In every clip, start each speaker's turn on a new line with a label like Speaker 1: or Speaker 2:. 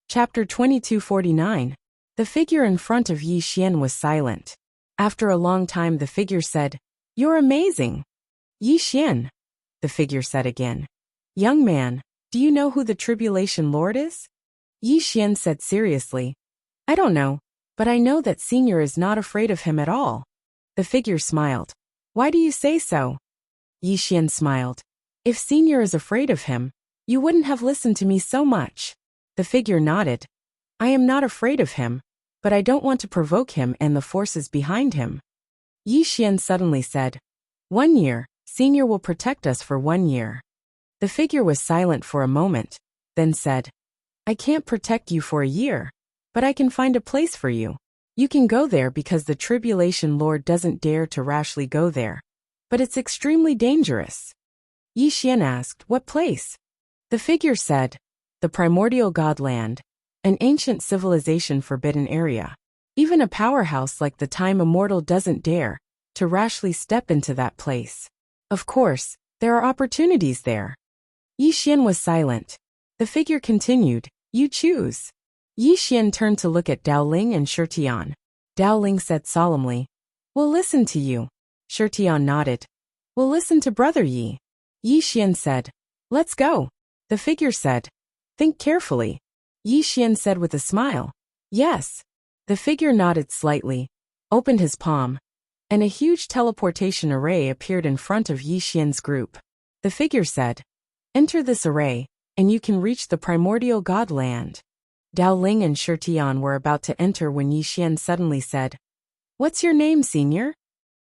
Speaker 1: Chapter 2249. The figure in front of Yi Xian was silent. After a long time the figure said, "You're amazing." "Yi Xian," the figure said again. "Young man, do you know who the Tribulation Lord is?" Yi Xian said seriously, "I don't know, but I know that Senior is not afraid of him at all." The figure smiled. "Why do you say so?" Yi Xian smiled. "If Senior is afraid of him, you wouldn't have listened to me so much." The figure nodded. "I am not afraid of him, but I don't want to provoke him and the forces behind him." Yi Xian suddenly said, "1 year, Senior will protect us for 1 year." The figure was silent for a moment, then said, "I can't protect you for a year, but I can find a place for you. You can go there because the Tribulation Lord doesn't dare to rashly go there. But it's extremely dangerous." Yi Xian asked, "What place?" The figure said, "The primordial godland, an ancient civilization forbidden area. Even a powerhouse like the Time Immortal doesn't dare to rashly step into that place. Of course, there are opportunities there." Yi Xian was silent. The figure continued, "You choose." Yi Xian turned to look at Dao Ling and Shirtian. Dao Ling said solemnly, "We'll listen to you." Shirtian nodded. "We'll listen to Brother Yi." Yi Xian said, "Let's go." The figure said, "Think carefully." Yi Xian said with a smile, "Yes." The figure nodded slightly, opened his palm, and a huge teleportation array appeared in front of Yi Xian's group. The figure said, "Enter this array, and you can reach the primordial godland." Dao Ling and Shirtian were about to enter when Yi Xian suddenly said, "What's your name, Senior?"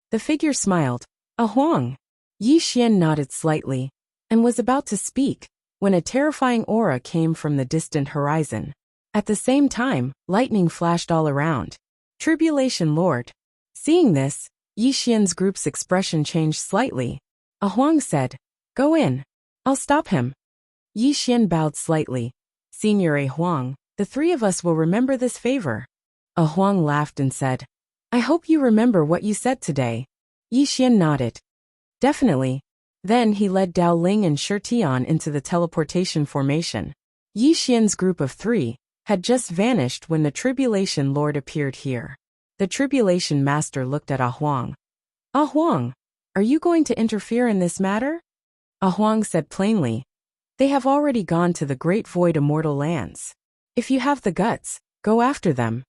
Speaker 1: The figure smiled, "A Huang." Yi Xian nodded slightly, and was about to speak, when a terrifying aura came from the distant horizon. At the same time, lightning flashed all around. "Tribulation Lord." Seeing this, Yi Xian's group's expression changed slightly. A Huang said, "Go in. I'll stop him." Yi Xian bowed slightly. "Senior A Huang, the 3 of us will remember this favor." A Huang laughed and said, "I hope you remember what you said today." Yi Xian nodded. "Definitely." Then he led Dao Ling and Shirtian into the teleportation formation. Yi Xian's group of 3 had just vanished when the Tribulation Lord appeared here. The Tribulation Master looked at Ah Huang. "Ah Huang, are you going to interfere in this matter?" Ah Huang said plainly, "They have already gone to the Great Void Immortal Lands. If you have the guts, go after them."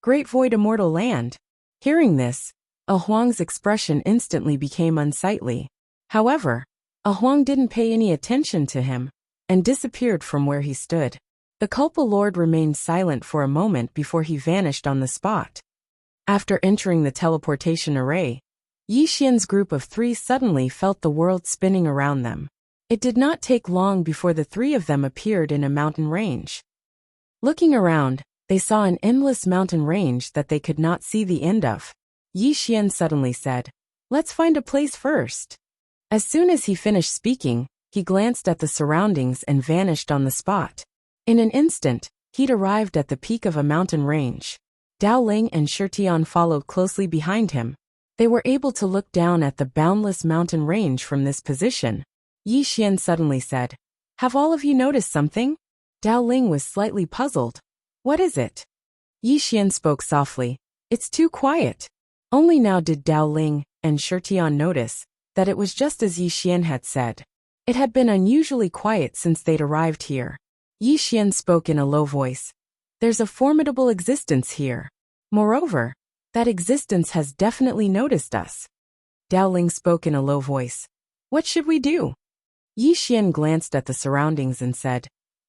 Speaker 1: Great Void Immortal Land. Hearing this, Ah Huang's expression instantly became unsightly. However, Ah Huang didn't pay any attention to him, and disappeared from where he stood. The Culpa Lord remained silent for a moment before he vanished on the spot. After entering the teleportation array, Yi Xian's group of 3 suddenly felt the world spinning around them. It did not take long before the 3 of them appeared in a mountain range. Looking around, they saw an endless mountain range that they could not see the end of. Yi Xian suddenly said, "Let's find a place first." As soon as he finished speaking, he glanced at the surroundings and vanished on the spot. In an instant, he'd arrived at the peak of a mountain range. Dao Ling and Shirtian followed closely behind him. They were able to look down at the boundless mountain range from this position. Yi Xian suddenly said, "Have all of you noticed something?" Dao Ling was slightly puzzled. "What is it?" Yi Xian spoke softly, "It's too quiet." Only now did Dao Ling and Shirtian notice that it was just as Yi Xian had said. It had been unusually quiet since they'd arrived here. Yi Xian spoke in a low voice. "There's a formidable existence here. Moreover, that existence has definitely noticed us." Dao Ling spoke in a low voice. "What should we do?" Yi Xian glanced at the surroundings and said,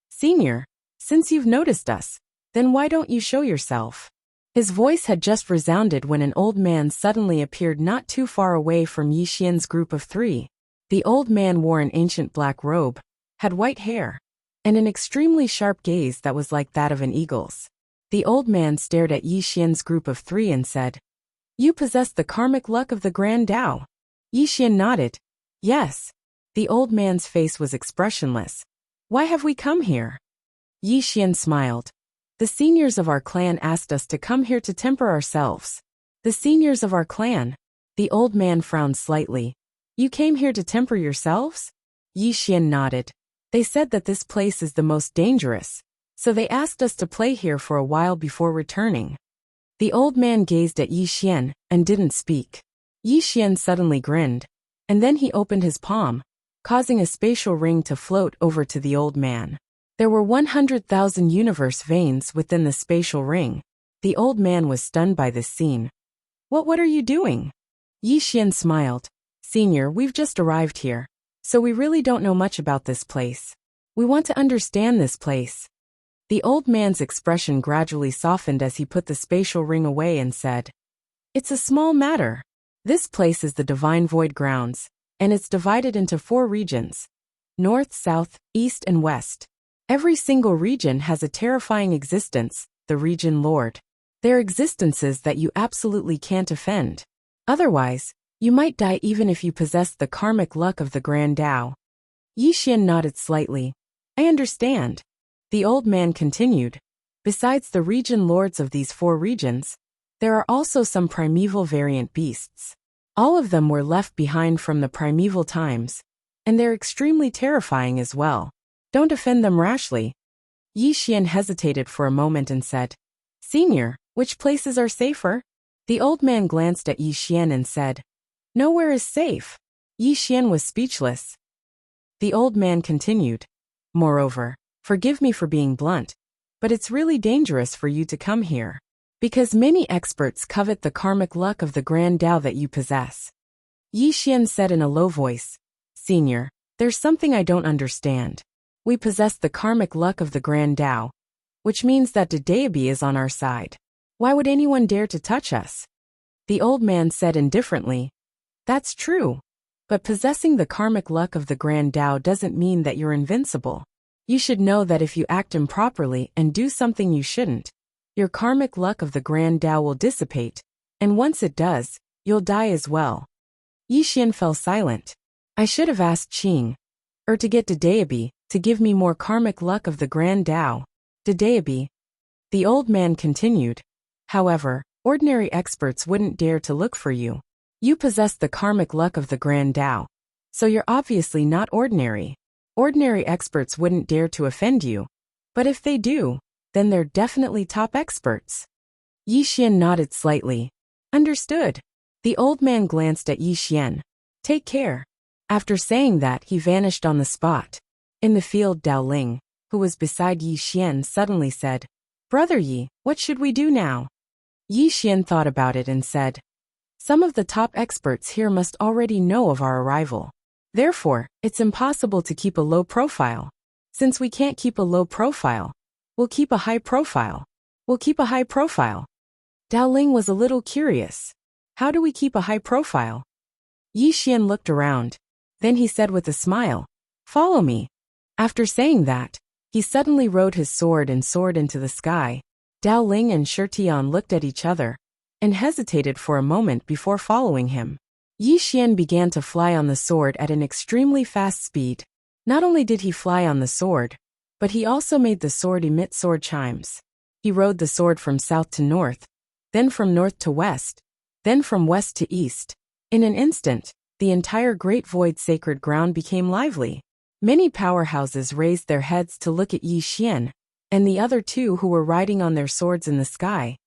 Speaker 1: "Senior, since you've noticed us, then why don't you show yourself?" His voice had just resounded when an old man suddenly appeared not too far away from Yi Xian's group of 3. The old man wore an ancient black robe, had white hair, and an extremely sharp gaze that was like that of an eagle's. The old man stared at Yi Xian's group of 3 and said, "You possess the karmic luck of the Grand Tao." Yi Xian nodded. "Yes." The old man's face was expressionless. "Why have we come here?" Yi Xian smiled. "The seniors of our clan asked us to come here to temper ourselves." "The seniors of our clan?" The old man frowned slightly. "You came here to temper yourselves?" Yi Xian nodded. "They said that this place is the most dangerous, so they asked us to play here for a while before returning. The old man gazed at Yi Xian and didn't speak. Yi Xian suddenly grinned, and then he opened his palm, causing a spatial ring to float over to the old man. There were 100,000 universe veins within the spatial ring. The old man was stunned by this scene. What are you doing? Yi Xian smiled. Senior, we've just arrived here, so we really don't know much about this place. We want to understand this place. The old man's expression gradually softened as he put the spatial ring away and said, It's a small matter. This place is the Divine Void Grounds, and it's divided into 4 regions: North, South, East, and West. Every single region has a terrifying existence, the Region Lord. They're existences that you absolutely can't offend. Otherwise, you might die even if you possess the karmic luck of the Grand Tao. Yi Xian nodded slightly. I understand. The old man continued. Besides the region lords of these 4 regions, there are also some primeval variant beasts. All of them were left behind from the primeval times, and they're extremely terrifying as well. Don't offend them rashly. Yi Xian hesitated for a moment and said, Senior, which places are safer? The old man glanced at Yi Xian and said, Nowhere is safe. Yi Xian was speechless. The old man continued, Moreover, forgive me for being blunt, but it's really dangerous for you to come here, because many experts covet the karmic luck of the Grand Tao that you possess. Yi Xian said in a low voice, Senior, there's something I don't understand. We possess the karmic luck of the Grand Tao, which means that the deity is on our side. Why would anyone dare to touch us? The old man said indifferently, That's true, but possessing the karmic luck of the Grand Tao doesn't mean that you're invincible. You should know that if you act improperly and do something you shouldn't, your karmic luck of the Grand Tao will dissipate, and once it does, you'll die as well. Yi Xian fell silent. I should have asked Qing, or to get Dedeabi, to give me more karmic luck of the Grand Tao. Dedeabi. The old man continued. However, ordinary experts wouldn't dare to look for you. You possess the karmic luck of the Grand Tao, so you're obviously not ordinary. Ordinary experts wouldn't dare to offend you, but if they do, then they're definitely top experts. Yi Xian nodded slightly. Understood. The old man glanced at Yi Xian. Take care. After saying that, he vanished on the spot. In the field, Dao Ling, who was beside Yi Xian, suddenly said, Brother Yi, what should we do now? Yi Xian thought about it and said, Some of the top experts here must already know of our arrival. Therefore, it's impossible to keep a low profile. Since we can't keep a low profile, we'll keep a high profile. We'll keep a high profile. Dao Ling was a little curious. How do we keep a high profile? Yi Xian looked around. Then he said with a smile, Follow me. After saying that, he suddenly rode his sword and soared into the sky. Dao Ling and Shirtian looked at each other and hesitated for a moment before following him. Yi Xian began to fly on the sword at an extremely fast speed. Not only did he fly on the sword, but he also made the sword emit sword chimes. He rode the sword from south to north, then from north to west, then from west to east. In an instant, the entire Great Void Sacred Ground became lively. Many powerhouses raised their heads to look at Yi Xian and the other 2 who were riding on their swords in the sky.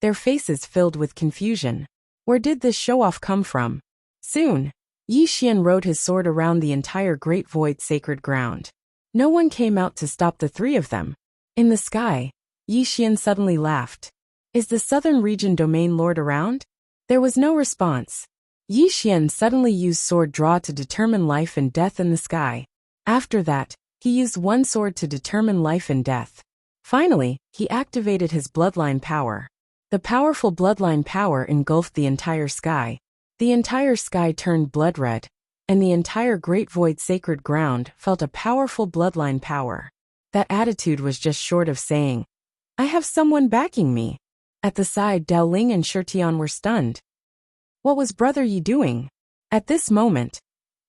Speaker 1: Their faces filled with confusion. Where did this show-off come from? Soon, Yi Xian rode his sword around the entire Great Void Sacred Ground. No one came out to stop the 3 of them. In the sky, Yi Xian suddenly laughed. Is the Southern Region Domain Lord around? There was no response. Yi Xian suddenly used sword draw to determine life and death in the sky. After that, he used one sword to determine life and death. Finally, he activated his bloodline power. The powerful bloodline power engulfed the entire sky. The entire sky turned blood red, and the entire Great Void Sacred Ground felt a powerful bloodline power. That attitude was just short of saying, I have someone backing me. At the side, Dao Ling and Shirtian were stunned. What was Brother Yi doing? At this moment,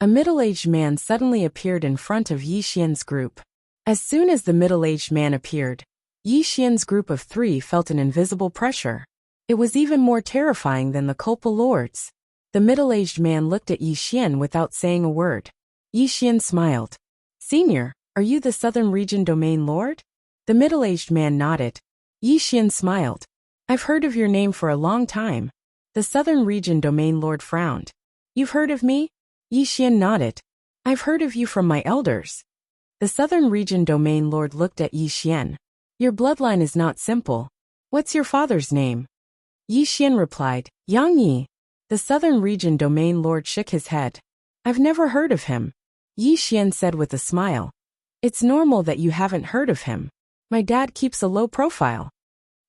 Speaker 1: a middle-aged man suddenly appeared in front of Yi Xian's group. As soon as the middle-aged man appeared, Yi Xian's group of 3 felt an invisible pressure. It was even more terrifying than the Kulpa Lords. The middle-aged man looked at Yi Xian without saying a word. Yi Xian smiled. Senior, are you the Southern Region Domain Lord? The middle-aged man nodded. Yi Xian smiled. I've heard of your name for a long time. The Southern Region Domain Lord frowned. You've heard of me? Yi Xian nodded. I've heard of you from my elders. The Southern Region Domain Lord looked at Yi Xian. Your bloodline is not simple. What's your father's name? Yi Xian replied, Yang Yi. The Southern Region Domain Lord shook his head. I've never heard of him. Yi Xian said with a smile. It's normal that you haven't heard of him. My dad keeps a low profile.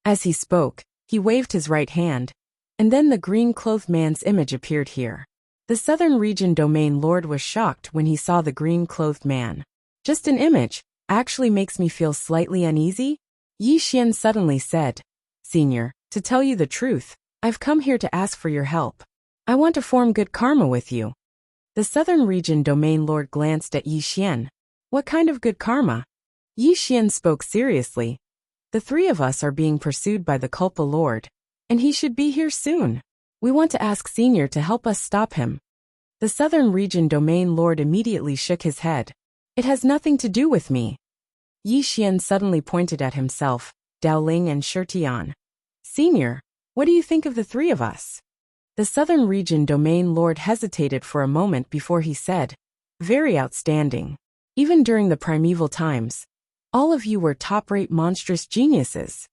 Speaker 1: As he spoke, he waved his right hand, and then the green-clothed man's image appeared here. The Southern Region Domain Lord was shocked when he saw the green-clothed man. Just an image actually makes me feel slightly uneasy? Yi Xian suddenly said, Senior, to tell you the truth, I've come here to ask for your help. I want to form good karma with you. The Southern Region Domain Lord glanced at Yi Xian. What kind of good karma? Yi Xian spoke seriously. The three of us are being pursued by the Culpa Lord, and he should be here soon. We want to ask Senior to help us stop him. The Southern Region Domain Lord immediately shook his head. It has nothing to do with me. Yi Xian suddenly pointed at himself, Dao Ling and Shi Tian. Senior, what do you think of the three of us? The Southern Region Domain Lord hesitated for a moment before he said, Very outstanding. Even during the primeval times, all of you were top-rate monstrous geniuses.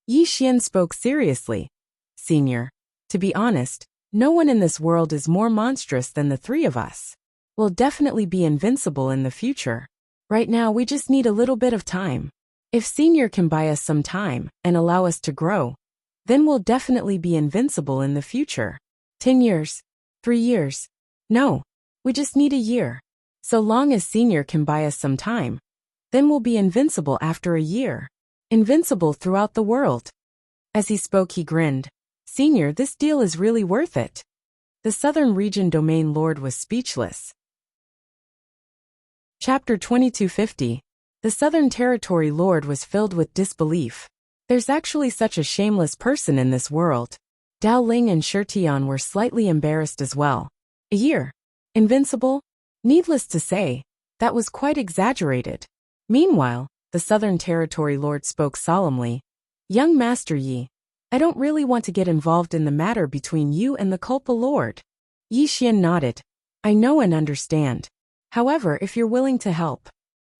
Speaker 1: Yi Xian spoke seriously. Senior, to be honest, no one in this world is more monstrous than the three of us. We'll definitely be invincible in the future. Right now we just need a little bit of time. If Senior can buy us some time and allow us to grow, then we'll definitely be invincible in the future. 10 years? 3 years? No, we just need a year. So long as Senior can buy us some time, then we'll be invincible after a year. Invincible throughout the world. As he spoke he grinned. Senior, this deal is really worth it. The Southern Region Domain Lord was speechless. Chapter 2250. The Southern Territory Lord was filled with disbelief. There's actually such a shameless person in this world. Dao Ling and Shi Tian were slightly embarrassed as well. A year? Invincible? Needless to say, that was quite exaggerated. Meanwhile, the Southern Territory Lord spoke solemnly. Young Master Yi, I don't really want to get involved in the matter between you and the Culpa Lord. Yi Xian nodded. I know and understand. However, if you're willing to help.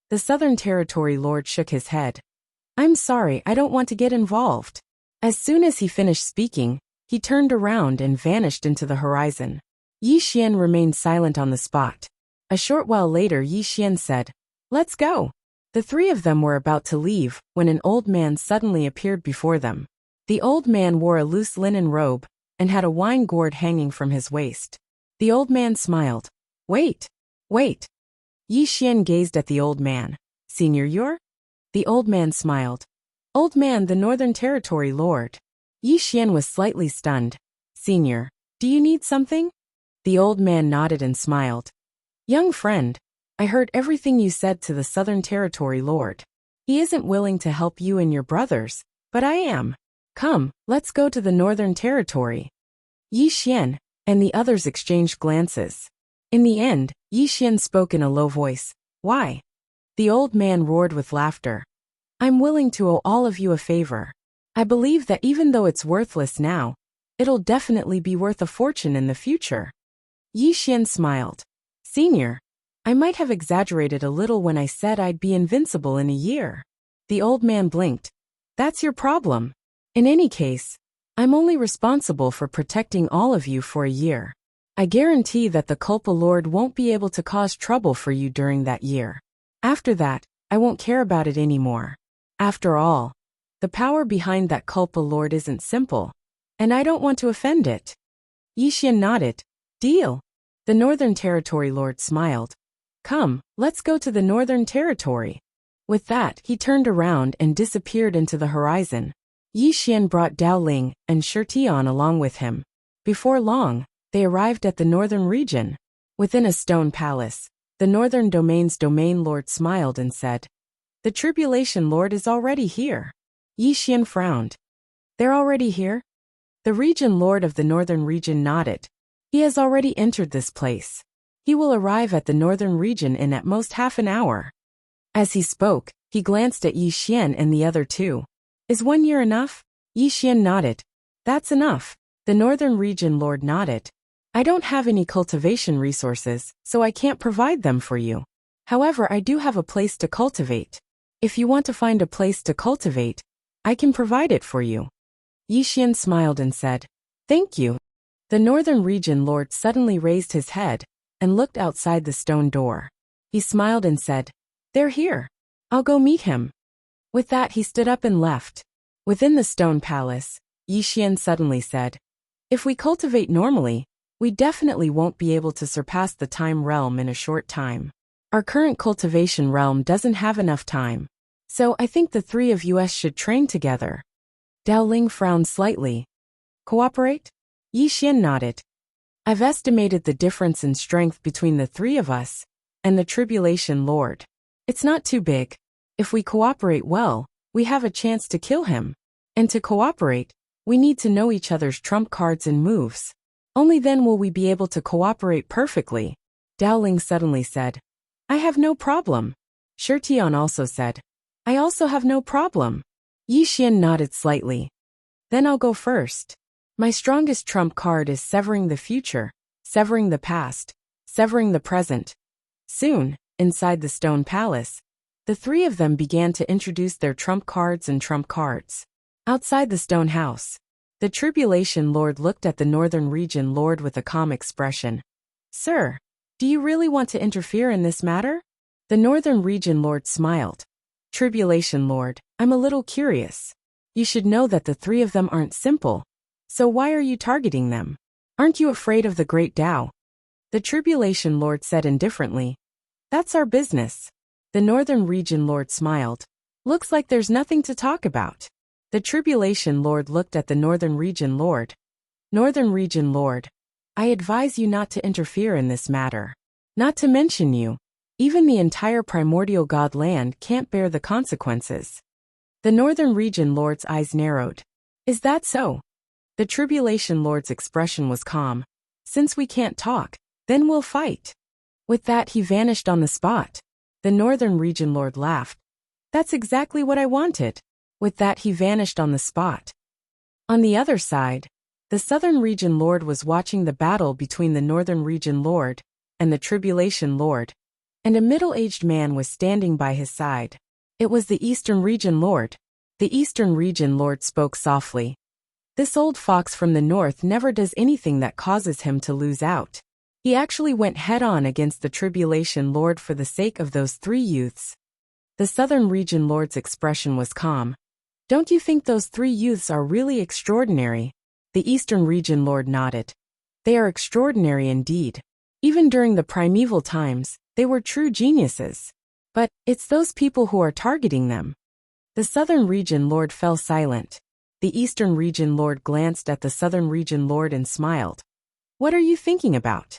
Speaker 1: The Southern Territory Lord shook his head. I'm sorry, I don't want to get involved. As soon as he finished speaking, he turned around and vanished into the horizon. Yi Xian remained silent on the spot. A short while later Yi Xian said, Let's go. The three of them were about to leave when an old man suddenly appeared before them. The old man wore a loose linen robe and had a wine gourd hanging from his waist. The old man smiled. Wait. Yi Xian gazed at the old man. Senior, you're? The old man smiled. Old man, the Northern Territory Lord. Yi Xian was slightly stunned. Senior, do you need something? The old man nodded and smiled. Young friend, I heard everything you said to the Southern Territory Lord. He isn't willing to help you and your brothers, but I am. Come, let's go to the Northern Territory. Yi Xian and the others exchanged glances. In the end, Yi Xian spoke in a low voice. Why? The old man roared with laughter. I'm willing to owe all of you a favor. I believe that even though it's worthless now, it'll definitely be worth a fortune in the future. Yi Xian smiled. Senior, I might have exaggerated a little when I said I'd be invincible in a year. The old man blinked. That's your problem. In any case, I'm only responsible for protecting all of you for a year. I guarantee that the Culpa Lord won't be able to cause trouble for you during that year. After that, I won't care about it anymore. After all, the power behind that Culpa Lord isn't simple, and I don't want to offend it. Yi Xian nodded. Deal. The Northern Territory Lord smiled. Come, let's go to the Northern Territory. With that, he turned around and disappeared into the horizon. Yi Xian brought Dao Ling and Shi Tian along with him. Before long, they arrived at the Northern region. Within a stone palace, the Northern Domain's Domain Lord smiled and said, The Tribulation Lord is already here. Yi Xian frowned. They're already here? The Region Lord of the Northern region nodded. He has already entered this place. He will arrive at the Northern region in at most half an hour. As he spoke, He glanced at Yi Xian and the other two. Is 1 year enough? Yi Xian nodded. That's enough. The Northern Region Lord nodded. I don't have any cultivation resources, so I can't provide them for you. However, I do have a place to cultivate. If you want to find a place to cultivate, I can provide it for you. Yi Xian smiled and said, Thank you. The Northern Region Lord suddenly raised his head and looked outside the stone door. He smiled and said, They're here. I'll go meet him. With that, he stood up and left. Within the stone palace, Yi Xian suddenly said, If we cultivate normally, we definitely won't be able to surpass the time realm in a short time. Our current cultivation realm doesn't have enough time. So I think the three of us should train together. Dao Ling frowned slightly. Cooperate? Yi Xian nodded. I've estimated the difference in strength between the three of us and the Tribulation Lord. It's not too big. If we cooperate well, we have a chance to kill him. And to cooperate, we need to know each other's trump cards and moves. Only then will we be able to cooperate perfectly. Dao Ling suddenly said, I have no problem. Shi Tian also said, I also have no problem. Yi Xian nodded slightly. Then I'll go first. My strongest trump card is severing the future, severing the past, severing the present. Soon, inside the stone palace, the three of them began to introduce their trump cards and trump cards. Outside the stone house, the Tribulation Lord looked at the Northern Region Lord with a calm expression. Sir, do you really want to interfere in this matter? The Northern Region Lord smiled. Tribulation Lord, I'm a little curious. You should know that the three of them aren't simple. So why are you targeting them? Aren't you afraid of the Great Tao? The Tribulation Lord said indifferently. That's our business. The Northern Region Lord smiled. Looks like there's nothing to talk about. The Tribulation Lord looked at the Northern Region Lord. Northern Region Lord, I advise you not to interfere in this matter. Not to mention you. Even the entire primordial god land can't bear the consequences. The Northern Region Lord's eyes narrowed. Is that so? The Tribulation Lord's expression was calm. Since we can't talk, then we'll fight. With that, he vanished on the spot. The Northern Region Lord laughed. That's exactly what I wanted. With that, he vanished on the spot. On the other side, the Southern Region Lord was watching the battle between the Northern Region Lord and the Tribulation Lord, and a middle-aged man was standing by his side. It was the Eastern Region Lord. The Eastern Region Lord spoke softly. This old fox from the north never does anything that causes him to lose out. He actually went head-on against the Tribulation Lord for the sake of those three youths. The Southern Region Lord's expression was calm. Don't you think those three youths are really extraordinary? The Eastern Region Lord nodded. They are extraordinary indeed. Even during the primeval times, they were true geniuses. But it's those people who are targeting them. The Southern Region Lord fell silent. The Eastern Region Lord glanced at the Southern Region Lord and smiled. What are you thinking about?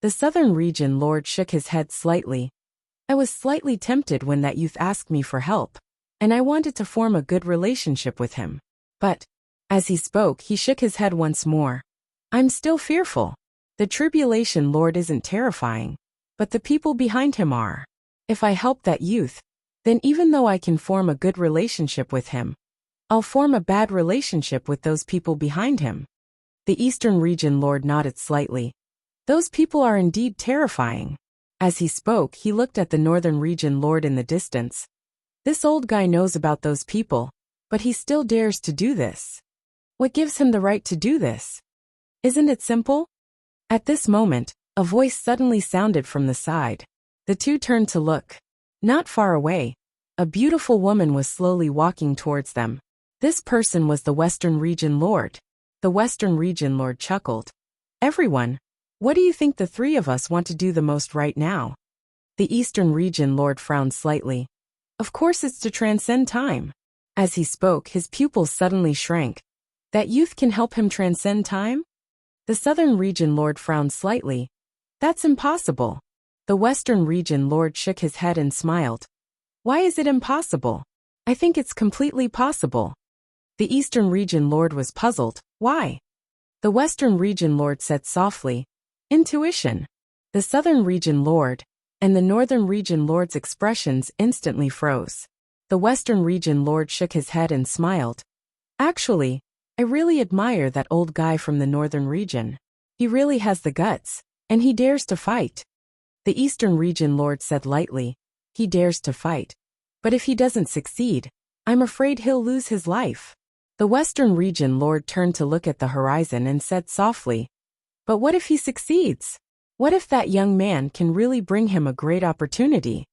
Speaker 1: The Southern Region Lord shook his head slightly. I was slightly tempted when that youth asked me for help, and I wanted to form a good relationship with him. But, as he spoke, he shook his head once more. I'm still fearful. The Tribulation Lord isn't terrifying, but the people behind him are. If I help that youth, then even though I can form a good relationship with him, I'll form a bad relationship with those people behind him. The Eastern Region Lord nodded slightly. Those people are indeed terrifying. As he spoke, he looked at the Northern Region Lord in the distance. This old guy knows about those people, but he still dares to do this. What gives him the right to do this? Isn't it simple? At this moment, a voice suddenly sounded from the side. The two turned to look. Not far away, a beautiful woman was slowly walking towards them. This person was the Western Region Lord. The Western Region Lord chuckled. Everyone, what do you think the three of us want to do the most right now? The Eastern Region Lord frowned slightly. Of course it's to transcend time. As he spoke, his pupils suddenly shrank. That youth can help him transcend time? The Southern Region Lord frowned slightly. That's impossible. The Western Region Lord shook his head and smiled. Why is it impossible? I think it's completely possible. The Eastern Region Lord was puzzled. Why? The Western Region Lord said softly. Intuition. The Southern Region Lord and the Northern Region Lord's expressions instantly froze. The Western Region Lord shook his head and smiled. Actually, I really admire that old guy from the Northern Region. He really has the guts, and he dares to fight. The Eastern Region Lord said lightly, he dares to fight. But if he doesn't succeed, I'm afraid he'll lose his life. The Western Region Lord turned to look at the horizon and said softly, but what if he succeeds? What if that young man can really bring him a great opportunity?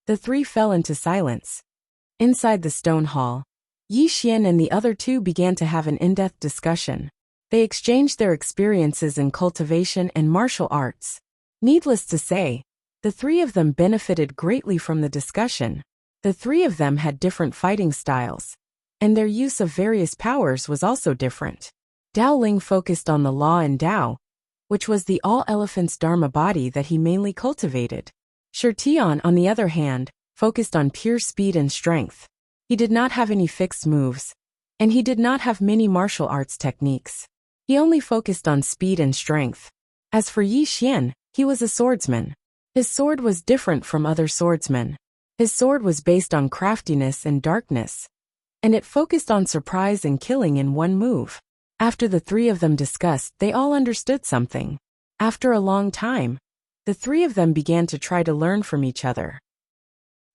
Speaker 1: The three fell into silence. Inside the stone hall, Yi Xian and the other two began to have an in-depth discussion. They exchanged their experiences in cultivation and martial arts. Needless to say, the three of them benefited greatly from the discussion. The three of them had different fighting styles, and their use of various powers was also different. Dao Ling focused on the Law and Dao, which was the all-elephant's Dharma body that he mainly cultivated. Shi Tian, on the other hand, focused on pure speed and strength. He did not have any fixed moves, and he did not have many martial arts techniques. He only focused on speed and strength. As for Yi Xian, he was a swordsman. His sword was different from other swordsmen. His sword was based on craftiness and darkness, and it focused on surprise and killing in one move. After the three of them discussed, they all understood something. After a long time, the three of them began to try to learn from each other.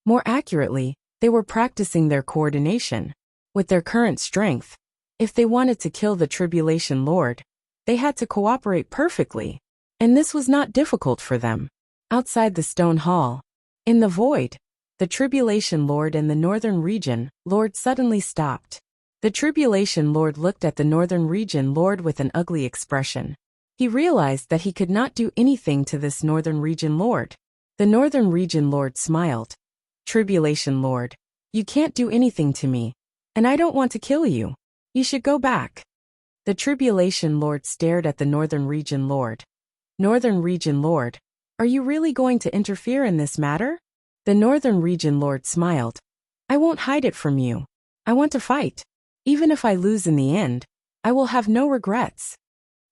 Speaker 1: More accurately, they were practicing their coordination. With their current strength, if they wanted to kill the Tribulation Lord, they had to cooperate perfectly, and this was not difficult for them. Outside the stone hall, in the void, the Tribulation Lord and the Northern Region Lord suddenly stopped. The Tribulation Lord looked at the Northern Region Lord with an ugly expression. He realized that he could not do anything to this Northern Region Lord. The Northern Region Lord smiled. Tribulation Lord, you can't do anything to me, and I don't want to kill you. You should go back. The Tribulation Lord stared at the Northern Region Lord. Northern Region Lord, are you really going to interfere in this matter? The Northern Region Lord smiled. I won't hide it from you. I want to fight. Even if I lose in the end, I will have no regrets.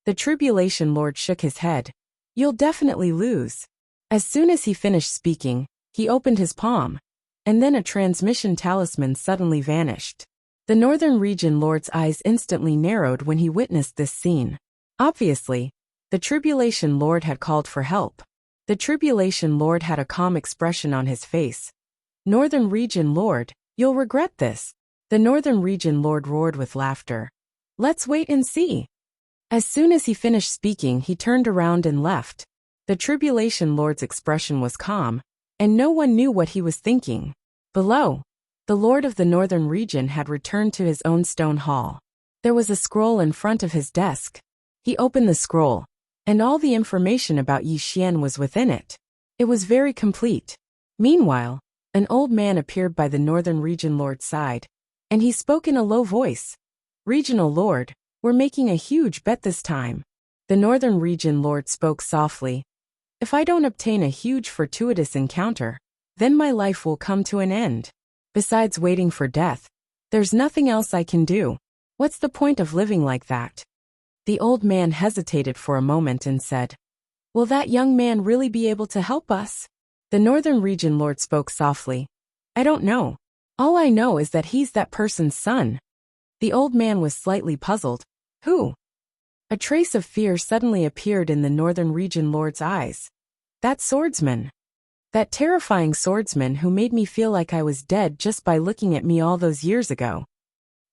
Speaker 1: The Tribulation Lord shook his head. You'll definitely lose. As soon as he finished speaking, he opened his palm, and then a transmission talisman suddenly vanished. The Northern Region Lord's eyes instantly narrowed when he witnessed this scene. Obviously, the Tribulation Lord had called for help. The Tribulation Lord had a calm expression on his face. Northern Region Lord, you'll regret this. The Northern Region Lord roared with laughter. Let's wait and see. As soon as he finished speaking, he turned around and left. The Tribulation Lord's expression was calm, and no one knew what he was thinking. Below, the Lord of the Northern Region had returned to his own stone hall. There was a scroll in front of his desk. He opened the scroll, and all the information about Yi Xian was within it. It was very complete. Meanwhile, an old man appeared by the Northern Region Lord's side, and he spoke in a low voice. Regional Lord, we're making a huge bet this time. The Northern Region Lord spoke softly. If I don't obtain a huge fortuitous encounter, then my life will come to an end. Besides waiting for death, there's nothing else I can do. What's the point of living like that? The old man hesitated for a moment and said, will that young man really be able to help us? The Northern Region Lord spoke softly. I don't know. All I know is that he's that person's son. The old man was slightly puzzled. Who? A trace of fear suddenly appeared in the Northern Region Lord's eyes. That swordsman. That terrifying swordsman who made me feel like I was dead just by looking at me all those years ago.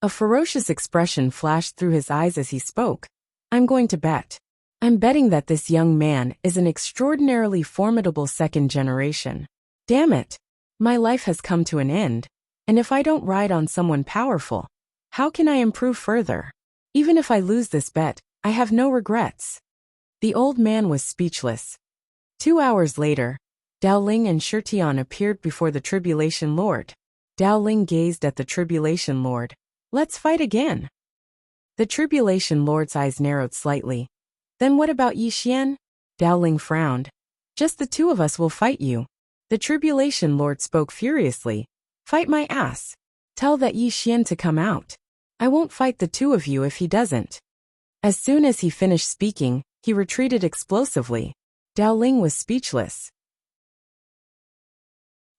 Speaker 1: A ferocious expression flashed through his eyes as he spoke. I'm going to bet. I'm betting that this young man is an extraordinarily formidable second generation. Damn it. My life has come to an end, and if I don't ride on someone powerful, how can I improve further? Even if I lose this bet, I have no regrets. The old man was speechless. 2 hours later, Dao Ling and Shi Tian appeared before the Tribulation Lord. Dao Ling gazed at the Tribulation Lord. Let's fight again. The Tribulation Lord's eyes narrowed slightly. Then what about Yi Xian? Dao Ling frowned. Just the two of us will fight you. The Tribulation Lord spoke furiously. Fight my ass. Tell that Yi Xian to come out. I won't fight the two of you if he doesn't. As soon as he finished speaking, he retreated explosively. Dao Ling was speechless.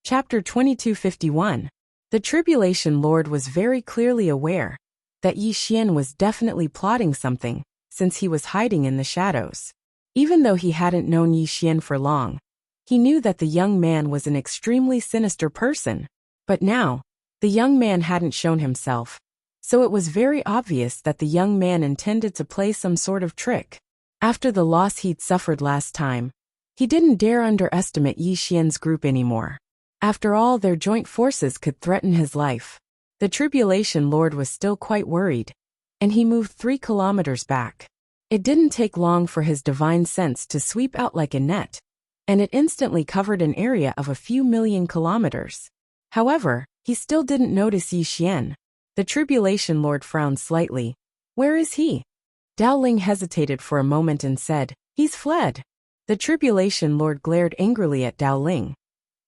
Speaker 1: Chapter 2251. The Tribulation Lord was very clearly aware that Yi Xian was definitely plotting something, since he was hiding in the shadows. Even though he hadn't known Yi Xian for long, he knew that the young man was an extremely sinister person. But now, the young man hadn't shown himself, so it was very obvious that the young man intended to play some sort of trick. After the loss he'd suffered last time, he didn't dare underestimate Yi Xian's group anymore. After all, their joint forces could threaten his life. The Tribulation Lord was still quite worried, and he moved 3 kilometers back. It didn't take long for his divine sense to sweep out like a net, and it instantly covered an area of a few million kilometers. However, he still didn't notice Yi Xian. The Tribulation Lord frowned slightly. Where is he? Dao Ling hesitated for a moment and said, He's fled. The Tribulation Lord glared angrily at Dao Ling.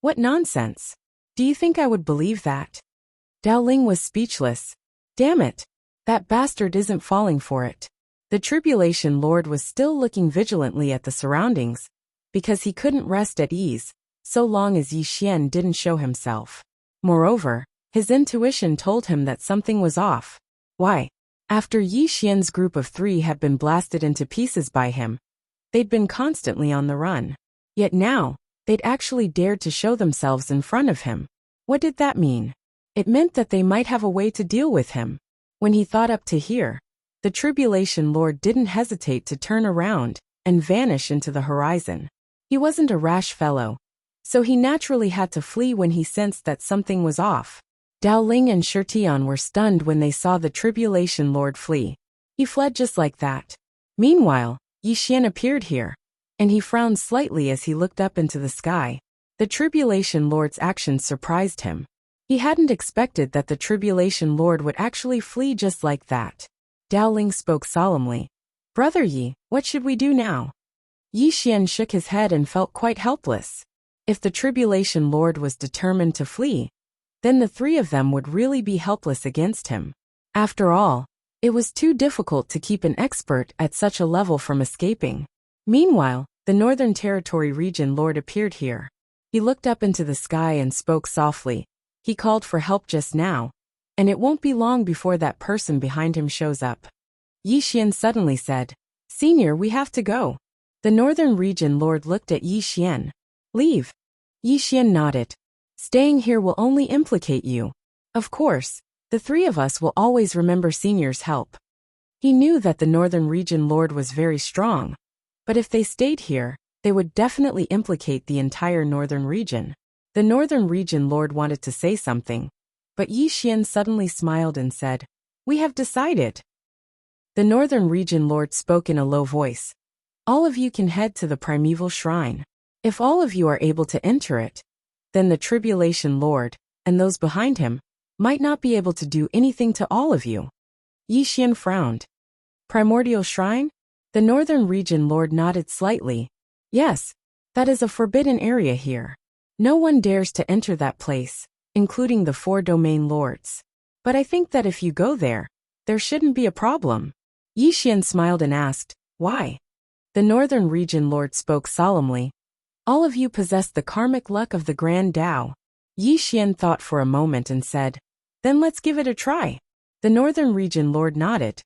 Speaker 1: What nonsense! Do you think I would believe that? Dao Ling was speechless. Damn it! That bastard isn't falling for it. The Tribulation Lord was still looking vigilantly at the surroundings, because he couldn't rest at ease, so long as Yi Xian didn't show himself. Moreover, his intuition told him that something was off. Why? After Yi Xian's group of 3 had been blasted into pieces by him, they'd been constantly on the run. Yet now, they'd actually dared to show themselves in front of him. What did that mean? It meant that they might have a way to deal with him. When he thought up to here, the Tribulation Lord didn't hesitate to turn around and vanish into the horizon. He wasn't a rash fellow, so he naturally had to flee when he sensed that something was off. Dao Ling and Shirtian were stunned when they saw the Tribulation Lord flee. He fled just like that. Meanwhile, Yi Xian appeared here, and he frowned slightly as he looked up into the sky. The Tribulation Lord's actions surprised him. He hadn't expected that the Tribulation Lord would actually flee just like that. Dao Ling spoke solemnly. Brother Yi, what should we do now? Yi Xian shook his head and felt quite helpless. If the Tribulation Lord was determined to flee, then the 3 of them would really be helpless against him. After all, it was too difficult to keep an expert at such a level from escaping. Meanwhile, the Northern Territory region lord appeared here. He looked up into the sky and spoke softly. He called for help just now, and it won't be long before that person behind him shows up. Yi Xian suddenly said, Senior, we have to go. The Northern region lord looked at Yi Xian. Leave. Yi Xian nodded. Staying here will only implicate you. Of course, the 3 of us will always remember Senior's help. He knew that the Northern region lord was very strong, but if they stayed here, they would definitely implicate the entire Northern region. The Northern region lord wanted to say something, but Yi Xian suddenly smiled and said, We have decided. The Northern region lord spoke in a low voice. All of you can head to the primeval shrine. If all of you are able to enter it, then the Tribulation Lord, and those behind him, might not be able to do anything to all of you. Yi Xian frowned. Primordial Shrine? The Northern region lord nodded slightly. Yes, that is a forbidden area here. No one dares to enter that place, including the 4 domain lords. But I think that if you go there shouldn't be a problem. Yi Xian smiled and asked, Why? The Northern region lord spoke solemnly. All of you possess the karmic luck of the Grand Tao. Yi Xian thought for a moment and said, Then let's give it a try. The Northern region lord nodded.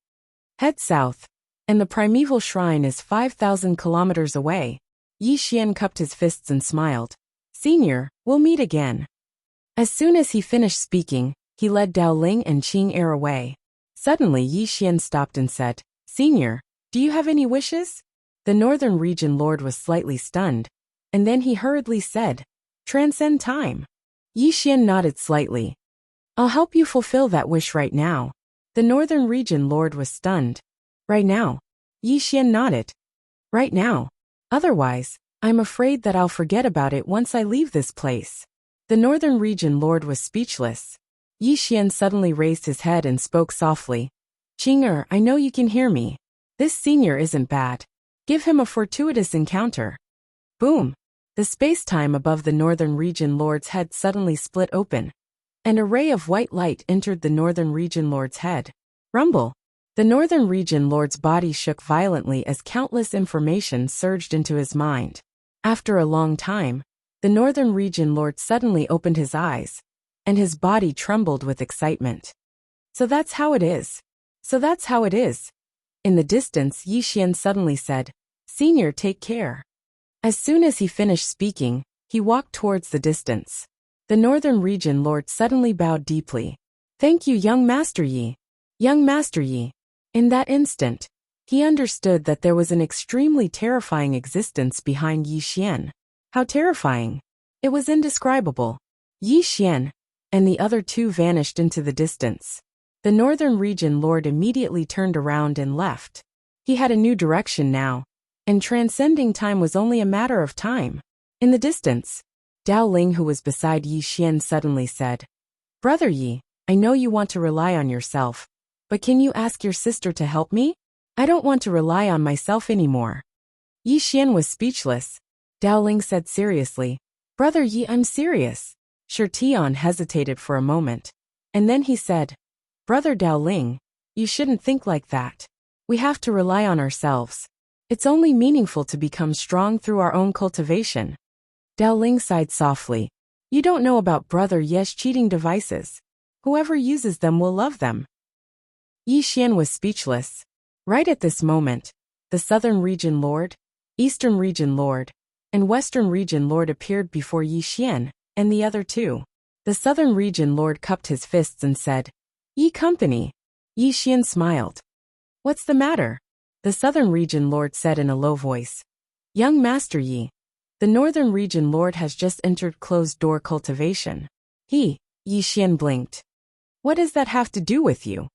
Speaker 1: Head south, and the primeval shrine is 5,000 kilometers away. Yi Xian cupped his fists and smiled. Senior, we'll meet again. As soon as he finished speaking, he led Dao Ling and Qing Er away. Suddenly Yi Xian stopped and said, Senior, do you have any wishes? The Northern region lord was slightly stunned, and then he hurriedly said, Transcend time. Yi Xian nodded slightly. I'll help you fulfill that wish right now. The Northern region lord was stunned. Right now? Yi Xian nodded. Right now. Otherwise, I'm afraid that I'll forget about it once I leave this place. The Northern region lord was speechless. Yi Xian suddenly raised his head and spoke softly. Qing Er, I know you can hear me. This senior isn't bad. Give him a fortuitous encounter. Boom. The space-time above the Northern region lord's head suddenly split open. An array of white light entered the Northern region lord's head. Rumble. The Northern region lord's body shook violently as countless information surged into his mind. After a long time, The northern region lord suddenly opened his eyes, and his body trembled with excitement. So that's how it is. So that's how it is. In the distance, Yi Xian suddenly said, "Senior, take care." As soon as he finished speaking, he walked towards the distance. The northern region lord suddenly bowed deeply. "Thank you, young Master Yi. Young Master Yi." In that instant, he understood that there was an extremely terrifying existence behind Yi Xian. How terrifying! It was indescribable. Yi Xian and the other two vanished into the distance. The northern region lord immediately turned around and left. He had a new direction now, and transcending time was only a matter of time. In the distance, Dao Ling, who was beside Yi Xian, suddenly said, "Brother Yi, I know you want to rely on yourself, but can you ask your sister to help me? I don't want to rely on myself anymore." Yi Xian was speechless. Dao Ling said seriously, "Brother Yi, I'm serious." Shi Tian hesitated for a moment, and then he said, "Brother Dao Ling, you shouldn't think like that. We have to rely on ourselves. It's only meaningful to become strong through our own cultivation." Dao Ling sighed softly. "You don't know about Brother Ye's cheating devices. Whoever uses them will love them." Yi Xian was speechless. Right at this moment, the southern region lord, eastern region lord, and western region lord appeared before Yi Xian and the other two. The southern region lord cupped his fists and said, "Yi company." Yi Xian smiled. "What's the matter?" The southern region lord said in a low voice. "Young Master Yi, the northern region lord has just entered closed-door cultivation." Yi Xian blinked. "What does that have to do with you?"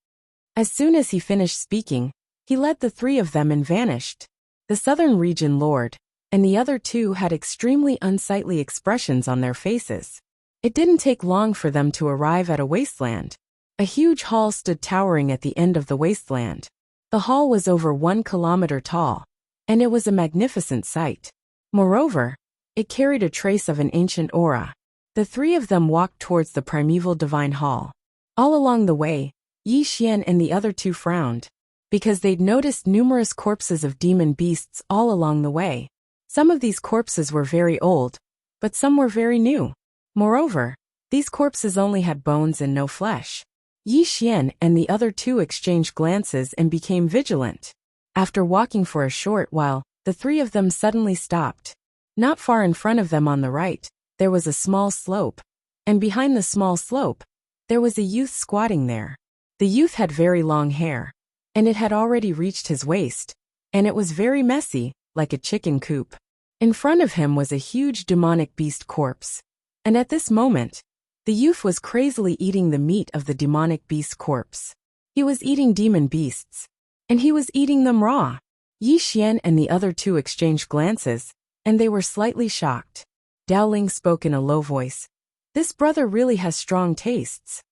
Speaker 1: As soon as he finished speaking, he led the three of them and vanished. The southern region lord and the other two had extremely unsightly expressions on their faces. It didn't take long for them to arrive at a wasteland. A huge hall stood towering at the end of the wasteland. The hall was over 1 kilometer tall, and it was a magnificent sight. Moreover, it carried a trace of an ancient aura. The three of them walked towards the primeval divine hall. All along the way, Yi Xian and the other two frowned, because they'd noticed numerous corpses of demon beasts all along the way. Some of these corpses were very old, but some were very new. Moreover, these corpses only had bones and no flesh. Yi Xian and the other two exchanged glances and became vigilant. After walking for a short while, the three of them suddenly stopped. Not far in front of them on the right, there was a small slope, and behind the small slope, there was a youth squatting there. The youth had very long hair, and it had already reached his waist, and it was very messy, like a chicken coop. In front of him was a huge demonic beast corpse, and at this moment, the youth was crazily eating the meat of the demonic beast corpse. He was eating demon beasts, and he was eating them raw. Yi Xian and the other two exchanged glances, and they were slightly shocked. Dao Ling spoke in a low voice. "This brother really has strong tastes."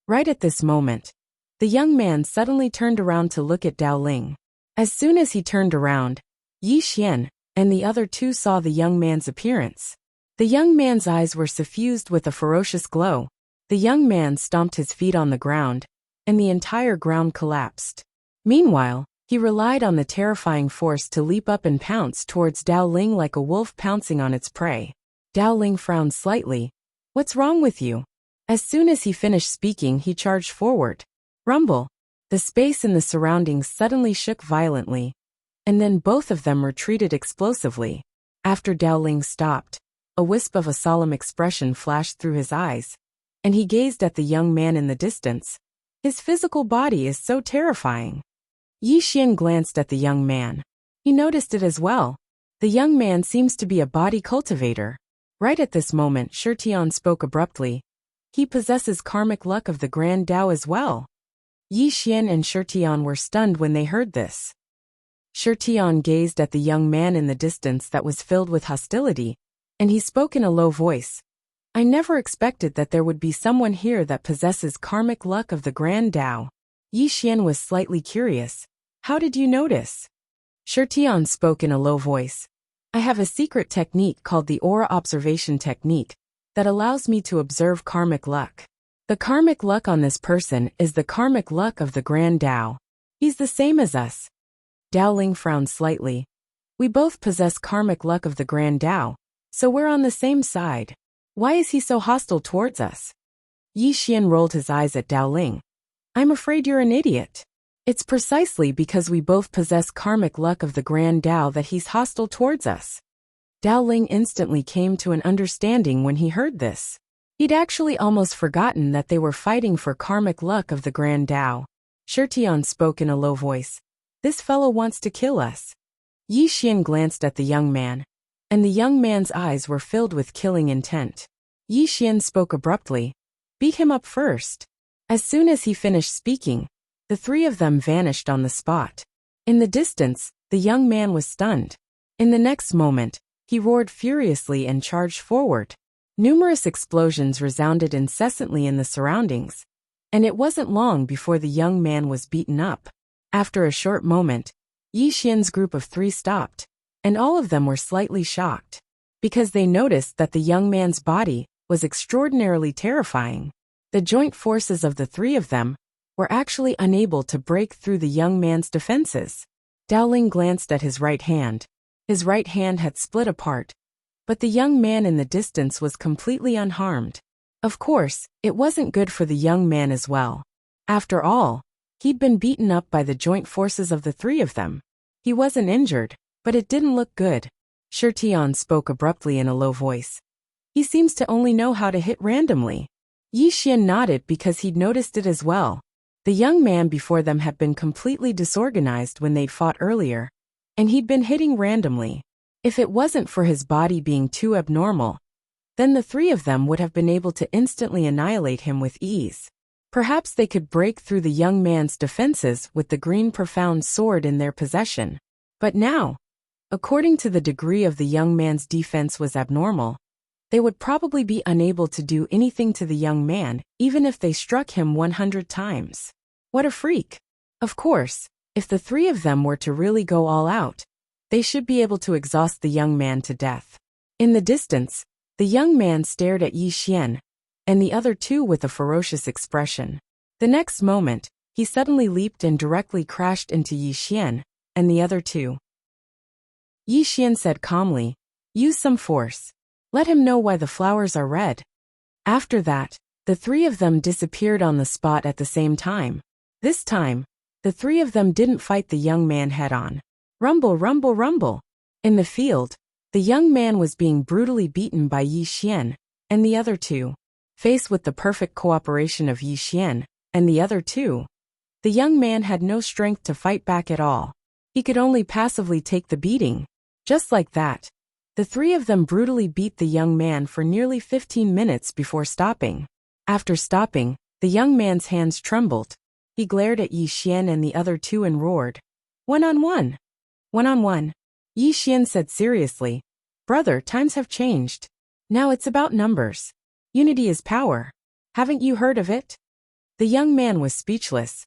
Speaker 1: Right at this moment, the young man suddenly turned around to look at Dao Ling. As soon as he turned around, Yi Xian and the other two saw the young man's appearance. The young man's eyes were suffused with a ferocious glow. The young man stomped his feet on the ground, and the entire ground collapsed. Meanwhile, he relied on the terrifying force to leap up and pounce towards Dao Ling like a wolf pouncing on its prey. Dao Ling frowned slightly. "What's wrong with you?" As soon as he finished speaking, he charged forward. Rumble! The space in the surroundings suddenly shook violently, and then both of them retreated explosively. After Dao Ling stopped, a wisp of a solemn expression flashed through his eyes, and he gazed at the young man in the distance. His physical body is so terrifying. Yi Xian glanced at the young man. He noticed it as well. The young man seems to be a body cultivator. Right at this moment, Shi Tian spoke abruptly. "He possesses karmic luck of the Grand Tao as well." Yi Xian and Shi Tian were stunned when they heard this. Shi Tian gazed at the young man in the distance that was filled with hostility, and he spoke in a low voice. "I never expected that there would be someone here that possesses karmic luck of the Grand Tao." Yi Xian was slightly curious. "How did you notice?" Shi Tian spoke in a low voice. "I have a secret technique called the aura observation technique that allows me to observe karmic luck. The karmic luck on this person is the karmic luck of the Grand Tao. He's the same as us." Dao Ling frowned slightly. "We both possess karmic luck of the Grand Tao, So we're on the same side. Why is he so hostile towards us? Yi Xian rolled his eyes at Dao Ling. I'm afraid you're an idiot. It's precisely because we both possess karmic luck of the Grand Dao that he's hostile towards us. Dao Ling instantly came to an understanding when he heard this. He'd actually almost forgotten that they were fighting for karmic luck of the Grand Dao. Shirtian spoke in a low voice. This fellow wants to kill us. Yi Xian glanced at the young man, and the young man's eyes were filled with killing intent. Yi Xian spoke abruptly. Beat him up first. As soon as he finished speaking, the three of them vanished on the spot. In the distance, the young man was stunned. In the next moment, he roared furiously and charged forward. Numerous explosions resounded incessantly in the surroundings, and it wasn't long before the young man was beaten up. After a short moment, Yi Xian's group of three stopped, and all of them were slightly shocked, because they noticed that the young man's body was extraordinarily terrifying. The joint forces of the three of them were actually unable to break through the young man's defenses. Dao Ling glanced at his right hand. His right hand had split apart, but the young man in the distance was completely unharmed. Of course, it wasn't good for the young man as well. After all, he'd been beaten up by the joint forces of the three of them. He wasn't injured, but it didn't look good. Shirtian spoke abruptly in a low voice. He seems to only know how to hit randomly. Yi Xian nodded because he'd noticed it as well. The young man before them had been completely disorganized when they'd fought earlier, and he'd been hitting randomly. If it wasn't for his body being too abnormal, then the three of them would have been able to instantly annihilate him with ease. Perhaps they could break through the young man's defenses with the green profound sword in their possession. But now, according to the degree of the young man's defense was abnormal, they would probably be unable to do anything to the young man, even if they struck him 100 times. What a freak! Of course, if the three of them were to really go all out, they should be able to exhaust the young man to death. In the distance, the young man stared at Yi Xian, and the other two with a ferocious expression. The next moment, he suddenly leaped and directly crashed into Yi Xian, and the other two. Yi Xian said calmly, use some force. Let him know why the flowers are red. After that, the three of them disappeared on the spot at the same time. This time, the three of them didn't fight the young man head-on. Rumble, rumble, rumble. In the field, the young man was being brutally beaten by Yi Xian, and the other two. Faced with the perfect cooperation of Yi Xian, and the other two, the young man had no strength to fight back at all. He could only passively take the beating. Just like that, the three of them brutally beat the young man for nearly 15 minutes before stopping. After stopping, the young man's hands trembled. He glared at Yi Xian and the other two and roared. One-on-one. One-on-one. Yi Xian said seriously, brother, times have changed. Now it's about numbers. Unity is power. Haven't you heard of it? The young man was speechless.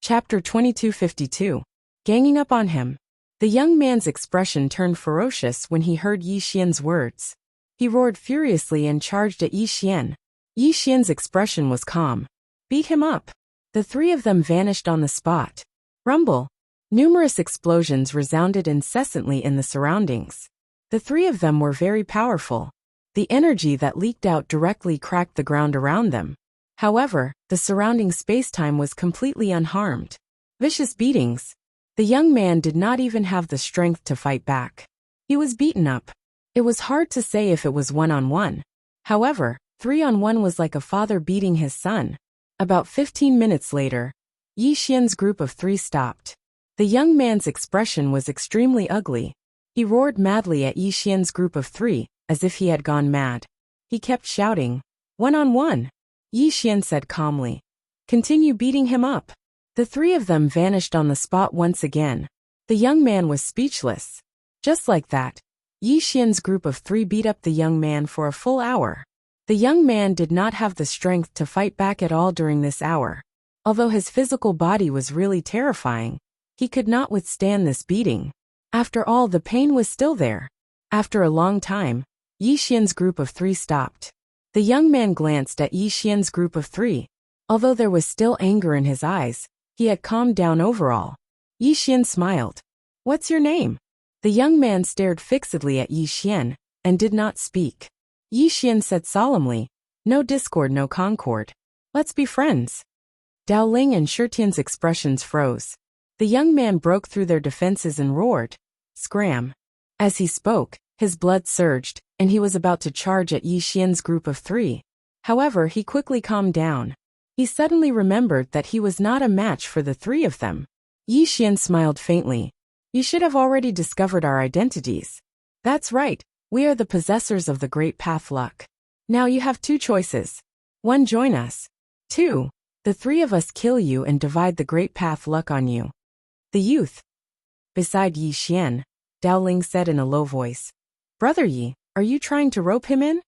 Speaker 1: Chapter 2252. Ganging up on him. The young man's expression turned ferocious when he heard Yi Xian's words. He roared furiously and charged at Yi Xian. Yi Xian's expression was calm. Beat him up. The three of them vanished on the spot. Rumble. Numerous explosions resounded incessantly in the surroundings. The three of them were very powerful. The energy that leaked out directly cracked the ground around them. However, the surrounding space-time was completely unharmed. Vicious beatings. The young man did not even have the strength to fight back. He was beaten up. It was hard to say if it was one-on-one. However, 3-on-1 was like a father beating his son. About 15 minutes later, Yi Xian's group of three stopped. The young man's expression was extremely ugly. He roared madly at Yi Xian's group of three, as if he had gone mad. He kept shouting, one-on-one. Yi Xian said calmly, continue beating him up. The three of them vanished on the spot once again. The young man was speechless. Just like that, Yi Xian's group of three beat up the young man for a full hour. The young man did not have the strength to fight back at all during this hour. Although his physical body was really terrifying, he could not withstand this beating. After all, the pain was still there. After a long time, Yi Xian's group of three stopped. The young man glanced at Yi Xian's group of three. Although there was still anger in his eyes, he had calmed down overall. Yi Xian smiled. What's your name? The young man stared fixedly at Yi Xian and did not speak. Yi Xian said solemnly, "No discord, no concord. Let's be friends." Dao Ling and Shirtian's expressions froze. The young man broke through their defenses and roared, "Scram!" As he spoke, his blood surged, and he was about to charge at Yi Xian's group of 3. However, he quickly calmed down. He suddenly remembered that he was not a match for the 3 of them. Yi Xian smiled faintly. "You should have already discovered our identities." "That's right, we are the possessors of the Great Path Luck. Now you have 2 choices. 1. Join us. 2. The 3 of us kill you and divide the Great Path Luck on you." The youth beside Yi Xian, Dao Ling said in a low voice, "Brother Yi, are you trying to rope him in?"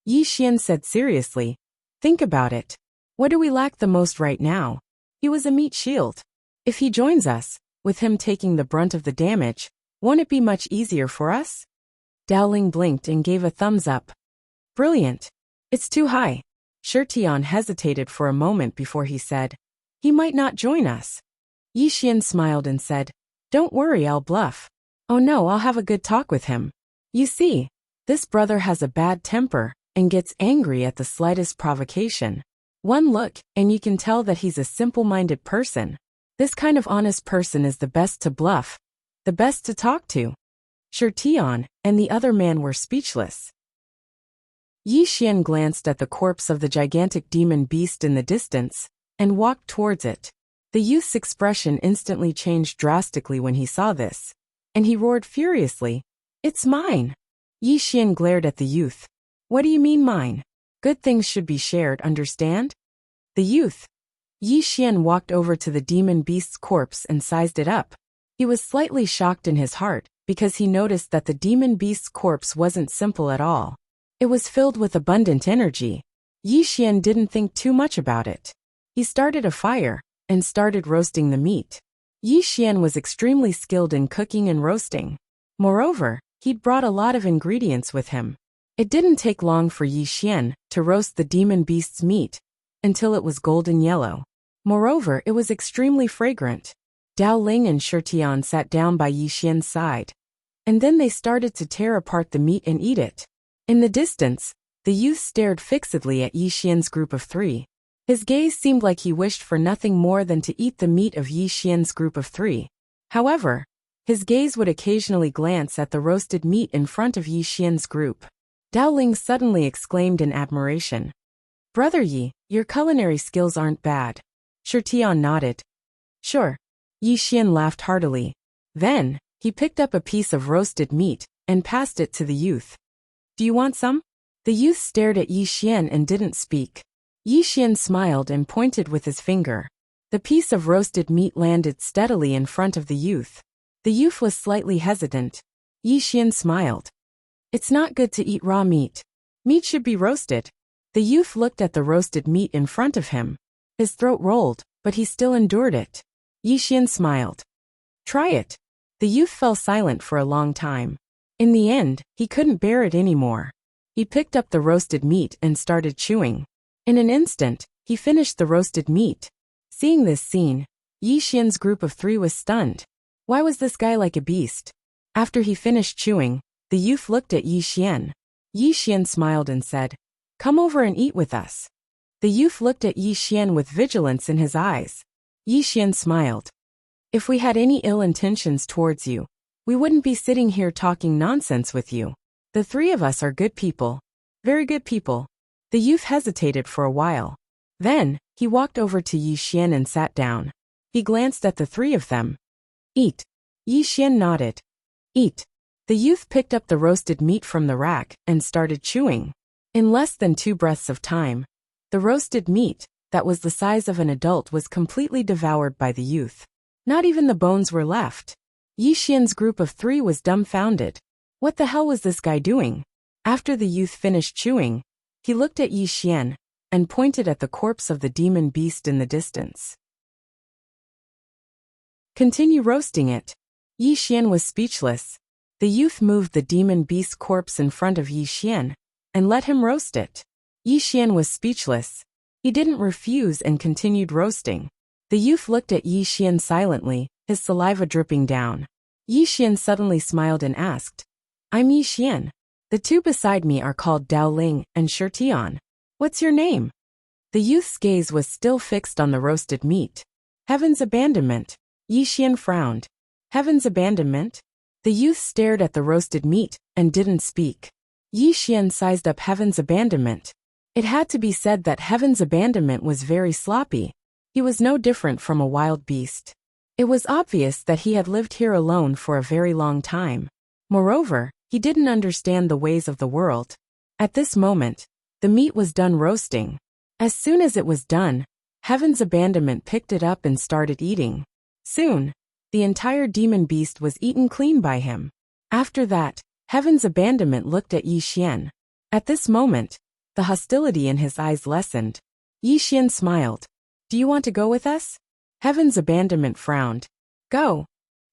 Speaker 1: Yi Xian said seriously, "Think about it. What do we lack the most right now? He was a meat shield. If he joins us, with him taking the brunt of the damage, won't it be much easier for us?" Dao Ling blinked and gave a thumbs up. "Brilliant. It's too high." Shirtian hesitated for a moment before he said, "He might not join us." Yi Xian smiled and said, "Don't worry, I'll bluff. Oh no, I'll have a good talk with him. You see, this brother has a bad temper and gets angry at the slightest provocation. One look, and you can tell that he's a simple-minded person. This kind of honest person is the best to bluff, the best to talk to." Shirtian and the other man were speechless. Yi Xian glanced at the corpse of the gigantic demon beast in the distance and walked towards it. The youth's expression instantly changed drastically when he saw this, and he roared furiously, "It's mine!" Yi Xian glared at the youth. "What do you mean mine? Good things should be shared, understand?" The youth. Yi Xian walked over to the demon beast's corpse and sized it up. He was slightly shocked in his heart because he noticed that the demon beast's corpse wasn't simple at all. It was filled with abundant energy. Yi Xian didn't think too much about it. He started a fire and started roasting the meat. Yi Xian was extremely skilled in cooking and roasting. Moreover, he'd brought a lot of ingredients with him. It didn't take long for Yi Xian to roast the demon beast's meat until it was golden yellow. Moreover, it was extremely fragrant. Dao Ling and Shirtian sat down by Yi Xian's side, and then they started to tear apart the meat and eat it. In the distance, the youth stared fixedly at Yi Xian's group of 3. His gaze seemed like he wished for nothing more than to eat the meat of Yi Xian's group of 3. However, his gaze would occasionally glance at the roasted meat in front of Yi Xian's group. Dao Ling suddenly exclaimed in admiration, "Brother Yi, your culinary skills aren't bad." Shirtian nodded. "Sure." Yi Xian laughed heartily. Then, he picked up a piece of roasted meat and passed it to the youth. "Do you want some?" The youth stared at Yi Xian and didn't speak. Yi Xian smiled and pointed with his finger. The piece of roasted meat landed steadily in front of the youth. The youth was slightly hesitant. Yi Xian smiled. "It's not good to eat raw meat. Meat should be roasted." The youth looked at the roasted meat in front of him. His throat rolled, but he still endured it. Yi Xian smiled. "Try it." The youth fell silent for a long time. In the end, he couldn't bear it anymore. He picked up the roasted meat and started chewing. In an instant, he finished the roasted meat. Seeing this scene, Yi Xian's group of 3 was stunned. Why was this guy like a beast? After he finished chewing, the youth looked at Yi Xian. Yi Xian smiled and said, "Come over and eat with us." The youth looked at Yi Xian with vigilance in his eyes. Yi Xian smiled. "If we had any ill intentions towards you, we wouldn't be sitting here talking nonsense with you. The 3 of us are good people. Very good people." The youth hesitated for a while. Then, he walked over to Yi Xian and sat down. He glanced at the 3 of them. "Eat." Yi Xian nodded. "Eat." The youth picked up the roasted meat from the rack and started chewing. In less than 2 breaths of time, the roasted meat, that was the size of an adult, was completely devoured by the youth. Not even the bones were left. Yi Xian's group of 3 was dumbfounded. What the hell was this guy doing? After the youth finished chewing, he looked at Yi Xian and pointed at the corpse of the demon beast in the distance. "Continue roasting it." Yi Xian was speechless. The youth moved the demon beast's corpse in front of Yi Xian and let him roast it. Yi Xian was speechless. He didn't refuse and continued roasting. The youth looked at Yi Xian silently, his saliva dripping down. Yi Xian suddenly smiled and asked, I'm Yi Xian. The two beside me are called Dao Ling and Shi Tian. What's your name? The youth's gaze was still fixed on the roasted meat. Heaven's abandonment. Yi Xian frowned. Heaven's abandonment? The youth stared at the roasted meat and didn't speak. Yi Xian sized up Heaven's abandonment. It had to be said that Heaven's abandonment was very sloppy. He was no different from a wild beast. It was obvious that he had lived here alone for a very long time. Moreover, he didn't understand the ways of the world. At this moment, the meat was done roasting. As soon as it was done, Heaven's abandonment picked it up and started eating. Soon, the entire demon beast was eaten clean by him. After that, Heaven's abandonment looked at Yi Xian. At this moment, the hostility in his eyes lessened. Yi Xian smiled. Do you want to go with us? Heaven's abandonment frowned. Go.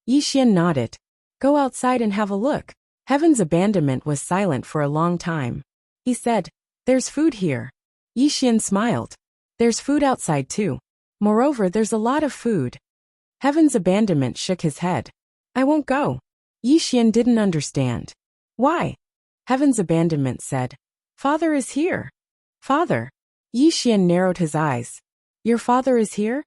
Speaker 1: Yi Xian nodded. Go outside and have a look. Heaven's abandonment was silent for a long time. He said, There's food here. Yi Xian smiled. There's food outside too. Moreover, there's a lot of food. Heaven's abandonment shook his head. I won't go. Yi Xian didn't understand. Why? Heaven's abandonment said, Father is here. Father. Yi Xian narrowed his eyes. Your father is here?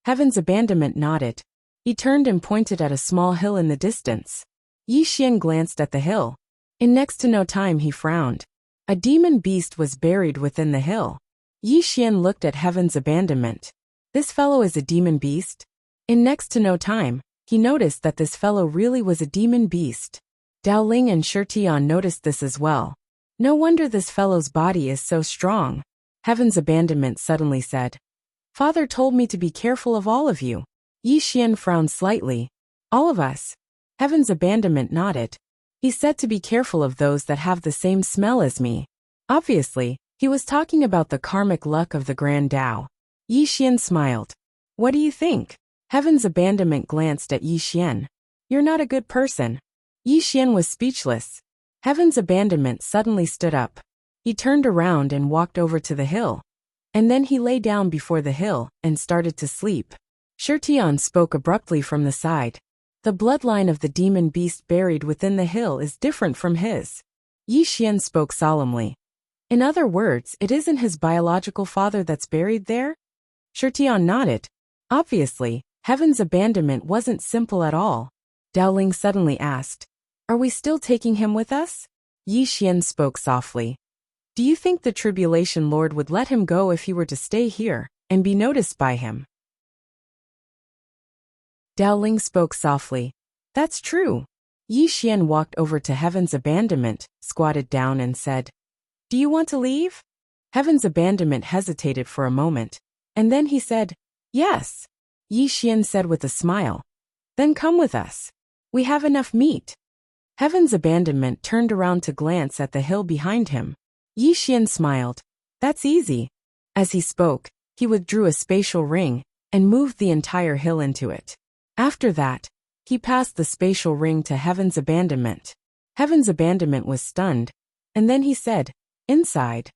Speaker 1: Heaven's abandonment nodded. He turned and pointed at a small hill in the distance. Yi Xian glanced at the hill. In next to no time he frowned. A demon beast was buried within the hill. Yi Xian looked at Heaven's abandonment. This fellow is a demon beast? In next to no time, he noticed that this fellow really was a demon beast. Dao Ling and Shi Tian noticed this as well. No wonder this fellow's body is so strong. Heaven's abandonment suddenly said, Father told me to be careful of all of you. Yi Xian frowned slightly. All of us. Heaven's abandonment nodded. He said to be careful of those that have the same smell as me. Obviously, he was talking about the karmic luck of the Grand Tao. Yi Xian smiled. What do you think? Heaven's abandonment glanced at Yi Xian. You're not a good person. Yi Xian was speechless. Heaven's abandonment suddenly stood up. He turned around and walked over to the hill. And then he lay down before the hill and started to sleep. Shi Tian spoke abruptly from the side. The bloodline of the demon beast buried within the hill is different from his. Yi Xian spoke solemnly. In other words, it isn't his biological father that's buried there? Shi Tian nodded. Obviously, Heaven's abandonment wasn't simple at all. Dao Ling suddenly asked, Are we still taking him with us? Yi Xian spoke softly. Do you think the Tribulation Lord would let him go if he were to stay here and be noticed by him? Dao Ling spoke softly. That's true. Yi Xian walked over to Heaven's abandonment, squatted down and said, Do you want to leave? Heaven's abandonment hesitated for a moment, and then he said, Yes. Yi Xian said with a smile. Then come with us. We have enough meat. Heaven's abandonment turned around to glance at the hill behind him. Yi Xian smiled. That's easy. As he spoke, he withdrew a spatial ring and moved the entire hill into it. After that, he passed the spatial ring to Heaven's abandonment. Heaven's abandonment was stunned, and then he said, Inside.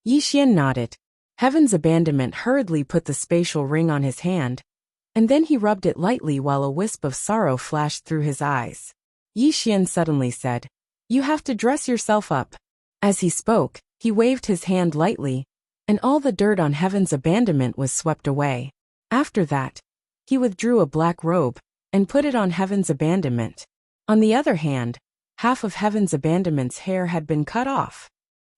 Speaker 1: Yi Xian nodded. Heaven's abandonment hurriedly put the spatial ring on his hand, and then he rubbed it lightly while a wisp of sorrow flashed through his eyes. Yi Xian suddenly said, You have to dress yourself up. As he spoke, he waved his hand lightly, and all the dirt on Heaven's abandonment was swept away. After that, he withdrew a black robe and put it on Heaven's abandonment. On the other hand, half of Heaven's abandonment's hair had been cut off.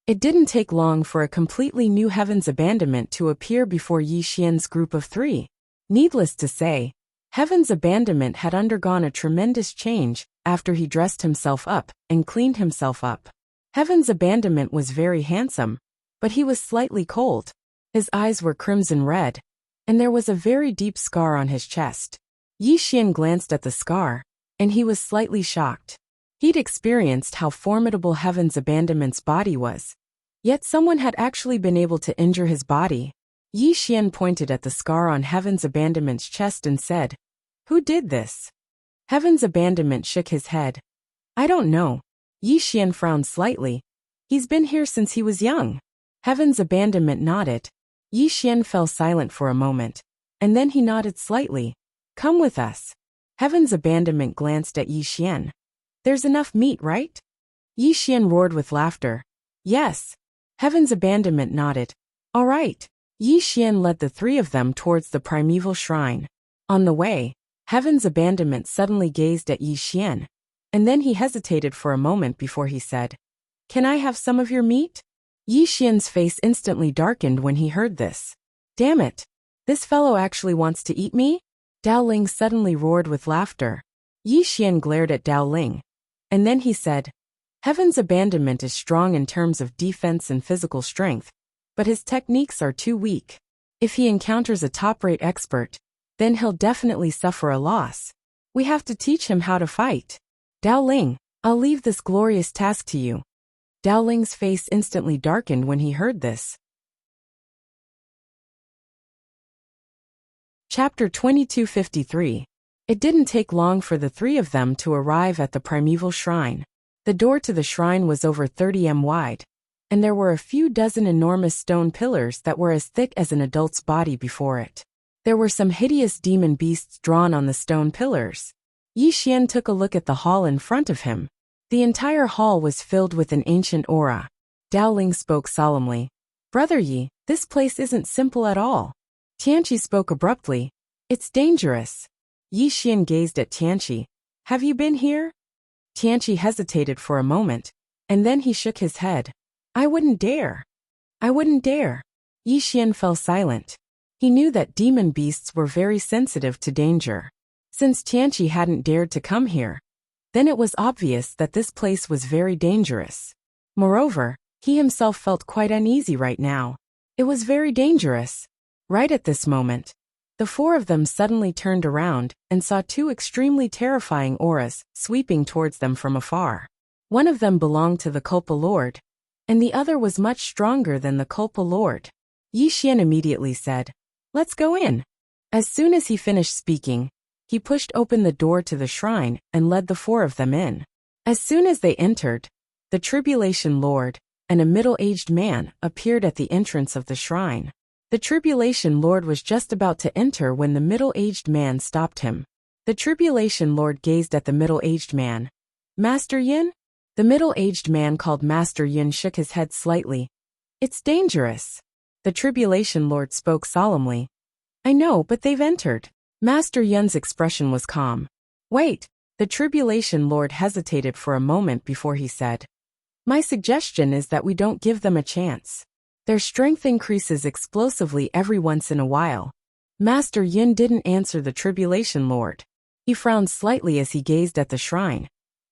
Speaker 1: It didn't take long for a completely new Heaven's abandonment to appear before Yi Xian's group of three. Needless to say, Heaven's abandonment had undergone a tremendous change after he dressed himself up and cleaned himself up. Heaven's abandonment was very handsome, but he was slightly cold. His eyes were crimson red, and there was a very deep scar on his chest. Yi Xian glanced at the scar, and he was slightly shocked. He'd experienced how formidable Heaven's abandonment's body was. Yet someone had actually been able to injure his body. Yi Xian pointed at the scar on Heaven's abandonment's chest and said, Who did this? Heaven's abandonment shook his head. I don't know. Yi Xian frowned slightly. He's been here since he was young. Heaven's abandonment nodded. Yi Xian fell silent for a moment, and then he nodded slightly. Come with us. Heaven's abandonment glanced at Yi Xian. There's enough meat, right? Yi Xian roared with laughter. Yes. Heaven's abandonment nodded. All right. Yi Xian led the three of them towards the primeval shrine. On the way, Heaven's abandonment suddenly gazed at Yi Xian, and then he hesitated for a moment before he said, Can I have some of your meat? Yi Xian's face instantly darkened when he heard this. Damn it! This fellow actually wants to eat me? Dao Ling suddenly roared with laughter. Yi Xian glared at Dao Ling, and then he said, Heaven's abandonment is strong in terms of defense and physical strength, but his techniques are too weak. If he encounters a top-rate expert, then he'll definitely suffer a loss. We have to teach him how to fight. Dao Ling, I'll leave this glorious task to you. Dao Ling's face instantly darkened when he heard this. Chapter 2253. It didn't take long for the three of them to arrive at the primeval shrine. The door to the shrine was over 30 m wide, and there were a few dozen enormous stone pillars that were as thick as an adult's body before it. There were some hideous demon beasts drawn on the stone pillars. Yi Xian took a look at the hall in front of him. The entire hall was filled with an ancient aura. Dao Ling spoke solemnly. Brother Yi, this place isn't simple at all. Tianqi spoke abruptly. It's dangerous. Yi Xian gazed at Tianqi. Have you been here? Tianqi hesitated for a moment, and then he shook his head. I wouldn't dare. I wouldn't dare. Yi Xian fell silent. He knew that demon beasts were very sensitive to danger. Since Tianqi hadn't dared to come here, then it was obvious that this place was very dangerous. Moreover, he himself felt quite uneasy right now. It was very dangerous. Right at this moment, the four of them suddenly turned around and saw two extremely terrifying auras sweeping towards them from afar. One of them belonged to the Culpa Lord, and the other was much stronger than the Culpa Lord. Yi Xian immediately said, Let's go in. As soon as he finished speaking, he pushed open the door to the shrine and led the four of them in. As soon as they entered, the Tribulation Lord and a middle-aged man appeared at the entrance of the shrine. The Tribulation Lord was just about to enter when the middle-aged man stopped him. The Tribulation Lord gazed at the middle-aged man. Master Yin? The middle-aged man called Master Yin shook his head slightly. It's dangerous. The Tribulation Lord spoke solemnly. I know, but they've entered. Master Yun's expression was calm. Wait, the Tribulation Lord hesitated for a moment before he said. My suggestion is that we don't give them a chance. Their strength increases explosively every once in a while. Master Yun didn't answer the Tribulation Lord. He frowned slightly as he gazed at the shrine,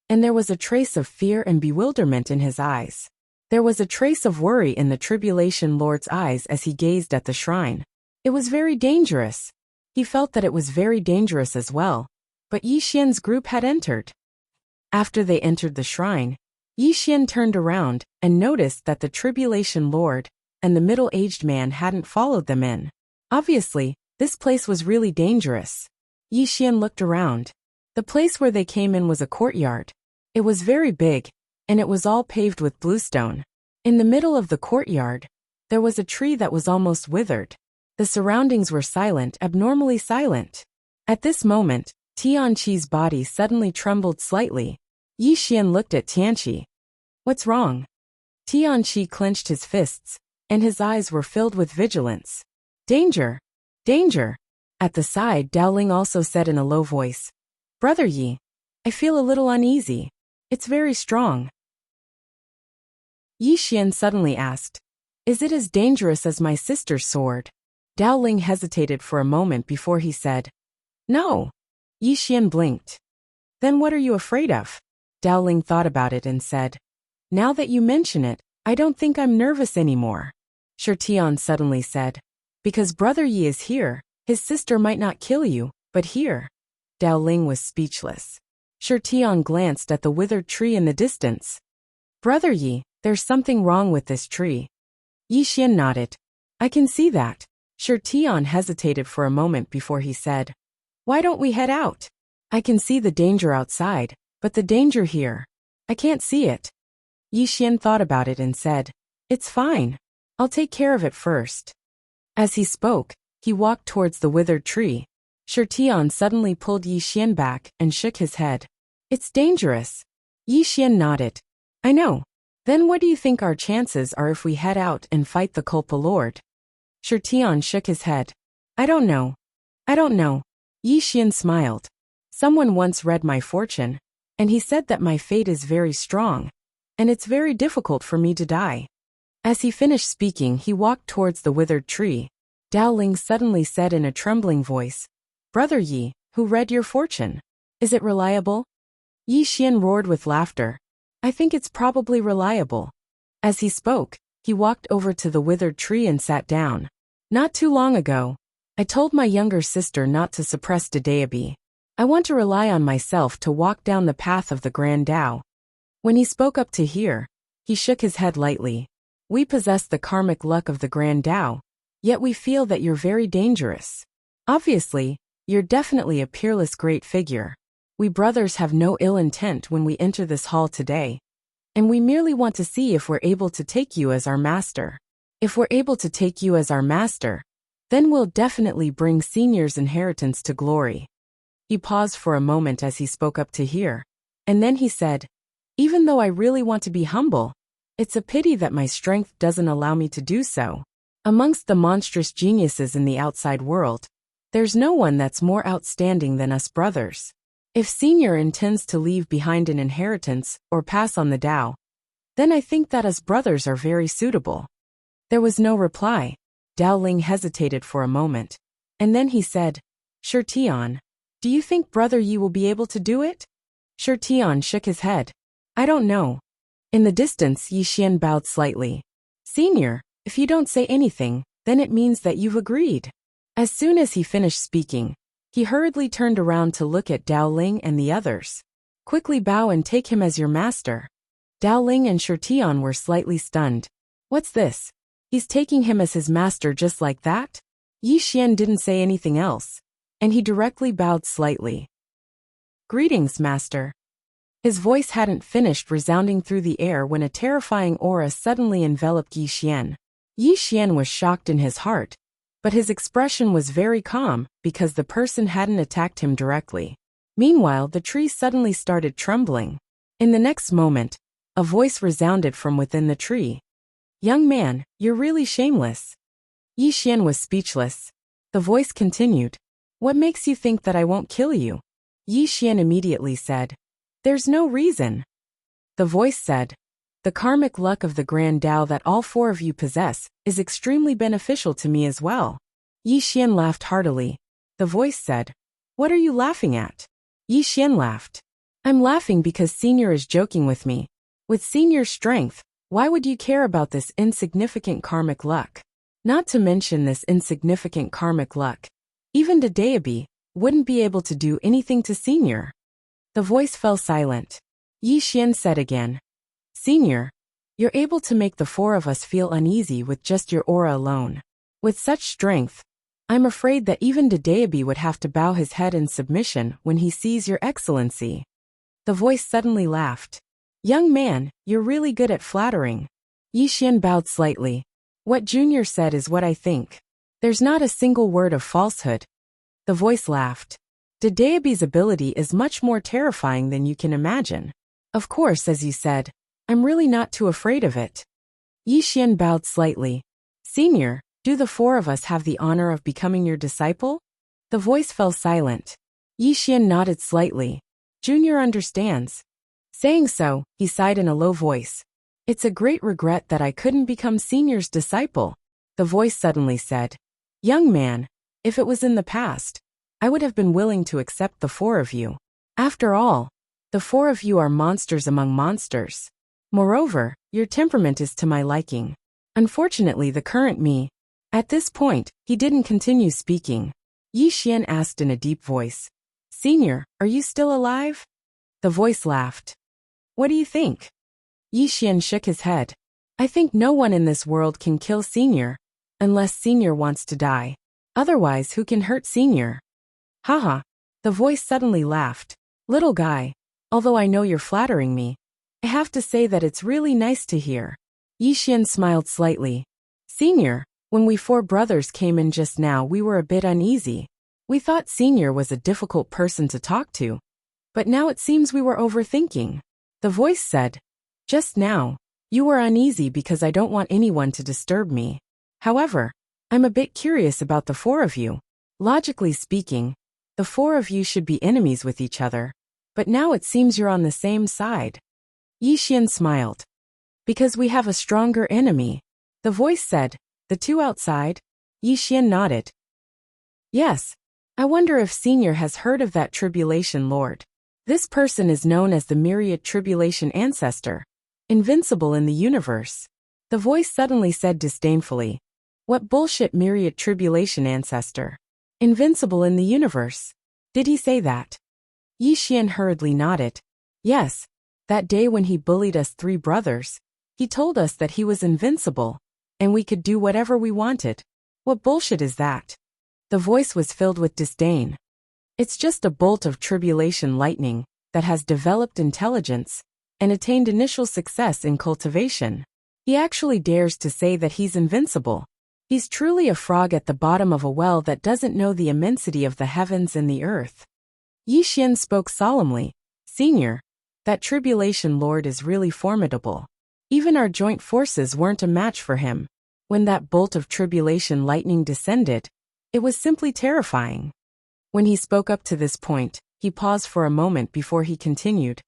Speaker 1: and there was a trace of fear and bewilderment in his eyes. There was a trace of worry in the Tribulation Lord's eyes as he gazed at the shrine. It was very dangerous. He felt that it was very dangerous as well, but Yi Xian's group had entered. After they entered the shrine, Yi Xian turned around and noticed that the Tribulation Lord and the middle-aged man hadn't followed them in. Obviously, this place was really dangerous. Yi Xian looked around. The place where they came in was a courtyard. It was very big, and it was all paved with bluestone. In the middle of the courtyard, there was a tree that was almost withered. The surroundings were silent, abnormally silent. At this moment, Tianqi's body suddenly trembled slightly. Yi Xian looked at Tianqi. What's wrong? Tianqi clenched his fists, and his eyes were filled with vigilance. Danger! Danger! At the side, Dao Ling also said in a low voice. Brother Yi, I feel a little uneasy. It's very strong. Yi Xian suddenly asked, Is it as dangerous as my sister's sword? Dao Ling hesitated for a moment before he said, No. Yi Xian blinked. Then what are you afraid of? Dao Ling thought about it and said, Now that you mention it, I don't think I'm nervous anymore. Shirtian suddenly said, Because Brother Yi is here, his sister might not kill you, but here. Dao Ling was speechless. Shirtian glanced at the withered tree in the distance. Brother Yi, there's something wrong with this tree. Yi Xian nodded. I can see that. Shirtian hesitated for a moment before he said, Why don't we head out? I can see the danger outside, but the danger here, I can't see it. Yi Xian thought about it and said, It's fine. I'll take care of it first. As he spoke, he walked towards the withered tree. Shirtian suddenly pulled Yi Xian back and shook his head. It's dangerous. Yi Xian nodded. I know. Then what do you think our chances are if we head out and fight the Culpa Lord? Shirtian shook his head. I don't know. I don't know. Yi Xian smiled. Someone once read my fortune, and he said that my fate is very strong, and it's very difficult for me to die. As he finished speaking, he walked towards the withered tree. Dao Ling suddenly said in a trembling voice, Brother Yi, who read your fortune? Is it reliable? Yi Xian roared with laughter. I think it's probably reliable. As he spoke, he walked over to the withered tree and sat down. Not too long ago, I told my younger sister not to suppress Dedeabi. I want to rely on myself to walk down the path of the Grand Tao. When he spoke up to hear, he shook his head lightly. We possess the karmic luck of the Grand Tao, yet we feel that you're very dangerous. Obviously, you're definitely a peerless great figure. We brothers have no ill intent when we enter this hall today, and we merely want to see if we're able to take you as our master. If we're able to take you as our master, then we'll definitely bring Senior's inheritance to glory. He paused for a moment as he spoke up to hear, and then he said, Even though I really want to be humble, it's a pity that my strength doesn't allow me to do so. Amongst the monstrous geniuses in the outside world, there's no one that's more outstanding than us brothers. If Senior intends to leave behind an inheritance or pass on the Tao, then I think that us brothers are very suitable. There was no reply. Dao Ling hesitated for a moment, and then he said, Shirtian, do you think Brother Yi will be able to do it? Shirtian shook his head. I don't know. In the distance, Yi Xian bowed slightly. Senior, if you don't say anything, then it means that you've agreed. As soon as he finished speaking, he hurriedly turned around to look at Dao Ling and the others. Quickly bow and take him as your master. Dao Ling and Shirtian were slightly stunned. What's this? He's taking him as his master just like that? Yi Xian didn't say anything else, and he directly bowed slightly. Greetings, master. His voice hadn't finished resounding through the air when a terrifying aura suddenly enveloped Yi Xian. Yi Xian was shocked in his heart, but his expression was very calm because the person hadn't attacked him directly. Meanwhile, the tree suddenly started trembling. In the next moment, a voice resounded from within the tree. Young man, you're really shameless. Yi Xian was speechless. The voice continued. What makes you think that I won't kill you? Yi Xian immediately said. There's no reason. The voice said. The karmic luck of the Grand Tao that all four of you possess is extremely beneficial to me as well. Yi Xian laughed heartily. The voice said. What are you laughing at? Yi Xian laughed. I'm laughing because Senior is joking with me. With Senior's strength, why would you care about this insignificant karmic luck? Not to mention this insignificant karmic luck. Even Dedeabi wouldn't be able to do anything to Senior. The voice fell silent. Yi Xian said again. Senior, you're able to make the four of us feel uneasy with just your aura alone. With such strength, I'm afraid that even Dedeabi would have to bow his head in submission when he sees your excellency. The voice suddenly laughed. Young man, you're really good at flattering. Yi Xian bowed slightly. What Junior said is what I think. There's not a single word of falsehood. The voice laughed. Dedeabi's ability is much more terrifying than you can imagine. Of course, as you said, I'm really not too afraid of it. Yi Xian bowed slightly. Senior, do the four of us have the honor of becoming your disciple? The voice fell silent. Yi Xian nodded slightly. Junior understands. Saying so, he sighed in a low voice. It's a great regret that I couldn't become Senior's disciple. The voice suddenly said. Young man, if it was in the past, I would have been willing to accept the four of you. After all, the four of you are monsters among monsters. Moreover, your temperament is to my liking. Unfortunately, the current me. At this point, he didn't continue speaking. Yi Xian asked in a deep voice. Senior, are you still alive? The voice laughed. What do you think? Yi Xian shook his head. I think no one in this world can kill Senior, unless Senior wants to die. Otherwise, who can hurt Senior? Haha. The voice suddenly laughed. Little guy, although I know you're flattering me, I have to say that it's really nice to hear. Yi Xian smiled slightly. Senior, when we four brothers came in just now, we were a bit uneasy. We thought Senior was a difficult person to talk to, but now it seems we were overthinking. The voice said, just now, you were uneasy because I don't want anyone to disturb me. However, I'm a bit curious about the four of you. Logically speaking, the four of you should be enemies with each other, but now it seems you're on the same side. Yixian smiled. Because we have a stronger enemy. The voice said, the two outside? Yixian nodded. Yes. I wonder if Senior has heard of that Tribulation Lord. This person is known as the Myriad Tribulation Ancestor, invincible in the universe. The voice suddenly said disdainfully, what bullshit Myriad Tribulation Ancestor? Invincible in the universe. Did he say that? Yixian hurriedly nodded. Yes. That day when he bullied us three brothers, he told us that he was invincible, and we could do whatever we wanted. What bullshit is that? The voice was filled with disdain. It's just a bolt of tribulation lightning that has developed intelligence and attained initial success in cultivation. He actually dares to say that he's invincible. He's truly a frog at the bottom of a well that doesn't know the immensity of the heavens and the earth. Yixian spoke solemnly. Senior, that Tribulation Lord is really formidable. Even our joint forces weren't a match for him. When that bolt of tribulation lightning descended, it was simply terrifying. When he spoke up to this point, he paused for a moment before he continued.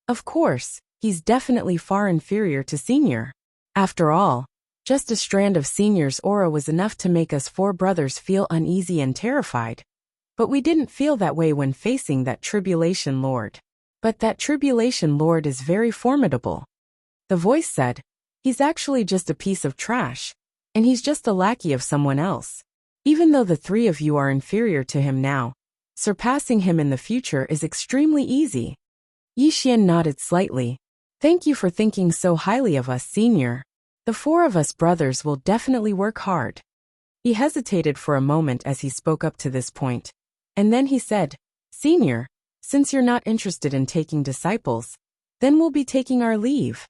Speaker 1: Of course, he's definitely far inferior to Senior. After all, just a strand of Senior's aura was enough to make us four brothers feel uneasy and terrified. But we didn't feel that way when facing that Tribulation Lord. But that Tribulation Lord is very formidable. The voice said, he's actually just a piece of trash, and he's just a lackey of someone else. Even though the three of you are inferior to him now, surpassing him in the future is extremely easy. Yixian nodded slightly. Thank you for thinking so highly of us, Senior. The four of us brothers will definitely work hard. He hesitated for a moment as he spoke up to this point, and then he said, Senior, since you're not interested in taking disciples, then we'll be taking our leave.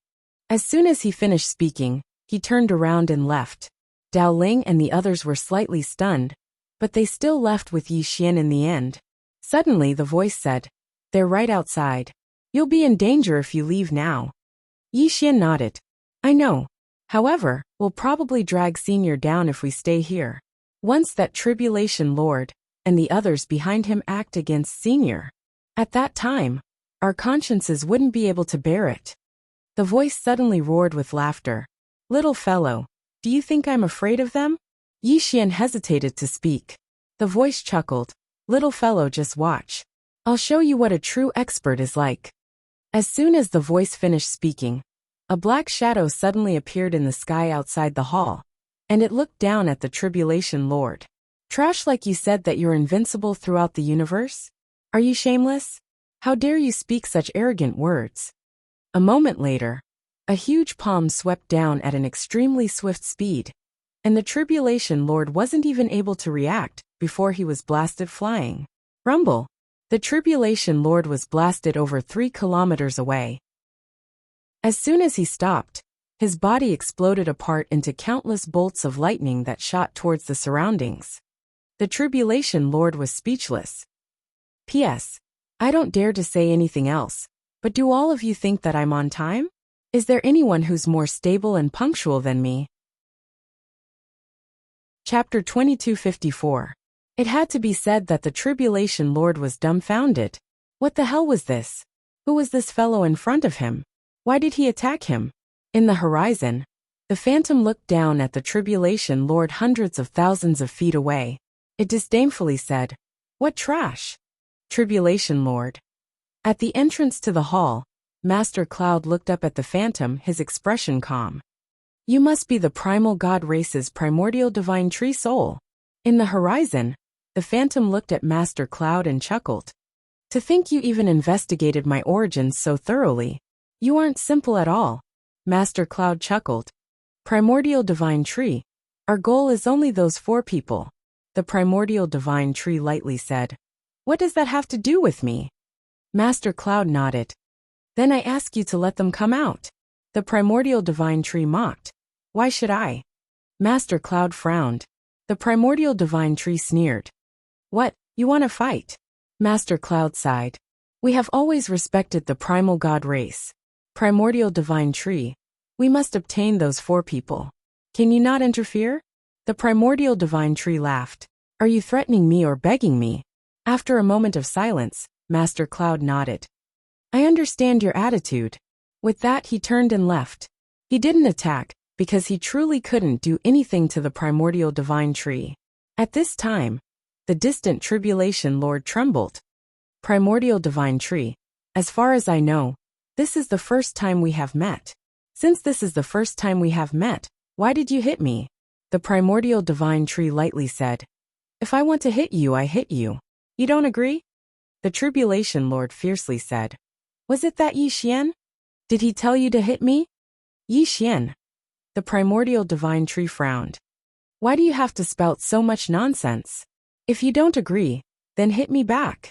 Speaker 1: As soon as he finished speaking, he turned around and left. Dao Ling and the others were slightly stunned, but they still left with Yixian in the end. Suddenly the voice said, they're right outside. You'll be in danger if you leave now. Yixian nodded. I know. However, we'll probably drag Senior down if we stay here. Once that Tribulation Lord and the others behind him act against Senior, at that time, our consciences wouldn't be able to bear it. The voice suddenly roared with laughter. Little fellow, do you think I'm afraid of them? Yixian hesitated to speak. The voice chuckled. Little fellow, just watch. I'll show you what a true expert is like. As soon as the voice finished speaking, a black shadow suddenly appeared in the sky outside the hall, and it looked down at the Tribulation Lord. Trash, like you said that you're invincible throughout the universe? Are you shameless? How dare you speak such arrogant words? A moment later, a huge palm swept down at an extremely swift speed, and the Tribulation Lord wasn't even able to react before he was blasted flying. Rumble! The Tribulation Lord was blasted over 3 kilometers away. As soon as he stopped, his body exploded apart into countless bolts of lightning that shot towards the surroundings. The Tribulation Lord was speechless. P.S. I don't dare to say anything else, but do all of you think that I'm on time? Is there anyone who's more stable and punctual than me? Chapter 2254. It had to be said that the Tribulation Lord was dumbfounded. What the hell was this? Who was this fellow in front of him? Why did he attack him? In the horizon, the phantom looked down at the Tribulation Lord hundreds of thousands of feet away. It disdainfully said, what trash? Tribulation Lord. At the entrance to the hall, Master Cloud looked up at the phantom, his expression calm. You must be the primal god race's primordial divine tree soul. In the horizon, the phantom looked at Master Cloud and chuckled. To think you even investigated my origins so thoroughly. You aren't simple at all. Master Cloud chuckled. Primordial divine tree. Our goal is only those 4 people. The primordial divine tree lightly said. What does that have to do with me? Master Cloud nodded. Then I ask you to let them come out. The primordial divine tree mocked. Why should I? Master Cloud frowned. The primordial divine tree sneered. What, You want to fight? Master Cloud sighed. We have always respected the primal god race. Primordial divine tree. We must obtain those 4 people. Can you not interfere? The primordial divine tree laughed. Are you threatening me or begging me? After a moment of silence, Master Cloud nodded. I understand your attitude. With that, he turned and left. He didn't attack, because he truly couldn't do anything to the primordial divine tree. At this time, the distant Tribulation Lord trembled. Primordial divine tree. As far as I know, this is the first time we have met. Since this is the first time we have met, why did you hit me? The primordial divine tree lightly said. If I want to hit you, I hit you. You don't agree? The Tribulation Lord fiercely said. Was it that Yi Xian? Did he tell you to hit me? Yi Xian. The primordial divine tree frowned. Why do you have to spout so much nonsense? If you don't agree, then hit me back.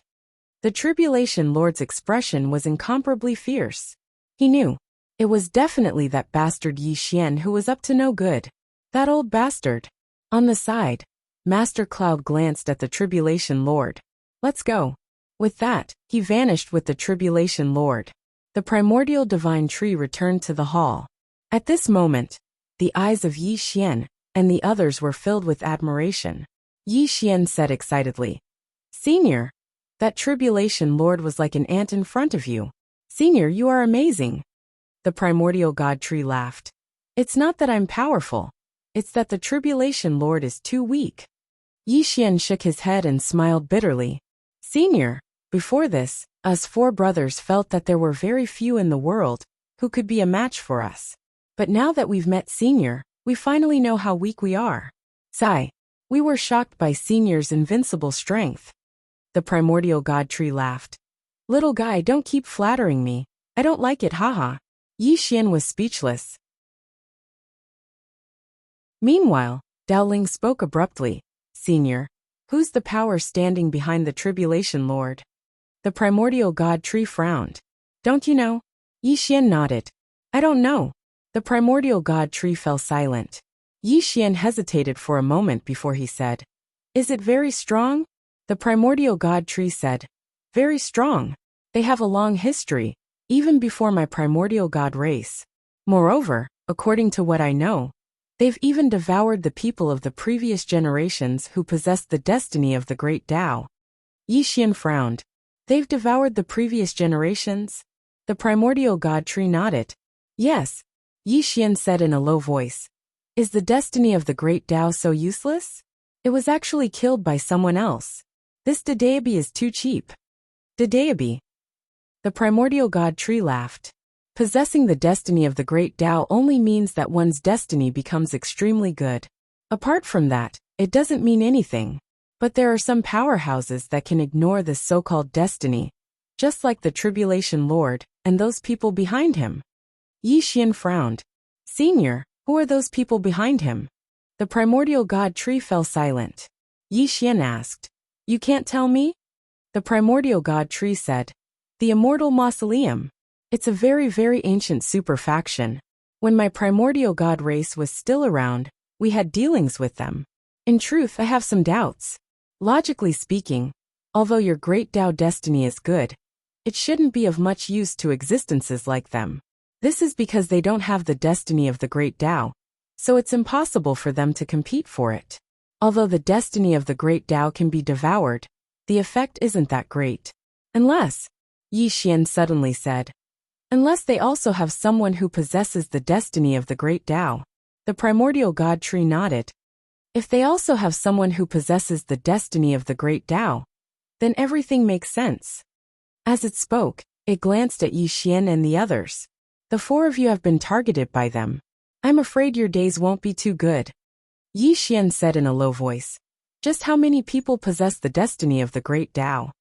Speaker 1: The Tribulation Lord's expression was incomparably fierce. He knew. It was definitely that bastard Yi Xian who was up to no good. That old bastard. On the side, Master Cloud glanced at the Tribulation Lord. Let's go. With that, he vanished with the Tribulation Lord. The primordial divine tree returned to the hall. At this moment, the eyes of Yi Xian and the others were filled with admiration. Yi Xian said excitedly, Senior, that Tribulation Lord was like an ant in front of you. Senior, you are amazing. The primordial god tree laughed. It's not that I'm powerful. It's that the Tribulation Lord is too weak. Yi Xian shook his head and smiled bitterly. Senior, before this, us 4 brothers felt that there were very few in the world who could be a match for us. But now that we've met Senior, we finally know how weak we are. Sigh. We were shocked by Senior's invincible strength. The primordial god tree laughed. Little guy, don't keep flattering me. I don't like it, haha. Yi Xian was speechless. Meanwhile, Dowling spoke abruptly. Senior, who's the power standing behind the Tribulation Lord? The primordial god tree frowned. Don't you know? Yi Xian nodded. I don't know. The primordial god tree fell silent. Yi Xian hesitated for a moment before he said, Is it very strong? The primordial god tree said, Very strong. They have a long history, even before my primordial god race. Moreover, according to what I know, they've even devoured the people of the previous generations who possessed the destiny of the great Tao. Yi Xian frowned. They've devoured the previous generations? The primordial god tree nodded. Yes. Yi Xian said in a low voice. Is the destiny of the great Tao so useless? It was actually killed by someone else. This Dedeabi is too cheap. Dedeabi. The primordial god tree laughed. Possessing the destiny of the great Tao only means that one's destiny becomes extremely good. Apart from that, it doesn't mean anything. But there are some powerhouses that can ignore this so-called destiny, just like the Tribulation Lord and those people behind him. Yi Xian frowned. Senior, who are those people behind him? The primordial god tree fell silent. Yi Xian asked. You can't tell me? The primordial god tree said. The Immortal Mausoleum. It's a very, very ancient super faction. When my primordial god race was still around, we had dealings with them. In truth, I have some doubts. Logically speaking, although your great Tao destiny is good, it shouldn't be of much use to existences like them. This is because they don't have the destiny of the great Tao, so it's impossible for them to compete for it. Although the destiny of the great Tao can be devoured, the effect isn't that great. Unless, Yi Xian suddenly said, unless they also have someone who possesses the destiny of the great Tao. The primordial god tree nodded. If they also have someone who possesses the destiny of the great Tao, then everything makes sense. As it spoke, it glanced at Yi Xian and the others. The 4 of you have been targeted by them. I'm afraid your days won't be too good. Yi Xian said in a low voice. Just how many people possess the destiny of the great Tao?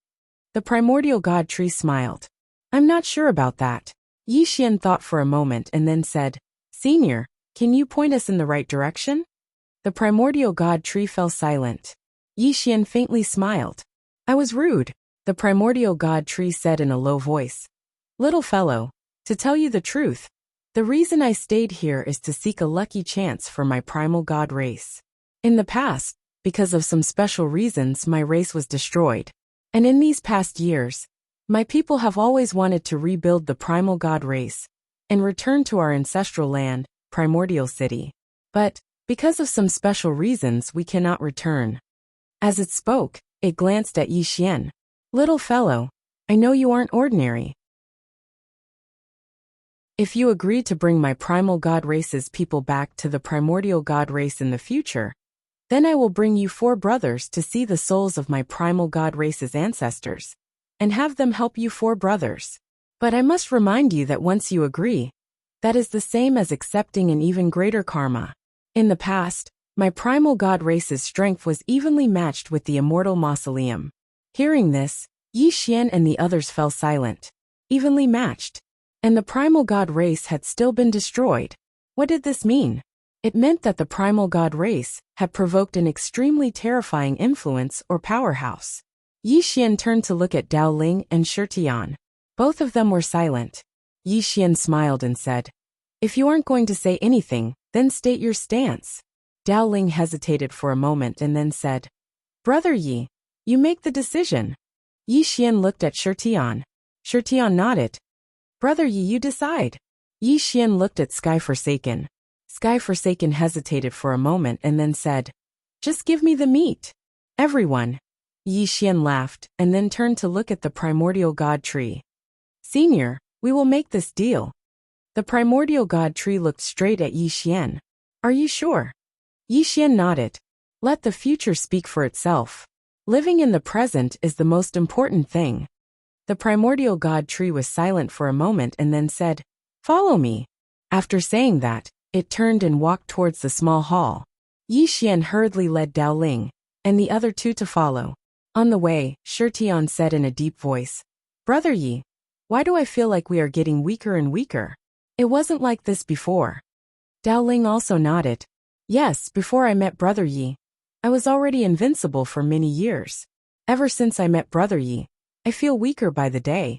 Speaker 1: The primordial god tree smiled. I'm not sure about that. Yi Xian thought for a moment and then said, Senior, can you point us in the right direction? The primordial god tree fell silent. Yi Xian faintly smiled. I was rude, the primordial god tree said in a low voice. Little fellow, to tell you the truth, the reason I stayed here is to seek a lucky chance for my primal god race. In the past, because of some special reasons my race was destroyed. And in these past years, my people have always wanted to rebuild the primal god race and return to our ancestral land, Primordial City. But, because of some special reasons we cannot return. As it spoke, it glanced at Yi Xian. Little fellow, I know you aren't ordinary. If you agree to bring my primal god race's people back to the primordial god race in the future, then I will bring you 4 brothers to see the souls of my primal god race's ancestors, and have them help you 4 brothers. But I must remind you that once you agree, that is the same as accepting an even greater karma. In the past, my primal god race's strength was evenly matched with the immortal mausoleum. Hearing this, Yi Xian and the others fell silent. Evenly matched. And the primal god race had still been destroyed. What did this mean? It meant that the primal god race had provoked an extremely terrifying influence or powerhouse. Yi Xian turned to look at Dao Ling and Shi Tian. Both of them were silent. Yi Xian smiled and said, "If you aren't going to say anything, then state your stance." Dao Ling hesitated for a moment and then said, "Brother Yi, you make the decision." Yi Xian looked at Shi Tian. Shi Tian nodded. "Brother Yi, you decide." Yi Xian looked at Sky Forsaken. Sky Forsaken hesitated for a moment and then said, "Just give me the meat." Everyone. Yi Xian laughed and then turned to look at the primordial god tree. "Senior, we will make this deal." The primordial god tree looked straight at Yi Xian. "Are you sure?" Yi Xian nodded. "Let the future speak for itself. Living in the present is the most important thing." The primordial god tree was silent for a moment and then said, "Follow me." After saying that, it turned and walked towards the small hall. Yi Xian hurriedly led Dao Ling and the other 2 to follow. On the way, Shi Tian said in a deep voice, "Brother Yi, why do I feel like we are getting weaker and weaker? It wasn't like this before." Dao Ling also nodded. "Yes, before I met Brother Yi, I was already invincible for many years. Ever since I met Brother Yi, I feel weaker by the day."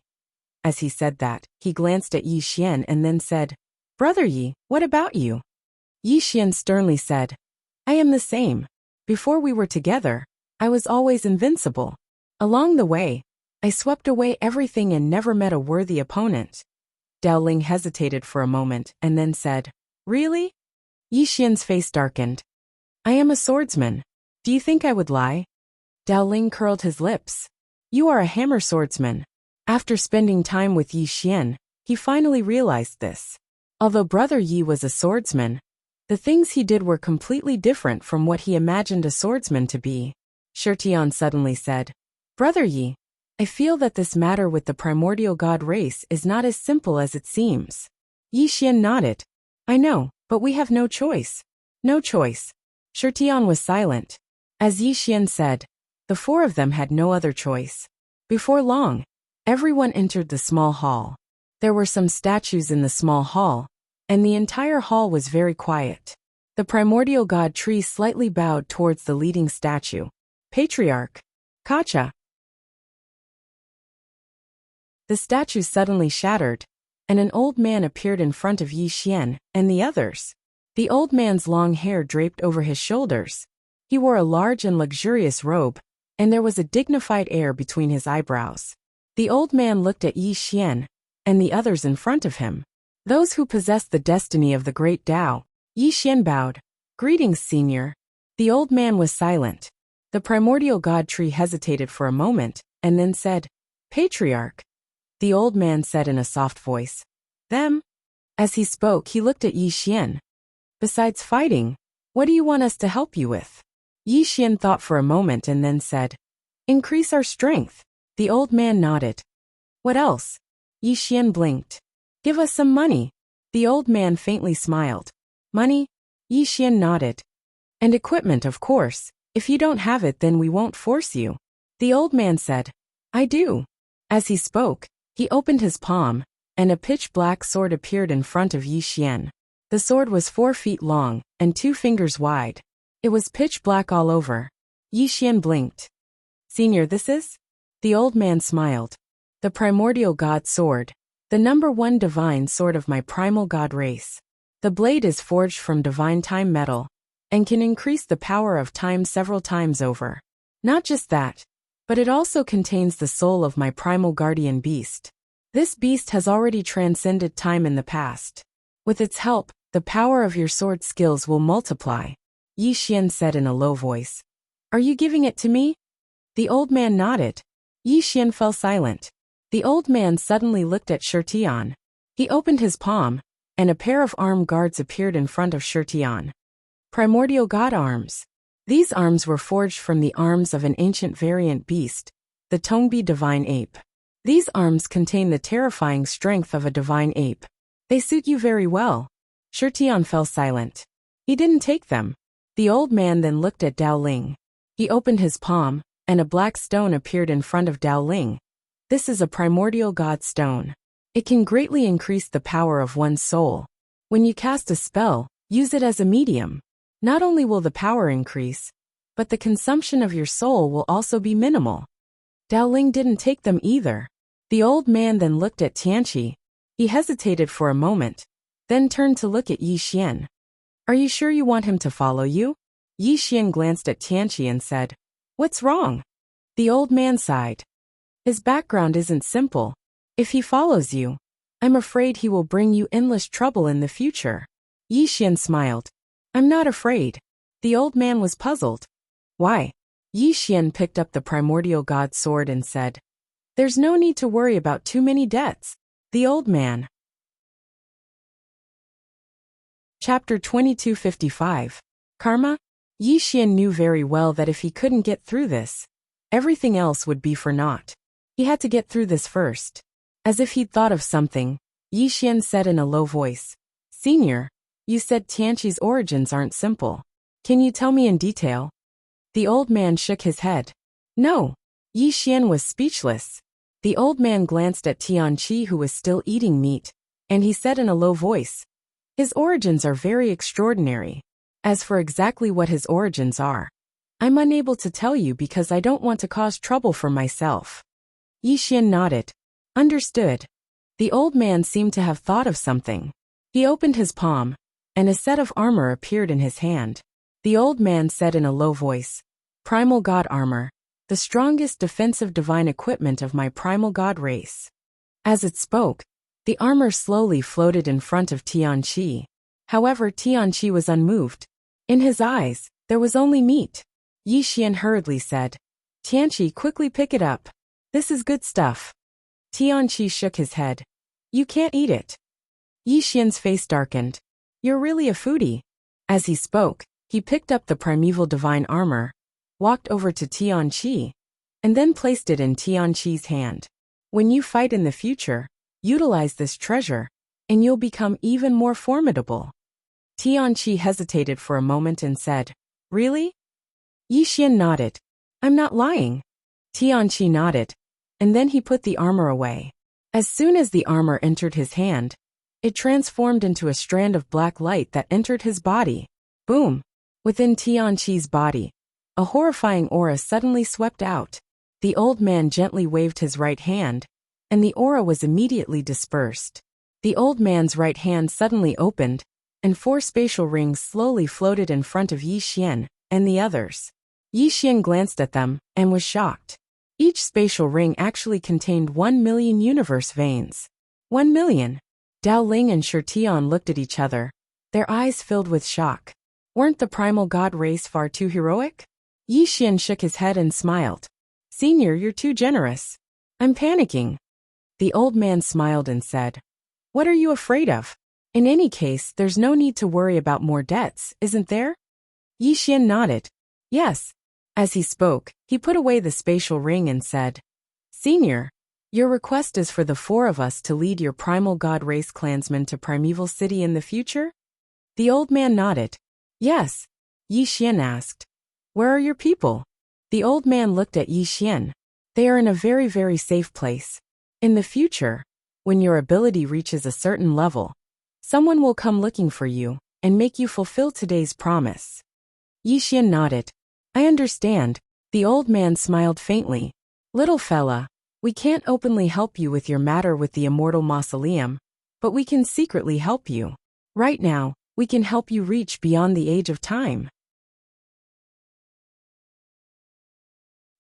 Speaker 1: As he said that, he glanced at Yi Xian and then said, "Brother Yi, what about you?" Yi Xian sternly said, "I am the same. Before we were together, I was always invincible. Along the way, I swept away everything and never met a worthy opponent." Dao Ling hesitated for a moment and then said, "Really?" Yi Xian's face darkened. "I am a swordsman. Do you think I would lie?" Dao Ling curled his lips. "You are a hammer swordsman." After spending time with Yi Xian, he finally realized this. Although Brother Yi was a swordsman, the things he did were completely different from what he imagined a swordsman to be. Shi Tian suddenly said, "Brother Yi, I feel that this matter with the primordial god race is not as simple as it seems." Yi Xian nodded. "I know, but we have no choice." "No choice." Shi Tian was silent. As Yi Xian said, the 4 of them had no other choice. Before long, everyone entered the small hall. There were some statues in the small hall, and the entire hall was very quiet. The primordial god tree slightly bowed towards the leading statue. "Patriarch. Kacha." The statue suddenly shattered, and an old man appeared in front of Yi Xian and the others. The old man's long hair draped over his shoulders. He wore a large and luxurious robe, and there was a dignified air between his eyebrows. The old man looked at Yi Xian and the others in front of him. "Those who possess the destiny of the great Tao." Yi Xian bowed. "Greetings, senior." The old man was silent. The primordial god tree hesitated for a moment, and then said, "Patriarch." The old man said in a soft voice, "Them?" As he spoke, he looked at Yi Xian. "Besides fighting, what do you want us to help you with?" Yi Xian thought for a moment and then said, "Increase our strength." The old man nodded. "What else?" Yi Xian blinked. "Give us some money." The old man faintly smiled. "Money?" Yi Xian nodded. "And equipment, of course. If you don't have it, then we won't force you." The old man said, "I do." As he spoke, he opened his palm, and a pitch-black sword appeared in front of Yi Xian. The sword was 4 feet long and 2 fingers wide. It was pitch black all over. Yi Xian blinked. "Senior, this is?" The old man smiled. "The primordial god sword. The #1 divine sword of my primal god race. The blade is forged from divine time metal, and can increase the power of time several times over. Not just that, but it also contains the soul of my primal guardian beast. This beast has already transcended time in the past. With its help, the power of your sword skills will multiply, Yi Xian said in a low voice. Are you giving it to me? The old man nodded. Yi Xian fell silent. The old man suddenly looked at Shirtian. He opened his palm, and a pair of armed guards appeared in front of Shirtian. Primordial god arms. These arms were forged from the arms of an ancient variant beast, the Tongbi divine ape. These arms contain the terrifying strength of a divine ape. They suit you very well. Shirtian fell silent. He didn't take them. The old man then looked at Dao Ling. He opened his palm, and a black stone appeared in front of Dao Ling. This is a primordial god stone. It can greatly increase the power of one's soul. When you cast a spell, use it as a medium. Not only will the power increase, but the consumption of your soul will also be minimal. Dao Ling didn't take them either. The old man then looked at Tianqi. He hesitated for a moment, then turned to look at Yi Xian. Are you sure you want him to follow you? Yi Xian glanced at Tianqi and said, What's wrong? The old man sighed. His background isn't simple. If he follows you, I'm afraid he will bring you endless trouble in the future. Yi Xian smiled. I'm not afraid. The old man was puzzled. Why? Yi Xian picked up the primordial god sword and said, There's no need to worry about too many debts. The old man. Chapter 2255. Karma? Yi Xian knew very well that if he couldn't get through this, everything else would be for naught. He had to get through this first. As if he'd thought of something, Yi Xian said in a low voice, Senior, you said Tianqi's origins aren't simple. Can you tell me in detail? The old man shook his head. No. Yi Xian was speechless. The old man glanced at Tianqi, who was still eating meat, and he said in a low voice, His origins are very extraordinary. As for exactly what his origins are, I'm unable to tell you because I don't want to cause trouble for myself. Yi Xian nodded. Understood. The old man seemed to have thought of something. He opened his palm, and a set of armor appeared in his hand. The old man said in a low voice, Primal God armor, the strongest defensive divine equipment of my primal god race. As it spoke, the armor slowly floated in front of Tianqi. However, Tianqi was unmoved. In his eyes, there was only meat. Yi Xian hurriedly said, Tianqi, quickly pick it up. This is good stuff. Tianqi shook his head. You can't eat it. Yi Xian's face darkened. You're really a foodie. As he spoke, he picked up the primeval divine armor, walked over to Tianqi, and then placed it in Tianqi's hand. When you fight in the future, utilize this treasure, and you'll become even more formidable. Tianqi hesitated for a moment and said, Really? Yi Xian nodded. I'm not lying. Tianqi nodded, and then he put the armor away. As soon as the armor entered his hand, it transformed into a strand of black light that entered his body. Boom! Within Tianqi's body, a horrifying aura suddenly swept out. The old man gently waved his right hand, and the aura was immediately dispersed. The old man's right hand suddenly opened, and 4 spatial rings slowly floated in front of Yi Xian and the others. Yi Xian glanced at them and was shocked. Each spatial ring actually contained 1 million universe veins. 1 million. Dao Ling and Shirtian looked at each other, their eyes filled with shock. Weren't the primal god race far too heroic? Yi Xian shook his head and smiled. Senior, you're too generous. I'm panicking. The old man smiled and said, What are you afraid of? In any case, there's no need to worry about more debts, isn't there? Yi Xian nodded. Yes. As he spoke, he put away the spatial ring and said, Senior, your request is for the 4 of us to lead your primal god race clansmen to Primeval City in the future? The old man nodded. Yes. Yi Xian asked, Where are your people? The old man looked at Yi Xian. They are in a very, very safe place. In the future, when your ability reaches a certain level, someone will come looking for you and make you fulfill today's promise. Yi Xian nodded. I understand. The old man smiled faintly. Little fella, we can't openly help you with your matter with the immortal mausoleum, but we can secretly help you. Right now, we can help you reach beyond the age of time.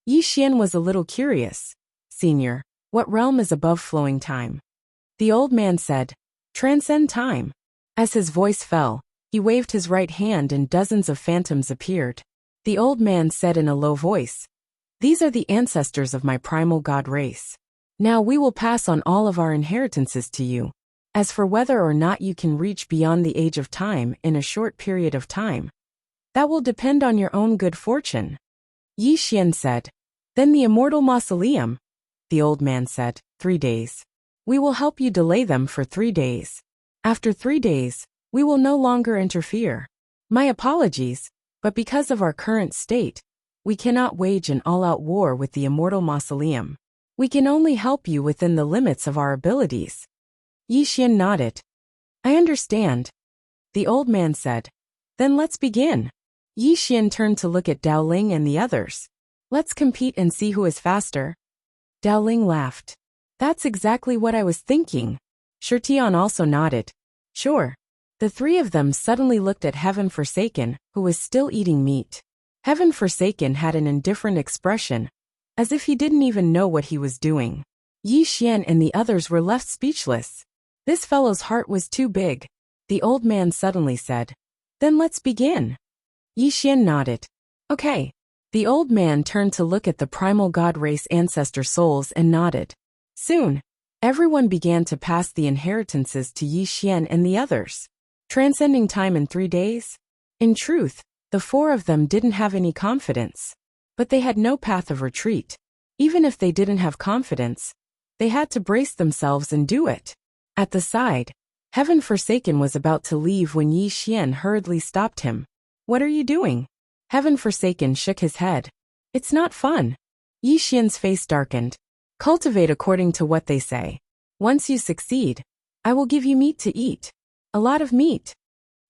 Speaker 1: Yi Xian was a little curious. Senior, what realm is above flowing time? The old man said, transcend time. As his voice fell, he waved his right hand and dozens of phantoms appeared. The old man said in a low voice, these are the ancestors of my primal god race. Now we will pass on all of our inheritances to you. As for whether or not you can reach beyond the age of time in a short period of time, that will depend on your own good fortune. Yi Xian said, then the immortal mausoleum. The old man said, 3 days. We will help you delay them for 3 days. After 3 days, we will no longer interfere. My apologies, but because of our current state, we cannot wage an all-out war with the immortal mausoleum. We can only help you within the limits of our abilities. Yi Xian nodded. I understand. The old man said, then let's begin. Yi Xian turned to look at Dao Ling and the others. Let's compete and see who is faster. Dao Ling laughed. That's exactly what I was thinking. Shirtian also nodded. Sure. The three of them suddenly looked at Heaven Forsaken, who was still eating meat. Heaven Forsaken had an indifferent expression, as if he didn't even know what he was doing. Yi Xian and the others were left speechless. This fellow's heart was too big. The old man suddenly said, then let's begin. Yi Xian nodded. Okay. The old man turned to look at the primal god race ancestor souls and nodded. Soon, everyone began to pass the inheritances to Yi Xian and the others. Transcending time in 3 days? In truth, the 4 of them didn't have any confidence. But they had no path of retreat. Even if they didn't have confidence, they had to brace themselves and do it. At the side, Heaven Forsaken was about to leave when Yi Xian hurriedly stopped him. What are you doing? Heaven Forsaken shook his head. It's not fun. Yi Xian's face darkened. Cultivate according to what they say. Once you succeed, I will give you meat to eat. A lot of meat.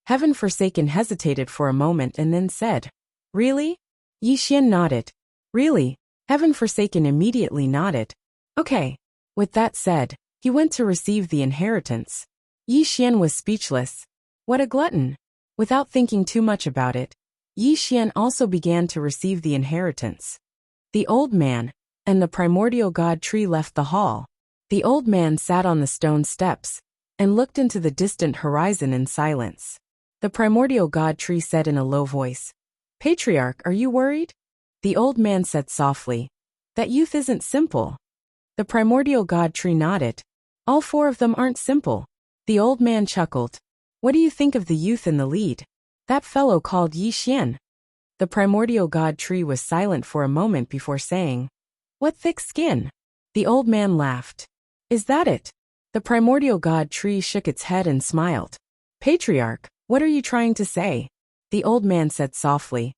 Speaker 1: Heaven Forsaken hesitated for a moment and then said, really? Yi Xian nodded. Really? Heaven Forsaken immediately nodded. Okay. With that said, he went to receive the inheritance. Yi Xian was speechless. What a glutton. Without thinking too much about it, Yi Xian also began to receive the inheritance. The old man and the primordial god tree left the hall. The old man sat on the stone steps and looked into the distant horizon in silence. The primordial god tree said in a low voice, Patriarch, are you worried? The old man said softly, that youth isn't simple. The primordial god tree nodded. All 4 of them aren't simple. The old man chuckled. What do you think of the youth in the lead? That fellow called Yi Xian. The primordial god tree was silent for a moment before saying, what thick skin? The old man laughed. Is that it? The primordial god tree shook its head and smiled. Patriarch, what are you trying to say? The old man said softly.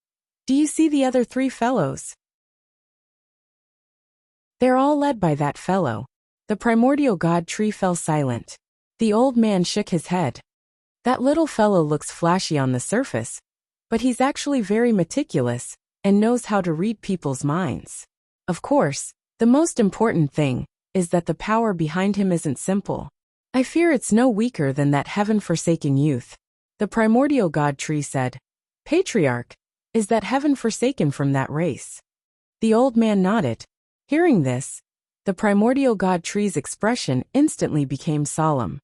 Speaker 1: Do you see the other 3 fellows? They're all led by that fellow. The primordial god tree fell silent. The old man shook his head. That little fellow looks flashy on the surface, but he's actually very meticulous and knows how to read people's minds. Of course, the most important thing is that the power behind him isn't simple. I fear it's no weaker than that heaven-forsaken youth. The primordial god tree said, Patriarch, is that heaven-forsaken from that race? The old man nodded. Hearing this, the primordial god tree's expression instantly became solemn.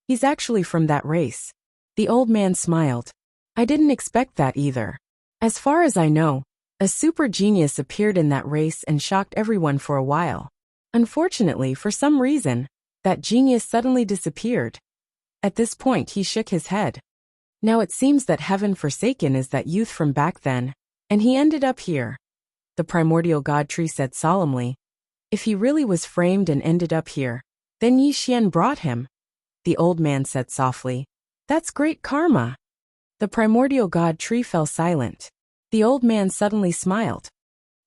Speaker 1: He's actually from that race. The old man smiled. I didn't expect that either. As far as I know, a super genius appeared in that race and shocked everyone for a while. Unfortunately, for some reason, that genius suddenly disappeared. At this point he shook his head. Now it seems that Heaven Forsaken is that youth from back then, and he ended up here. The primordial god tree said solemnly. If he really was framed and ended up here, then Yi Xian brought him. The old man said softly. That's great karma. The primordial god tree fell silent. The old man suddenly smiled.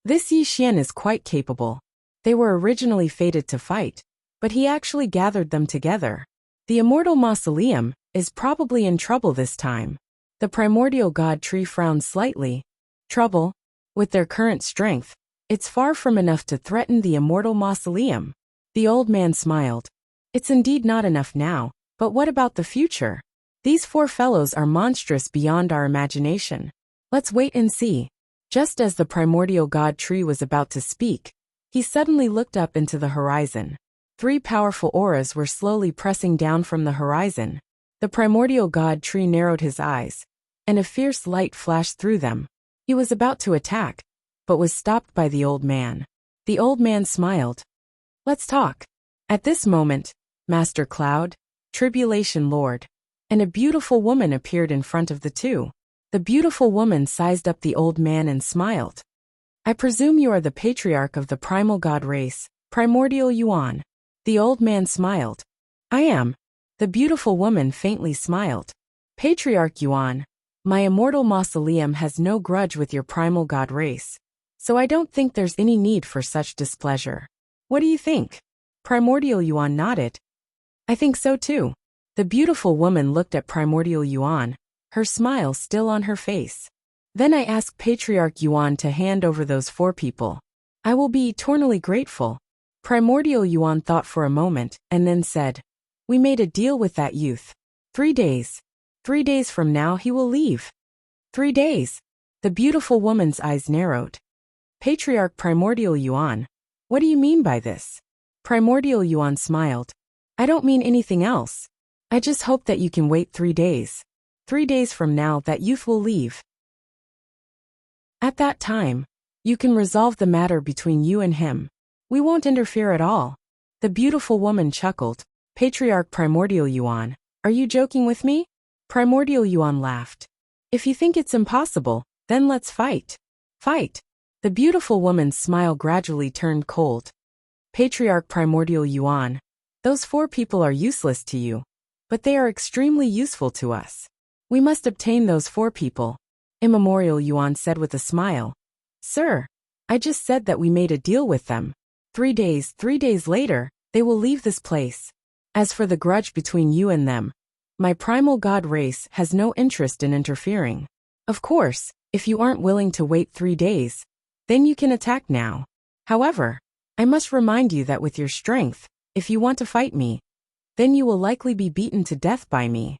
Speaker 1: This Yi Xian is quite capable. They were originally fated to fight, but he actually gathered them together. The immortal mausoleum is probably in trouble this time. The primordial god tree frowned slightly. Trouble? With their current strength, it's far from enough to threaten the immortal mausoleum. The old man smiled. It's indeed not enough now, but what about the future? These 4 fellows are monstrous beyond our imagination. Let's wait and see. Just as the primordial god tree was about to speak, he suddenly looked up into the horizon. 3 powerful auras were slowly pressing down from the horizon. The primordial god tree narrowed his eyes, and a fierce light flashed through them. He was about to attack, but was stopped by the old man. The old man smiled. "Let's talk." At this moment, Master Cloud, Tribulation Lord, and a beautiful woman appeared in front of the two. The beautiful woman sized up the old man and smiled. "I presume you are the patriarch of the primal god race, Primordial Yuan." The old man smiled. "I am." The beautiful woman faintly smiled. "Patriarch Yuan, my immortal mausoleum has no grudge with your primal god race, so I don't think there's any need for such displeasure. What do you think?" Primordial Yuan nodded. "I think so too." The beautiful woman looked at Primordial Yuan, her smile still on her face. "Then I ask Patriarch Yuan to hand over those 4 people. I will be eternally grateful." Primordial Yuan thought for a moment, and then said, "We made a deal with that youth. 3 days. 3 days from now he will leave." 3 days. The beautiful woman's eyes narrowed. "Patriarch Primordial Yuan, what do you mean by this?" Primordial Yuan smiled. "I don't mean anything else. I just hope that you can wait 3 days. 3 days from now that youth will leave. At that time, you can resolve the matter between you and him. We won't interfere at all." The beautiful woman chuckled. "Patriarch Primordial Yuan, are you joking with me?" Primordial Yuan laughed. "If you think it's impossible, then let's fight." "Fight." The beautiful woman's smile gradually turned cold. "Patriarch Primordial Yuan, those 4 people are useless to you, but they are extremely useful to us. We must obtain those 4 people." Immemorial Yuan said with a smile. "Sir, I just said that we made a deal with them. 3 days later, they will leave this place. As for the grudge between you and them, my primal god race has no interest in interfering. Of course, if you aren't willing to wait 3 days, then you can attack now. However, I must remind you that with your strength, if you want to fight me, then you will likely be beaten to death by me."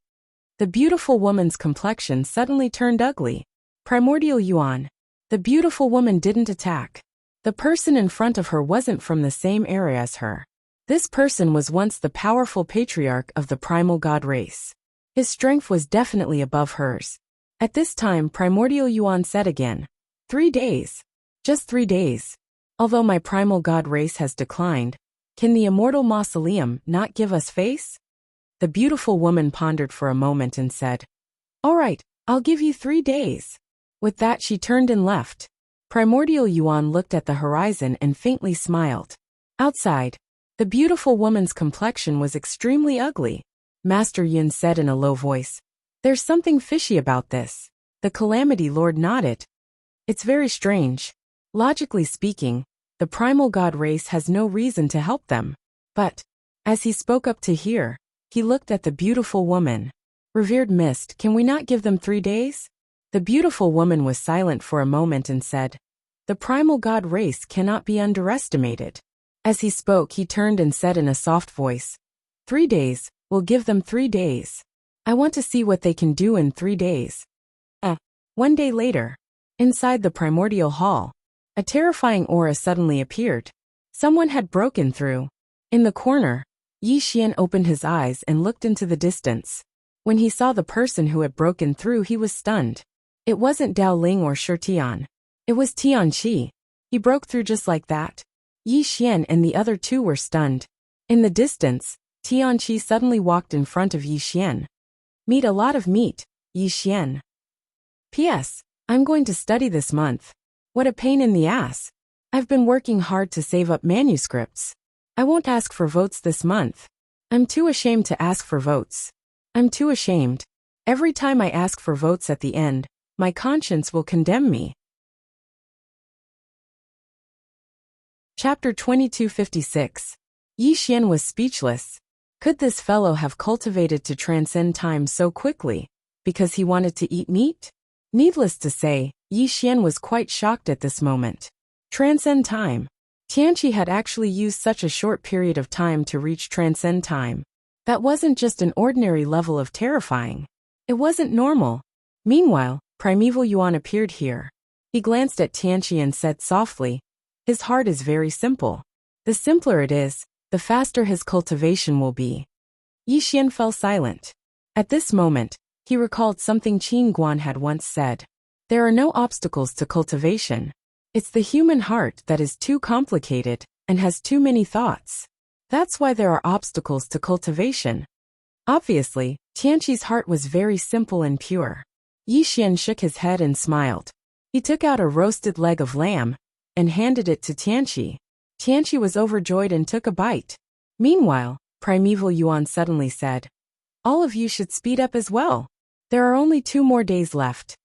Speaker 1: The beautiful woman's complexion suddenly turned ugly. Primordial Yuan. The beautiful woman didn't attack. The person in front of her wasn't from the same area as her. This person was once the powerful patriarch of the primal god race. His strength was definitely above hers. At this time, Primordial Yuan said again, 3 days. Just 3 days. Although my primal god race has declined, can the immortal mausoleum not give us face? The beautiful woman pondered for a moment and said, "All right, I'll give you 3 days." With that she turned and left. Primordial Yuan looked at the horizon and faintly smiled. Outside, the beautiful woman's complexion was extremely ugly. Master Yun said in a low voice, "There's something fishy about this." The Calamity Lord nodded. "It's very strange. Logically speaking, the primal god race has no reason to help them. But, as he spoke up to hear, he looked at the beautiful woman. Revered Mist, can we not give them 3 days?" The beautiful woman was silent for a moment and said, "The primal god race cannot be underestimated." As he spoke, he turned and said in a soft voice, 3 days, we'll give them 3 days. I want to see what they can do in 3 days. 1 day later, inside the primordial hall, a terrifying aura suddenly appeared. Someone had broken through. In the corner, Yi Xian opened his eyes and looked into the distance. When he saw the person who had broken through, he was stunned. It wasn't Dao Ling or Shi Tian. It was Tian Qi. He broke through just like that. Yi Xian and the other 2 were stunned. In the distance, Tian Qi suddenly walked in front of Yi Xian. "Meet a lot of meat, Yi Xian. P.S. I'm going to study this month. What a pain in the ass. I've been working hard to save up manuscripts. I won't ask for votes this month. I'm too ashamed to ask for votes. I'm too ashamed. Every time I ask for votes at the end, my conscience will condemn me." Chapter 2256. Yi Xian was speechless. Could this fellow have cultivated to transcend time so quickly, because he wanted to eat meat? Needless to say, Yi Xian was quite shocked at this moment. Transcend time. Tianqi had actually used such a short period of time to reach transcend time. That wasn't just an ordinary level of terrifying. It wasn't normal. Meanwhile, Primeval Yuan appeared here. He glanced at Tianqi and said softly, "His heart is very simple. The simpler it is, the faster his cultivation will be." Yi Xian fell silent. At this moment, he recalled something Qin Guan had once said. There are no obstacles to cultivation. It's the human heart that is too complicated and has too many thoughts. That's why there are obstacles to cultivation. Obviously, Tianqi's heart was very simple and pure. Yi Xian shook his head and smiled. He took out a roasted leg of lamb and handed it to Tianqi. Tianqi was overjoyed and took a bite. Meanwhile, Primeval Yuan suddenly said, "All of you should speed up as well. There are only 2 more days left."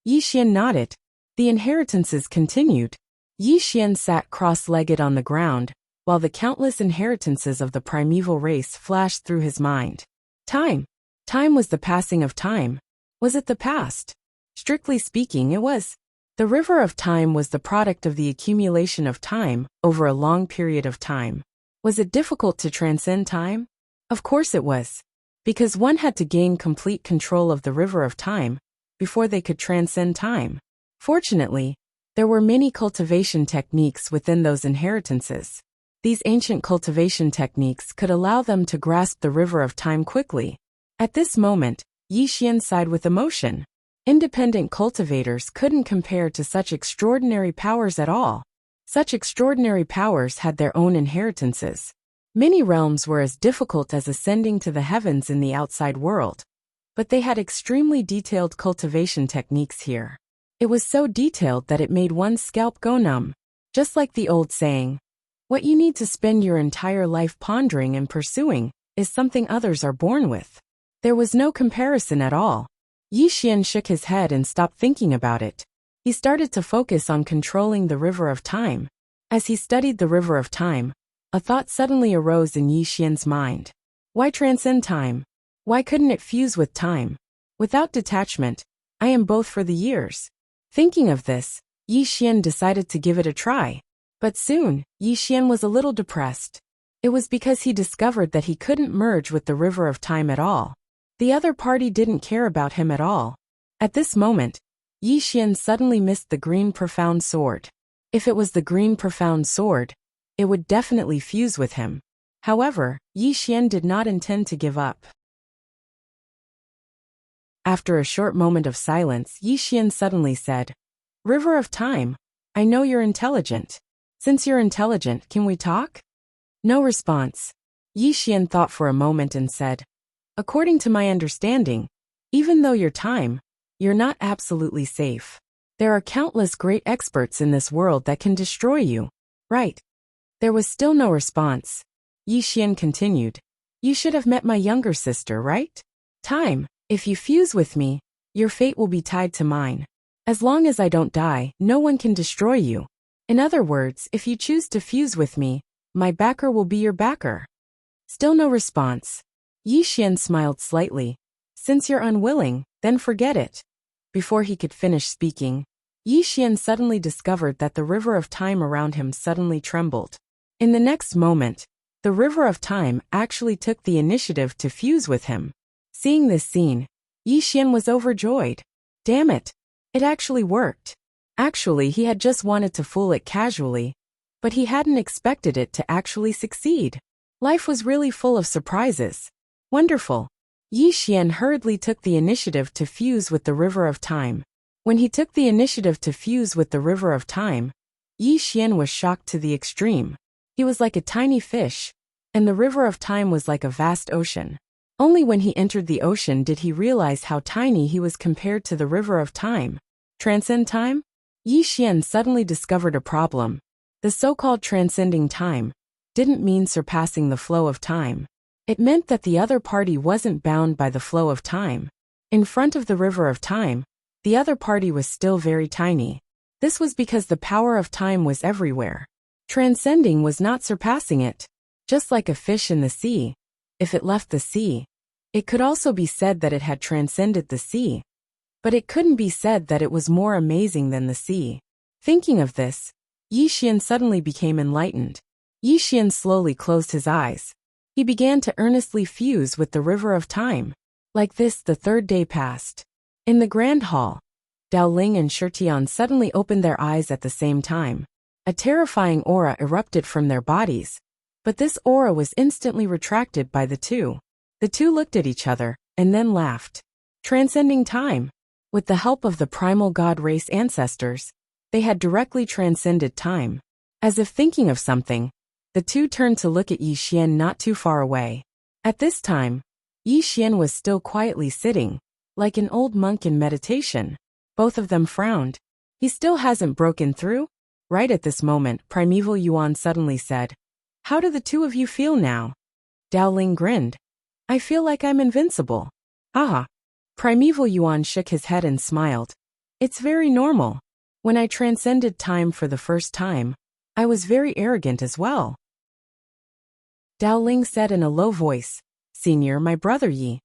Speaker 1: Yi Xian nodded. The inheritances continued. Yi Xian sat cross-legged on the ground, while the countless inheritances of the primeval race flashed through his mind. Time. Time was the passing of time. Was it the past? Strictly speaking, it was. The river of time was the product of the accumulation of time over a long period of time. Was it difficult to transcend time? Of course it was. Because one had to gain complete control of the river of time before they could transcend time. Fortunately, there were many cultivation techniques within those inheritances. These ancient cultivation techniques could allow them to grasp the river of time quickly. At this moment, Yi Xian sighed with emotion. Independent cultivators couldn't compare to such extraordinary powers at all. Such extraordinary powers had their own inheritances. Many realms were as difficult as ascending to the heavens in the outside world, but they had extremely detailed cultivation techniques here. It was so detailed that it made one's scalp go numb. Just like the old saying, what you need to spend your entire life pondering and pursuing is something others are born with. There was no comparison at all. Yi Xian shook his head and stopped thinking about it. He started to focus on controlling the river of time. As he studied the river of time, a thought suddenly arose in Yi Xian's mind. Why transcend time? Why couldn't it fuse with time? Without detachment, I am both for the years. Thinking of this, Yi Xian decided to give it a try. But soon, Yi Xian was a little depressed. It was because he discovered that he couldn't merge with the river of time at all. The other party didn't care about him at all. At this moment, Yi Xian suddenly missed the green profound sword. If it was the green profound sword, it would definitely fuse with him. However, Yi Xian did not intend to give up. After a short moment of silence, Yi Xian suddenly said, "River of Time, I know you're intelligent. Since you're intelligent, can we talk?" No response. Yi Xian thought for a moment and said, "According to my understanding, even though you're time, you're not absolutely safe. There are countless great experts in this world that can destroy you, right?" There was still no response. Yi Xian continued, "You should have met my younger sister, right? Time, if you fuse with me, your fate will be tied to mine. As long as I don't die, no one can destroy you. In other words, if you choose to fuse with me, my backer will be your backer." Still no response. Yi Xian smiled slightly. "Since you're unwilling, then forget it." Before he could finish speaking, Yi Xian suddenly discovered that the river of time around him suddenly trembled. In the next moment, the river of time actually took the initiative to fuse with him. Seeing this scene, Yi Xian was overjoyed. Damn it! It actually worked. Actually, he had just wanted to fool it casually, but he hadn't expected it to actually succeed. Life was really full of surprises. Wonderful. Yi Xian hurriedly took the initiative to fuse with the river of time. When he took the initiative to fuse with the river of time, Yi Xian was shocked to the extreme. He was like a tiny fish, and the river of time was like a vast ocean. Only when he entered the ocean did he realize how tiny he was compared to the river of time. Transcend time? Yi Xian suddenly discovered a problem. The so-called transcending time didn't mean surpassing the flow of time. It meant that the other party wasn't bound by the flow of time. In front of the river of time, the other party was still very tiny. This was because the power of time was everywhere. Transcending was not surpassing it. Just like a fish in the sea, if it left the sea, it could also be said that it had transcended the sea. But it couldn't be said that it was more amazing than the sea. Thinking of this, Yi Xian suddenly became enlightened. Yi Xian slowly closed his eyes. He began to earnestly fuse with the river of time. Like this, the third day passed. In the grand hall, Dao Ling and Shirtian suddenly opened their eyes at the same time. A terrifying aura erupted from their bodies, but this aura was instantly retracted by the two. The two looked at each other, and then laughed. Transcending time. With the help of the primal god race ancestors, they had directly transcended time. As if thinking of something, the two turned to look at Yi Xian not too far away. At this time, Yi Xian was still quietly sitting, like an old monk in meditation. Both of them frowned. He still hasn't broken through? Right at this moment, Primeval Yuan suddenly said, "How do the two of you feel now?" Dao Ling grinned. "I feel like I'm invincible." "Ah." Primeval Yuan shook his head and smiled. "It's very normal. When I transcended time for the first time, I was very arrogant as well." Dao Ling said in a low voice, "Senior, my brother Yi."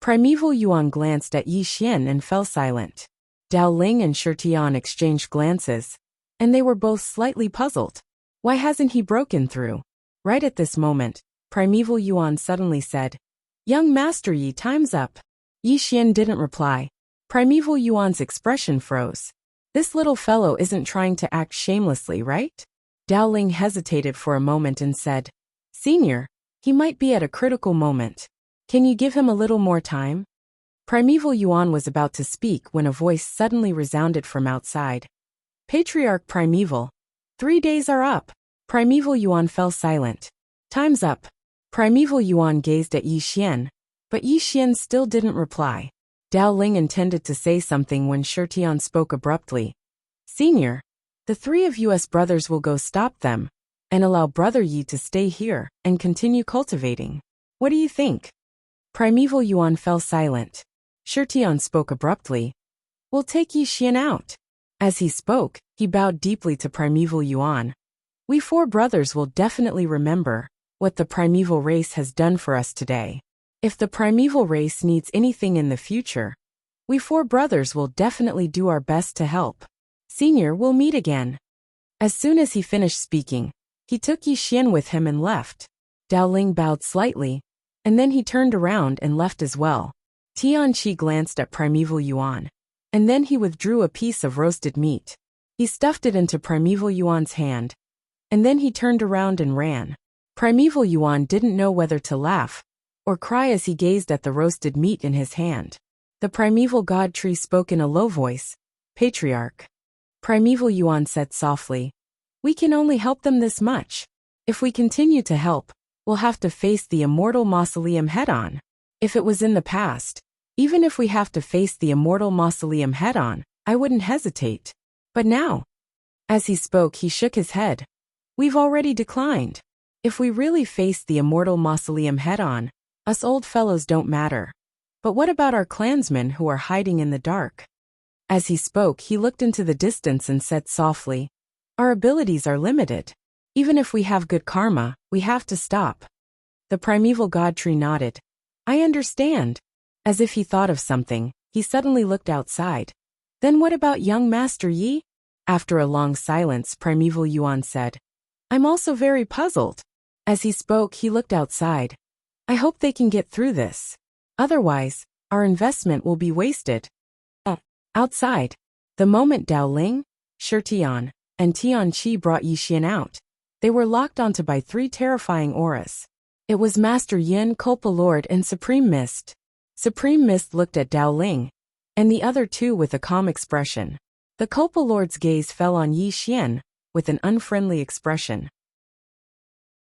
Speaker 1: Primeval Yuan glanced at Yi Xian and fell silent. Dao Ling and Shirtian exchanged glances, and they were both slightly puzzled. Why hasn't he broken through? Right at this moment, Primeval Yuan suddenly said, "Young Master Yi, time's up." Yi Xian didn't reply. Primeval Yuan's expression froze. This little fellow isn't trying to act shamelessly, right? Dao Ling hesitated for a moment and said, "Senior, he might be at a critical moment. Can you give him a little more time?" Primeval Yuan was about to speak when a voice suddenly resounded from outside. "Patriarch Primeval, 3 days are up." Primeval Yuan fell silent. "Time's up." Primeval Yuan gazed at Yi Xian, but Yi Xian still didn't reply. Dao Ling intended to say something when Shirtian spoke abruptly. "Senior, the 3 of us brothers will go stop them, and allow Brother Yi to stay here and continue cultivating. What do you think?" Primeval Yuan fell silent. Shirtian spoke abruptly. "We'll take Yi Xian out." As he spoke, he bowed deeply to Primeval Yuan. "We 4 brothers will definitely remember what the primeval race has done for us today. If the primeval race needs anything in the future, we 4 brothers will definitely do our best to help. Senior, we'll meet again." As soon as he finished speaking, he took Yi Xian with him and left. Dao Ling bowed slightly, and then he turned around and left as well. Tianqi glanced at Primeval Yuan, and then he withdrew a piece of roasted meat. He stuffed it into Primeval Yuan's hand, and then he turned around and ran. Primeval Yuan didn't know whether to laugh or cry as he gazed at the roasted meat in his hand. The primeval god tree spoke in a low voice. "Patriarch." Primeval Yuan said softly, "We can only help them this much. If we continue to help, we'll have to face the immortal mausoleum head-on. If it was in the past, even if we have to face the immortal mausoleum head-on, I wouldn't hesitate. But now..." As he spoke, he shook his head. "We've already declined. If we really face the immortal mausoleum head-on, us old fellows don't matter. But what about our clansmen who are hiding in the dark?" As he spoke, he looked into the distance and said softly, "Our abilities are limited. Even if we have good karma, we have to stop." The primeval god tree nodded. "I understand." As if he thought of something, he suddenly looked outside. "Then what about young Master Yi?" After a long silence, Primeval Yuan said, "I'm also very puzzled." As he spoke, he looked outside. "I hope they can get through this. Otherwise, our investment will be wasted." Outside, the moment Dao Ling, Shirtian, and Tianqi brought Yi Xian out, they were locked onto by 3 terrifying auras. It was Master Yin, Culpa Lord, and Supreme Mist. Supreme Mist looked at Dao Ling, and the other 2 with a calm expression. The Culpa Lord's gaze fell on Yi Xian, with an unfriendly expression.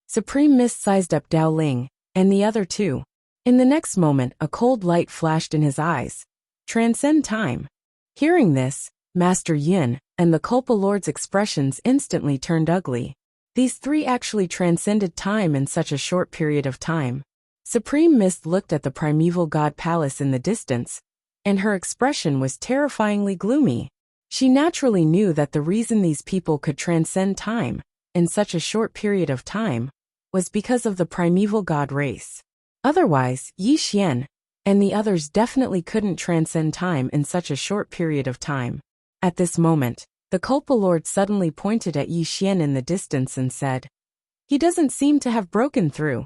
Speaker 1: Supreme Mist sized up Dao Ling, and the other 2. In the next moment, a cold light flashed in his eyes. Transcend time. Hearing this, Master Yin and the Culpa Lord's expressions instantly turned ugly. These 3 actually transcended time in such a short period of time. Supreme Mist looked at the primeval god palace in the distance, and her expression was terrifyingly gloomy. She naturally knew that the reason these people could transcend time in such a short period of time was because of the primeval god race. Otherwise, Yi Xian and the others definitely couldn't transcend time in such a short period of time. At this moment, the Culpa Lord suddenly pointed at Yi Xian in the distance and said, "He doesn't seem to have broken through."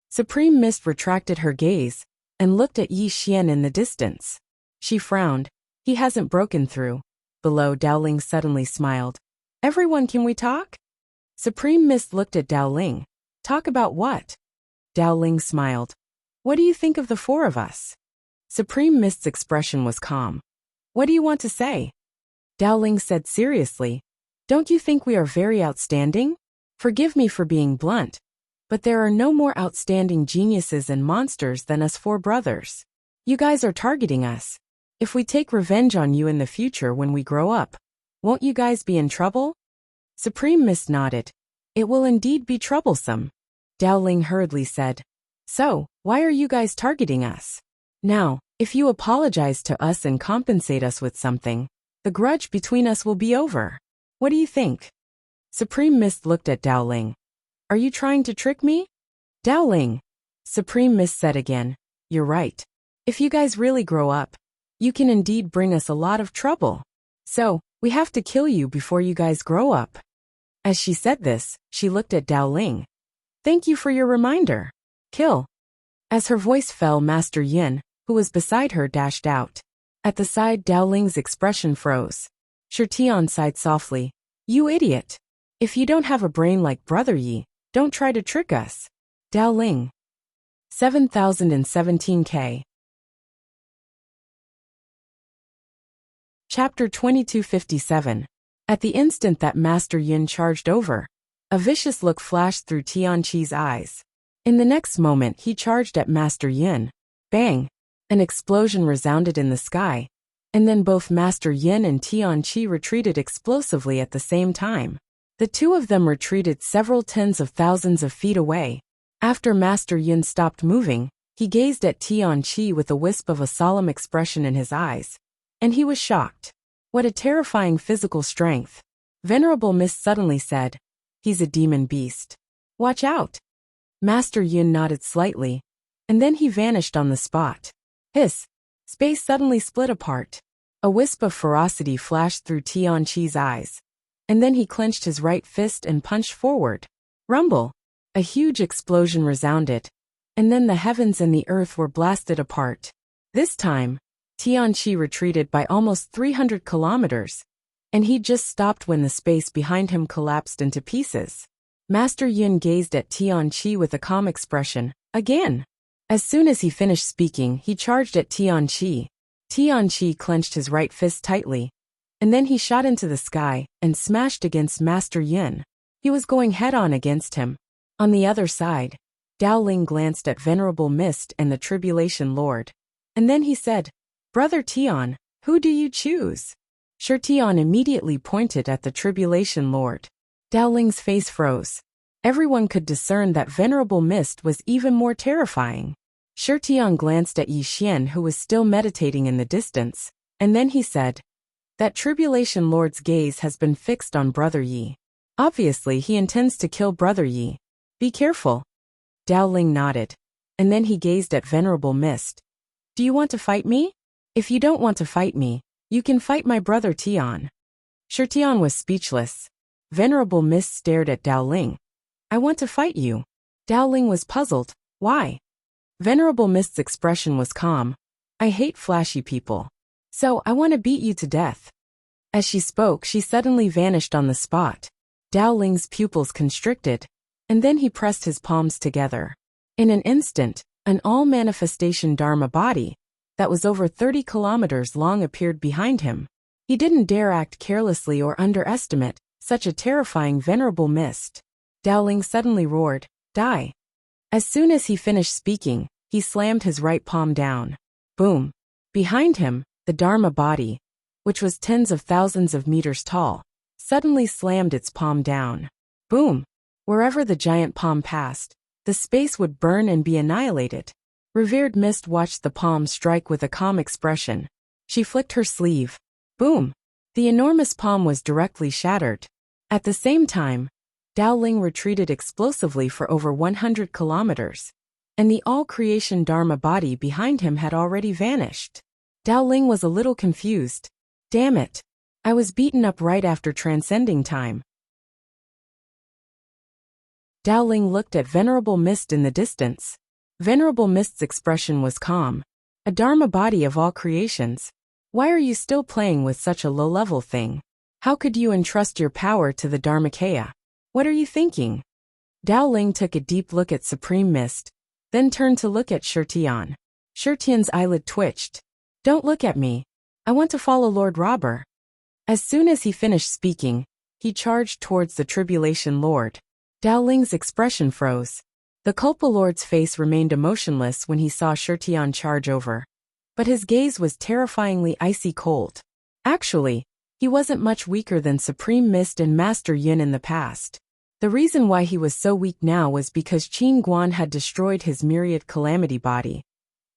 Speaker 1: Supreme Mist retracted her gaze and looked at Yi Xian in the distance. She frowned. He hasn't broken through. Below, Dowling suddenly smiled. Everyone, can we talk? Supreme Mist looked at Dowling. Talk about what? Dowling smiled. What do you think of the four of us? Supreme Mist's expression was calm. What do you want to say? Dowling said seriously. Don't you think we are very outstanding? Forgive me for being blunt, but there are no more outstanding geniuses and monsters than us four brothers. You guys are targeting us. If we take revenge on you in the future when we grow up, won't you guys be in trouble? Supreme Mist nodded. It will indeed be troublesome. Dowling hurriedly said. So, why are you guys targeting us? Now, if you apologize to us and compensate us with something, the grudge between us will be over. What do you think? Supreme Mist looked at Dowling. Are you trying to trick me? Dowling. Supreme Mist said again. You're right. If you guys really grow up, you can indeed bring us a lot of trouble. So, we have to kill you before you guys grow up. As she said this, she looked at Dowling. Thank you for your reminder. Kill. As her voice fell, Master Yin, who was beside her, dashed out. At the side, Dowling's expression froze. Shirtian sighed softly. You idiot. If you don't have a brain like Brother Yi, don't try to trick us. Dowling. 7017K. Chapter 2257. At the instant that Master Yin charged over, a vicious look flashed through Tianqi's eyes. In the next moment, he charged at Master Yin. Bang! An explosion resounded in the sky, and then both Master Yin and Tianqi retreated explosively at the same time. The two of them retreated several tens of thousands of feet away. After Master Yin stopped moving, he gazed at Tianqi with a wisp of a solemn expression in his eyes, and he was shocked. What a terrifying physical strength. Venerable Mist suddenly said, He's a demon beast. Watch out. Master Yin nodded slightly, and then he vanished on the spot. Hiss! Space suddenly split apart. A wisp of ferocity flashed through Tianqi's eyes, and then he clenched his right fist and punched forward. Rumble! A huge explosion resounded, and then the heavens and the earth were blasted apart. This time, Tianqi retreated by almost 300 kilometers, and he just stopped when the space behind him collapsed into pieces. Master Yin gazed at Tianqi with a calm expression. Again! As soon as he finished speaking, he charged at Tianqi. Tianqi clenched his right fist tightly, and then he shot into the sky and smashed against Master Yin. He was going head-on against him. On the other side, Dowling glanced at Venerable Mist and the Tribulation Lord, and then he said, Brother Tian, who do you choose? Shirtian immediately pointed at the Tribulation Lord. Dowling's face froze. Everyone could discern that Venerable Mist was even more terrifying. Shirtian glanced at Yi Xian, who was still meditating in the distance, and then he said, That Tribulation Lord's gaze has been fixed on Brother Yi. Obviously, he intends to kill Brother Yi. Be careful. Dowling nodded, and then he gazed at Venerable Mist. Do you want to fight me? If you don't want to fight me, you can fight my brother Tian. Shirtian was speechless. Venerable Mist stared at Dowling. I want to fight you. Dowling was puzzled. Why? Venerable Mist's expression was calm. I hate flashy people. So I want to beat you to death. As she spoke, she suddenly vanished on the spot. Dowling's pupils constricted, and then he pressed his palms together. In an instant, an all-manifestation Dharma body, that was over 30 kilometers long, appeared behind him. He didn't dare act carelessly or underestimate such a terrifying Venerable Mist. Dowling suddenly roared, Die! As soon as he finished speaking, he slammed his right palm down. Boom! Behind him, the Dharma body, which was tens of thousands of meters tall, suddenly slammed its palm down. Boom! Wherever the giant palm passed, the space would burn and be annihilated. Revered Mist watched the palm strike with a calm expression. She flicked her sleeve. Boom! The enormous palm was directly shattered. At the same time, Dowling retreated explosively for over 100 kilometers, and the all-creation Dharma body behind him had already vanished. Dowling was a little confused. Damn it! I was beaten up right after transcending time. Dowling looked at Venerable Mist in the distance. Venerable Mist's expression was calm. A Dharma body of all creations. Why are you still playing with such a low-level thing? How could you entrust your power to the Dharmakaya? What are you thinking? Dao Ling took a deep look at Supreme Mist, then turned to look at Shirtian. Shirtian's eyelid twitched. Don't look at me. I want to follow Lord Robber. As soon as he finished speaking, he charged towards the Tribulation Lord. Dao Ling's expression froze. The Culpa Lord's face remained emotionless when he saw Shirtian charge over. But his gaze was terrifyingly icy cold. Actually, he wasn't much weaker than Supreme Mist and Master Yin in the past. The reason why he was so weak now was because Qin Guan had destroyed his myriad calamity body.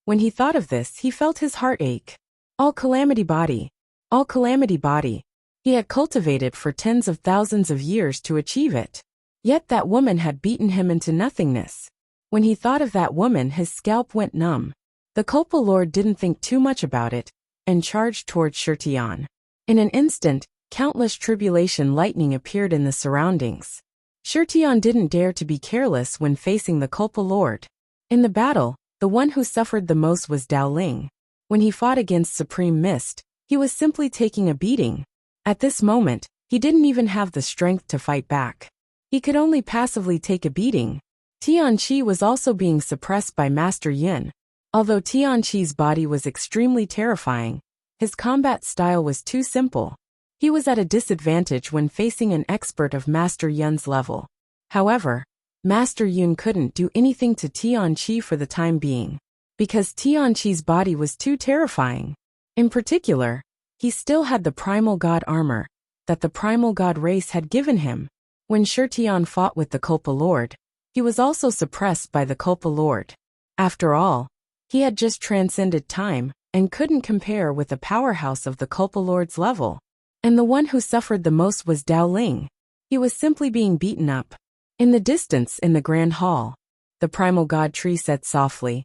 Speaker 1: When he thought of this, he felt his heart ache. All calamity body. All calamity body. He had cultivated for tens of thousands of years to achieve it. Yet that woman had beaten him into nothingness. When he thought of that woman, his scalp went numb. The Culpa Lord didn't think too much about it, and charged towards Shirtian. In an instant, countless tribulation lightning appeared in the surroundings. Shirtian didn't dare to be careless when facing the Culpa Lord. In the battle, the one who suffered the most was Dao Ling. When he fought against Supreme Mist, he was simply taking a beating. At this moment, he didn't even have the strength to fight back. He could only passively take a beating. Tianqi was also being suppressed by Master Yin. Although Tianqi's body was extremely terrifying, his combat style was too simple. He was at a disadvantage when facing an expert of Master Yun's level. However, Master Yun couldn't do anything to Tianqi for the time being, because Tianqi's body was too terrifying. In particular, he still had the primal god armor that the primal god race had given him. When Shirtian fought with the Culpa Lord, he was also suppressed by the Culpa Lord. After all, he had just transcended time and couldn't compare with the powerhouse of the Culpa Lord's level. And the one who suffered the most was Dao Ling. He was simply being beaten up. In the distance in the Grand Hall, the Primal God Tree said softly,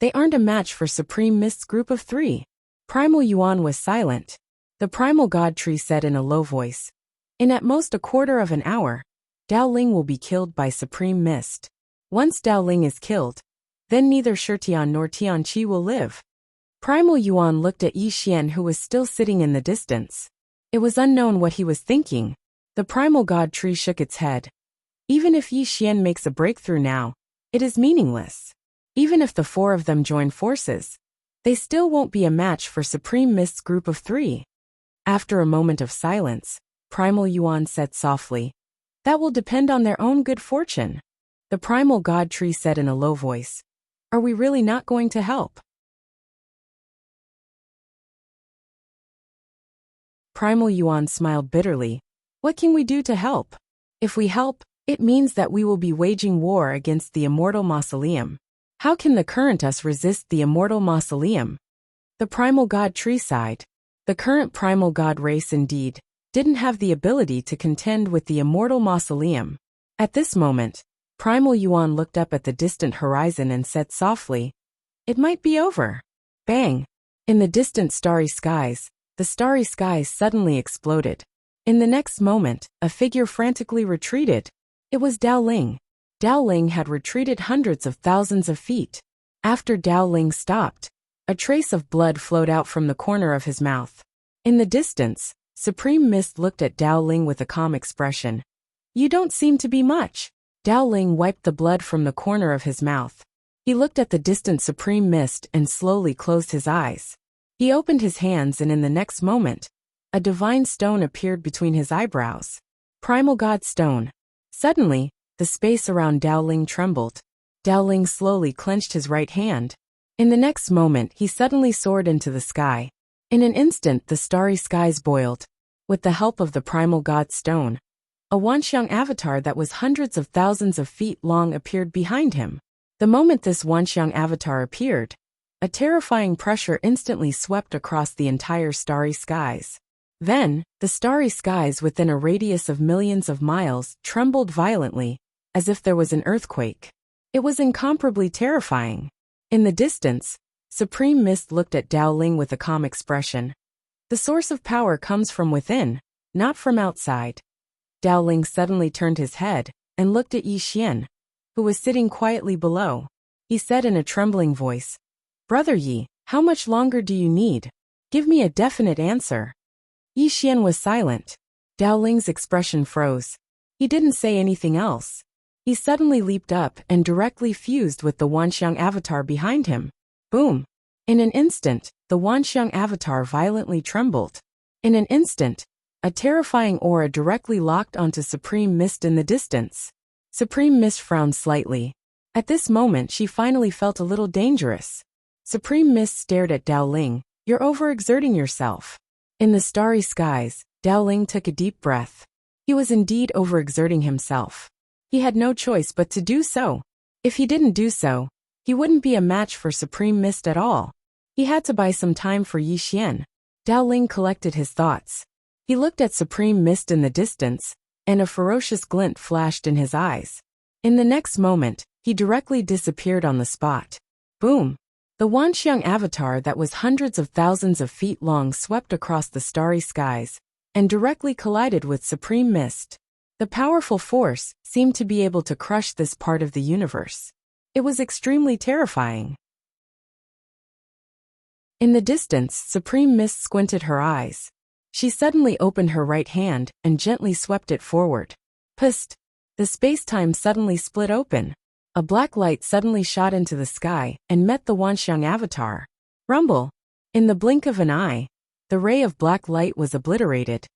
Speaker 1: "They aren't a match for Supreme Mist's group of 3. Primal Yuan was silent. The Primal God Tree said in a low voice, "In at most a quarter of an hour, Dao Ling will be killed by Supreme Mist. Once Dao Ling is killed, then neither Shirtian nor Tianqi will live." Primal Yuan looked at Yi Xian, who was still sitting in the distance. It was unknown what he was thinking. The Primal God Tree shook its head. Even if Yi Xian makes a breakthrough now, it is meaningless. Even if the 4 of them join forces, they still won't be a match for Supreme Mist's group of 3. After a moment of silence, Primal Yuan said softly, "That will depend on their own good fortune." The Primal God Tree said in a low voice, "Are we really not going to help?" Primal Yuan smiled bitterly. "What can we do to help? If we help, it means that we will be waging war against the Immortal Mausoleum. How can the current us resist the Immortal Mausoleum?" The Primal God Tree sighed. The current Primal God race indeed didn't have the ability to contend with the Immortal Mausoleum. At this moment, Primal Yuan looked up at the distant horizon and said softly, "It might be over." Bang! In the distant starry skies, the starry skies suddenly exploded. In the next moment, a figure frantically retreated. It was Dao Ling. Dao Ling had retreated hundreds of thousands of feet. After Dao Ling stopped, a trace of blood flowed out from the corner of his mouth. In the distance, Supreme Mist looked at Dao Ling with a calm expression. "You don't seem to be much." Dao Ling wiped the blood from the corner of his mouth. He looked at the distant Supreme Mist and slowly closed his eyes. He opened his hands, and in the next moment, a divine stone appeared between his eyebrows. Primal God Stone. Suddenly, the space around Dao Ling trembled. Dao Ling slowly clenched his right hand. In the next moment, he suddenly soared into the sky. In an instant, the starry skies boiled. With the help of the Primal God Stone, a Wanxiang avatar that was hundreds of thousands of feet long appeared behind him. The moment this Wanxiang avatar appeared, a terrifying pressure instantly swept across the entire starry skies. Then, the starry skies within a radius of millions of miles trembled violently, as if there was an earthquake. It was incomparably terrifying. In the distance, Supreme Mist looked at Dao Ling with a calm expression. The source of power comes from within, not from outside. Dao Ling suddenly turned his head and looked at Yi Xian, who was sitting quietly below. He said in a trembling voice, "Brother Yi, how much longer do you need?" Give me a definite answer. Yi Xian was silent. Dao Ling's expression froze. He didn't say anything else. He suddenly leaped up and directly fused with the Wanxiang avatar behind him. Boom! In an instant, the Wanxiang avatar violently trembled. In an instant, a terrifying aura directly locked onto Supreme Mist in the distance. Supreme Mist frowned slightly. At this moment she finally felt a little dangerous. Supreme Mist stared at Dao Ling. You're overexerting yourself. In the starry skies, Dao Ling took a deep breath. He was indeed overexerting himself. He had no choice but to do so. If he didn't do so, he wouldn't be a match for Supreme Mist at all. He had to buy some time for Yi Xian. Dao Ling collected his thoughts. He looked at Supreme Mist in the distance, and a ferocious glint flashed in his eyes. In the next moment, he directly disappeared on the spot. Boom! The Wanxiang avatar that was hundreds of thousands of feet long swept across the starry skies, and directly collided with Supreme Mist. The powerful force seemed to be able to crush this part of the universe. It was extremely terrifying. In the distance, Supreme Mist squinted her eyes. She suddenly opened her right hand and gently swept it forward. Psst! The space-time suddenly split open. A black light suddenly shot into the sky and met the Wanxiang avatar. Rumble! In the blink of an eye, the ray of black light was obliterated,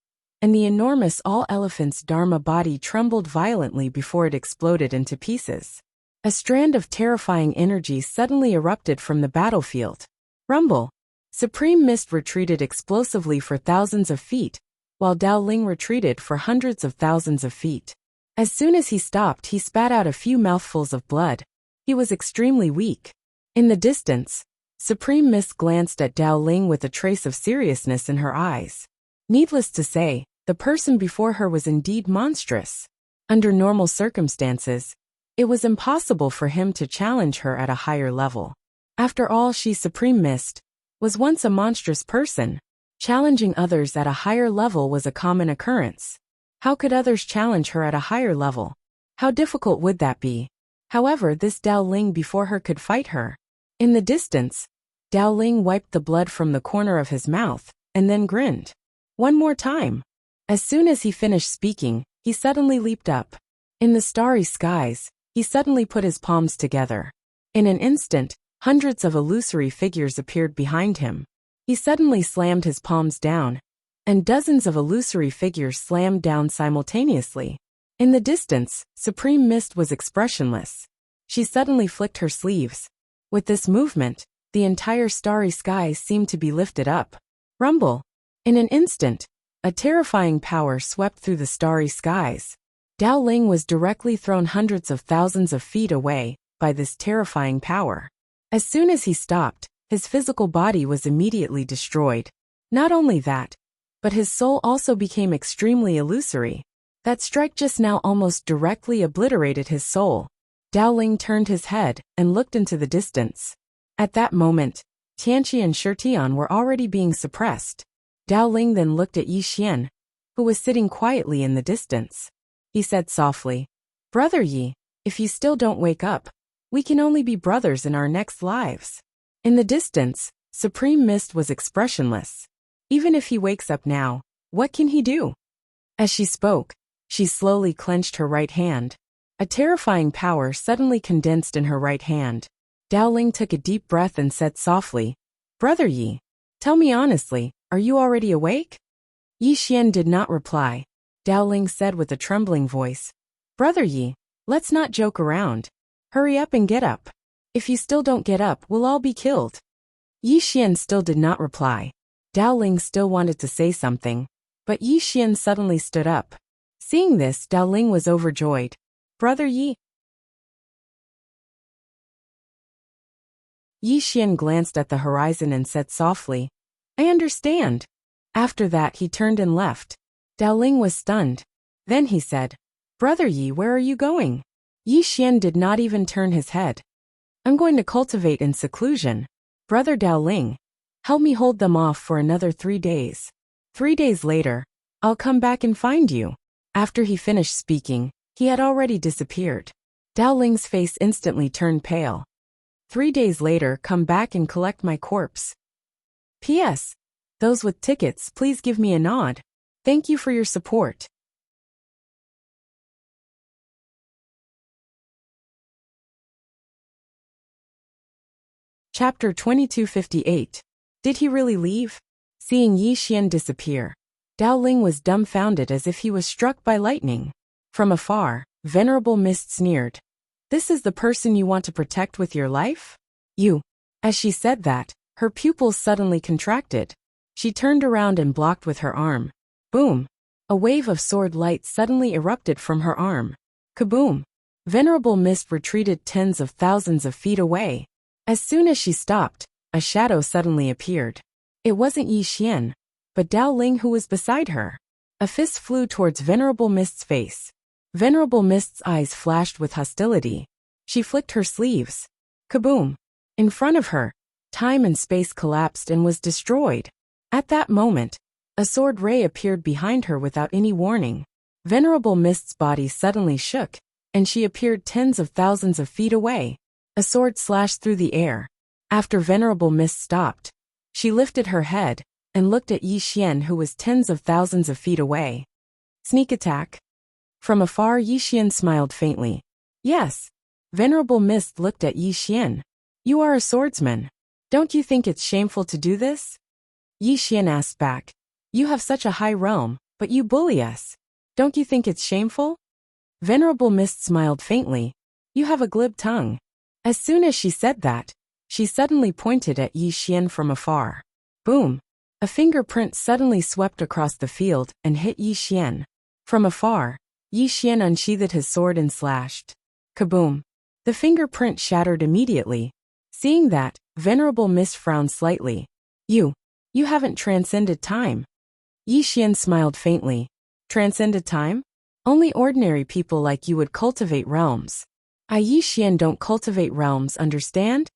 Speaker 1: and the enormous all-elephant's Dharma body trembled violently before it exploded into pieces. A strand of terrifying energy suddenly erupted from the battlefield. Rumble! Supreme Mist retreated explosively for thousands of feet, while Dao Ling retreated for hundreds of thousands of feet. As soon as he stopped, he spat out a few mouthfuls of blood. He was extremely weak. In the distance, Supreme Mist glanced at Dao Ling with a trace of seriousness in her eyes. Needless to say, the person before her was indeed monstrous. Under normal circumstances, it was impossible for him to challenge her at a higher level. After all, she, Supreme Mist, was once a monstrous person. Challenging others at a higher level was a common occurrence. How could others challenge her at a higher level? How difficult would that be? However, this Dao Ling before her could fight her. In the distance, Dao Ling wiped the blood from the corner of his mouth, and then grinned. One more time. As soon as he finished speaking, he suddenly leaped up. In the starry skies, he suddenly put his palms together. In an instant, hundreds of illusory figures appeared behind him. He suddenly slammed his palms down, and dozens of illusory figures slammed down simultaneously. In the distance, Supreme Mist was expressionless. She suddenly flicked her sleeves. With this movement, the entire starry sky seemed to be lifted up. Rumble! In an instant, a terrifying power swept through the starry skies. Dao Ling was directly thrown hundreds of thousands of feet away by this terrifying power. As soon as he stopped, his physical body was immediately destroyed. Not only that, but his soul also became extremely illusory. That strike just now almost directly obliterated his soul. Dao Ling turned his head and looked into the distance. At that moment, Tianqi and Shirtian were already being suppressed. Dao Ling then looked at Yi Xian, who was sitting quietly in the distance. He said softly, "Brother Yi, if you still don't wake up, we can only be brothers in our next lives." In the distance, Supreme Mist was expressionless. Even if he wakes up now, what can he do? As she spoke, she slowly clenched her right hand. A terrifying power suddenly condensed in her right hand. Dao Ling took a deep breath and said softly, "Brother Yi, tell me honestly, are you already awake?" Yi Xian did not reply. Dao Ling said with a trembling voice, "Brother Yi, let's not joke around. Hurry up and get up. If you still don't get up, we'll all be killed." Yi Xian still did not reply. Dao Ling still wanted to say something, but Yi Xian suddenly stood up. Seeing this, Dao Ling was overjoyed. "Brother Yi." Yi Xian glanced at the horizon and said softly, "I understand." After that he turned and left. Dao Ling was stunned. Then he said, "Brother Yi, where are you going?" Yi Xian did not even turn his head. "I'm going to cultivate in seclusion. Brother Dao Ling, help me hold them off for another 3 days. 3 days later, I'll come back and find you." After he finished speaking, he had already disappeared. Dao Ling's face instantly turned pale. 3 days later, come back and collect my corpse. P.S. Those with tickets, please give me a nod. Thank you for your support. Chapter 2258. Did he really leave? Seeing Yi Xian disappear, Dao Ling was dumbfounded as if he was struck by lightning. From afar, Venerable Mist sneered. This is the person you want to protect with your life? You. As she said that, her pupils suddenly contracted. She turned around and blocked with her arm. Boom! A wave of sword light suddenly erupted from her arm. Kaboom! Venerable Mist retreated tens of thousands of feet away. As soon as she stopped, a shadow suddenly appeared. It wasn't Yi Xian, but Dao Ling who was beside her. A fist flew towards Venerable Mist's face. Venerable Mist's eyes flashed with hostility. She flicked her sleeves. Kaboom! In front of her, time and space collapsed and was destroyed. At that moment, a sword ray appeared behind her without any warning. Venerable Mist's body suddenly shook, and she appeared tens of thousands of feet away. A sword slashed through the air. After Venerable Mist stopped, she lifted her head and looked at Yi Xian who was tens of thousands of feet away. Sneak attack? From afar Yi Xian smiled faintly. Yes. Venerable Mist looked at Yi Xian. You are a swordsman. Don't you think it's shameful to do this? Yi Xian asked back. You have such a high realm, but you bully us. Don't you think it's shameful? Venerable Mist smiled faintly. You have a glib tongue. As soon as she said that, she suddenly pointed at Yi Xian from afar. Boom! A fingerprint suddenly swept across the field and hit Yi Xian. From afar, Yi Xian unsheathed his sword and slashed. Kaboom! The fingerprint shattered immediately. Seeing that, Venerable Mist frowned slightly. You haven't transcended time. Yi Xian smiled faintly. Transcended time? Only ordinary people like you would cultivate realms. I Yi Xian don't cultivate realms, understand?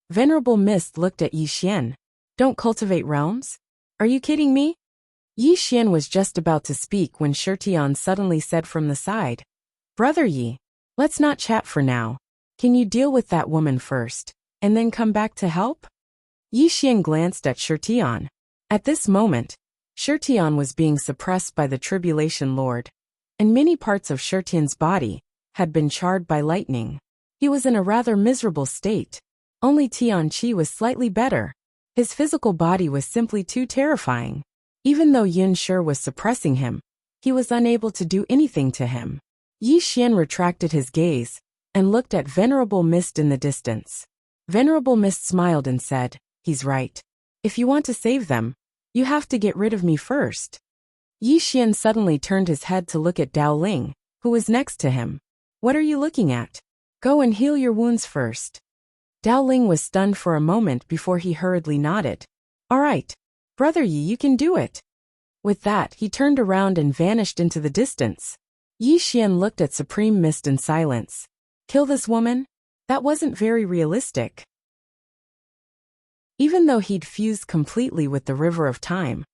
Speaker 1: Venerable Mist looked at Yi Xian. Don't cultivate realms? Are you kidding me? Yi Xian was just about to speak when Shirtian suddenly said from the side. Brother Yi, let's not chat for now. Can you deal with that woman first, and then come back to help? Yi Xian glanced at Shirtian. At this moment, Shirtian was being suppressed by the Tribulation Lord, and many parts of Shirtian's body had been charred by lightning. He was in a rather miserable state. Only Tianqi was slightly better. His physical body was simply too terrifying. Even though Yun Shi was suppressing him, he was unable to do anything to him. Yi Xian retracted his gaze and looked at Venerable Mist in the distance. Venerable Mist smiled and said, He's right. If you want to save them, you have to get rid of me first. Yi Xian suddenly turned his head to look at Dao Ling, who was next to him. What are you looking at? Go and heal your wounds first. Dao Ling was stunned for a moment before he hurriedly nodded. All right. Brother Yi, you can do it. With that, he turned around and vanished into the distance. Yi Xian looked at Supreme Mist in silence. Kill this woman? That wasn't very realistic. Even though he'd fused completely with the River of Time,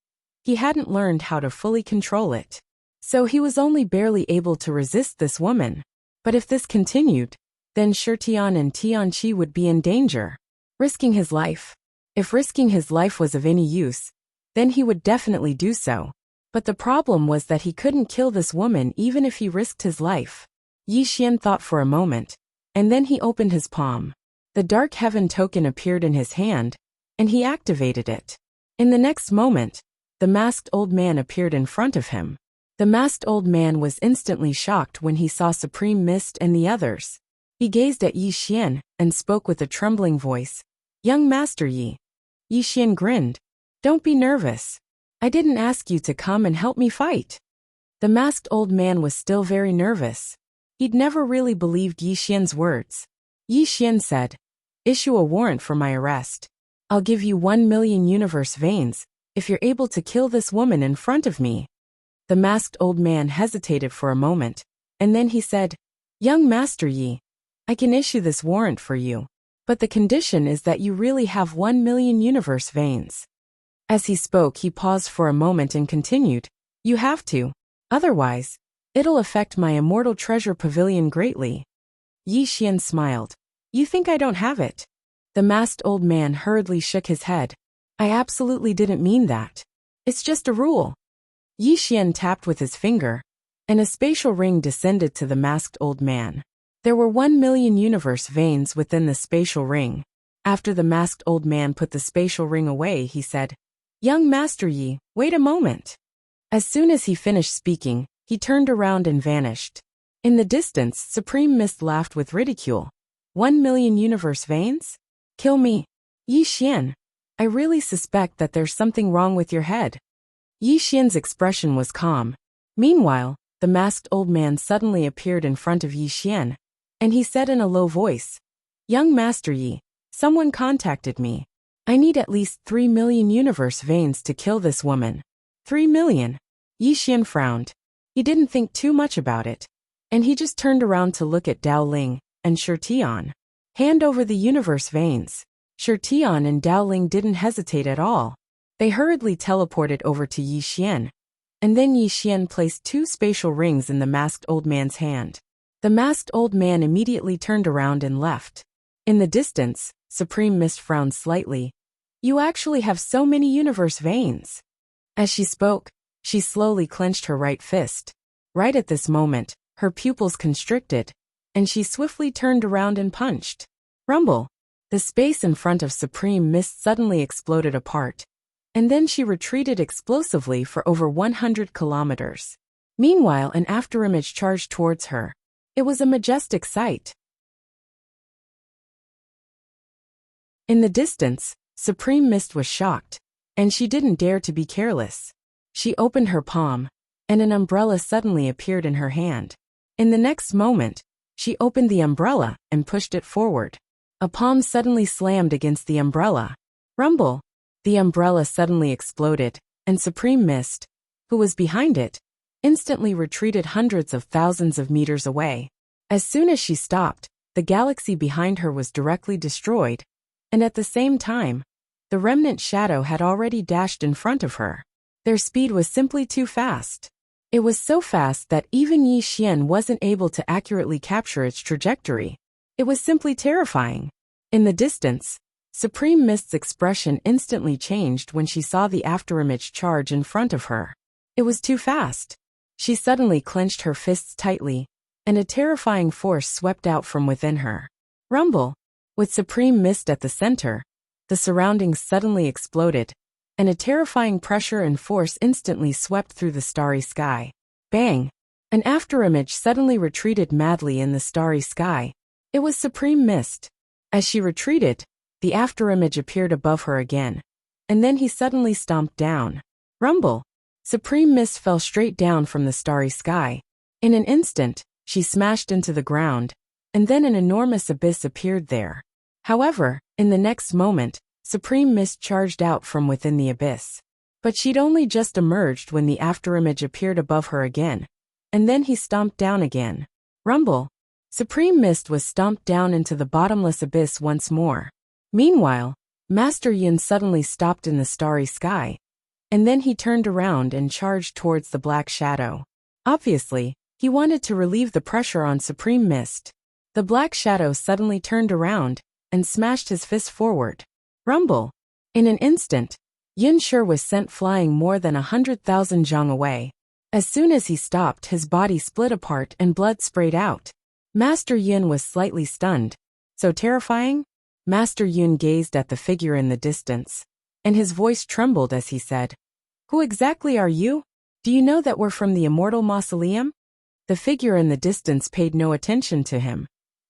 Speaker 1: he hadn't learned how to fully control it. So he was only barely able to resist this woman. But if this continued, then Shirtian and Tianqi would be in danger. Risking his life. If risking his life was of any use, then he would definitely do so. But the problem was that he couldn't kill this woman even if he risked his life. Yi Xian thought for a moment, and then he opened his palm. The Dark Heaven token appeared in his hand, and he activated it. In the next moment, the masked old man appeared in front of him. The masked old man was instantly shocked when he saw Supreme Mist and the others. He gazed at Yi Xian and spoke with a trembling voice. Young Master Yi. Yi Xian grinned. Don't be nervous. I didn't ask you to come and help me fight. The masked old man was still very nervous. He'd never really believed Yi Xian's words. Yi Xian said, Issue a warrant for my arrest. I'll give you 1 million universe veins if you're able to kill this woman in front of me. The masked old man hesitated for a moment, and then he said, Young Master Yi, I can issue this warrant for you, but the condition is that you really have 1 million universe veins. As he spoke, he paused for a moment and continued, You have to. Otherwise, it'll affect my immortal treasure pavilion greatly. Yi Xian smiled. You think I don't have it? The masked old man hurriedly shook his head. I absolutely didn't mean that. It's just a rule. Yi Xian tapped with his finger, and a spatial ring descended to the masked old man. There were 1,000,000 universe veins within the spatial ring. After the masked old man put the spatial ring away, he said, "Young Master Yi, wait a moment." As soon as he finished speaking, he turned around and vanished. In the distance, Supreme Mist laughed with ridicule. 1,000,000 universe veins? Kill me. Yi Xian, I really suspect that there's something wrong with your head. Yi Xian's expression was calm. Meanwhile, the masked old man suddenly appeared in front of Yi Xian, and he said in a low voice, "Young Master Yi, someone contacted me. I need at least 3,000,000 universe veins to kill this woman." 3,000,000? Yi Xian frowned. He didn't think too much about it, and he just turned around to look at Dao Ling and Shi Tian. "Hand over the universe veins." Shi Tian and Dao Ling didn't hesitate at all. They hurriedly teleported over to Yi Xian, and then Yi Xian placed 2 spatial rings in the masked old man's hand. The masked old man immediately turned around and left. In the distance, Supreme Mist frowned slightly. "You actually have so many universe veins." As she spoke, she slowly clenched her right fist. Right at this moment, her pupils constricted, and she swiftly turned around and punched. Rumble! The space in front of Supreme Mist suddenly exploded apart, and then she retreated explosively for over 100 kilometers. Meanwhile, an afterimage charged towards her. It was a majestic sight. In the distance, Supreme Mist was shocked, and she didn't dare to be careless. She opened her palm, and an umbrella suddenly appeared in her hand. In the next moment, she opened the umbrella and pushed it forward. A palm suddenly slammed against the umbrella. Rumble! The umbrella suddenly exploded, and Supreme Mist, who was behind it, instantly retreated hundreds of thousands of meters away. As soon as she stopped, the galaxy behind her was directly destroyed, and at the same time, the remnant shadow had already dashed in front of her. Their speed was simply too fast. It was so fast that even Yi Xian wasn't able to accurately capture its trajectory. It was simply terrifying. In the distance, Supreme Mist's expression instantly changed when she saw the afterimage charge in front of her. It was too fast. She suddenly clenched her fists tightly, and a terrifying force swept out from within her. Rumble! With Supreme Mist at the center, the surroundings suddenly exploded, and a terrifying pressure and force instantly swept through the starry sky. Bang! An afterimage suddenly retreated madly in the starry sky. It was Supreme Mist. As she retreated, the afterimage appeared above her again, and then he suddenly stomped down. Rumble! Supreme Mist fell straight down from the starry sky. In an instant, she smashed into the ground, and then an enormous abyss appeared there. However, in the next moment, Supreme Mist charged out from within the abyss. But she'd only just emerged when the afterimage appeared above her again, and then he stomped down again. Rumble! Supreme Mist was stomped down into the bottomless abyss once more. Meanwhile, Master Yin suddenly stopped in the starry sky, and then he turned around and charged towards the black shadow. Obviously, he wanted to relieve the pressure on Supreme Mist. The black shadow suddenly turned around and smashed his fist forward. Rumble! In an instant, Yin Shi was sent flying more than 100,000 zhang away. As soon as he stopped, his body split apart and blood sprayed out. Master Yin was slightly stunned. So terrifying? Master Yin gazed at the figure in the distance, and his voice trembled as he said, "Who exactly are you? Do you know that we're from the Immortal Mausoleum?" The figure in the distance paid no attention to him,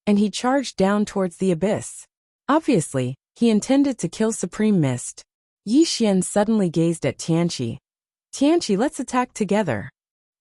Speaker 1: and he charged down towards the abyss. Obviously, he intended to kill Supreme Mist. Yi Xian suddenly gazed at Tianqi. "Tianqi, let's attack together."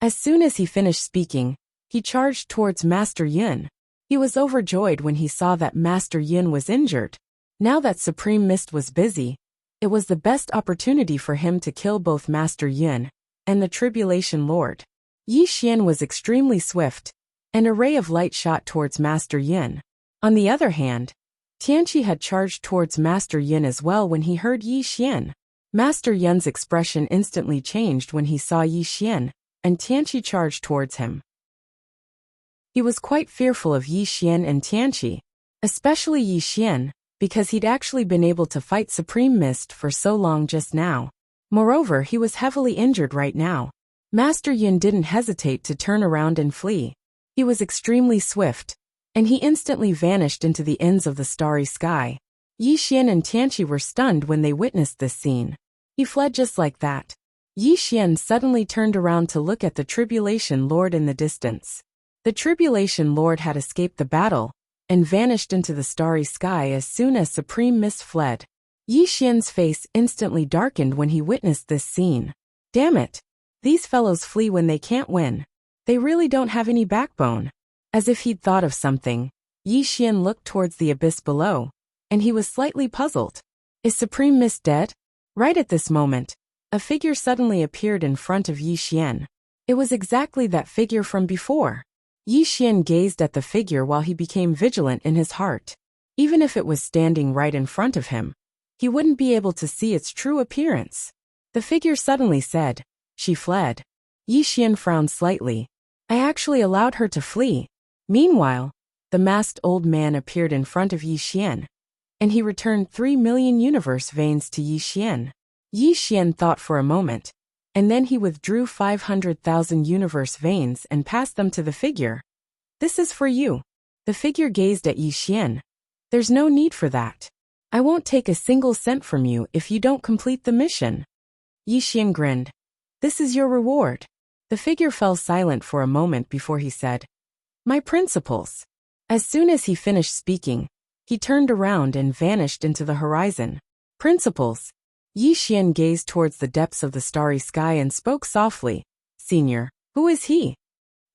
Speaker 1: As soon as he finished speaking, he charged towards Master Yin. He was overjoyed when he saw that Master Yin was injured. Now that Supreme Mist was busy, it was the best opportunity for him to kill both Master Yin and the Tribulation Lord. Yi Xian was extremely swift, and a ray of light shot towards Master Yin. On the other hand, Tianqi had charged towards Master Yin as well when he heard Yi Xian. Master Yin's expression instantly changed when he saw Yi Xian, and Tianqi charged towards him. He was quite fearful of Yi Xian and Tianqi, especially Yi Xian, because he'd actually been able to fight Supreme Mist for so long just now. Moreover, he was heavily injured right now. Master Yin didn't hesitate to turn around and flee. He was extremely swift, and he instantly vanished into the ends of the starry sky. Yi Xian and Tianqi were stunned when they witnessed this scene. He fled just like that. Yi Xian suddenly turned around to look at the Tribulation Lord in the distance. The Tribulation Lord had escaped the battle and vanished into the starry sky as soon as Supreme Mist fled. Yi Xian's face instantly darkened when he witnessed this scene. Damn it! These fellows flee when they can't win. They really don't have any backbone. As if he'd thought of something, Yi Xian looked towards the abyss below, and he was slightly puzzled. Is Supreme Mist dead? Right at this moment, a figure suddenly appeared in front of Yi Xian. It was exactly that figure from before. Yi Xian gazed at the figure while he became vigilant in his heart. Even if it was standing right in front of him, he wouldn't be able to see its true appearance. The figure suddenly said, "She fled." Yi Xian frowned slightly. "I actually allowed her to flee." Meanwhile, the masked old man appeared in front of Yi Xian, and he returned 3 million universe veins to Yi Xian. Yi Xian thought for a moment, and then he withdrew 500,000 universe veins and passed them to the figure. "This is for you." The figure gazed at Yi Xian. "There's no need for that. I won't take a single cent from you if you don't complete the mission." Yi Xian grinned. "This is your reward." The figure fell silent for a moment before he said, "My principles." As soon as he finished speaking, he turned around and vanished into the horizon. "Principles." Yi Xian gazed towards the depths of the starry sky and spoke softly. "Senior, who is he?"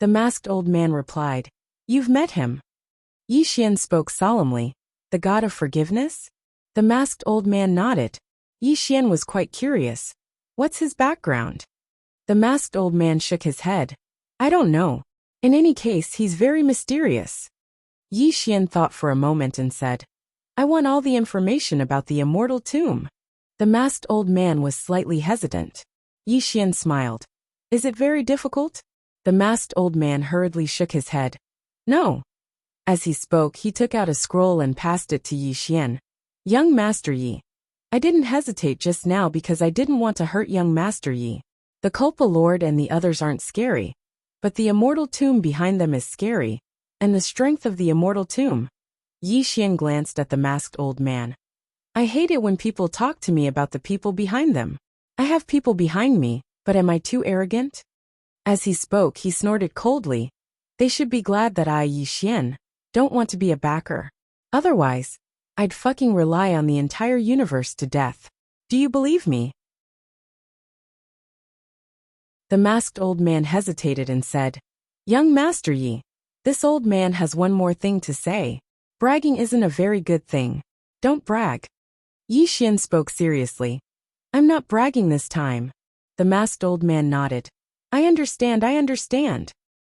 Speaker 1: The masked old man replied, "You've met him." Yi Xian spoke solemnly, "The god of forgiveness?" The masked old man nodded. Yi Xian was quite curious. "What's his background?" The masked old man shook his head. "I don't know. In any case, he's very mysterious." Yi Xian thought for a moment and said, "I want all the information about the immortal tomb." The masked old man was slightly hesitant. Yi Xian smiled. "Is it very difficult?" The masked old man hurriedly shook his head. "No." As he spoke, he took out a scroll and passed it to Yi Xian. "Young Master Yi. I didn't hesitate just now because I didn't want to hurt young Master Yi. The Culpa Lord and the others aren't scary, but the immortal tomb behind them is scary, and the strength of the immortal tomb." Yi Xian glanced at the masked old man. "I hate it when people talk to me about the people behind them. I have people behind me, but am I too arrogant?" As he spoke, he snorted coldly. "They should be glad that I, Yi Xian, don't want to be a backer. Otherwise, I'd fucking rely on the entire universe to death. Do you believe me?" The masked old man hesitated and said, "Young Master Yi, this old man has one more thing to say. Bragging isn't a very good thing. Don't brag." Yi Xian spoke seriously. "I'm not bragging this time." The masked old man nodded. I understand.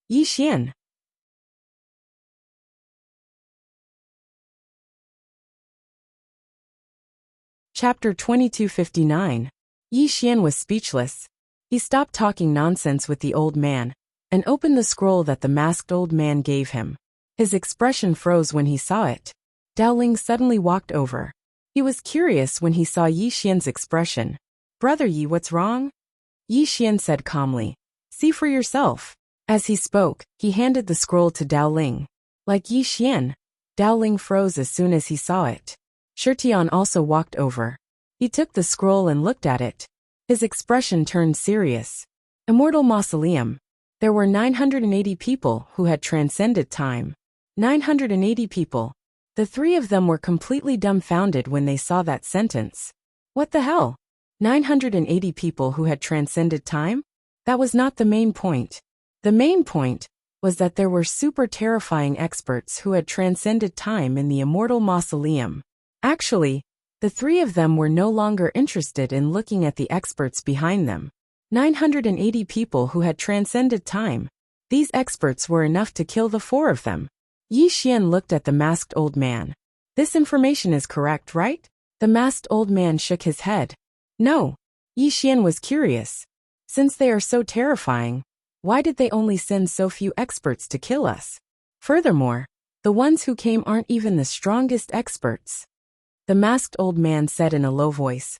Speaker 1: Yi Xian." Chapter 2259. Yi Xian was speechless. He stopped talking nonsense with the old man and opened the scroll that the masked old man gave him. His expression froze when he saw it. Dao Ling suddenly walked over. He was curious when he saw Yi Xian's expression. "Brother Yi, what's wrong?" Yi Xian said calmly. "See for yourself." As he spoke, he handed the scroll to Dao Ling. Like Yi Xian, Dao Ling froze as soon as he saw it. Shirtian also walked over. He took the scroll and looked at it. His expression turned serious. Immortal Mausoleum. There were 980 people who had transcended time. 980 people. The three of them were completely dumbfounded when they saw that sentence. What the hell? 980 people who had transcended time? That was not the main point. The main point was that there were super terrifying experts who had transcended time in the Immortal Mausoleum. Actually, the three of them were no longer interested in looking at the experts behind them. 980 people who had transcended time. These experts were enough to kill the four of them. Yi Xian looked at the masked old man. "This information is correct, right?" The masked old man shook his head. "No." Yi Xian was curious. "Since they are so terrifying, why did they only send so few experts to kill us? Furthermore, the ones who came aren't even the strongest experts." The masked old man said in a low voice.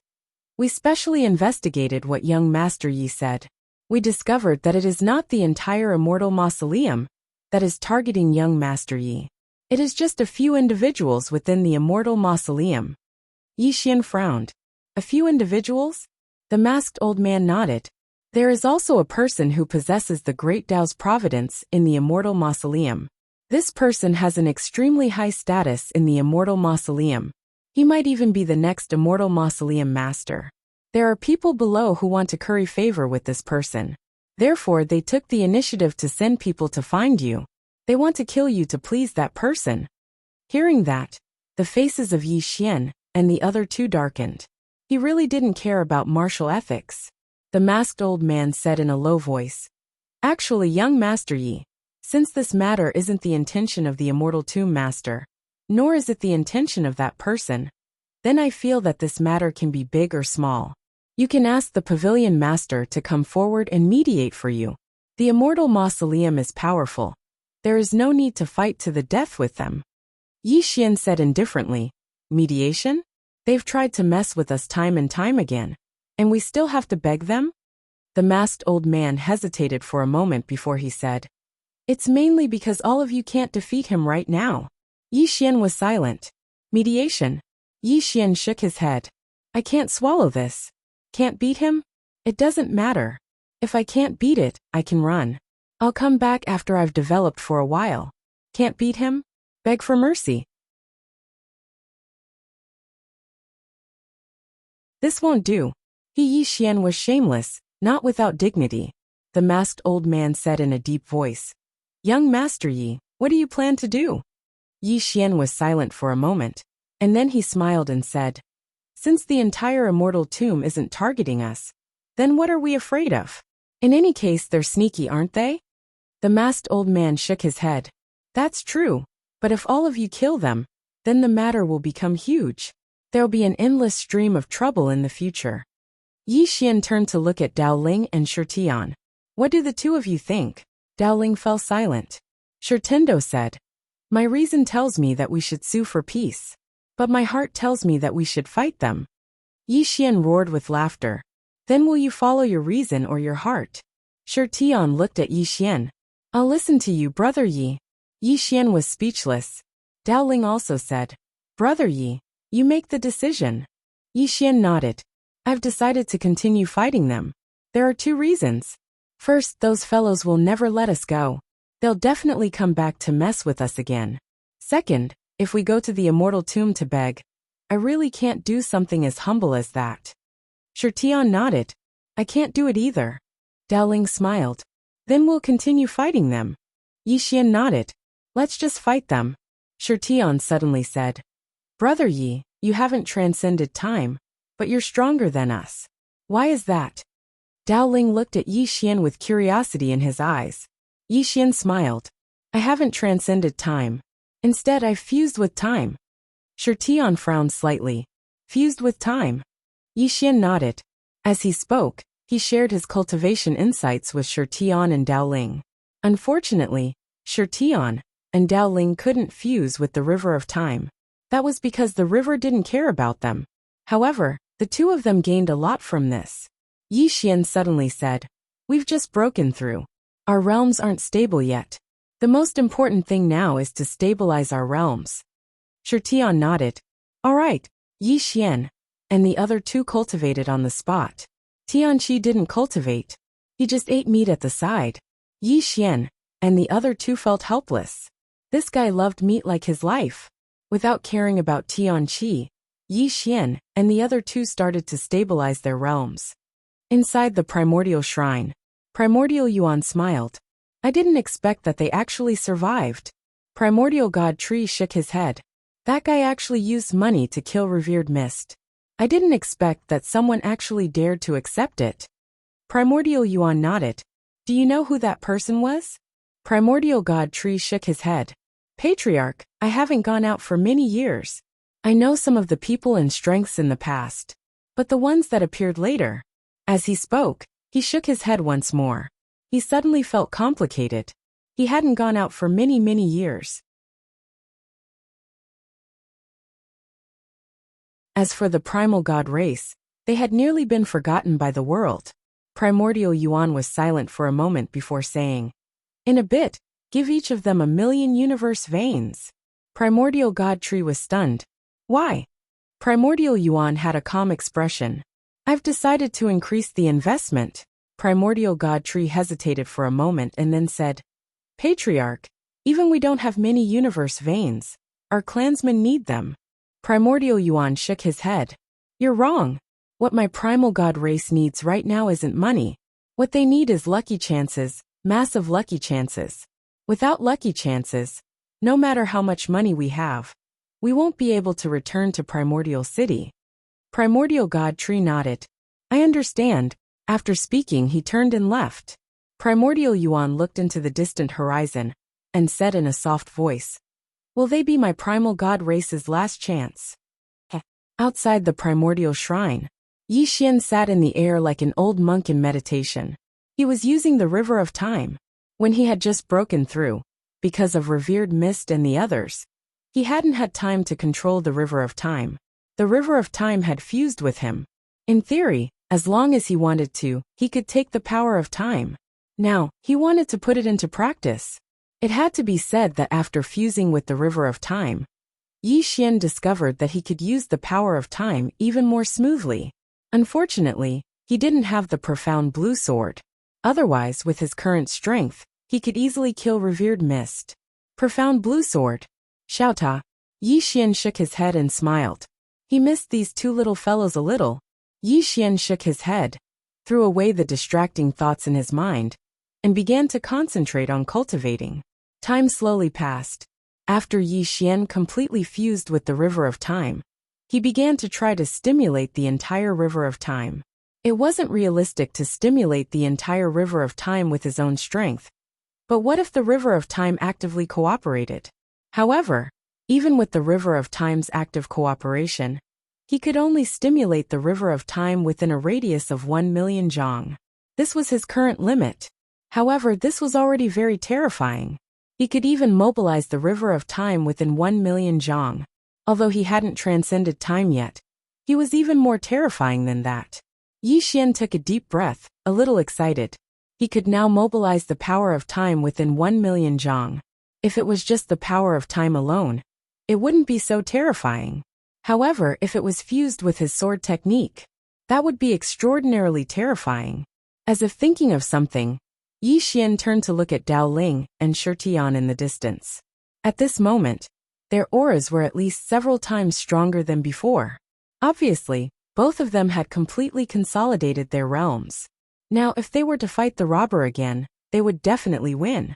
Speaker 1: We specially investigated what young Master Yi said. We discovered that it is not the entire immortal mausoleum that is targeting young Master Yi. It is just a few individuals within the immortal mausoleum. Yi Xian frowned. A few individuals? The masked old man nodded. There is also a person who possesses the Great Tao's providence in the immortal mausoleum. This person has an extremely high status in the immortal mausoleum. He might even be the next immortal mausoleum master. There are people below who want to curry favor with this person. Therefore, they took the initiative to send people to find you. They want to kill you to please that person. Hearing that, the faces of Yi Xian and the other two darkened. He really didn't care about martial ethics. The masked old man said in a low voice. Actually, young Master Yi, since this matter isn't the intention of the immortal tomb master, nor is it the intention of that person, then I feel that this matter can be big or small. You can ask the pavilion master to come forward and mediate for you. The immortal mausoleum is powerful. There is no need to fight to the death with them. Yi Xian said indifferently. Mediation? They've tried to mess with us time and time again. And we still have to beg them? The masked old man hesitated for a moment before he said. It's mainly because all of you can't defeat him right now. Yi Xian was silent. Mediation? Yi Xian shook his head. I can't swallow this. Can't beat him? It doesn't matter. If I can't beat it, I can run. I'll come back after I've developed for a while. Can't beat him? Beg for mercy. This won't do. Yi Xian was shameless, not without dignity. The masked old man said in a deep voice. Young Master Yi, what do you plan to do? Yi Xian was silent for a moment, and then he smiled and said, Since the entire immortal tomb isn't targeting us, then what are we afraid of? In any case, they're sneaky, aren't they? The masked old man shook his head. That's true, but if all of you kill them, then the matter will become huge. There'll be an endless stream of trouble in the future. Yi Xian turned to look at Dao Ling and Shirtian. What do the two of you think? Dao Ling fell silent. Shirtendo said, My reason tells me that we should sue for peace. But my heart tells me that we should fight them. Yi Xian roared with laughter. Then will you follow your reason or your heart? Shirtian looked at Yi Xian. I'll listen to you, Brother Yi. Yi Xian was speechless. Dao Ling also said, Brother Yi, you make the decision. Yi Xian nodded. I've decided to continue fighting them. There are two reasons. First, those fellows will never let us go. They'll definitely come back to mess with us again. Second, if we go to the immortal tomb to beg, I really can't do something as humble as that. Shirtian nodded. I can't do it either. Dao Ling smiled. Then we'll continue fighting them. Yi Xian nodded. Let's just fight them. Shirtian suddenly said, Brother Yi, you haven't transcended time, but you're stronger than us. Why is that? Dao Ling looked at Yi Xian with curiosity in his eyes. Yi Xian smiled. I haven't transcended time. Instead, I've fused with time. Shirtian frowned slightly. Fused with time. Yi Xian nodded. As he spoke, he shared his cultivation insights with Shirtian and Dao Ling. Unfortunately, Shirtian and Dao Ling couldn't fuse with the river of time. That was because the river didn't care about them. However, the two of them gained a lot from this. Yi Xian suddenly said, We've just broken through. Our realms aren't stable yet. The most important thing now is to stabilize our realms. Shirtian nodded. All right, Yi Xian. And the other two cultivated on the spot. Tianqi didn't cultivate. He just ate meat at the side. Yi Xian and the other two felt helpless. This guy loved meat like his life. Without caring about Tianqi, Yi Xian and the other two started to stabilize their realms. Inside the primordial shrine, Primordial Yuan smiled. I didn't expect that they actually survived. Primordial God Tree shook his head. That guy actually used money to kill revered mist. I didn't expect that someone actually dared to accept it. Primordial Yuan nodded. Do you know who that person was? Primordial God Tree shook his head. Patriarch, I haven't gone out for many years. I know some of the people and strengths in the past, but the ones that appeared later. As he spoke, he shook his head once more. He suddenly felt complicated. He hadn't gone out for many years. As for the primal god race, they had nearly been forgotten by the world. Primordial Yuan was silent for a moment before saying, "In a bit, give each of them 1,000,000 universe veins." Primordial God Tree was stunned. "Why?" Primordial Yuan had a calm expression. "I've decided to increase the investment." Primordial God Tree hesitated for a moment and then said, "Patriarch, even we don't have many universe veins. Our clansmen need them." Primordial Yuan shook his head. "You're wrong. What my primal god race needs right now isn't money. What they need is lucky chances, massive lucky chances. Without lucky chances, no matter how much money we have, we won't be able to return to Primordial City." Primordial God Tree nodded. "I understand." After speaking, he turned and left. Primordial Yuan looked into the distant horizon and said in a soft voice, "Will they be my primal god race's last chance?" Outside the primordial shrine, Yi Xian sat in the air like an old monk in meditation. He was using the river of time. When he had just broken through, because of revered mist and the others, he hadn't had time to control the river of time. The river of time had fused with him. In theory, as long as he wanted to, he could take the power of time. Now, he wanted to put it into practice. It had to be said that after fusing with the river of time, Yi Xian discovered that he could use the power of time even more smoothly. Unfortunately, he didn't have the profound blue sword. Otherwise, with his current strength, he could easily kill revered mist. Profound blue sword. Xiaota. Yi Xian shook his head and smiled. He missed these two little fellows a little. Yi Xian shook his head, threw away the distracting thoughts in his mind, and began to concentrate on cultivating. Time slowly passed. After Yi Xian completely fused with the river of time, he began to try to stimulate the entire river of time. It wasn't realistic to stimulate the entire river of time with his own strength. But what if the river of time actively cooperated? However, even with the river of time's active cooperation, he could only stimulate the river of time within a radius of 1,000,000 zhang. This was his current limit. However, this was already very terrifying. He could even mobilize the river of time within 1,000,000 zhang. Although he hadn't transcended time yet, he was even more terrifying than that. Yi Xian took a deep breath, a little excited. He could now mobilize the power of time within 1,000,000 zhang. If it was just the power of time alone, it wouldn't be so terrifying. However, if it was fused with his sword technique, that would be extraordinarily terrifying. As if thinking of something, Yi Xian turned to look at Dao Ling and Shi Tian in the distance. At this moment, their auras were at least several times stronger than before. Obviously, both of them had completely consolidated their realms. Now, if they were to fight the robber again, they would definitely win.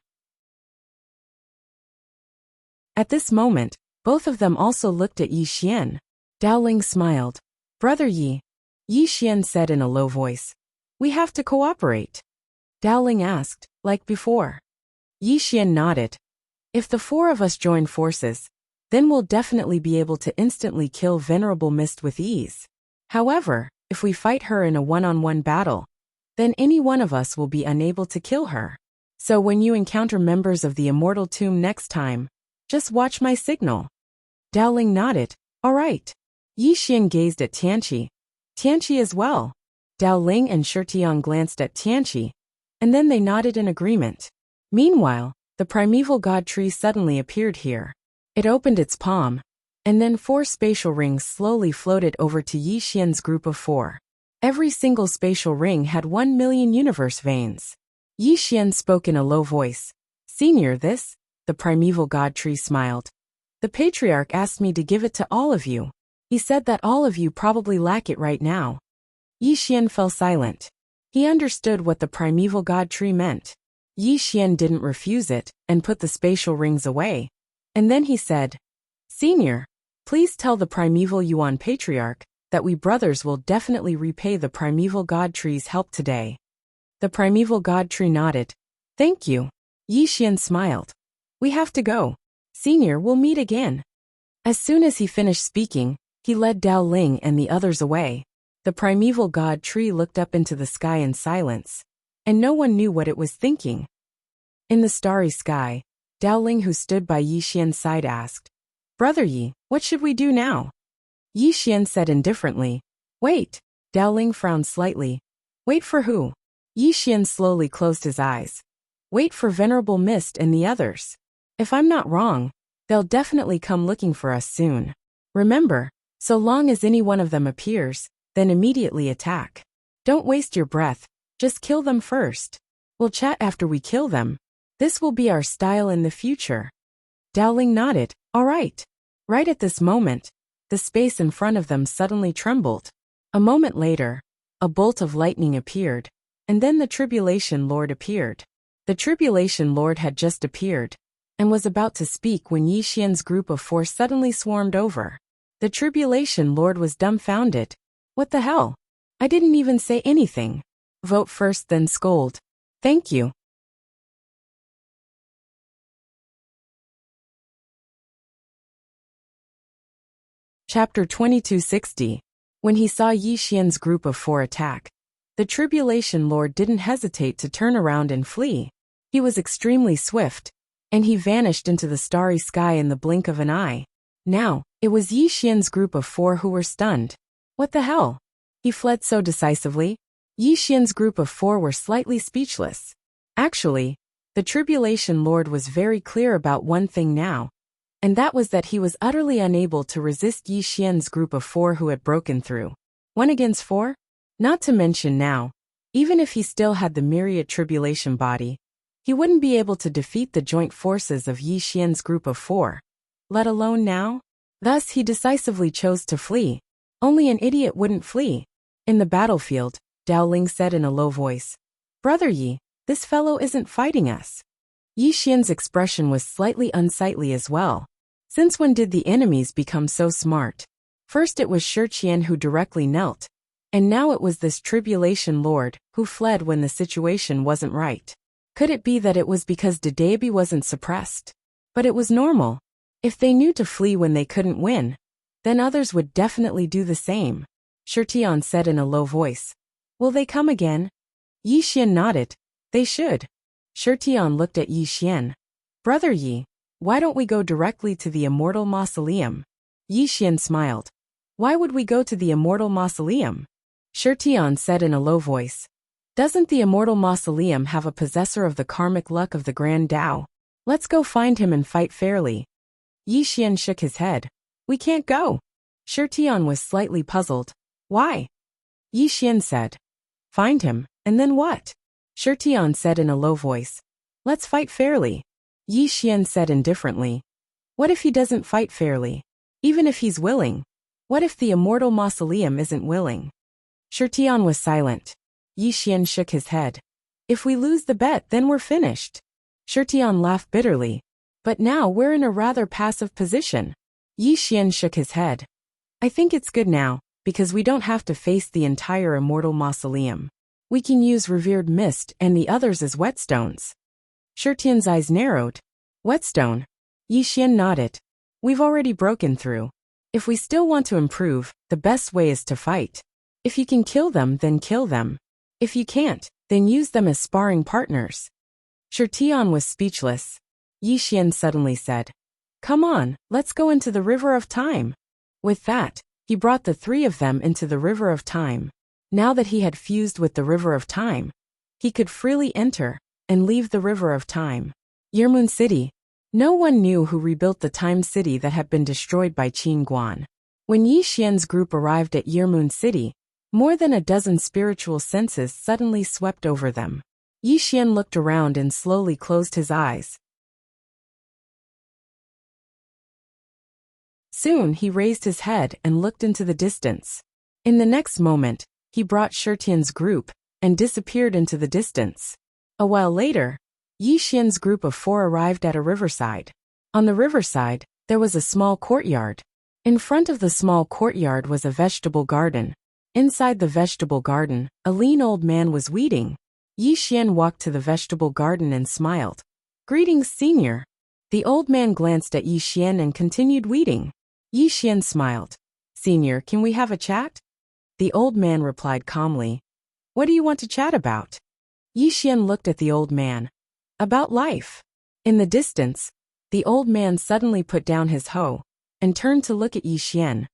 Speaker 1: At this moment, both of them also looked at Yi Xian. Dao Ling smiled. "Brother Yi," Yi Xian said in a low voice, "we have to cooperate." Dao Ling asked, "Like before?" Yi Xian nodded. "If the four of us join forces, then we'll definitely be able to instantly kill Venerable Mist with ease. However, if we fight her in a one-on-one battle, then any one of us will be unable to kill her. So when you encounter members of the Immortal Tomb next time, just watch my signal." Dao Ling nodded. "All right." Yi Xian gazed at Tianqi. Tianqi as well. Dao Ling and Shi Tian glanced at Tianqi, and then they nodded in agreement. Meanwhile, the primeval god tree suddenly appeared here. It opened its palm, and then 4 spatial rings slowly floated over to Yi Xian's group of 4. Every single spatial ring had 1,000,000 universe veins. Yi Xian spoke in a low voice. "Senior, this," the primeval god tree smiled. "The patriarch asked me to give it to all of you. He said that all of you probably lack it right now." Yi Xian fell silent. He understood what the primeval god tree meant. Yi Xian didn't refuse it and put the spatial rings away. And then he said, "Senior, please tell the primeval Yuan patriarch that we brothers will definitely repay the primeval god tree's help today." The primeval god tree nodded. "Thank you." Yi Xian smiled. "We have to go. Senior, we'll meet again." As soon as he finished speaking, he led Dao Ling and the others away. The primeval god tree looked up into the sky in silence, and no one knew what it was thinking. In the starry sky, Dao Ling, who stood by Yi Xian's side, asked, "Brother Yi, what should we do now?" Yi Xian said indifferently. Wait. Dao Ling frowned slightly. Wait for who? Yi Xian slowly closed his eyes. Wait for Venerable Mist and the others. If I'm not wrong, they'll definitely come looking for us soon. Remember, so long as any one of them appears, then immediately attack. Don't waste your breath, just kill them first. We'll chat after we kill them. This will be our style in the future. Dao Ling nodded. All right. Right at this moment, the space in front of them suddenly trembled. A moment later, a bolt of lightning appeared, and then the Tribulation Lord appeared. The Tribulation Lord had just appeared, and was about to speak when Yi Xian's group of 4 suddenly swarmed over. The Tribulation Lord was dumbfounded. What the hell? I didn't even say anything. Vote first then scold. Thank you. Chapter 2260. When he saw Yi Xian's group of 4 attack, the Tribulation Lord didn't hesitate to turn around and flee. He was extremely swift, and he vanished into the starry sky in the blink of an eye. Now, it was Yi Xian's group of 4 who were stunned. What the hell? He fled so decisively? Yi Xian's group of 4 were slightly speechless. Actually, the Tribulation Lord was very clear about one thing now, and that was that he was utterly unable to resist Yi Xian's group of 4 who had broken through. 1 against 4? Not to mention now, even if he still had the myriad tribulation body, he wouldn't be able to defeat the joint forces of Yi Xian's group of 4. Let alone now? Thus he decisively chose to flee. Only an idiot wouldn't flee. In the battlefield, Dao Ling said in a low voice. Brother Yi, this fellow isn't fighting us. Yi Xian's expression was slightly unsightly as well. Since when did the enemies become so smart? First it was Shi Qian who directly knelt, and now it was this Tribulation Lord who fled when the situation wasn't right. Could it be that it was because Dedebi wasn't suppressed? But it was normal. If they knew to flee when they couldn't win, then others would definitely do the same. Shi Tian said in a low voice. Will they come again? Yi Xian nodded. They should. Shi Tian looked at Yi Xian. Brother Yi, why don't we go directly to the Immortal Mausoleum? Yi Xian smiled. Why would we go to the Immortal Mausoleum? Shi Tian said in a low voice. Doesn't the Immortal Mausoleum have a possessor of the karmic luck of the Grand Tao? Let's go find him and fight fairly. Yi Xian shook his head. We can't go. Shi Tian was slightly puzzled. Why? Yi Xian said. Find him, and then what? Shi Tian said in a low voice. Let's fight fairly. Yi Xian said indifferently. What if he doesn't fight fairly? Even if he's willing? What if the Immortal Mausoleum isn't willing? Shi Tian was silent. Yi Xian shook his head. If we lose the bet, then we're finished. Shi Tian laughed bitterly. But now we're in a rather passive position. Yi Xian shook his head. I think it's good now, because we don't have to face the entire Immortal Mausoleum. We can use Revered Mist and the others as whetstones. Shi Tian's eyes narrowed. Whetstone? Yi Xian nodded. We've already broken through. If we still want to improve, the best way is to fight. If you can kill them, then kill them. If you can't, then use them as sparring partners. Shi Tian was speechless. Yi Xian suddenly said, Come on, let's go into the River of Time. With that, he brought the 3 of them into the River of Time. Now that he had fused with the River of Time, he could freely enter and leave the River of Time. Yearmoon City. No one knew who rebuilt the Time City that had been destroyed by Qin Guan. When Yi Xian's group arrived at Yearmoon City, more than a dozen spiritual senses suddenly swept over them. Yi Xian looked around and slowly closed his eyes. Soon he raised his head and looked into the distance. In the next moment, he brought Shi Tian's group and disappeared into the distance. A while later, Yi Xian's group of 4 arrived at a riverside. On the riverside, there was a small courtyard. In front of the small courtyard was a vegetable garden. Inside the vegetable garden, a lean old man was weeding. Yi Xian walked to the vegetable garden and smiled. Greetings, senior. The old man glanced at Yi Xian and continued weeding. Yi Xian smiled. Senior, can we have a chat? The old man replied calmly. What do you want to chat about? Yi Xian looked at the old man. About life. In the distance, the old man suddenly put down his hoe and turned to look at Yi Xian.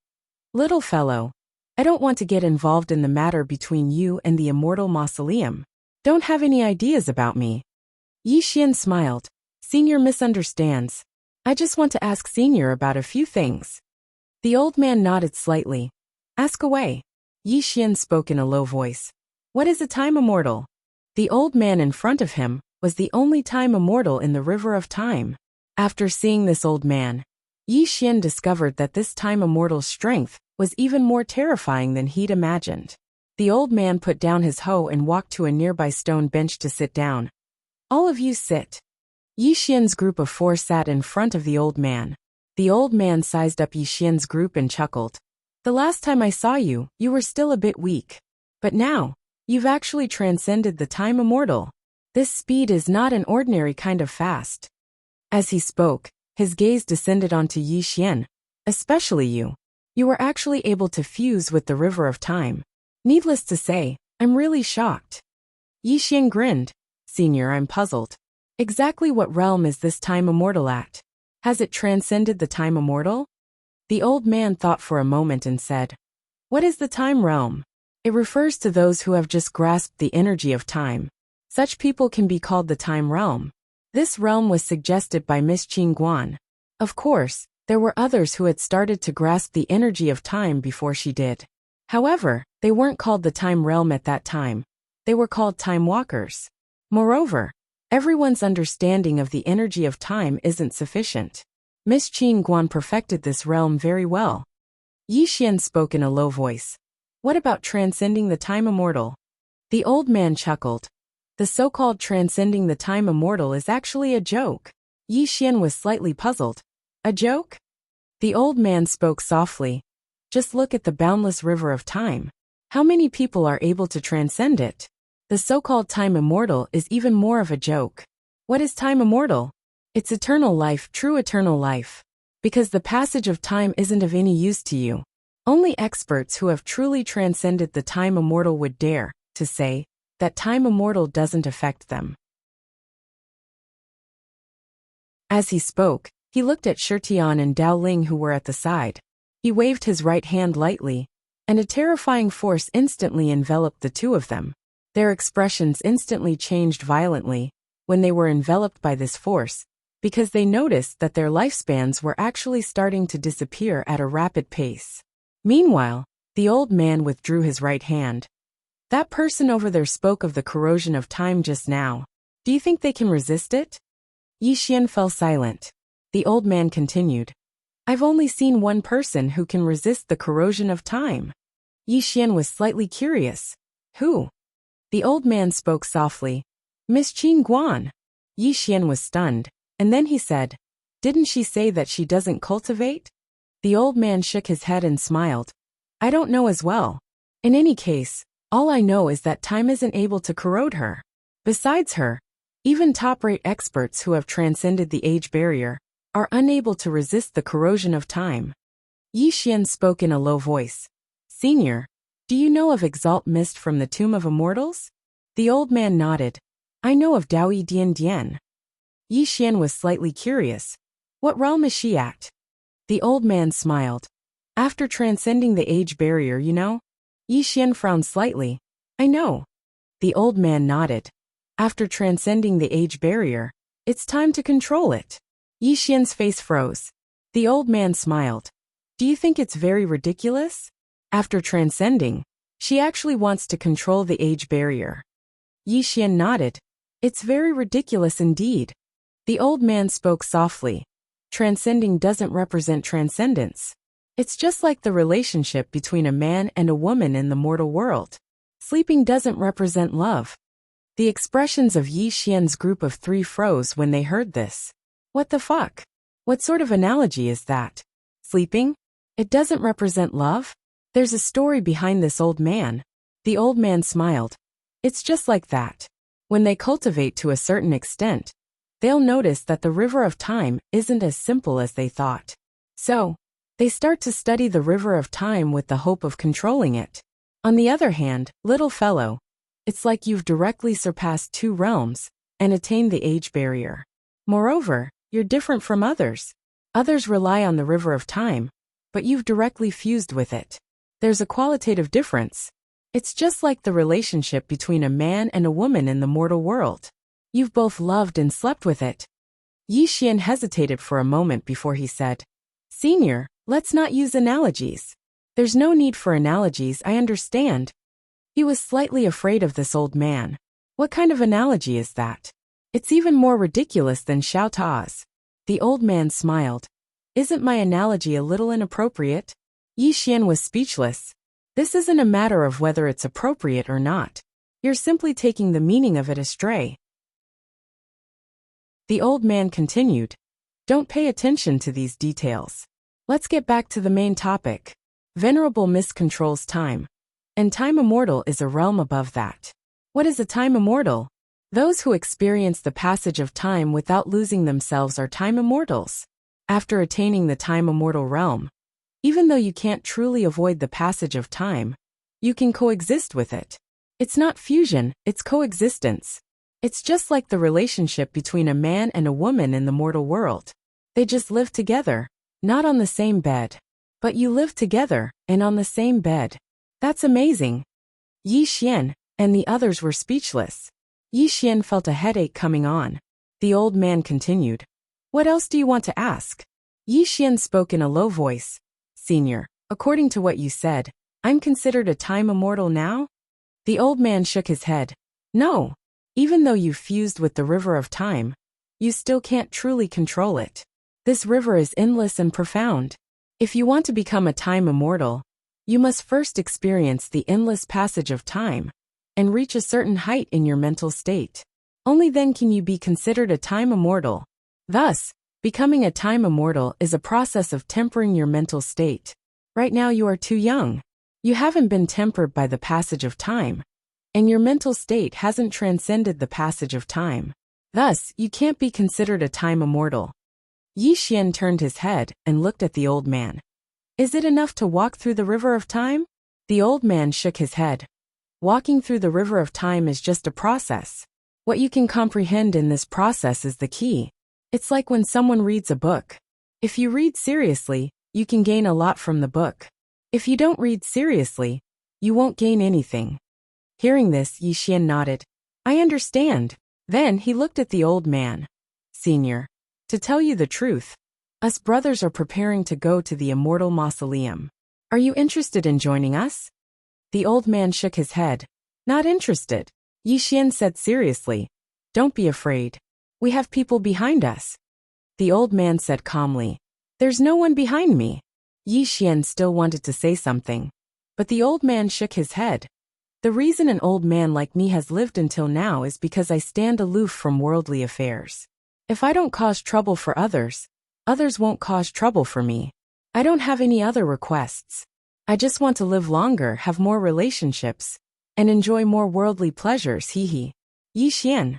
Speaker 1: Little fellow, I don't want to get involved in the matter between you and the immortal mausoleum. Don't have any ideas about me. Yi Xian smiled. Senior misunderstands. I just want to ask Senior about a few things. The old man nodded slightly. Ask away. Yi Xian spoke in a low voice. What is a time immortal? The old man in front of him was the only time immortal in the river of time. After seeing this old man, Yi Xian discovered that this time immortal's strength was even more terrifying than he'd imagined. The old man put down his hoe and walked to a nearby stone bench to sit down. All of you sit. Yi Xian's group of 4 sat in front of the old man. The old man sized up Yi Xian's group and chuckled. The last time I saw you, you were still a bit weak. But now, you've actually transcended the time immortal. This speed is not an ordinary kind of fast. As he spoke, his gaze descended onto Yi Xian. Especially you. You were actually able to fuse with the river of time. Needless to say, I'm really shocked. Yi Xian grinned. Senior, I'm puzzled. Exactly what realm is this time immortal at? Has it transcended the time immortal? The old man thought for a moment and said, What is the time realm? It refers to those who have just grasped the energy of time. Such people can be called the time realm. This realm was suggested by Miss Qing Guan. Of course, there were others who had started to grasp the energy of time before she did. However, they weren't called the time realm at that time. They were called time walkers. Moreover, everyone's understanding of the energy of time isn't sufficient. Miss Qing Guan perfected this realm very well. Yi Xian spoke in a low voice. What about transcending the time immortal? The old man chuckled. The so-called transcending the time immortal is actually a joke. Yi Xian was slightly puzzled. A joke? The old man spoke softly. Just look at the boundless river of time. How many people are able to transcend it? The so-called time immortal is even more of a joke. What is time immortal? It's eternal life, true eternal life. Because the passage of time isn't of any use to you. Only experts who have truly transcended the time immortal would dare to say that time immortal doesn't affect them. As he spoke, he looked at Shitian and Dao Ling who were at the side. He waved his right hand lightly, and a terrifying force instantly enveloped the two of them. Their expressions instantly changed violently when they were enveloped by this force, because they noticed that their lifespans were actually starting to disappear at a rapid pace. Meanwhile, the old man withdrew his right hand. That person over there spoke of the corrosion of time just now. Do you think they can resist it? Yi Xian fell silent. The old man continued. I've only seen one person who can resist the corrosion of time. Yi Xian was slightly curious. Who? The old man spoke softly. Miss Qing Guan. Yi Xian was stunned, and then he said, Didn't she say that she doesn't cultivate? The old man shook his head and smiled. I don't know as well. In any case, all I know is that time isn't able to corrode her. Besides her, even top-rate experts who have transcended the age barrier are unable to resist the corrosion of time. Yi Xian spoke in a low voice. Senior, do you know of Exalt Mist from the Tomb of Immortals? The old man nodded. I know of Daoi Dian Dian. Yi Xian was slightly curious. What realm is she at? The old man smiled. After transcending the age barrier, you know? Yi Xian frowned slightly. I know. The old man nodded. After transcending the age barrier, it's time to control it. Yi Xian's face froze. The old man smiled. Do you think it's very ridiculous? After transcending, she actually wants to control the age barrier. Yi Xian nodded. It's very ridiculous indeed. The old man spoke softly. Transcending doesn't represent transcendence. It's just like the relationship between a man and a woman in the mortal world. Sleeping doesn't represent love. The expressions of Yi Xian's group of 3 froze when they heard this. What the fuck? What sort of analogy is that? Sleeping? It doesn't represent love? There's a story behind this old man. The old man smiled. It's just like that. When they cultivate to a certain extent, they'll notice that the river of time isn't as simple as they thought. So, they start to study the river of time with the hope of controlling it. On the other hand, little fellow, it's like you've directly surpassed 2 realms and attained the age barrier. Moreover, you're different from others. Others rely on the river of time, but you've directly fused with it. There's a qualitative difference. It's just like the relationship between a man and a woman in the mortal world. You've both loved and slept with it. Yi Xian hesitated for a moment before he said, Senior, let's not use analogies. There's no need for analogies, I understand. He was slightly afraid of this old man. What kind of analogy is that? It's even more ridiculous than Xiao Ta's. The old man smiled. Isn't my analogy a little inappropriate? Yi Xian was speechless. This isn't a matter of whether it's appropriate or not. You're simply taking the meaning of it astray. The old man continued. Don't pay attention to these details. Let's get back to the main topic. Venerable Mist controls time. And time immortal is a realm above that. What is a time immortal? Those who experience the passage of time without losing themselves are time immortals. After attaining the time immortal realm, even though you can't truly avoid the passage of time, you can coexist with it. It's not fusion, it's coexistence. It's just like the relationship between a man and a woman in the mortal world. They just live together, not on the same bed. But you live together, and on the same bed. That's amazing. Yi Xian and the others were speechless. Yi Xian felt a headache coming on. The old man continued. What else do you want to ask? Yi Xian spoke in a low voice. Senior, according to what you said, I'm considered a time immortal now? The old man shook his head. No. Even though you've fused with the river of time, you still can't truly control it. This river is endless and profound. If you want to become a time immortal, you must first experience the endless passage of time and reach a certain height in your mental state. Only then can you be considered a time immortal. Thus, becoming a time immortal is a process of tempering your mental state. Right now you are too young. You haven't been tempered by the passage of time, and your mental state hasn't transcended the passage of time. Thus, you can't be considered a time immortal. Yi Xian turned his head and looked at the old man. Is it enough to walk through the river of time? The old man shook his head. Walking through the river of time is just a process. What you can comprehend in this process is the key. It's like when someone reads a book. If you read seriously, you can gain a lot from the book. If you don't read seriously, you won't gain anything. Hearing this, Yi Xian nodded. I understand. Then he looked at the old man. Senior, to tell you the truth, us brothers are preparing to go to the immortal mausoleum. Are you interested in joining us? The old man shook his head. Not interested. Yi Xian said seriously. Don't be afraid. We have people behind us. The old man said calmly. There's no one behind me. Yi Xian still wanted to say something, but the old man shook his head. The reason an old man like me has lived until now is because I stand aloof from worldly affairs. If I don't cause trouble for others, others won't cause trouble for me. I don't have any other requests. I just want to live longer, have more relationships, and enjoy more worldly pleasures, Yi Xian.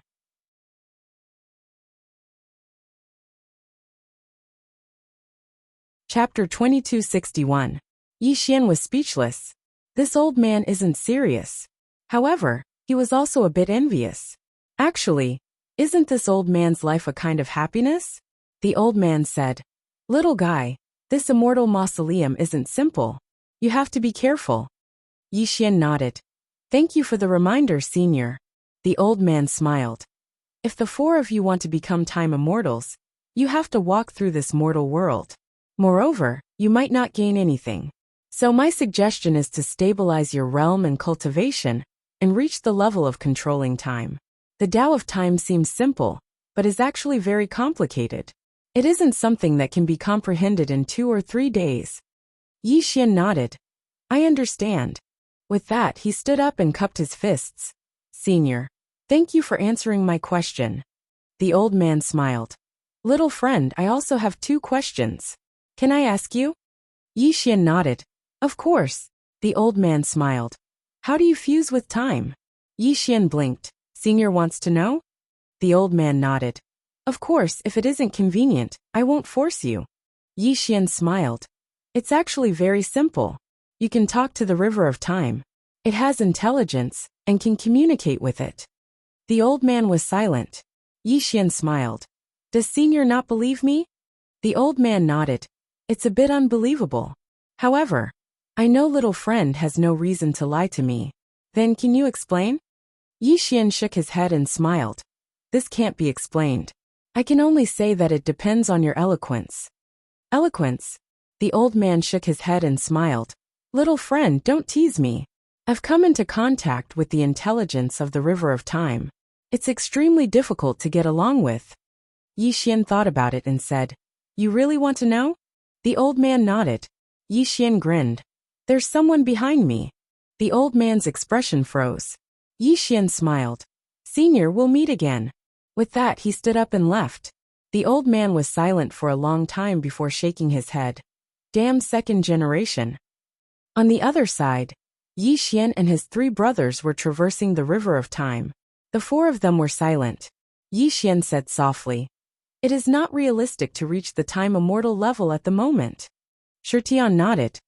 Speaker 1: Chapter 2261. Yi Xian was speechless. This old man isn't serious. However, he was also a bit envious. Actually, isn't this old man's life a kind of happiness? The old man said. Little guy, this immortal mausoleum isn't simple. You have to be careful. Yi Xian nodded. Thank you for the reminder, senior. The old man smiled. If the four of you want to become time immortals, you have to walk through this mortal world. Moreover, you might not gain anything. So my suggestion is to stabilize your realm and cultivation, and reach the level of controlling time. The Tao of time seems simple, but is actually very complicated. It isn't something that can be comprehended in 2 or 3 days. Yi Xian nodded. I understand. With that, he stood up and cupped his fists. Senior, thank you for answering my question. The old man smiled. Little friend, I also have 2 questions. Can I ask you? Yi Xian nodded. Of course. The old man smiled. How do you fuse with time? Yi Xian blinked. Senior wants to know? The old man nodded. Of course, if it isn't convenient, I won't force you. Yi Xian smiled. It's actually very simple. You can talk to the river of time. It has intelligence, and can communicate with it. The old man was silent. Yi Xian smiled. Does senior not believe me? The old man nodded. It's a bit unbelievable. However, I know little friend has no reason to lie to me. Then can you explain? Yi Xian shook his head and smiled. This can't be explained. I can only say that it depends on your eloquence. Eloquence? The old man shook his head and smiled. Little friend, don't tease me. I've come into contact with the intelligence of the river of time. It's extremely difficult to get along with. Yi Xian thought about it and said, You really want to know? The old man nodded. Yi Xian grinned. There's someone behind me. The old man's expression froze. Yi Xian smiled. Senior, we'll meet again. With that he stood up and left. The old man was silent for a long time before shaking his head. Damn second generation. On the other side, Yi Xian and his 3 brothers were traversing the river of time. The 4 of them were silent. Yi Xian said softly, It is not realistic to reach the time immortal level at the moment. Shirtian nodded.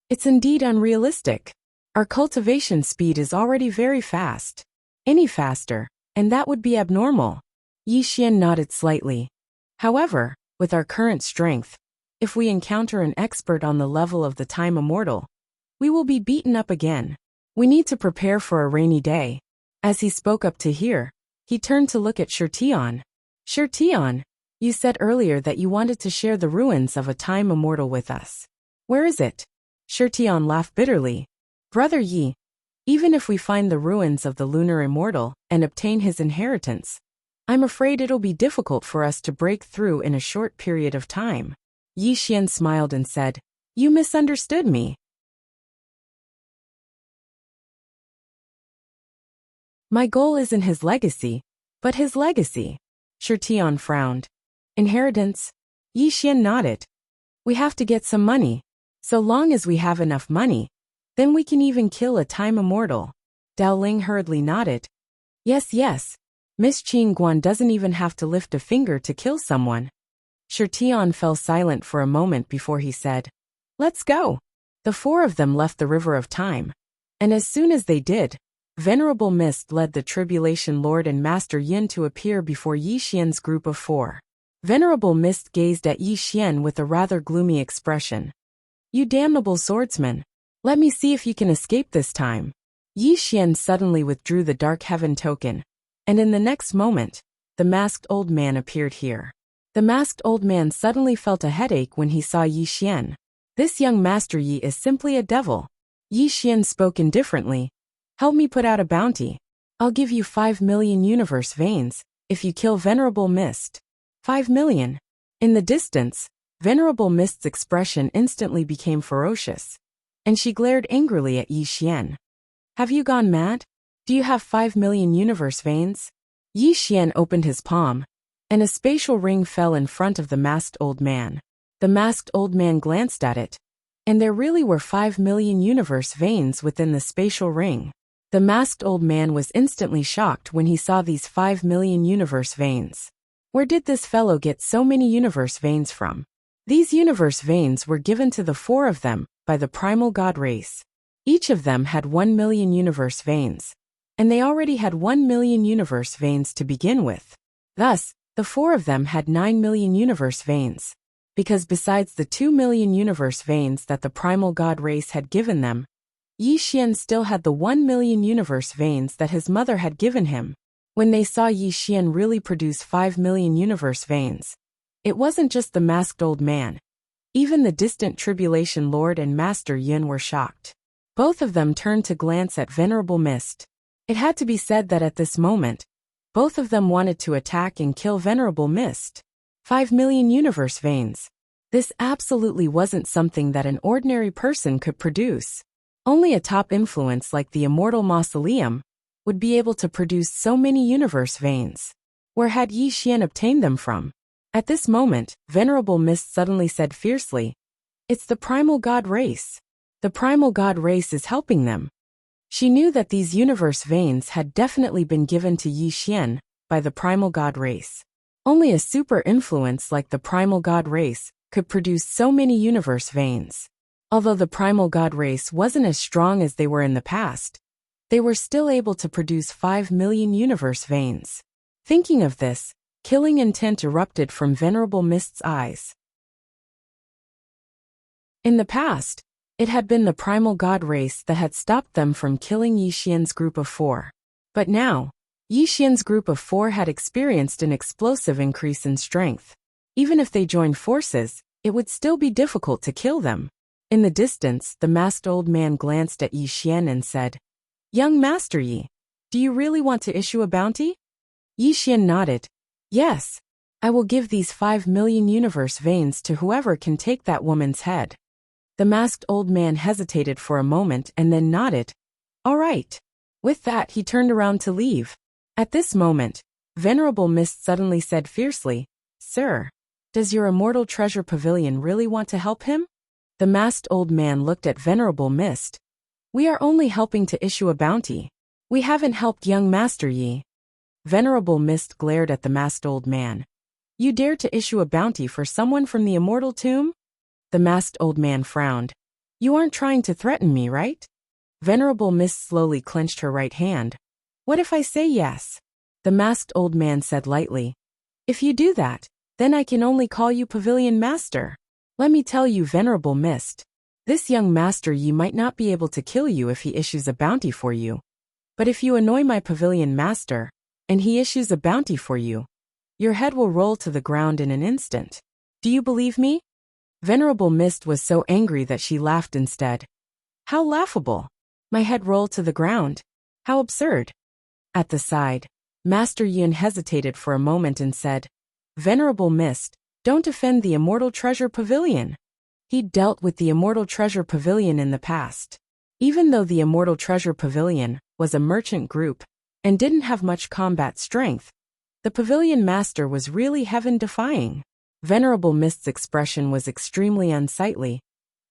Speaker 1: It's indeed unrealistic. Our cultivation speed is already very fast. Any faster, and that would be abnormal. Yi Xian nodded slightly. However, with our current strength, if we encounter an expert on the level of the time immortal, we will be beaten up again. We need to prepare for a rainy day. As he spoke up to here, he turned to look at Shirtian. Shirtian, you said earlier that you wanted to share the ruins of a time immortal with us. Where is it? Shirtian laughed bitterly. Brother Yi, even if we find the ruins of the lunar immortal and obtain his inheritance, I'm afraid it'll be difficult for us to break through in a short period of time. Yi Xian smiled and said, You misunderstood me. My goal isn't his legacy, but his legacy. Shirtian frowned. Inheritance? Yi Xian nodded. We have to get some money. So long as we have enough money, then we can even kill a time immortal. Dao Ling hurriedly nodded. Yes. Miss Qing Guan doesn't even have to lift a finger to kill someone. Shirtian fell silent for a moment before he said, Let's go. The 4 of them left the river of time. And as soon as they did, Venerable Mist led the Tribulation Lord and Master Yin to appear before Yi Xian's group of 4. Venerable Mist gazed at Yi Xian with a rather gloomy expression. You damnable swordsman. Let me see if you can escape this time. Yi Xian suddenly withdrew the Dark Heaven token, and in the next moment, the masked old man appeared here. The masked old man suddenly felt a headache when he saw Yi Xian. This young Master Yi is simply a devil. Yi Xian spoke indifferently. Help me put out a bounty. I'll give you 5 million universe veins, if you kill Venerable Mist. 5 million. In the distance, Venerable Mist's expression instantly became ferocious, and she glared angrily at Yi Xian. Have you gone mad? Do you have 5 million universe veins? Yi Xian opened his palm, and a spatial ring fell in front of the masked old man. The masked old man glanced at it, and there really were 5 million universe veins within the spatial ring. The masked old man was instantly shocked when he saw these 5 million universe veins. Where did this fellow get so many universe veins from? These universe veins were given to the 4 of them by the primal god race. Each of them had 1 million universe veins, and they already had 1 million universe veins to begin with. Thus, the 4 of them had 9 million universe veins. Because besides the 2 million universe veins that the primal god race had given them, Yi Xian still had the 1 million universe veins that his mother had given him. When they saw Yi Xian really produce 5 million universe veins, it wasn't just the masked old man. Even the distant Tribulation Lord and Master Yin were shocked. Both of them turned to glance at Venerable Mist. It had to be said that at this moment, both of them wanted to attack and kill Venerable Mist. 5 million universe veins. This absolutely wasn't something that an ordinary person could produce. Only a top influence like the Immortal Mausoleum would be able to produce so many universe veins. Where had Yi Xian obtained them from? At this moment, Venerable Mist suddenly said fiercely, It's the primal god race. The primal god race is helping them. She knew that these universe veins had definitely been given to Yi Xian by the primal god race. Only a super influence like the primal god race could produce so many universe veins. Although the primal god race wasn't as strong as they were in the past, they were still able to produce 5 million universe veins. Thinking of this, killing intent erupted from Venerable Mist's eyes. In the past, It had been the primal god race that had stopped them from killing Yi Xian's group of 4. But now, Yi Xian's group of 4 had experienced an explosive increase in strength. Even if they joined forces, it would still be difficult to kill them. In the distance, the masked old man glanced at Yi Xian and said, "Young Master Yi, do you really want to issue a bounty?" Yi Xian nodded. "Yes. I will give these 5 million universe veins to whoever can take that woman's head." The masked old man hesitated for a moment and then nodded. "All right." With that, he turned around to leave. At this moment, Venerable Mist suddenly said fiercely, "Sir, does your immortal treasure pavilion really want to help him?" The masked old man looked at Venerable Mist. "We are only helping to issue a bounty. We haven't helped young Master Yi." Venerable Mist glared at the masked old man. "You dare to issue a bounty for someone from the immortal tomb?" The masked old man frowned. "You aren't trying to threaten me, right?" Venerable Mist slowly clenched her right hand. "What if I say yes?" The masked old man said lightly. "If you do that, then I can only call you Pavilion Master. Let me tell you, Venerable Mist, this young Master Yi might not be able to kill you if he issues a bounty for you. But if you annoy my Pavilion Master, and he issues a bounty for you, your head will roll to the ground in an instant. Do you believe me?" Venerable Mist was so angry that she laughed instead. "How laughable! My head roll to the ground. How absurd." At the side, Master Yin hesitated for a moment and said, "Venerable Mist, don't offend the Immortal Treasure Pavilion." He'd dealt with the Immortal Treasure Pavilion in the past. Even though the Immortal Treasure Pavilion was a merchant group and didn't have much combat strength, the Pavilion Master was really heaven-defying. Venerable Mist's expression was extremely unsightly.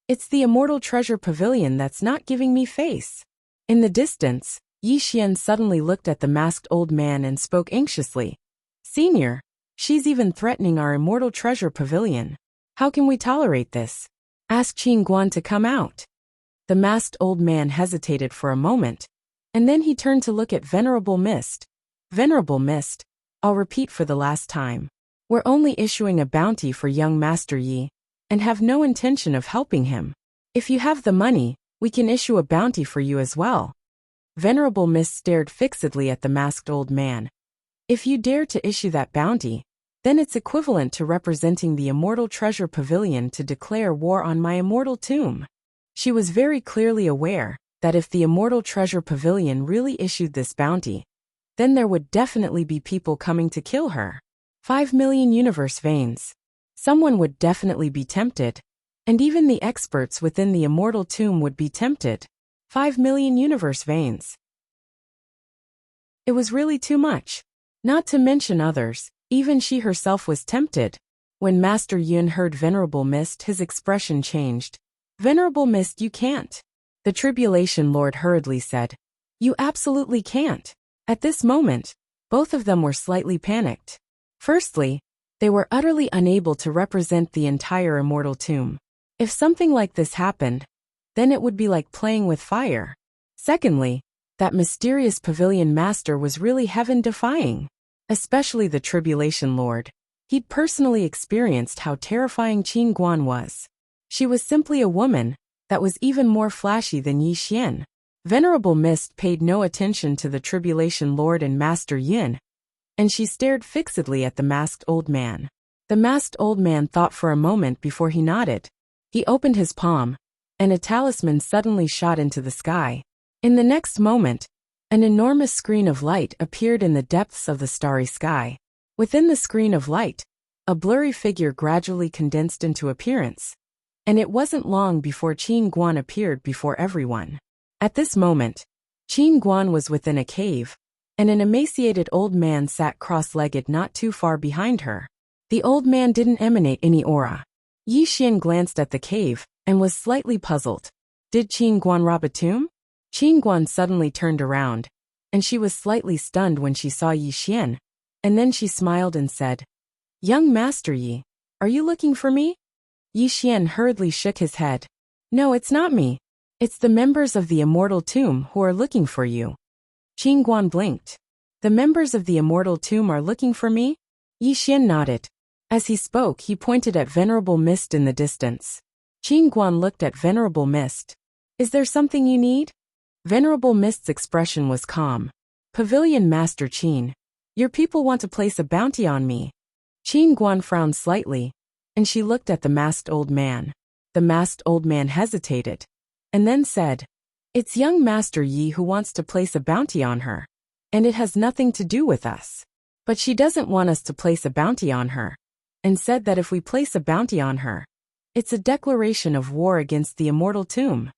Speaker 1: "It's the Immortal Treasure Pavilion that's not giving me face." In the distance, Yi Xian suddenly looked at the masked old man and spoke anxiously. "Senior, she's even threatening our Immortal Treasure Pavilion. How can we tolerate this? Ask Qin Guan to come out." The masked old man hesitated for a moment, and then he turned to look at Venerable Mist. "Venerable Mist, I'll repeat for the last time. We're only issuing a bounty for young Master Yi, and have no intention of helping him. If you have the money, we can issue a bounty for you as well." Venerable Mist stared fixedly at the masked old man. "If you dare to issue that bounty, then it's equivalent to representing the Immortal Treasure Pavilion to declare war on my immortal tomb." She was very clearly aware that if the Immortal Treasure Pavilion really issued this bounty, then there would definitely be people coming to kill her. 5 million universe veins. Someone would definitely be tempted. And even the experts within the immortal tomb would be tempted. 5 million universe veins. It was really too much. Not to mention others, even she herself was tempted. When Master Yun heard Venerable Mist, his expression changed. "Venerable Mist, you can't." The Tribulation Lord hurriedly said, "You absolutely can't." At this moment, both of them were slightly panicked. Firstly, they were utterly unable to represent the entire immortal tomb. If something like this happened, then it would be like playing with fire. Secondly, that mysterious Pavilion Master was really heaven-defying. Especially the Tribulation Lord. He'd personally experienced how terrifying Qin Guan was. She was simply a woman that was even more flashy than Yi Xian. Venerable Mist paid no attention to the Tribulation Lord and Master Yin, and she stared fixedly at the masked old man. The masked old man thought for a moment before he nodded. He opened his palm, and a talisman suddenly shot into the sky. In the next moment, an enormous screen of light appeared in the depths of the starry sky. Within the screen of light, a blurry figure gradually condensed into appearance, and it wasn't long before Qin Guan appeared before everyone. At this moment, Qin Guan was within a cave, and an emaciated old man sat cross-legged not too far behind her. The old man didn't emanate any aura. Yi Xian glanced at the cave and was slightly puzzled. Did Qin Guan rob a tomb? Qin Guan suddenly turned around, and she was slightly stunned when she saw Yi Xian, and then she smiled and said, "Young Master Yi, are you looking for me?" Yi Xian hurriedly shook his head. "No, it's not me. It's the members of the Immortal Tomb who are looking for you." Qin Guan blinked. "The members of the Immortal Tomb are looking for me?" Yi Xian nodded. As he spoke, he pointed at Venerable Mist in the distance. Qin Guan looked at Venerable Mist. Is there something you need? Venerable Mist's expression was calm. Pavilion Master Qin. Your people want to place a bounty on me. Qin Guan frowned slightly, and she looked at the masked old man. The masked old man hesitated, and then said, It's young Master Yi who wants to place a bounty on her, and it has nothing to do with us. But she doesn't want us to place a bounty on her, and said that if we place a bounty on her, it's a declaration of war against the immortal tomb.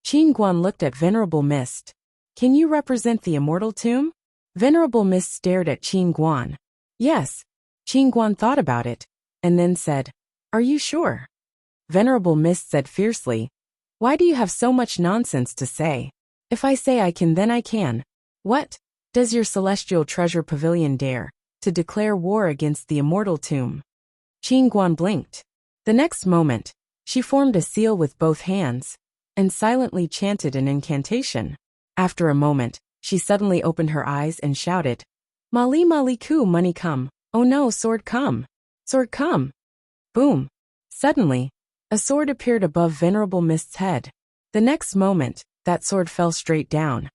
Speaker 1: Qin Guan looked at Venerable Mist. Can you represent the immortal tomb? Venerable Mist stared at Qin Guan. Yes. Qin Guan thought about it, and then said, Are you sure? Venerable Mist said fiercely, Why do you have so much nonsense to say? If I say I can, then I can. What? Does your celestial treasure pavilion dare to declare war against the immortal tomb? Qin Guan blinked. The next moment, she formed a seal with both hands, and silently chanted an incantation. After a moment, she suddenly opened her eyes and shouted, Mali Mali Ku, money come. Oh no, sword come. Sword come. Boom. Suddenly, a sword appeared above Venerable Mist's head. The next moment, that sword fell straight down.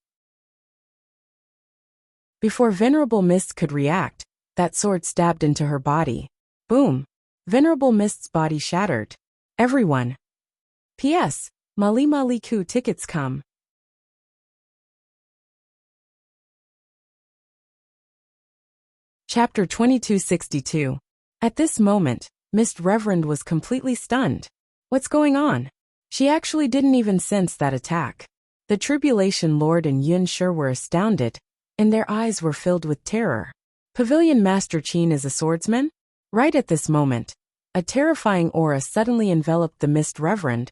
Speaker 1: Before Venerable Mist could react, that sword stabbed into her body. Boom. Venerable Mist's body shattered. Everyone. P.S. Mali Mali Ku tickets come. Chapter 2262. At this moment, Mist Reverend was completely stunned. What's going on? She actually didn't even sense that attack. The Tribulation Lord and Yun Shi were astounded, and their eyes were filled with terror. Pavilion Master Qin is a swordsman? Right at this moment, a terrifying aura suddenly enveloped the Mist Reverend,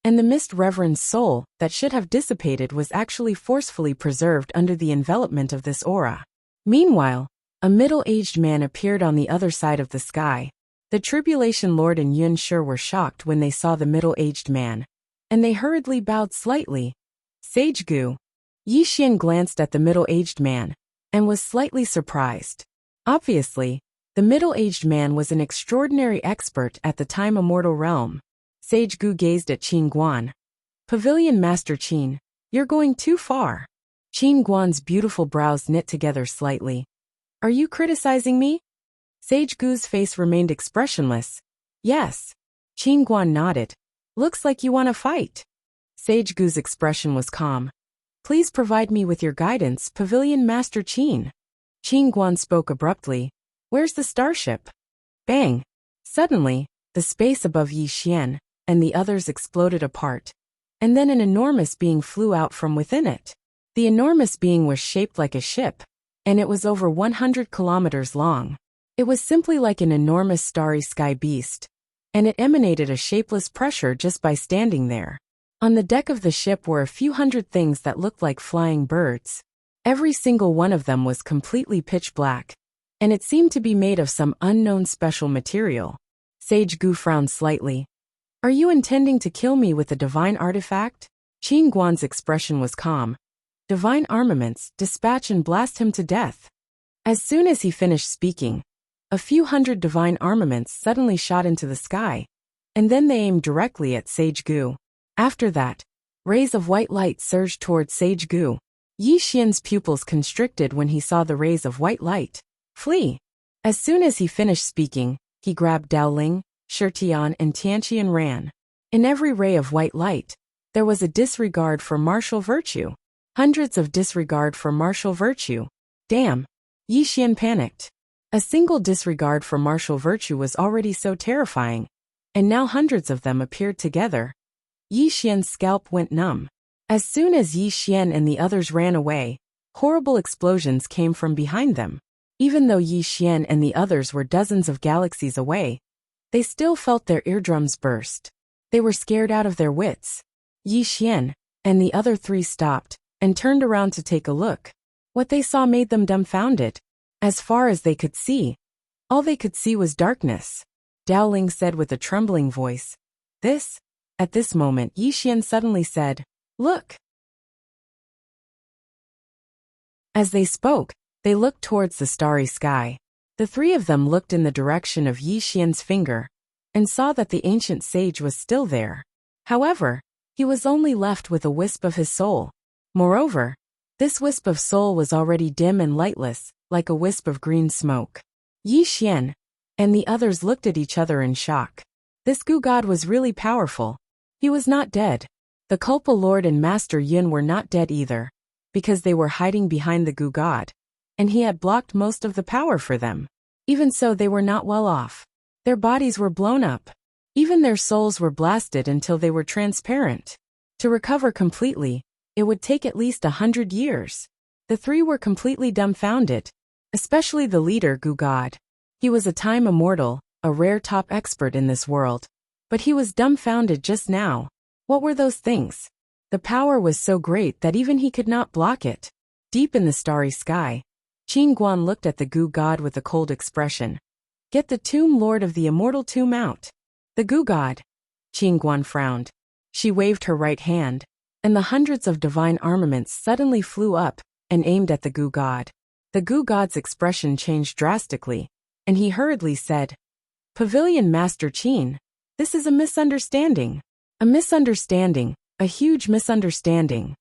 Speaker 1: and the Mist Reverend's soul that should have dissipated was actually forcefully preserved under the envelopment of this aura. Meanwhile, a middle-aged man appeared on the other side of the sky. The Tribulation Lord and Yun Shi were shocked when they saw the middle-aged man, and they hurriedly bowed slightly. Sage Gu. Yi Xian glanced at the middle-aged man, and was slightly surprised. Obviously, the middle-aged man was an extraordinary expert at the Time Immortal realm. Sage Gu gazed at Qin Guan. Pavilion Master Qin, you're going too far. Qin Guan's beautiful brows knit together slightly. Are you criticizing me? Sage Gu's face remained expressionless. Yes. Qin Guan nodded. Looks like you want to fight. Sage Gu's expression was calm. Please provide me with your guidance, Pavilion Master Qin. Qin Guan spoke abruptly. Where's the starship? Bang. Suddenly, the space above Yi Xian and the others exploded apart, and then an enormous being flew out from within it. The enormous being was shaped like a ship, and it was over 100 kilometers long. It was simply like an enormous starry sky beast, and it emanated a shapeless pressure just by standing there. On the deck of the ship were a few hundred things that looked like flying birds. Every single one of them was completely pitch black, and it seemed to be made of some unknown special material. Sage Gu frowned slightly. Are you intending to kill me with a divine artifact? Qin Guan's expression was calm. Divine armaments, dispatch and blast him to death. As soon as he finished speaking, a few hundred divine armaments suddenly shot into the sky, and then they aimed directly at Sage Gu. After that, rays of white light surged towards Sage Gu. Yi Xian's pupils constricted when he saw the rays of white light. Flee! As soon as he finished speaking, he grabbed Dao Ling, Shirtian and Tianqi and ran. In every ray of white light, there was a disregard for martial virtue. Hundreds of disregard for martial virtue. Damn! Yi Xian panicked. A single disregard for martial virtue was already so terrifying, and now hundreds of them appeared together. Yi Xian's scalp went numb. As soon as Yi Xian and the others ran away, horrible explosions came from behind them. Even though Yi Xian and the others were dozens of galaxies away, they still felt their eardrums burst. They were scared out of their wits. Yi Xian and the other three stopped and turned around to take a look. What they saw made them dumbfounded. As far as they could see, all they could see was darkness. Dao Ling said with a trembling voice. This? At this moment, Yi Xian suddenly said, Look! As they spoke, they looked towards the starry sky. The three of them looked in the direction of Yi Xian's finger, and saw that the ancient sage was still there. However, he was only left with a wisp of his soul. Moreover, this wisp of soul was already dim and lightless, like a wisp of green smoke. Yi Xian and the others looked at each other in shock. This Gu god was really powerful. He was not dead. The Kulpa Lord and Master Yun were not dead either, because they were hiding behind the Gu god, and he had blocked most of the power for them. Even so, they were not well off. Their bodies were blown up. Even their souls were blasted until they were transparent. To recover completely, it would take at least 100 years. The three were completely dumbfounded, especially the leader Gu god. He was a time immortal, a rare top expert in this world. But he was dumbfounded just now. What were those things? The power was so great that even he could not block it. Deep in the starry sky, Qin Guan looked at the Gu god with a cold expression. Get the Tomb Lord of the Immortal Tomb out. The Gu god. Qin Guan frowned. She waved her right hand, and the hundreds of divine armaments suddenly flew up and aimed at the Gu god. The Gu god's expression changed drastically, and he hurriedly said, Pavilion Master Qin, this is a misunderstanding. A misunderstanding, a huge misunderstanding.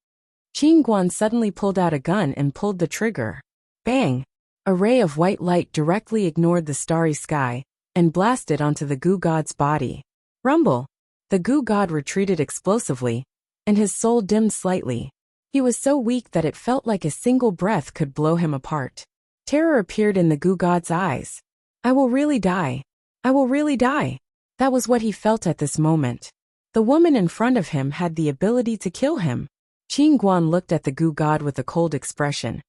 Speaker 1: Qin Guan suddenly pulled out a gun and pulled the trigger. Bang! A ray of white light directly ignored the starry sky and blasted onto the Gu god's body. Rumble! The Gu god retreated explosively, and his soul dimmed slightly. He was so weak that it felt like a single breath could blow him apart. Terror appeared in the Gu god's eyes. I will really die. I will really die. That was what he felt at this moment. The woman in front of him had the ability to kill him. Qin Guan looked at the Gu god with a cold expression.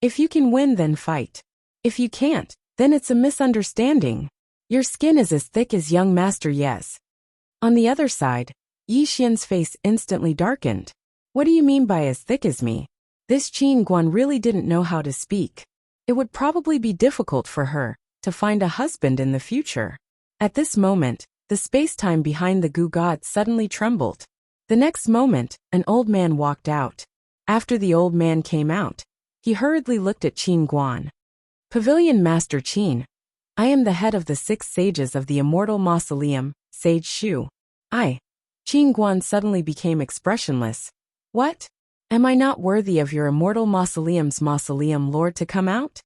Speaker 1: If you can win, then fight. If you can't, then it's a misunderstanding. Your skin is as thick as young Master Yes. On the other side, Yi Xian's face instantly darkened. What do you mean by as thick as me? This Qin Guan really didn't know how to speak. It would probably be difficult for her to find a husband in the future. At this moment, the space-time behind the Gu god suddenly trembled. The next moment, an old man walked out. After the old man came out, he hurriedly looked at Qin Guan. Pavilion Master Qin, I am the head of the 6 sages of the Immortal Mausoleum, Sage Shu. Qin Guan suddenly became expressionless. What? Am I not worthy of your Immortal Mausoleum's Mausoleum Lord to come out?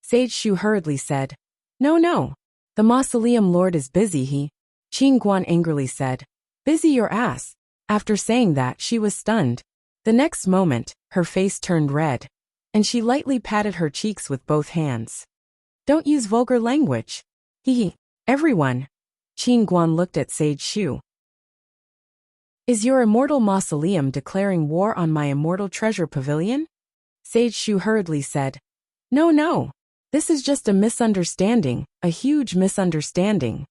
Speaker 1: Sage Shu hurriedly said. No. The Mausoleum Lord is busy, Qin Guan angrily said. Busy your ass. After saying that, she was stunned. The next moment, her face turned red, and she lightly patted her cheeks with both hands. Don't use vulgar language. Everyone. Qin Guan looked at Sage Shu. Is your Immortal Mausoleum declaring war on my Immortal Treasure Pavilion? Sage Shu hurriedly said. No. This is just a misunderstanding, a huge misunderstanding.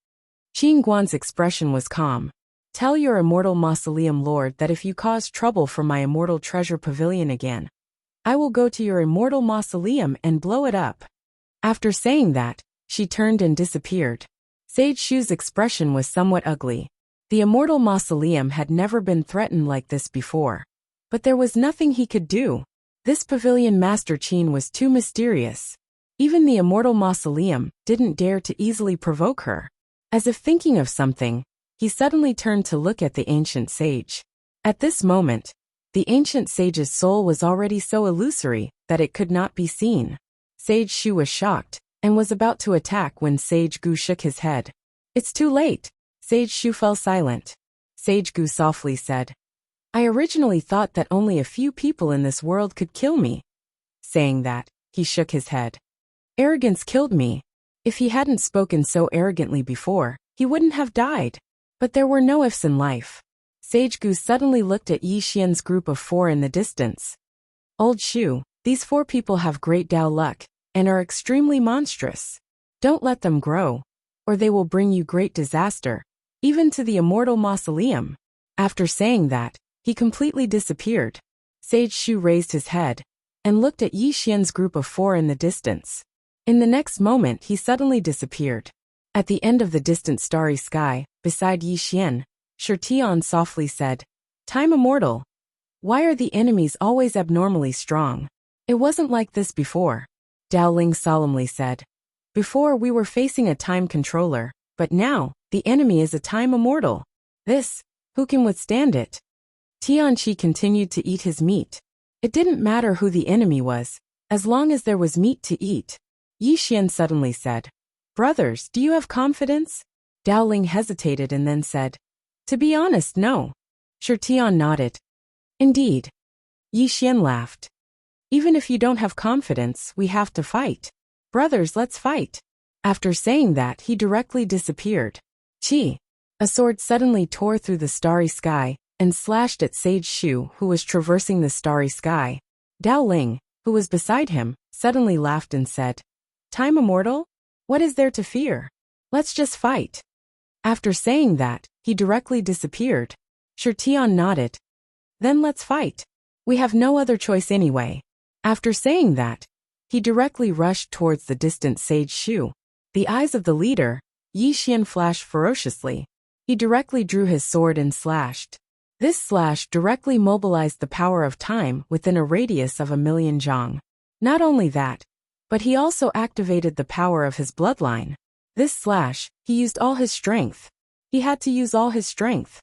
Speaker 1: Qin Guan's expression was calm. Tell your Immortal Mausoleum Lord that if you cause trouble for my Immortal Treasure Pavilion again, I will go to your Immortal Mausoleum and blow it up. After saying that, she turned and disappeared. Sage Shu's expression was somewhat ugly. The Immortal Mausoleum had never been threatened like this before. But there was nothing he could do. This Pavilion Master Qin was too mysterious. Even the Immortal Mausoleum didn't dare to easily provoke her. As if thinking of something, he suddenly turned to look at the ancient sage. At this moment, the ancient sage's soul was already so illusory that it could not be seen. Sage Shu was shocked and was about to attack when Sage Gu shook his head. It's too late. Sage Shu fell silent. Sage Gu softly said, I originally thought that only a few people in this world could kill me. Saying that, he shook his head. Arrogance killed me. If he hadn't spoken so arrogantly before, he wouldn't have died. But there were no ifs in life. Sage Gu suddenly looked at Yi Xian's group of 4 in the distance. Old Shu, these 4 people have great Dao luck, and are extremely monstrous. Don't let them grow, or they will bring you great disaster, even to the Immortal Mausoleum. After saying that, he completely disappeared. Sage Shu raised his head, and looked at Yi Xian's group of 4 in the distance. In the next moment he suddenly disappeared. At the end of the distant starry sky, beside Yi Xian, Shirtian softly said, Time Immortal. Why are the enemies always abnormally strong? It wasn't like this before. Dao Ling solemnly said. Before we were facing a time controller, but now, the enemy is a time immortal. This Who can withstand it? Tianqi continued to eat his meat. It didn't matter who the enemy was, as long as there was meat to eat. Yi Xian suddenly said, "Brothers, do you have confidence?" Dao Ling hesitated and then said, "To be honest, no." Shi Tian nodded. "Indeed." Yi Xian laughed. "Even if you don't have confidence, we have to fight. Brothers, let's fight." After saying that, he directly disappeared. Chi. A sword suddenly tore through the starry sky and slashed at Sage Shu, who was traversing the starry sky. Dao Ling, who was beside him, suddenly laughed and said, "Time immortal? What is there to fear? Let's just fight." After saying that, he directly disappeared. Shi Tian nodded. "Then let's fight. We have no other choice anyway." After saying that, he directly rushed towards the distant Sage Shu. The eyes of the leader, Yi Xian, flashed ferociously. He directly drew his sword and slashed. This slash directly mobilized the power of time within a radius of 1,000,000 zhang. Not only that, but he also activated the power of his bloodline. This slash, he used all his strength. He had to use all his strength.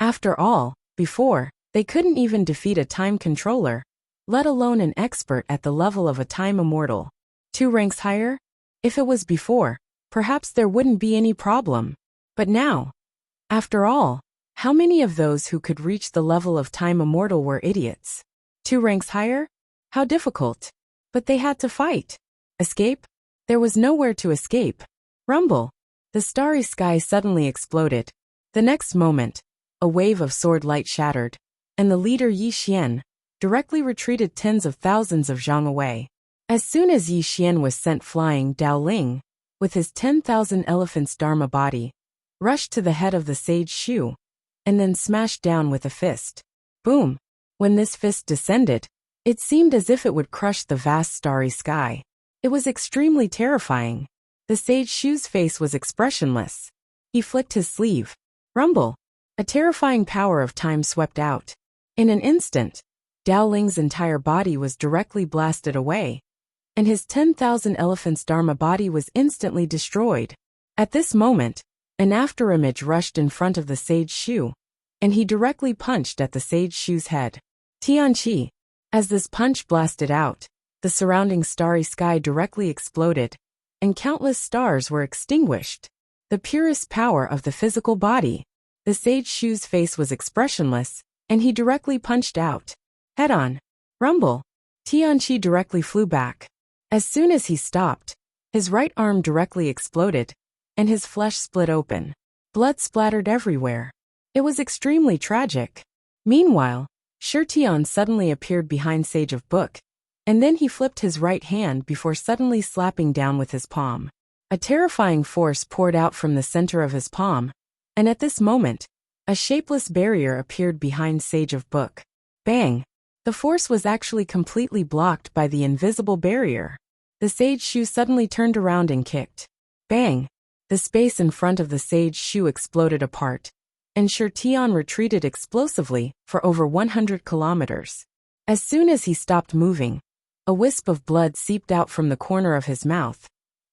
Speaker 1: After all, before, they couldn't even defeat a time controller, let alone an expert at the level of a time immortal. 2 ranks higher? If it was before, perhaps there wouldn't be any problem. But now, after all, how many of those who could reach the level of time immortal were idiots? 2 ranks higher? How difficult. But they had to fight. Escape? There was nowhere to escape. Rumble. The starry sky suddenly exploded. The next moment, a wave of sword light shattered, and the leader Yi Xian directly retreated tens of thousands of zhang away. As soon as Yi Xian was sent flying, Dao Ling, with his 10,000 elephants Dharma body, rushed to the head of the Sage Shu, and then smashed down with a fist. Boom! When this fist descended, it seemed as if it would crush the vast starry sky. It was extremely terrifying. The Sage Shu's face was expressionless. He flicked his sleeve. Rumble! A terrifying power of time swept out. In an instant, Dao Ling's entire body was directly blasted away, and his 10,000 elephants Dharma body was instantly destroyed. At this moment, an afterimage rushed in front of the Sage Shu, and he directly punched at the Sage Shu's head. Tianqi. As this punch blasted out, the surrounding starry sky directly exploded, and countless stars were extinguished. The purest power of the physical body. The Sage Shu's face was expressionless, and he directly punched out. Head on. Rumble. Tianqi directly flew back. As soon as he stopped, his right arm directly exploded, and his flesh split open. Blood splattered everywhere. It was extremely tragic. Meanwhile, Shi Tian suddenly appeared behind Sage of Book, and then he flipped his right hand before suddenly slapping down with his palm. A terrifying force poured out from the center of his palm, and at this moment, a shapeless barrier appeared behind Sage of Book. Bang! The force was actually completely blocked by the invisible barrier. The Sage Shu suddenly turned around and kicked. Bang! The space in front of the Sage Shu exploded apart, and Shi Tian retreated explosively for over 100 kilometers. As soon as he stopped moving, a wisp of blood seeped out from the corner of his mouth,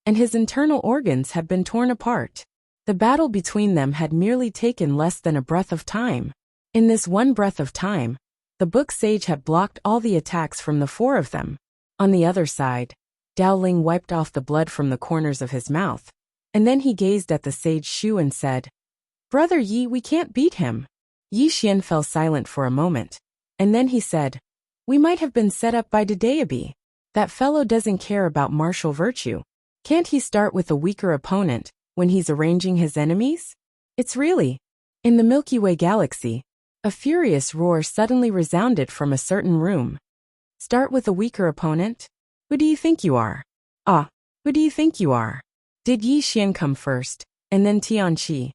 Speaker 1: and his internal organs had been torn apart. The battle between them had merely taken less than a breath of time. In this one breath of time, the book sage had blocked all the attacks from the 4 of them. On the other side, Dao Ling wiped off the blood from the corners of his mouth, and then he gazed at the Sage Shu and said, "Brother Yi, we can't beat him." Yi Xian fell silent for a moment, and then he said, "We might have been set up by Dedeabi. That fellow doesn't care about martial virtue. Can't he start with a weaker opponent when he's arranging his enemies?" It's really. In the Milky Way galaxy, a furious roar suddenly resounded from a certain room. Start with a weaker opponent? Who do you think you are? Ah, who do you think you are? Did Yi Xian come first, and then Tianqi?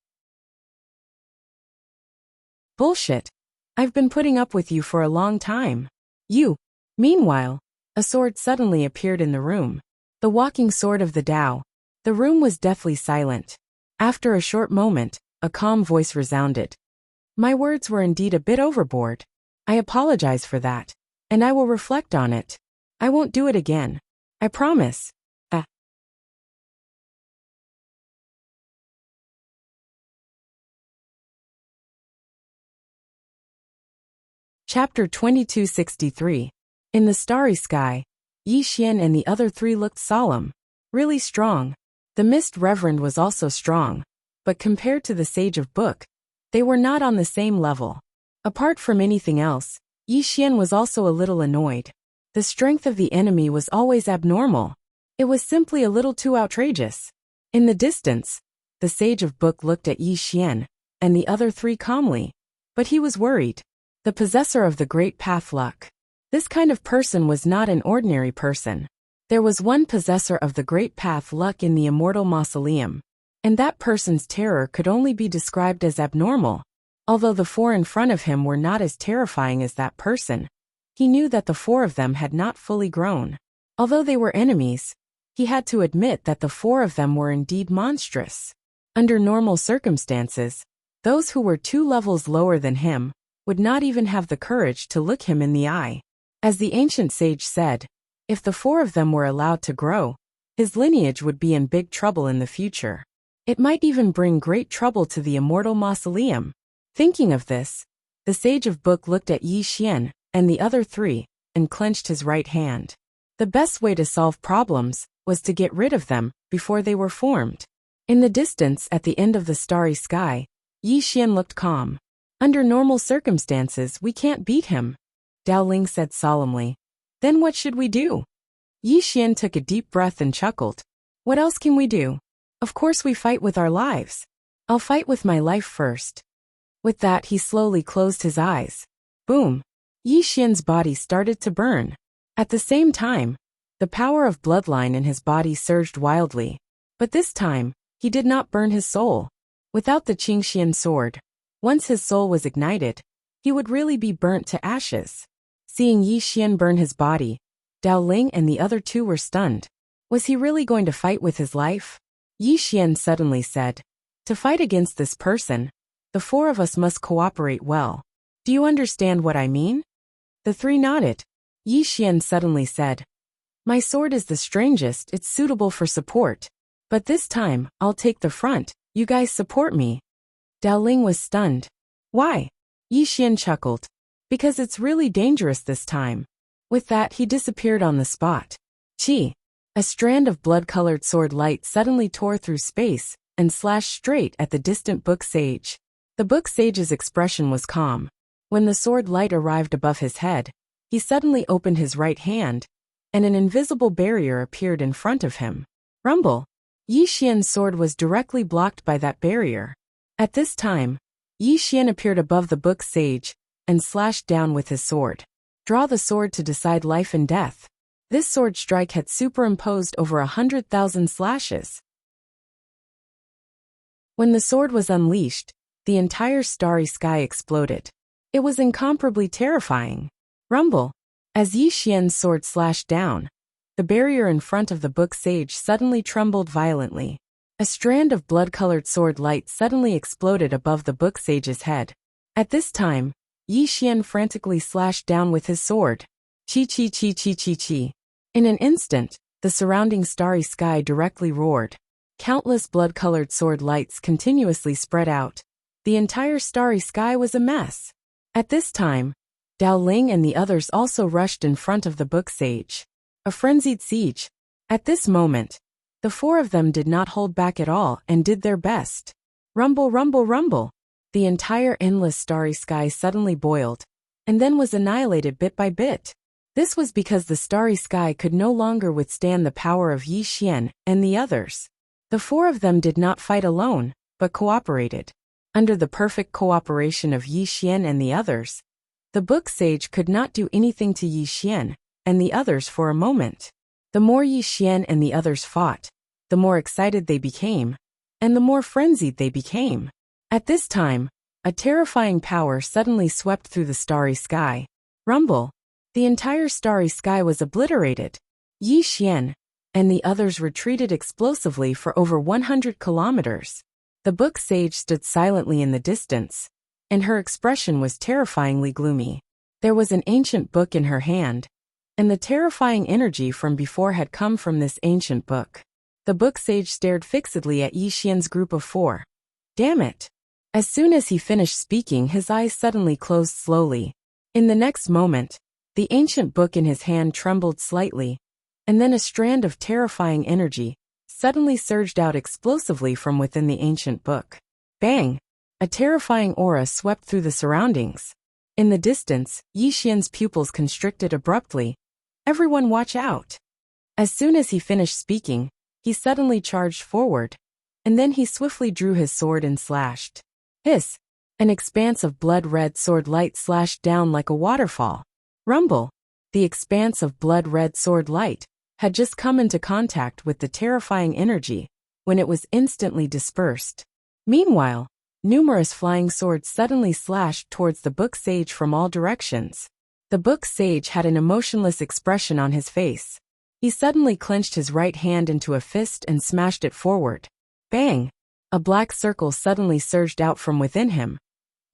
Speaker 1: Bullshit. I've been putting up with you for a long time. You. Meanwhile, a sword suddenly appeared in the room. The walking sword of the Tao. The room was deathly silent. After a short moment, a calm voice resounded. My words were indeed a bit overboard. I apologize for that, and I will reflect on it. I won't do it again. I promise. Chapter 2263. In the starry sky, Yi Xian and the other three looked solemn, really strong. The Mist Reverend was also strong, but compared to the Sage of Book, they were not on the same level. Apart from anything else, Yi Xian was also a little annoyed. The strength of the enemy was always abnormal. It was simply a little too outrageous. In the distance, the Sage of Book looked at Yi Xian and the other three calmly, but he was worried. The possessor of the great path luck. This kind of person was not an ordinary person. There was one possessor of the great path luck in the immortal mausoleum, and that person's terror could only be described as abnormal. Although the four in front of him were not as terrifying as that person, he knew that the four of them had not fully grown. Although they were enemies, he had to admit that the four of them were indeed monstrous. Under normal circumstances, those who were 2 levels lower than him would not even have the courage to look him in the eye. As the ancient sage said, if the four of them were allowed to grow, his lineage would be in big trouble in the future. It might even bring great trouble to the immortal mausoleum. Thinking of this, the Sage of Book looked at Yi Xian and the other three and clenched his right hand. The best way to solve problems was to get rid of them before they were formed. In the distance at the end of the starry sky, Yi Xian looked calm. Under normal circumstances, we can't beat him, Dao Ling said solemnly. Then what should we do? Yi Xian took a deep breath and chuckled. What else can we do? Of course we fight with our lives. I'll fight with my life first. With that, he slowly closed his eyes. Boom! Yi Xian's body started to burn. At the same time, the power of bloodline in his body surged wildly. But this time, he did not burn his soul. Without the Qingxian sword, once his soul was ignited, he would really be burnt to ashes. Seeing Yi Xian burn his body, Dao Ling and the other two were stunned. Was he really going to fight with his life? Yi Xian suddenly said, to fight against this person, the four of us must cooperate well. Do you understand what I mean? The three nodded. Yi Xian suddenly said, my sword is the strangest, it's suitable for support. But this time, I'll take the front, you guys support me. Dao Ling was stunned. Why? Yi Xian chuckled. Because it's really dangerous this time. With that, he disappeared on the spot. Chi! A strand of blood-colored sword light suddenly tore through space and slashed straight at the distant book sage. The book sage's expression was calm. When the sword light arrived above his head, he suddenly opened his right hand, and an invisible barrier appeared in front of him. Rumble! Yi Xian's sword was directly blocked by that barrier. At this time, Yi Xian appeared above the book sage and slashed down with his sword. Draw the sword to decide life and death. This sword strike had superimposed over 100,000 slashes. When the sword was unleashed, the entire starry sky exploded. It was incomparably terrifying. Rumble! As Yi Xian's sword slashed down, the barrier in front of the book sage suddenly trembled violently. A strand of blood-colored sword light suddenly exploded above the book sage's head. At this time, Yi Xian frantically slashed down with his sword. Chi chi chi chi chi chi. In an instant, the surrounding starry sky directly roared. Countless blood-colored sword lights continuously spread out. The entire starry sky was a mess. At this time, Dao Ling and the others also rushed in front of the book sage. A frenzied siege. At this moment, the four of them did not hold back at all and did their best. Rumble, rumble, rumble. The entire endless starry sky suddenly boiled, and then was annihilated bit by bit. This was because the starry sky could no longer withstand the power of Yi Xian and the others. The four of them did not fight alone, but cooperated. Under the perfect cooperation of Yi Xian and the others, the book sage could not do anything to Yi Xian and the others for a moment. The more Yi Xian and the others fought, the more excited they became, and the more frenzied they became. At this time, a terrifying power suddenly swept through the starry sky. Rumble! The entire starry sky was obliterated. Yi Xian and the others retreated explosively for over 100 kilometers. The book sage stood silently in the distance, and her expression was terrifyingly gloomy. There was an ancient book in her hand, and the terrifying energy from before had come from this ancient book. The book sage stared fixedly at Yi Xian's group of four. Damn it! As soon as he finished speaking, his eyes suddenly closed slowly. In the next moment, the ancient book in his hand trembled slightly, and then a strand of terrifying energy suddenly surged out explosively from within the ancient book. Bang! A terrifying aura swept through the surroundings. In the distance, Yi Xian's pupils constricted abruptly. Everyone watch out! As soon as he finished speaking, he suddenly charged forward, and then he swiftly drew his sword and slashed. Hiss! An expanse of blood-red sword light slashed down like a waterfall. Rumble! The expanse of blood-red sword light had just come into contact with the terrifying energy when it was instantly dispersed. Meanwhile, numerous flying swords suddenly slashed towards the book sage from all directions. The book sage had an emotionless expression on his face. He suddenly clenched his right hand into a fist and smashed it forward. Bang! A black circle suddenly surged out from within him.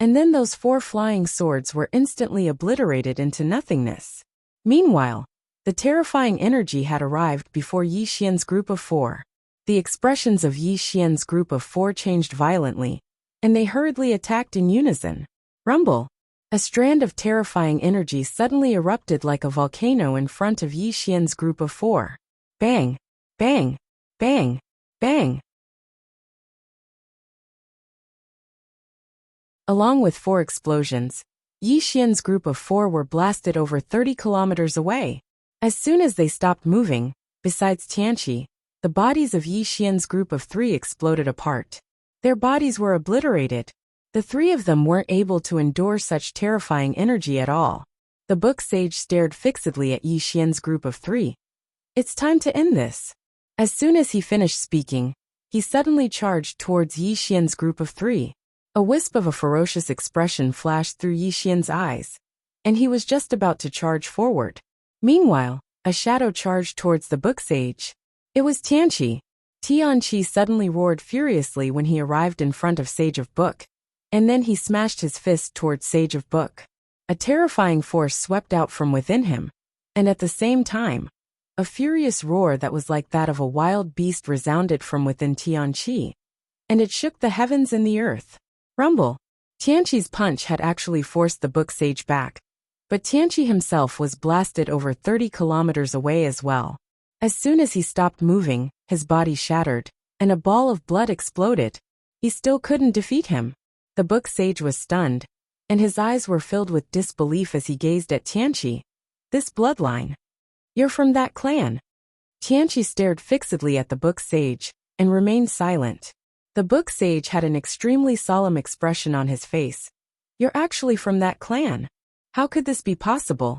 Speaker 1: And then those 4 flying swords were instantly obliterated into nothingness. Meanwhile, the terrifying energy had arrived before Yi Xian's group of 4. The expressions of Yi Xian's group of 4 changed violently, and they hurriedly attacked in unison. Rumble! A strand of terrifying energy suddenly erupted like a volcano in front of Yi Xian's group of 4. Bang! Bang! Bang! Bang! Along with 4 explosions, Yi Xian's group of 4 were blasted over 30 kilometers away. As soon as they stopped moving, besides Tianqi, the bodies of Yi Xian's group of 3 exploded apart. Their bodies were obliterated. The 3 of them weren't able to endure such terrifying energy at all. The book sage stared fixedly at Yi Xian's group of 3. It's time to end this. As soon as he finished speaking, he suddenly charged towards Yi Xian's group of 3. A wisp of a ferocious expression flashed through Yi Xian's eyes, and he was just about to charge forward. Meanwhile, a shadow charged towards the book sage. It was Tianqi. Tianqi suddenly roared furiously when he arrived in front of Sage of Book, and then he smashed his fist towards Sage of Book. A terrifying force swept out from within him, and at the same time, a furious roar that was like that of a wild beast resounded from within Tianqi, and it shook the heavens and the earth. Rumble! Tianqi's punch had actually forced the book sage back, but Tianqi himself was blasted over 30 kilometers away as well. As soon as he stopped moving, his body shattered, and a ball of blood exploded. He still couldn't defeat him. The book sage was stunned, and his eyes were filled with disbelief as he gazed at Tianqi. This bloodline. You're from that clan. Tianqi stared fixedly at the book sage, and remained silent. The book sage had an extremely solemn expression on his face. You're actually from that clan. How could this be possible?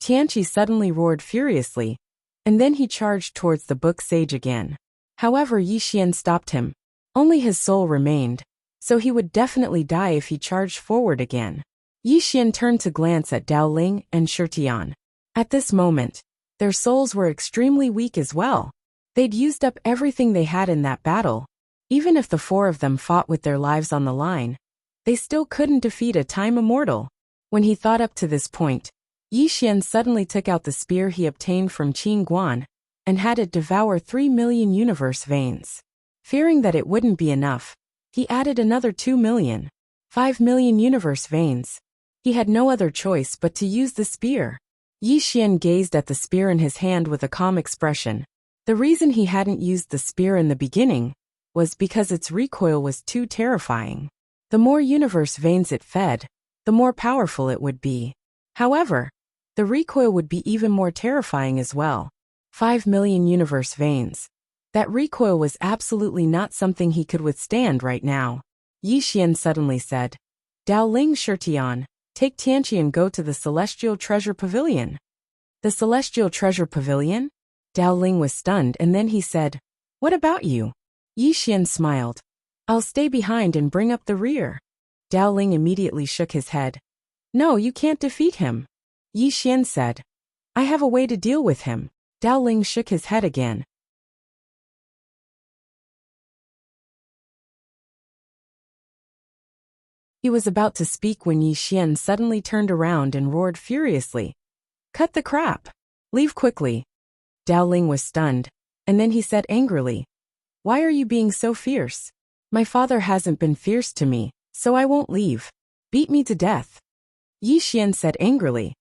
Speaker 1: Tianqi suddenly roared furiously, and then he charged towards the book sage again. However, Yi Xian stopped him. Only his soul remained, so he would definitely die if he charged forward again. Yi Xian turned to glance at Dao Ling and Shitian. At this moment, their souls were extremely weak as well. They'd used up everything they had in that battle. Even if the 4 of them fought with their lives on the line, they still couldn't defeat a time immortal. When he thought up to this point, Yi Xian suddenly took out the spear he obtained from Qin Guan and had it devour 3 million universe veins. Fearing that it wouldn't be enough, he added another 2 million, 5 million universe veins. He had no other choice but to use the spear. Yi Xian gazed at the spear in his hand with a calm expression. The reason he hadn't used the spear in the beginning was because its recoil was too terrifying. The more universe veins it fed, the more powerful it would be. However, the recoil would be even more terrifying as well. 5 million universe veins. That recoil was absolutely not something he could withstand right now. Yi Xian suddenly said, Dao Ling Shitian, take Tianqi and go to the Celestial Treasure Pavilion. The Celestial Treasure Pavilion? Dao Ling was stunned, and then he said, What about you? Yi Xian smiled. I'll stay behind and bring up the rear. Dao Ling immediately shook his head. No, you can't defeat him. Yi Xian said. I have a way to deal with him. Dao Ling shook his head again. He was about to speak when Yi Xian suddenly turned around and roared furiously. Cut the crap. Leave quickly. Dao Ling was stunned, and then he said angrily, Why are you being so fierce? My father hasn't been fierce to me, so I won't leave. Beat me to death. Yi Xian said angrily.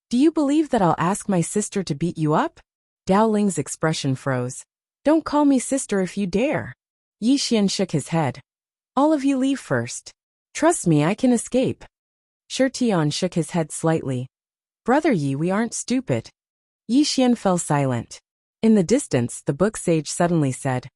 Speaker 1: Do you believe that I'll ask my sister to beat you up? Dao Ling's expression froze. Don't call me sister if you dare. Yi Xian shook his head. All of you leave first. Trust me, I can escape. Shi Tian shook his head slightly. Brother Yi, we aren't stupid. Yi Xian fell silent. In the distance, the book sage suddenly said,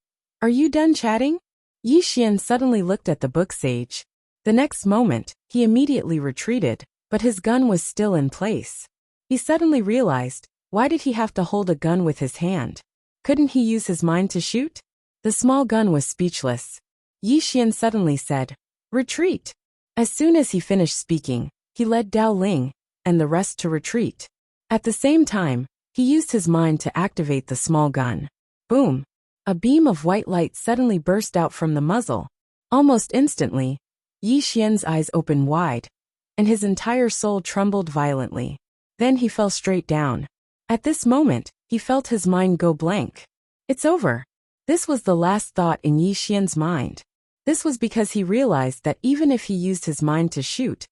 Speaker 1: Are you done chatting? Yi Xian suddenly looked at the book sage. The next moment, he immediately retreated, but his gun was still in place. He suddenly realized, why did he have to hold a gun with his hand? Couldn't he use his mind to shoot? The small gun was speechless. Yi Xian suddenly said, Retreat! As soon as he finished speaking, he led Dao Ling and the rest to retreat. At the same time, he used his mind to activate the small gun. Boom! A beam of white light suddenly burst out from the muzzle. Almost instantly, Yi Xian's eyes opened wide, and his entire soul trembled violently. Then he fell straight down. At this moment, he felt his mind go blank. It's over. This was the last thought in Yi Xian's mind. This was because he realized that even if he used his mind to shoot,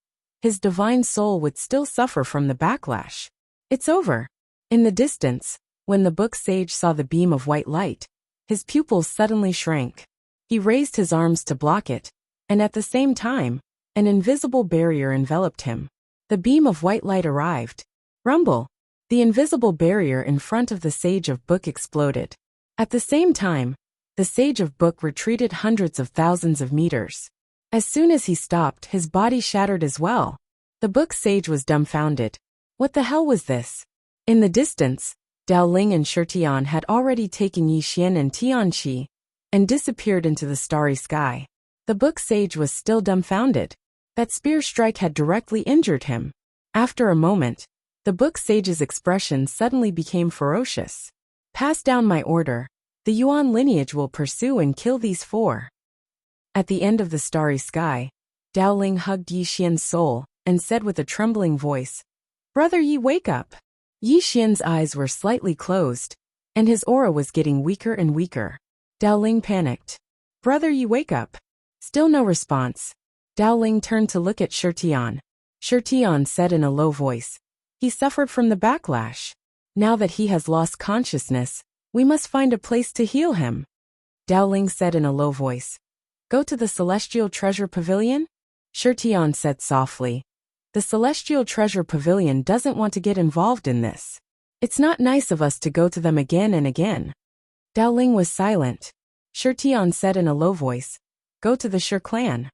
Speaker 1: his divine soul would still suffer from the backlash. It's over. In the distance, when the book sage saw the beam of white light, his pupils suddenly shrank. He raised his arms to block it, and at the same time, an invisible barrier enveloped him. The beam of white light arrived. Rumble! The invisible barrier in front of the sage of book exploded. At the same time, the sage of book retreated hundreds of thousands of meters. As soon as he stopped, his body shattered as well. The book sage was dumbfounded. What the hell was this? In the distance, Dao Ling and Shi Tian had already taken Yi Xian and Tianqi and disappeared into the starry sky. The book sage was still dumbfounded. That spear strike had directly injured him. After a moment, the book sage's expression suddenly became ferocious. Pass down my order. The Yuan lineage will pursue and kill these four. At the end of the starry sky, Dao Ling hugged Yi Xian's soul and said with a trembling voice, Brother Yi, wake up. Yi Xian's eyes were slightly closed, and his aura was getting weaker and weaker. Dao Ling panicked. Brother Yi, wake up. Still no response. Dao Ling turned to look at Shi Tian. Shi Tian said in a low voice, He suffered from the backlash. Now that he has lost consciousness, we must find a place to heal him. Dao Ling said in a low voice, Go to the Celestial Treasure Pavilion? Shi Tian said softly. The Celestial Treasure Pavilion doesn't want to get involved in this. It's not nice of us to go to them again and again. Dao Ling was silent. Shi Tian said in a low voice, Go to the Shi clan.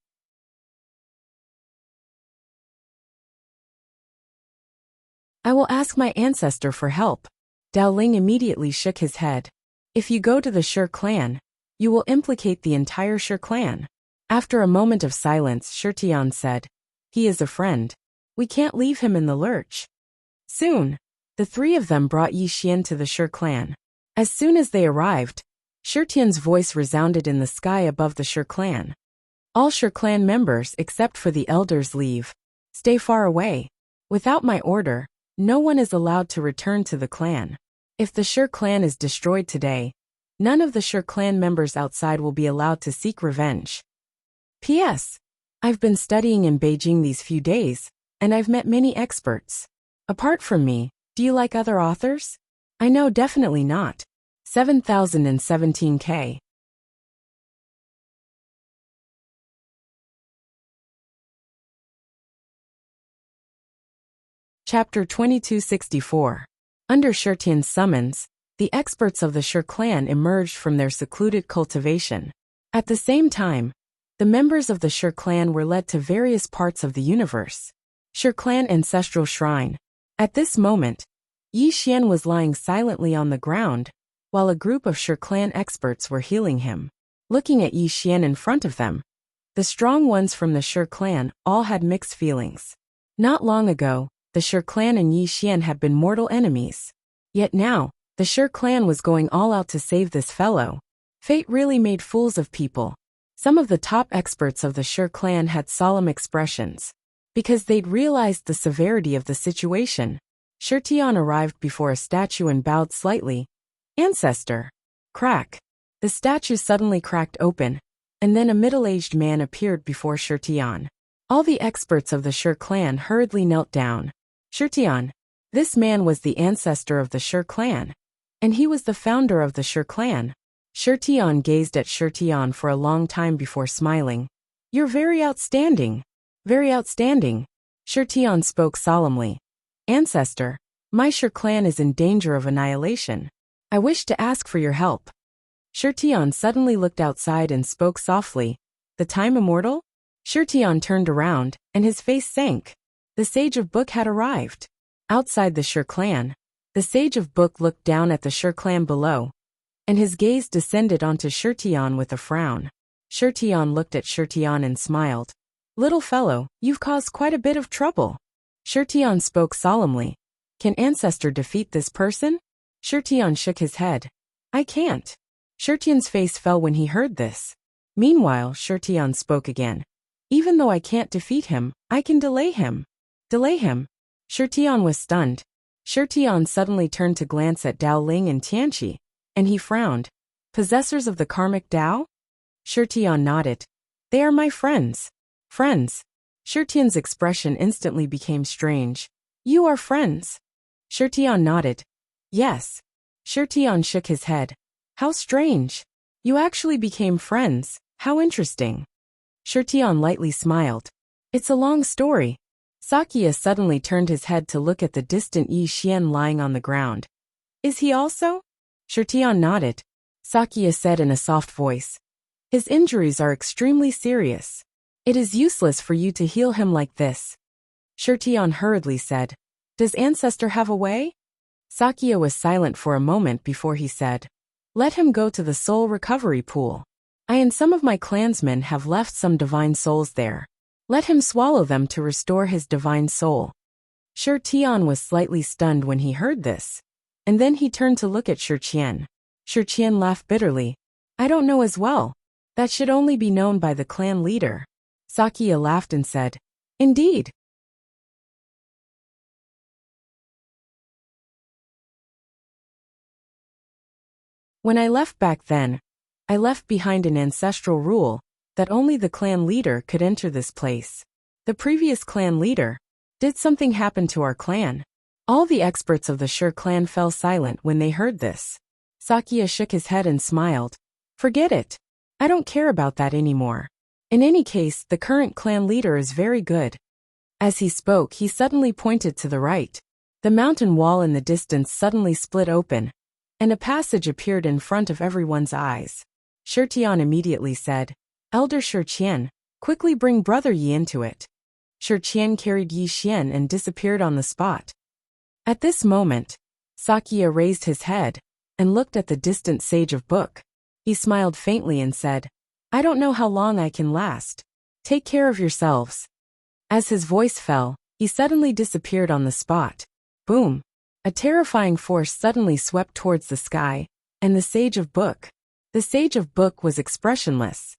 Speaker 1: I will ask my ancestor for help. Dao Ling immediately shook his head. If you go to the Shi clan, you will implicate the entire Shi clan. After a moment of silence, Shi Tian said, He is a friend. We can't leave him in the lurch. Soon, the three of them brought Yi Xian to the Shi clan. As soon as they arrived, Shi Tian's voice resounded in the sky above the Shi clan. All Shi clan members except for the elders leave. Stay far away. Without my order, no one is allowed to return to the clan. If the Shi clan is destroyed today, none of the Shi clan members outside will be allowed to seek revenge. P.S. I've been studying in Beijing these few days, and I've met many experts. Apart from me, do you like other authors? I know, definitely not. 7017K. Chapter 2264. Under Shi Tian's summons, the experts of the Shi clan emerged from their secluded cultivation. At the same time, the members of the Shi clan were led to various parts of the universe. Shi clan Ancestral Shrine. At this moment, Yi Xian was lying silently on the ground, while a group of Shi clan experts were healing him. Looking at Yi Xian in front of them, the strong ones from the Shi clan all had mixed feelings. Not long ago, the Shi clan and Yi Xian had been mortal enemies. Yet now, the Shi clan was going all out to save this fellow. Fate really made fools of people. Some of the top experts of the Shi clan had solemn expressions. Because they'd realized the severity of the situation, Shi Tian arrived before a statue and bowed slightly. Ancestor. Crack. The statue suddenly cracked open, and then a middle-aged man appeared before Shi Tian. All the experts of the Shur clan hurriedly knelt down. Shurtian. This man was the ancestor of the Shur clan. And he was the founder of the Shur clan. Shurtian gazed at Shurtian for a long time before smiling. You're very outstanding. Very outstanding. Shurtian spoke solemnly. Ancestor, my Shur clan is in danger of annihilation. I wish to ask for your help. Shurtian suddenly looked outside and spoke softly. The time immortal? Shurtian turned around, and his face sank. The Sage of Book had arrived. Outside the Shur clan, the Sage of Book looked down at the Shur clan below, and his gaze descended onto Shurtian with a frown. Shurtian looked at Shurtian and smiled. Little fellow, you've caused quite a bit of trouble. Shurtian spoke solemnly. Can Ancestor defeat this person? Shurtian shook his head. I can't. Shurtian's face fell when he heard this. Meanwhile, Shurtian spoke again. Even though I can't defeat him, I can delay him. Delay him? Shurtian was stunned. Shurtian suddenly turned to glance at Dao Ling and Tianqi, and he frowned. Possessors of the karmic Dao? Shurtian nodded. They are my friends. Friends. Shurtian's expression instantly became strange. You are friends. Shurtian nodded. Yes. Shurtian shook his head. How strange. You actually became friends. How interesting. Shurtian lightly smiled. It's a long story. Sakya suddenly turned his head to look at the distant Yi Xian lying on the ground. Is he also? Shurtian nodded. Sakya said in a soft voice. His injuries are extremely serious. It is useless for you to heal him like this. Shurtian hurriedly said. Does Ancestor have a way? Sakya was silent for a moment before he said. Let him go to the soul recovery pool. I and some of my clansmen have left some divine souls there. Let him swallow them to restore his divine soul. Shurtian was slightly stunned when he heard this. And then he turned to look at Shurtian. Shurtian laughed bitterly. I don't know as well. That should only be known by the clan leader. Sakya laughed and said, Indeed. When I left back then, I left behind an ancestral rule that only the clan leader could enter this place. The previous clan leader. Did something happen to our clan? All the experts of the Shur clan fell silent when they heard this. Sakya shook his head and smiled. Forget it. I don't care about that anymore. In any case, the current clan leader is very good. As he spoke, he suddenly pointed to the right. The mountain wall in the distance suddenly split open, and a passage appeared in front of everyone's eyes. Shurtian immediately said, Elder Shurtian, quickly bring Brother Yi into it. Shurtian carried Yi Xian and disappeared on the spot. At this moment, Sakya raised his head and looked at the distant Sage of Book. He smiled faintly and said, I don't know how long I can last. Take care of yourselves. As his voice fell, he suddenly disappeared on the spot. Boom! A terrifying force suddenly swept towards the sky, and the Sage of Book. The Sage of Book was expressionless.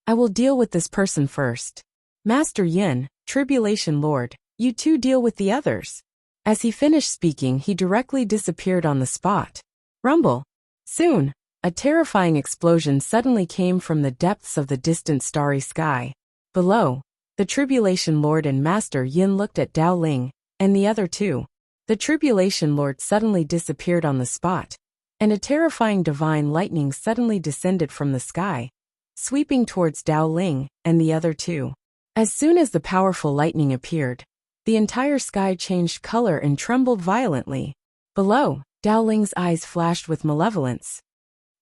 Speaker 1: I will deal with this person first. Master Yin, Tribulation Lord, you two deal with the others. As he finished speaking, he directly disappeared on the spot. Rumble. Soon, a terrifying explosion suddenly came from the depths of the distant starry sky. Below, the Tribulation Lord and Master Yin looked at Dao Ling, and the other two. The Tribulation Lord suddenly disappeared on the spot, and a terrifying divine lightning suddenly descended from the sky, sweeping towards Dao Ling and the other two. As soon as the powerful lightning appeared, the entire sky changed color and trembled violently. Below, Dao Ling's eyes flashed with malevolence.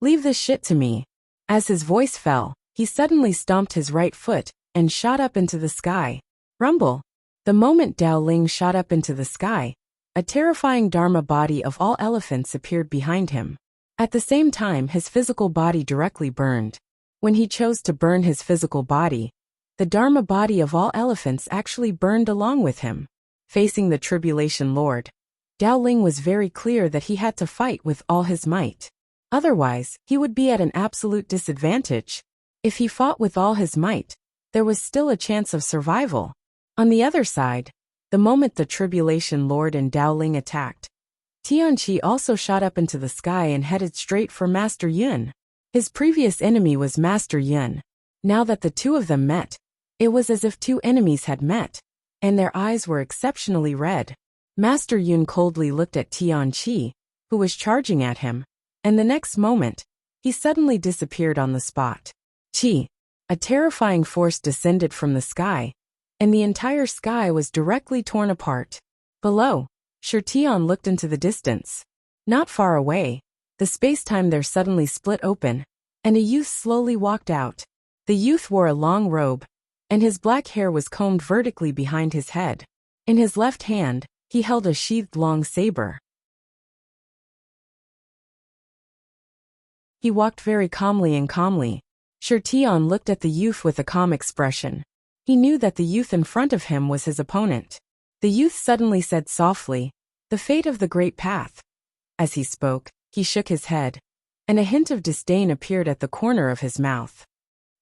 Speaker 1: Leave this shit to me. As his voice fell, he suddenly stomped his right foot and shot up into the sky. Rumble. The moment Dao Ling shot up into the sky, a terrifying Dharma body of all elephants appeared behind him. At the same time, his physical body directly burned. When he chose to burn his physical body, the Dharma body of all elephants actually burned along with him. Facing the Tribulation Lord, Dao Ling was very clear that he had to fight with all his might. Otherwise, he would be at an absolute disadvantage. If he fought with all his might, there was still a chance of survival. On the other side, the moment the Tribulation Lord and Dao Ling attacked, Tianqi also shot up into the sky and headed straight for Master Yun. His previous enemy was Master Yun. Now that the two of them met, It was as if two enemies had met, and their eyes were exceptionally red. Master Yun coldly looked at Tian Qi, who was charging at him, and the next moment, he suddenly disappeared on the spot. Qi, a terrifying force descended from the sky, and the entire sky was directly torn apart. Below, Tian looked into the distance. Not far away, the space-time there suddenly split open, and a youth slowly walked out. The youth wore a long robe, and his black hair was combed vertically behind his head. In his left hand, he held a sheathed long saber. He walked very calmly. Tian looked at the youth with a calm expression. He knew that the youth in front of him was his opponent. The youth suddenly said softly, "The fate of the great path." As he spoke, he shook his head, and a hint of disdain appeared at the corner of his mouth.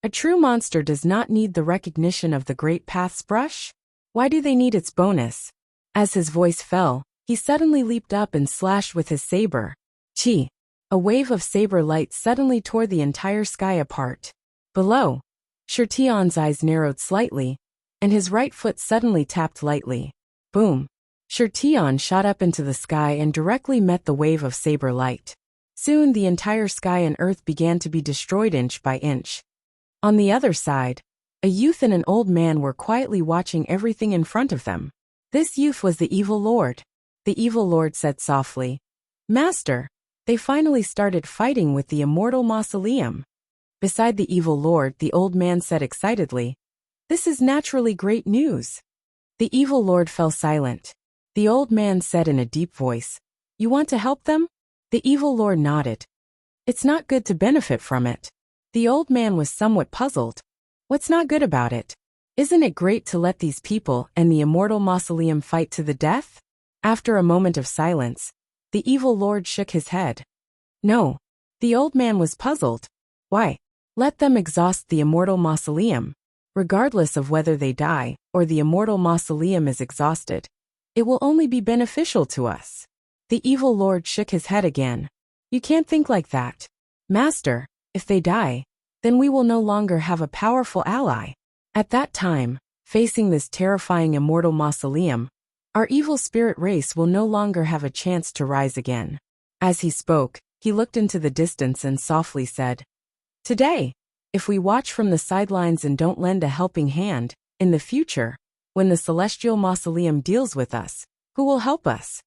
Speaker 1: A true monster does not need the recognition of the great path's brush. Why do they need its bonus? As his voice fell, he suddenly leaped up and slashed with his saber. Chi! A wave of saber light suddenly tore the entire sky apart. Below, Tian's eyes narrowed slightly, and his right foot suddenly tapped lightly. Boom! Tian shot up into the sky and directly met the wave of saber light. Soon the entire sky and earth began to be destroyed inch by inch. On the other side, a youth and an old man were quietly watching everything in front of them. This youth was the evil lord. The evil lord said softly, "Master, they finally started fighting with the immortal mausoleum." Beside the evil lord, the old man said excitedly, "This is naturally great news." The evil lord fell silent. The old man said in a deep voice, "You want to help them?" The evil lord nodded. "It's not good to benefit from it." The old man was somewhat puzzled. What's not good about it? Isn't it great to let these people and the immortal mausoleum fight to the death? After a moment of silence, the evil lord shook his head. No. The old man was puzzled. Why? Let them exhaust the immortal mausoleum. Regardless of whether they die or the immortal mausoleum is exhausted, it will only be beneficial to us. The evil lord shook his head again. You can't think like that. Master, if they die, then we will no longer have a powerful ally. At that time, facing this terrifying immortal mausoleum, our evil spirit race will no longer have a chance to rise again. As he spoke, he looked into the distance and softly said, "Today, if we watch from the sidelines and don't lend a helping hand, in the future, when the celestial mausoleum deals with us, who will help us?"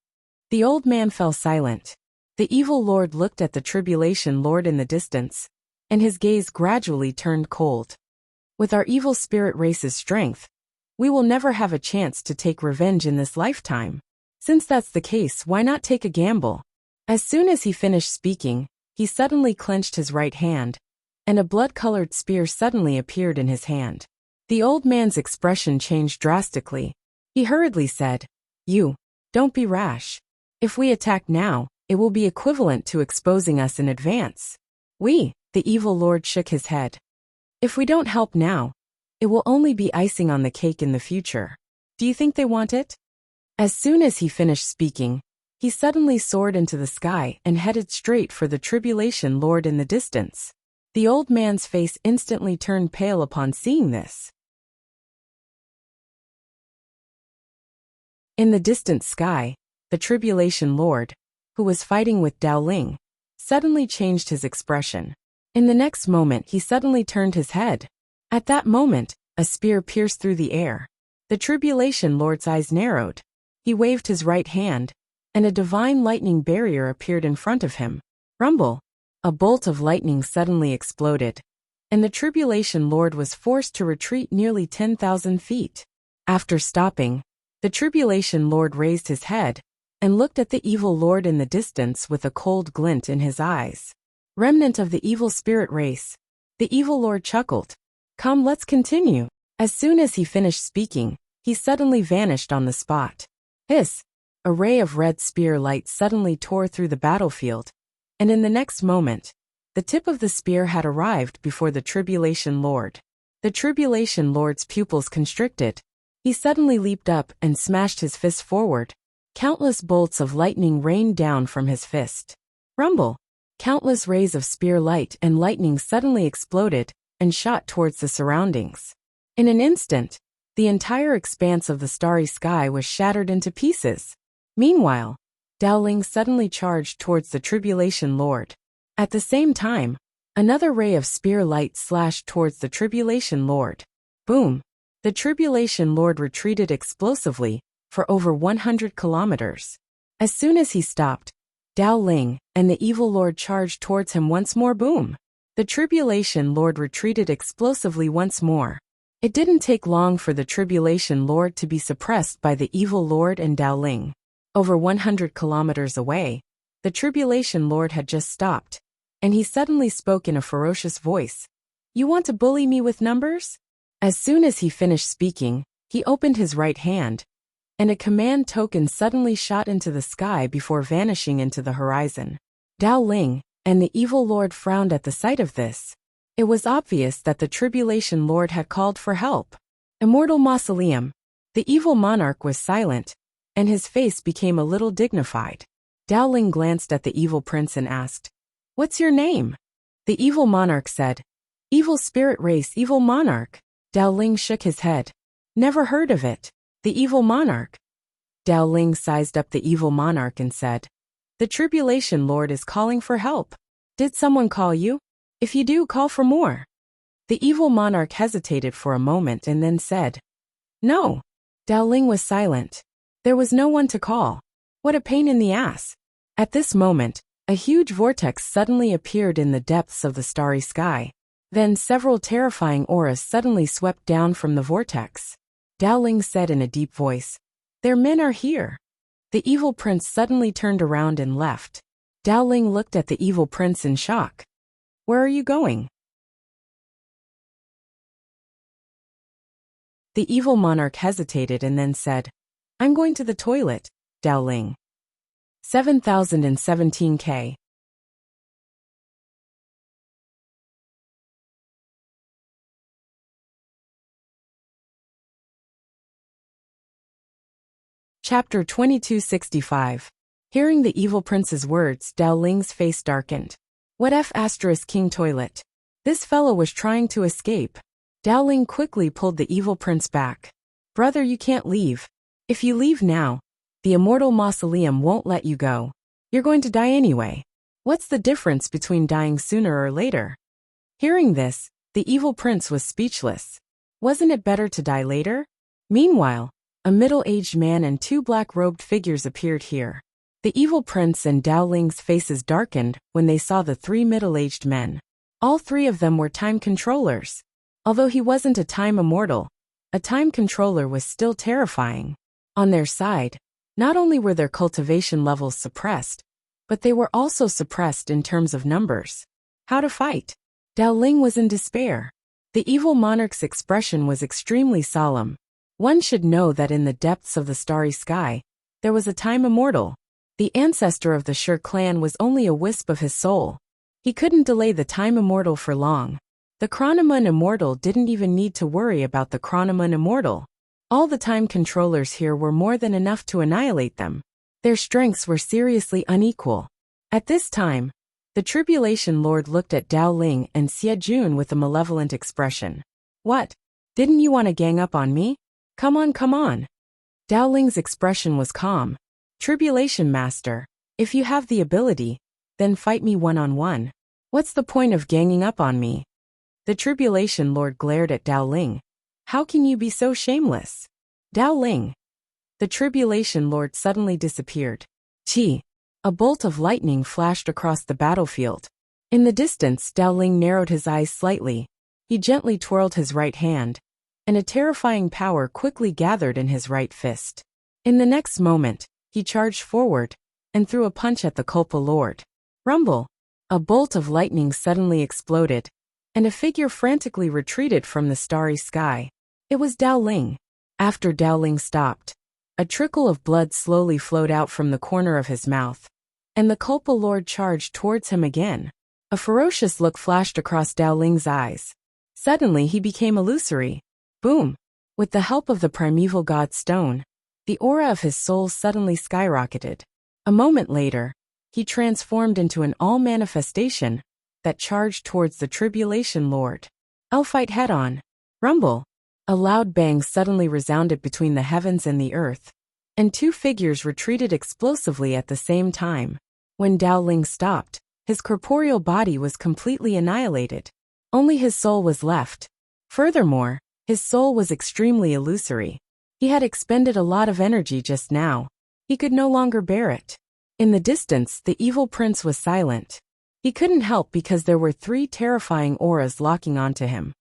Speaker 1: The old man fell silent. The evil lord looked at the tribulation lord in the distance, and his gaze gradually turned cold. With our evil spirit race's strength, we will never have a chance to take revenge in this lifetime. Since that's the case, why not take a gamble? As soon as he finished speaking, he suddenly clenched his right hand, and a blood-colored spear suddenly appeared in his hand. The old man's expression changed drastically. He hurriedly said, Don't be rash. If we attack now, it will be equivalent to exposing us in advance." The evil lord shook his head. "If we don't help now, it will only be icing on the cake in the future. Do you think they want it?" As soon as he finished speaking, he suddenly soared into the sky and headed straight for the tribulation lord in the distance. The old man's face instantly turned pale upon seeing this. In the distant sky, the tribulation lord, who was fighting with Dao Ling, suddenly changed his expression. In the next moment he suddenly turned his head. At that moment, a spear pierced through the air. The tribulation lord's eyes narrowed. He waved his right hand, and a divine lightning barrier appeared in front of him. Rumble! A bolt of lightning suddenly exploded, and the tribulation lord was forced to retreat nearly 10,000 feet. After stopping, the tribulation lord raised his head and looked at the evil lord in the distance with a cold glint in his eyes. "Remnant of the evil spirit race." The evil lord chuckled. "Come, let's continue." As soon as he finished speaking, he suddenly vanished on the spot. Hiss! A ray of red spear light suddenly tore through the battlefield, and in the next moment, the tip of the spear had arrived before the tribulation lord. The tribulation lord's pupils constricted. He suddenly leaped up and smashed his fist forward. Countless bolts of lightning rained down from his fist. Rumble! Countless rays of spear light and lightning suddenly exploded and shot towards the surroundings. In an instant, the entire expanse of the starry sky was shattered into pieces. Meanwhile, Dowling suddenly charged towards the Tribulation Lord. At the same time, another ray of spear light slashed towards the Tribulation Lord. Boom! The Tribulation Lord retreated explosively for over 100 kilometers. As soon as he stopped, Dowling and the evil lord charged towards him once more. Boom! The Tribulation Lord retreated explosively once more. It didn't take long for the Tribulation Lord to be suppressed by the evil lord and Dowling. Over 100 kilometers away, the Tribulation Lord had just stopped, and he suddenly spoke in a ferocious voice. "You want to bully me with numbers?" As soon as he finished speaking, he opened his right hand, and a command token suddenly shot into the sky before vanishing into the horizon. Dowling and the evil lord frowned at the sight of this. It was obvious that the Tribulation Lord had called for help. Immortal Mausoleum. The evil monarch was silent, and his face became a little dignified. Dowling glanced at the evil prince and asked, "What's your name?" The evil monarch said, "Evil spirit race, evil monarch." Dowling shook his head. "Never heard of it." The evil monarch. Dowling sized up the evil monarch and said, "The Tribulation Lord is calling for help. Did someone call you? If you do, call for more." The evil monarch hesitated for a moment and then said, "No." Dowling was silent. There was no one to call. What a pain in the ass. At this moment, a huge vortex suddenly appeared in the depths of the starry sky. Then several terrifying auras suddenly swept down from the vortex. Dowling said in a deep voice, "Their men are here." The evil prince suddenly turned around and left. Dowling looked at the evil prince in shock. "Where are you going?" The evil monarch hesitated and then said, "I'm going to the toilet, Dowling." 7017K. Chapter 2265. Hearing the evil prince's words, Dowling's face darkened. What F*** King toilet? This fellow was trying to escape. Dowling quickly pulled the evil prince back. "Brother, you can't leave. If you leave now, the Immortal Mausoleum won't let you go. You're going to die anyway. What's the difference between dying sooner or later?" Hearing this, the evil prince was speechless. Wasn't it better to die later? Meanwhile, a middle-aged man and two black-robed figures appeared here. The evil prince and Dowling's faces darkened when they saw the three middle-aged men. All three of them were time controllers. Although he wasn't a time immortal, a time controller was still terrifying. On their side, not only were their cultivation levels suppressed, but they were also suppressed in terms of numbers. How to fight? Dowling was in despair. The evil monarch's expression was extremely solemn. One should know that in the depths of the starry sky, there was a time immortal. The ancestor of the Shur clan was only a wisp of his soul. He couldn't delay the time immortal for long. The Chronoman immortal didn't even need to worry about the Chronoman immortal. All the time controllers here were more than enough to annihilate them. Their strengths were seriously unequal. At this time, the Tribulation Lord looked at Dowling and Xie with a malevolent expression. "What? Didn't you want to gang up on me? Come on, come on." Dowling's expression was calm. "Tribulation Master, if you have the ability, then fight me one-on-one. What's the point of ganging up on me?" The Tribulation Lord glared at Dowling. "How can you be so shameless?" Dowling. The Tribulation Lord suddenly disappeared. Chi. A bolt of lightning flashed across the battlefield. In the distance, Dowling narrowed his eyes slightly. He gently twirled his right hand, and a terrifying power quickly gathered in his right fist. In the next moment, he charged forward and threw a punch at the Culpa Lord. Rumble! A bolt of lightning suddenly exploded, and a figure frantically retreated from the starry sky. It was Dowling. After Dowling stopped, a trickle of blood slowly flowed out from the corner of his mouth, and the Culpa Lord charged towards him again. A ferocious look flashed across Dowling's eyes. Suddenly he became illusory. Boom! With the help of the primeval god stone, the aura of his soul suddenly skyrocketed. A moment later, he transformed into an all-manifestation that charged towards the Tribulation Lord. "I'll fight head-on." Rumble! A loud bang suddenly resounded between the heavens and the earth, and two figures retreated explosively at the same time. When Dao Ling stopped, his corporeal body was completely annihilated. Only his soul was left. Furthermore, his soul was extremely illusory. He had expended a lot of energy just now. He could no longer bear it. In the distance, the evil prince was silent. He couldn't help because there were three terrifying auras locking onto him.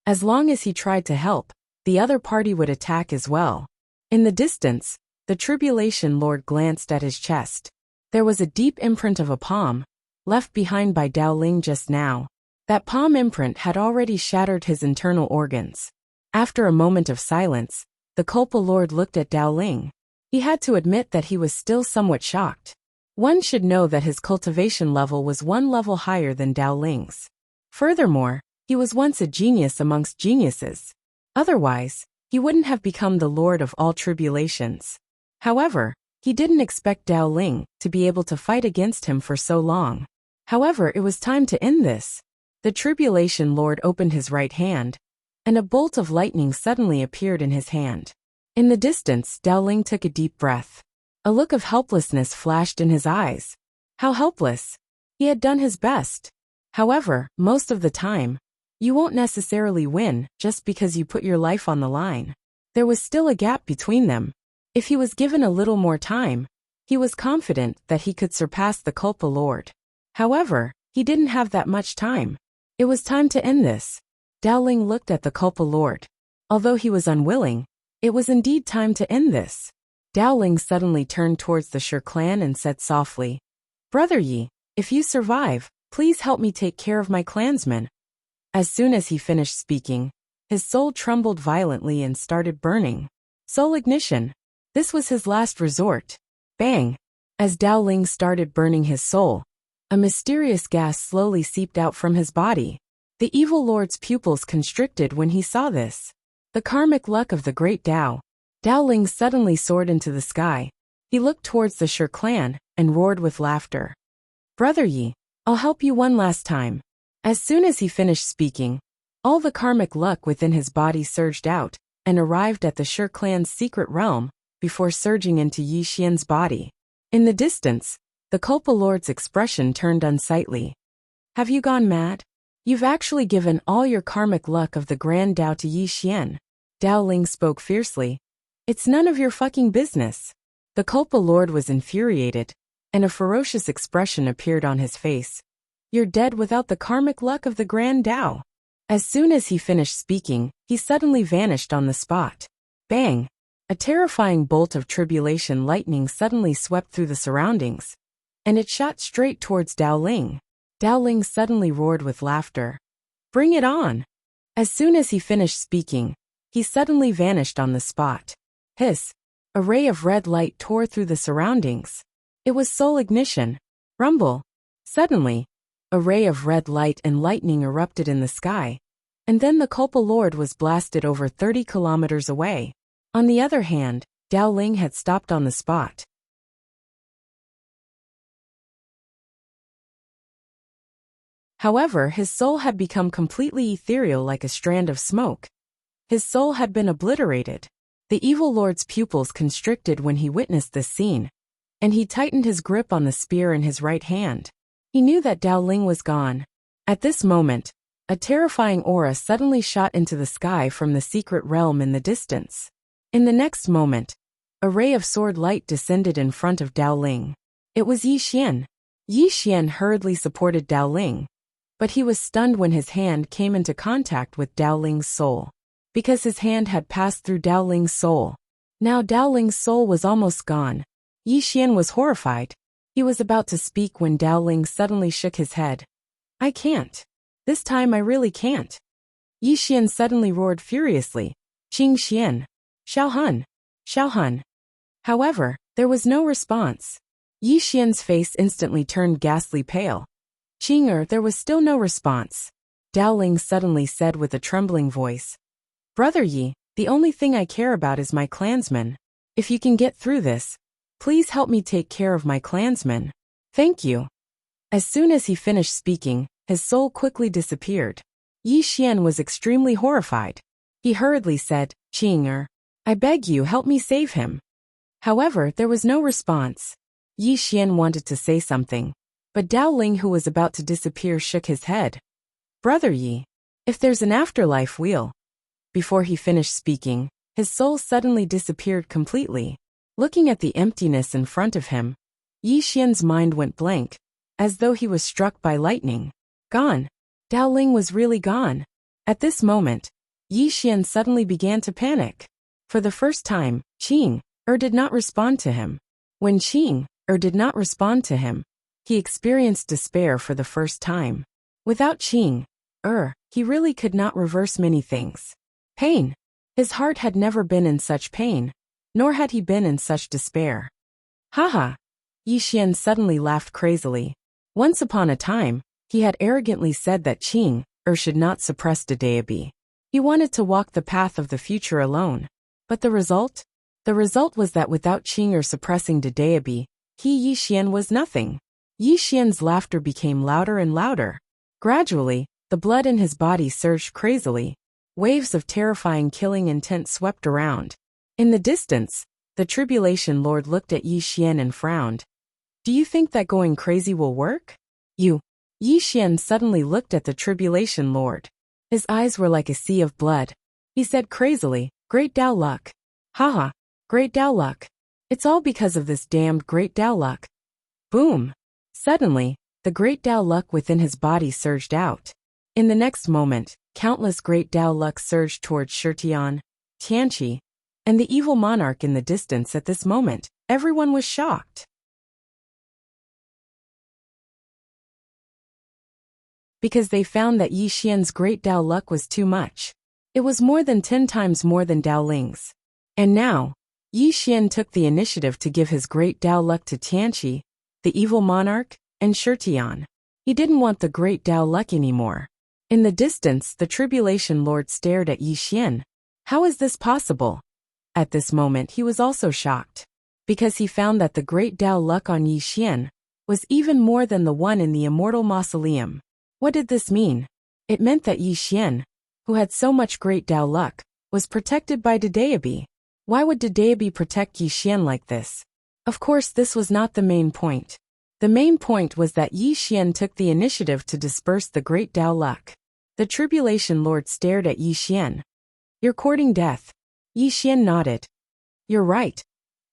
Speaker 1: As long as he tried to help, the other party would attack as well. In the distance, the Tribulation Lord glanced at his chest. There was a deep imprint of a palm, left behind by Dao Ling just now. That palm imprint had already shattered his internal organs. After a moment of silence, the Culpa Lord looked at Dao Ling. He had to admit that he was still somewhat shocked. One should know that his cultivation level was one level higher than Dao Ling's. Furthermore, he was once a genius amongst geniuses. Otherwise, he wouldn't have become the Lord of all tribulations. However, he didn't expect Dao Ling to be able to fight against him for so long. However, it was time to end this. The Tribulation Lord opened his right hand, and a bolt of lightning suddenly appeared in his hand. In the distance, Dao Ling took a deep breath. A look of helplessness flashed in his eyes. How helpless! He had done his best. However, most of the time, you won't necessarily win just because you put your life on the line. There was still a gap between them. If he was given a little more time, he was confident that he could surpass the Culpa Lord. However, he didn't have that much time. It was time to end this. Dao Ling looked at the Culpa Lord. Although he was unwilling, it was indeed time to end this. Dao Ling suddenly turned towards the Shi clan and said softly, "Brother Yi, if you survive, please help me take care of my clansmen." As soon as he finished speaking, his soul trembled violently and started burning. Soul ignition. This was his last resort. Bang! As Dao Ling started burning his soul, a mysterious gas slowly seeped out from his body. The evil lord's pupils constricted when he saw this. The karmic luck of the great Dao. Dao Ling suddenly soared into the sky. He looked towards the Shi clan and roared with laughter. "Brother Yi, I'll help you one last time." As soon as he finished speaking, all the karmic luck within his body surged out and arrived at the Shi clan's secret realm before surging into Yi Xian's body. In the distance, the Culpa Lord's expression turned unsightly. "Have you gone mad? You've actually given all your karmic luck of the Grand Dao to Yi Xian." Dao Ling spoke fiercely. "It's none of your fucking business." The Culpa Lord was infuriated, and a ferocious expression appeared on his face. "You're dead without the karmic luck of the Grand Dao." As soon as he finished speaking, he suddenly vanished on the spot. Bang! A terrifying bolt of tribulation lightning suddenly swept through the surroundings, and it shot straight towards Dao Ling. Dao Ling suddenly roared with laughter. "Bring it on!" As soon as he finished speaking, he suddenly vanished on the spot. Hiss! A ray of red light tore through the surroundings. It was soul ignition. Rumble! Suddenly, a ray of red light and lightning erupted in the sky, and then the Culpa Lord was blasted over 30 kilometers away. On the other hand, Dao Ling had stopped on the spot. However, his soul had become completely ethereal like a strand of smoke. His soul had been obliterated. The evil lord's pupils constricted when he witnessed this scene, and he tightened his grip on the spear in his right hand. He knew that Dao Ling was gone. At this moment, a terrifying aura suddenly shot into the sky from the secret realm in the distance. In the next moment, a ray of sword light descended in front of Dao Ling. It was Yi Xian. Yi Xian hurriedly supported Dao Ling, but he was stunned when his hand came into contact with Dao Ling's soul. Because his hand had passed through Dao Ling's soul. Now Dao Ling's soul was almost gone. Yi Xian was horrified. He was about to speak when Dao Ling suddenly shook his head. "I can't. This time I really can't." Yi Xian suddenly roared furiously. "Qing Xian! Xiao Hun! Xiao Hun!" However, there was no response. Yi Xian's face instantly turned ghastly pale. "Qing there was still no response." Dao Ling suddenly said with a trembling voice. "Brother Yi, the only thing I care about is my clansmen. If you can get through this, please help me take care of my clansmen. Thank you." As soon as he finished speaking, his soul quickly disappeared. Yi Xian was extremely horrified. He hurriedly said, "Qing, I beg you, help me save him." However, there was no response. Yi Xian wanted to say something, but Dao Ling, who was about to disappear, shook his head. "Brother Yi, if there's an afterlife, we'll..." Before he finished speaking, his soul suddenly disappeared completely. Looking at the emptiness in front of him, Yi Xian's mind went blank, as though he was struck by lightning. Gone. Dao Ling was really gone. At this moment, Yi Xian suddenly began to panic. For the first time, Qing did not respond to him. When Qing did not respond to him, he experienced despair for the first time. Without Qing he really could not reverse many things. Pain. His heart had never been in such pain, nor had he been in such despair. Haha. Yi Xian suddenly laughed crazily. Once upon a time, he had arrogantly said that Qing should not suppress Dedeabi. He wanted to walk the path of the future alone. But the result? The result was that without Qing suppressing Dedeabi, Yi Xian was nothing. Yi Xian's laughter became louder and louder. Gradually, the blood in his body surged crazily. Waves of terrifying killing intent swept around. In the distance, the Tribulation Lord looked at Yi Xian and frowned. "Do you think that going crazy will work?" Yi Xian suddenly looked at the Tribulation Lord. His eyes were like a sea of blood. He said crazily, "Great Dao luck. Haha, great Dao luck. It's all because of this damned great Dao luck." Boom! Suddenly, the great Dao luck within his body surged out. In the next moment, countless great Dao luck surged towards Shitian, Tianqi, and the evil monarch in the distance. At this moment, everyone was shocked, because they found that Yi Xian's great Dao luck was too much. It was more than 10 times more than Dao Ling's. And now, Yi Xian took the initiative to give his great Dao luck to Tianqi, the evil monarch, and Shitian. He didn't want the great Dao luck anymore. In the distance, the Tribulation Lord stared at Yi Xian. How is this possible? At this moment, he was also shocked, because he found that the great Dao luck on Yi Xian was even more than the one in the immortal mausoleum. What did this mean? It meant that Yi Xian, who had so much great Dao luck, was protected by Dedeabi. Why would Dedeabi protect Yi Xian like this? Of course, this was not the main point. The main point was that Yi Xian took the initiative to disperse the great Dao luck. The Tribulation Lord stared at Yi Xian. "You're courting death." Yi Xian nodded. "You're right."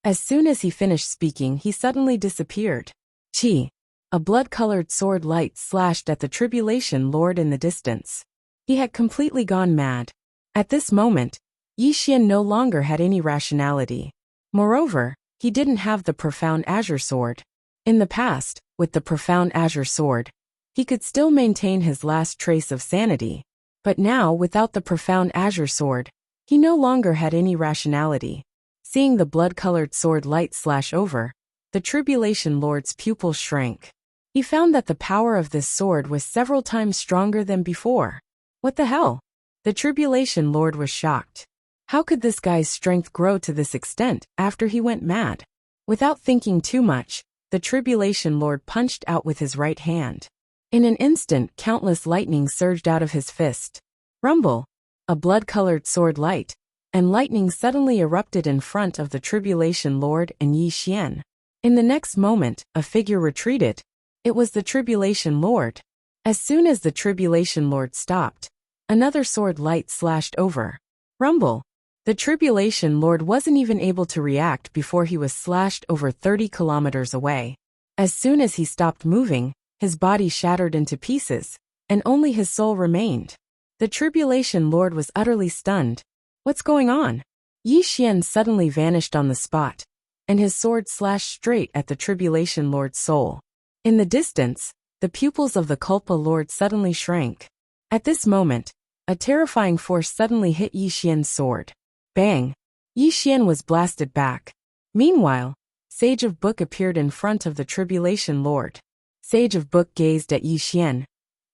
Speaker 1: As soon as he finished speaking, he suddenly disappeared. Qi. A blood-colored sword light slashed at the Tribulation Lord in the distance. He had completely gone mad. At this moment, Yi Xian no longer had any rationality. Moreover, he didn't have the profound azure sword. In the past, with the profound azure sword, he could still maintain his last trace of sanity. But now, without the profound azure sword, he no longer had any rationality. Seeing the blood-colored sword light slash over, the Tribulation Lord's pupils shrank. He found that the power of this sword was several times stronger than before. What the hell? The Tribulation Lord was shocked. How could this guy's strength grow to this extent after he went mad? Without thinking too much, the Tribulation Lord punched out with his right hand. In an instant, countless lightning surged out of his fist. Rumble! A blood-colored sword light, and lightning suddenly erupted in front of the Tribulation Lord and Yi Xian. In the next moment, a figure retreated. It was the Tribulation Lord. As soon as the Tribulation Lord stopped, another sword light slashed over. Rumble! The Tribulation Lord wasn't even able to react before he was slashed over 30 kilometers away. As soon as he stopped moving, his body shattered into pieces, and only his soul remained. The Tribulation Lord was utterly stunned. What's going on? Yi Xian suddenly vanished on the spot, and his sword slashed straight at the Tribulation Lord's soul. In the distance, the pupils of the Culpa Lord suddenly shrank. At this moment, a terrifying force suddenly hit Yi Xian's sword. Bang! Yi Xian was blasted back. Meanwhile, Sage of Book appeared in front of the Tribulation Lord. Sage of Book gazed at Yi Xian.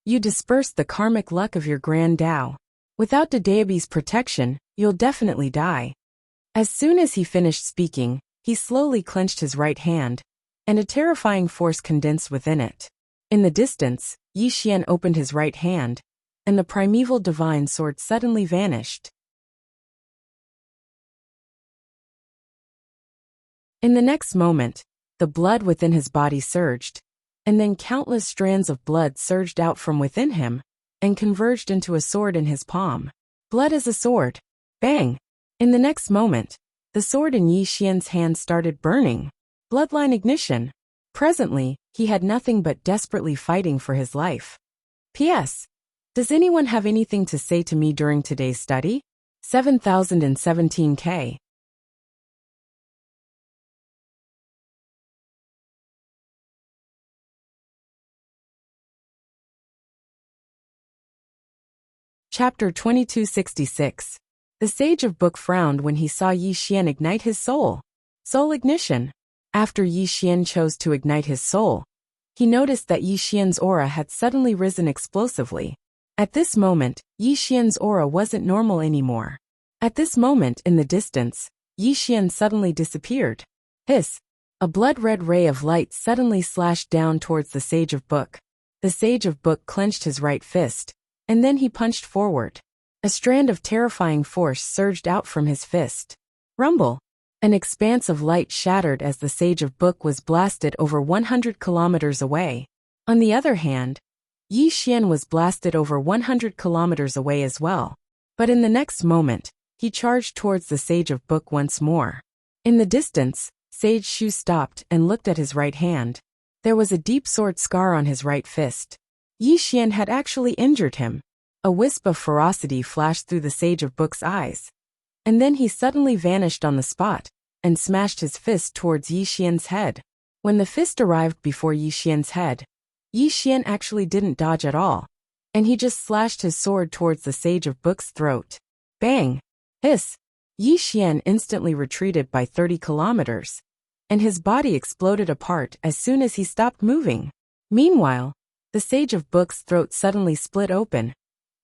Speaker 1: "You dispersed the karmic luck of your grand Dao. Without Dedeabi's protection, you'll definitely die." As soon as he finished speaking, he slowly clenched his right hand, and a terrifying force condensed within it. In the distance, Yi Xian opened his right hand, and the primeval divine sword suddenly vanished. In the next moment, the blood within his body surged, and then countless strands of blood surged out from within him and converged into a sword in his palm. Blood as a sword. Bang! In the next moment, the sword in Yi Xian's hand started burning. Bloodline ignition. Presently, he had nothing but desperately fighting for his life. P.S. Does anyone have anything to say to me during today's study? 7017K. Chapter 2266. The Sage of Book frowned when he saw Yi Xian ignite his soul. Soul ignition. After Yi Xian chose to ignite his soul, he noticed that Yi Xian's aura had suddenly risen explosively. At this moment, Yi Xian's aura wasn't normal anymore. At this moment in the distance, Yi Xian suddenly disappeared. Hiss! A blood-red ray of light suddenly slashed down towards the Sage of Book. The Sage of Book clenched his right fist, and then he punched forward. A strand of terrifying force surged out from his fist. Rumble! An expanse of light shattered as the Sage of Book was blasted over 100 kilometers away. On the other hand, Yi Xian was blasted over 100 kilometers away as well. But in the next moment, he charged towards the Sage of Book once more. In the distance, Sage Shu stopped and looked at his right hand. There was a deep sword scar on his right fist. Yi Xian had actually injured him. A wisp of ferocity flashed through the Sage of Book's eyes. And then he suddenly vanished on the spot and smashed his fist towards Yi Xian's head. When the fist arrived before Yi Xian's head, Yi Xian actually didn't dodge at all, and he just slashed his sword towards the Sage of Book's throat. Bang! Hiss! Yi Xian instantly retreated by 30 kilometers, and his body exploded apart as soon as he stopped moving. Meanwhile, the Sage of Book's throat suddenly split open,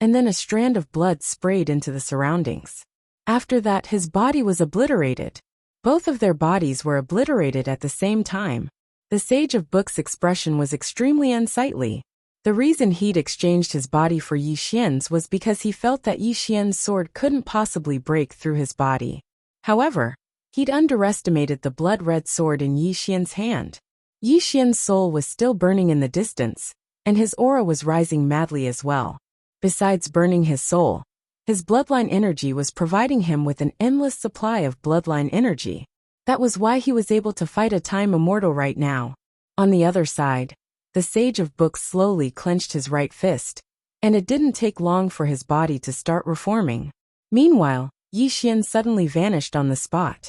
Speaker 1: and then a strand of blood sprayed into the surroundings. After that, his body was obliterated. Both of their bodies were obliterated at the same time. The Sage of Book's expression was extremely unsightly. The reason he'd exchanged his body for Yi Xian's was because he felt that Yi Xian's sword couldn't possibly break through his body. However, he'd underestimated the blood-red sword in Yi Xian's hand. Yi Xian's soul was still burning in the distance, and his aura was rising madly as well. Besides burning his soul, his bloodline energy was providing him with an endless supply of bloodline energy. That was why he was able to fight a time immortal right now. On the other side, the Sage of Books slowly clenched his right fist, and it didn't take long for his body to start reforming. Meanwhile, Yi Xian suddenly vanished on the spot.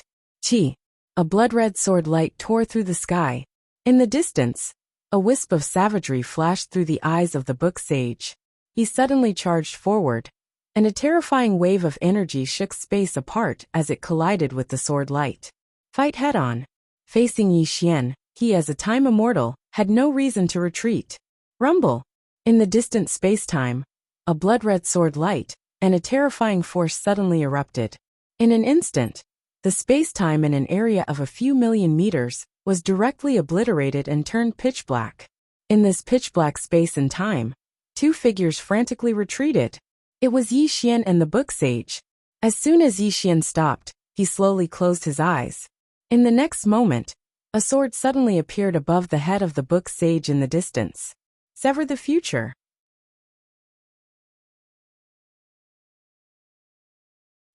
Speaker 1: Chi! A blood-red sword light tore through the sky. In the distance, a wisp of savagery flashed through the eyes of the book sage. He suddenly charged forward, and a terrifying wave of energy shook space apart as it collided with the sword light. Fight head-on. Facing Yi Xian, he as a time immortal, had no reason to retreat. Rumble! In the distant space-time, a blood-red sword light, and a terrifying force suddenly erupted. In an instant, the space-time in an area of a few million meters was directly obliterated and turned pitch black. In this pitch-black space and time, two figures frantically retreated. It was Yi Xian and the book sage. As soon as Yi Xian stopped, he slowly closed his eyes. In the next moment, a sword suddenly appeared above the head of the book sage in the distance. Sever the future.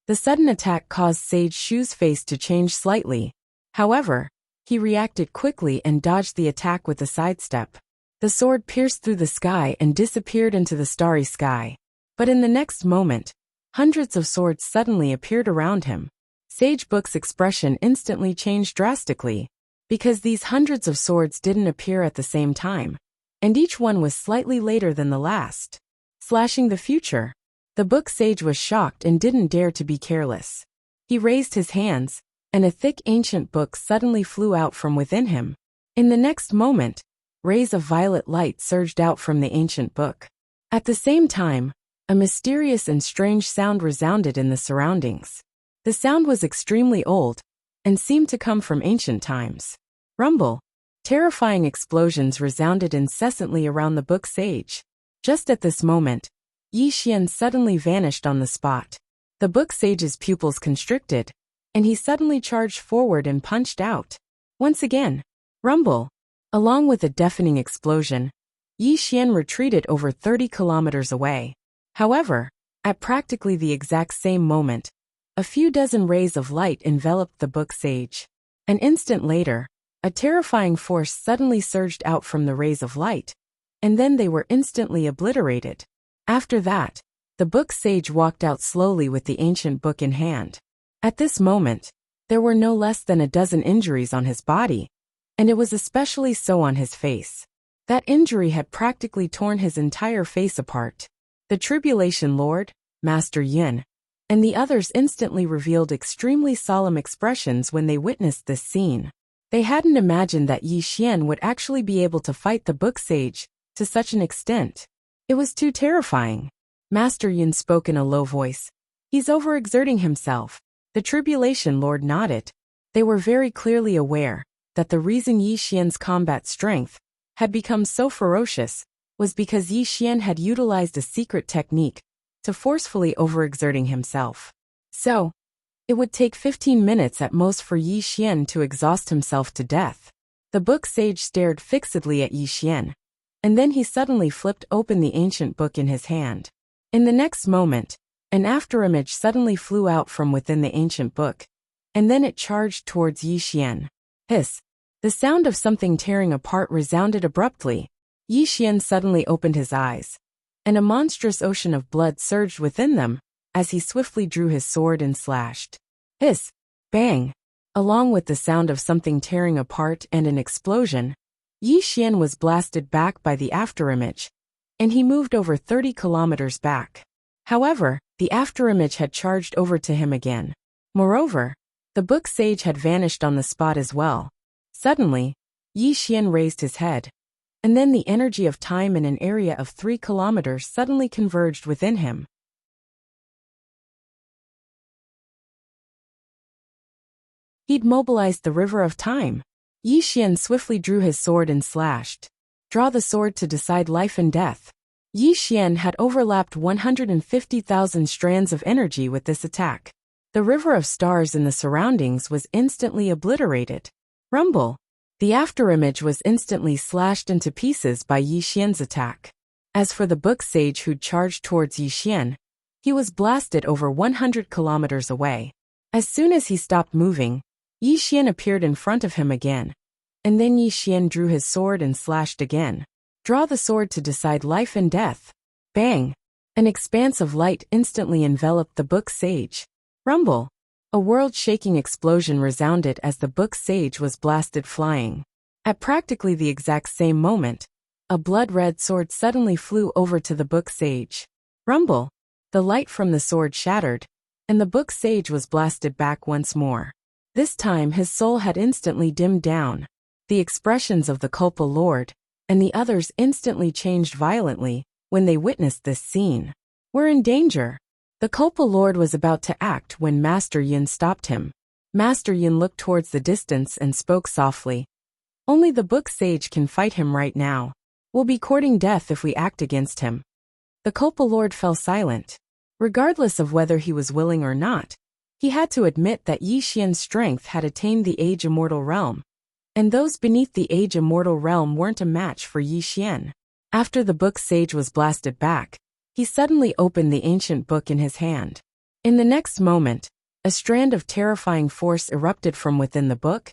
Speaker 1: The sudden attack caused Sage Shu's face to change slightly. However, he reacted quickly and dodged the attack with a sidestep. The sword pierced through the sky and disappeared into the starry sky. But in the next moment, hundreds of swords suddenly appeared around him. Sage Book's expression instantly changed drastically, because these hundreds of swords didn't appear at the same time, and each one was slightly later than the last. Slashing the future. The book sage was shocked and didn't dare to be careless. He raised his hands, and a thick ancient book suddenly flew out from within him. In the next moment, rays of violet light surged out from the ancient book. At the same time, a mysterious and strange sound resounded in the surroundings. The sound was extremely old, and seemed to come from ancient times. Rumble! Terrifying explosions resounded incessantly around the book sage. Just at this moment, Yi Xian suddenly vanished on the spot. The book sage's pupils constricted, and he suddenly charged forward and punched out. Once again, rumble. Along with a deafening explosion, Yi Xian retreated over 30 kilometers away. However, at practically the exact same moment, a few dozen rays of light enveloped the book sage. An instant later, a terrifying force suddenly surged out from the rays of light, and then they were instantly obliterated. After that, the book sage walked out slowly with the ancient book in hand. At this moment, there were no less than a dozen injuries on his body, and it was especially so on his face. That injury had practically torn his entire face apart. The Tribulation Lord, Master Yin, and the others instantly revealed extremely solemn expressions when they witnessed this scene. They hadn't imagined that Yi Xian would actually be able to fight the book sage to such an extent. It was too terrifying. Master Yin spoke in a low voice. He's overexerting himself. The Tribulation Lord nodded. They were very clearly aware that the reason Yi Xian's combat strength had become so ferocious was because Yi Xian had utilized a secret technique to forcefully overexerting himself. So, it would take 15 minutes at most for Yi Xian to exhaust himself to death. The book sage stared fixedly at Yi Xian, and then he suddenly flipped open the ancient book in his hand. In the next moment, an afterimage suddenly flew out from within the ancient book, and then it charged towards Yi Xian. Hiss! The sound of something tearing apart resounded abruptly. Yi Xian suddenly opened his eyes, and a monstrous ocean of blood surged within them as he swiftly drew his sword and slashed. Hiss! Bang! Along with the sound of something tearing apart and an explosion, Yi Xian was blasted back by the afterimage, and he moved over 30 kilometers back. However, the afterimage had charged over to him again. Moreover, the book sage had vanished on the spot as well. Suddenly, Yi Xian raised his head, and then the energy of time in an area of 3 kilometers suddenly converged within him. He'd mobilized the river of time. Yi Xian swiftly drew his sword and slashed. Draw the sword to decide life and death. Yi Xian had overlapped 150,000 strands of energy with this attack. The river of stars in the surroundings was instantly obliterated. Rumble! The afterimage was instantly slashed into pieces by Yi Xian's attack. As for the book sage who'd charged towards Yi Xian, he was blasted over 100 kilometers away. As soon as he stopped moving, Yi Xian appeared in front of him again, and then Yi Xian drew his sword and slashed again. Draw the sword to decide life and death. Bang! An expanse of light instantly enveloped the book sage. Rumble! A world-shaking explosion resounded as the book sage was blasted flying. At practically the exact same moment, a blood-red sword suddenly flew over to the book sage. Rumble! The light from the sword shattered, and the book sage was blasted back once more. This time his soul had instantly dimmed down. The expressions of the Culpa Lord and the others instantly changed violently when they witnessed this scene. We're in danger. The Culpa Lord was about to act when Master Yin stopped him. Master Yin looked towards the distance and spoke softly. Only the book sage can fight him right now. We'll be courting death if we act against him. The Culpa Lord fell silent. Regardless of whether he was willing or not, he had to admit that Yi Xian's strength had attained the Age Immortal Realm, and those beneath the Age Immortal Realm weren't a match for Yi Xian. After the book sage was blasted back, he suddenly opened the ancient book in his hand. In the next moment, a strand of terrifying force erupted from within the book,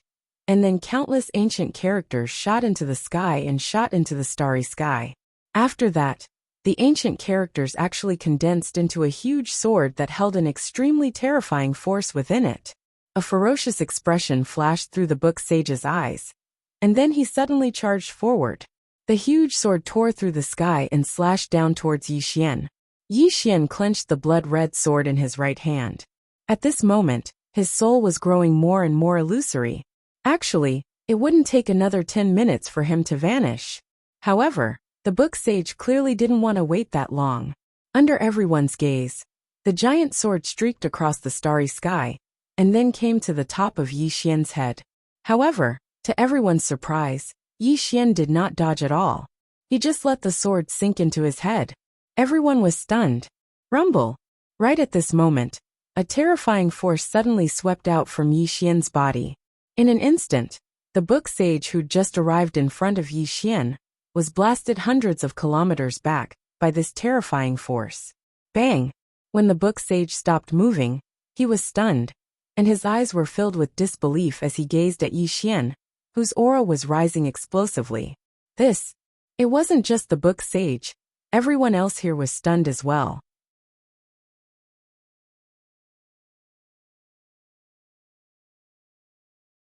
Speaker 1: and then countless ancient characters shot into the sky and shot into the starry sky. After that, the ancient characters actually condensed into a huge sword that held an extremely terrifying force within it. A ferocious expression flashed through the book sage's eyes, and then he suddenly charged forward. The huge sword tore through the sky and slashed down towards Yi Xian. Yi Xian clenched the blood-red sword in his right hand. At this moment, his soul was growing more and more illusory. Actually, it wouldn't take another 10 minutes for him to vanish. However, the book sage clearly didn't want to wait that long. Under everyone's gaze, the giant sword streaked across the starry sky, and then came to the top of Yi Xian's head. However, to everyone's surprise, Yi Xian did not dodge at all. He just let the sword sink into his head. Everyone was stunned. Rumble! Right at this moment, a terrifying force suddenly swept out from Yi Xian's body. In an instant, the book sage who'd just arrived in front of Yi Xian was blasted hundreds of kilometers back by this terrifying force. Bang! When the book sage stopped moving, he was stunned, and his eyes were filled with disbelief as he gazed at Yi Xian, whose aura was rising explosively. It wasn't just the book sage. Everyone else here was stunned as well.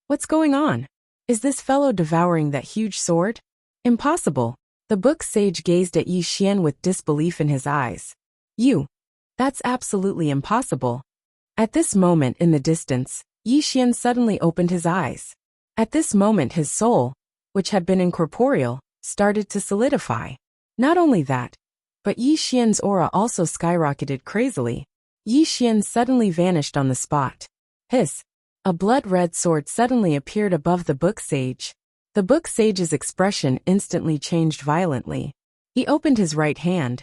Speaker 1: What's going on? Is this fellow devouring that huge sword? Impossible. The book sage gazed at Yi Xian with disbelief in his eyes. That's absolutely impossible. At this moment in the distance, Yi Xian suddenly opened his eyes. At this moment his soul, which had been incorporeal, started to solidify. Not only that, but Yi Xian's aura also skyrocketed crazily. Yi Xian suddenly vanished on the spot. A blood-red sword suddenly appeared above the book sage. The book sage's expression instantly changed violently. He opened his right hand,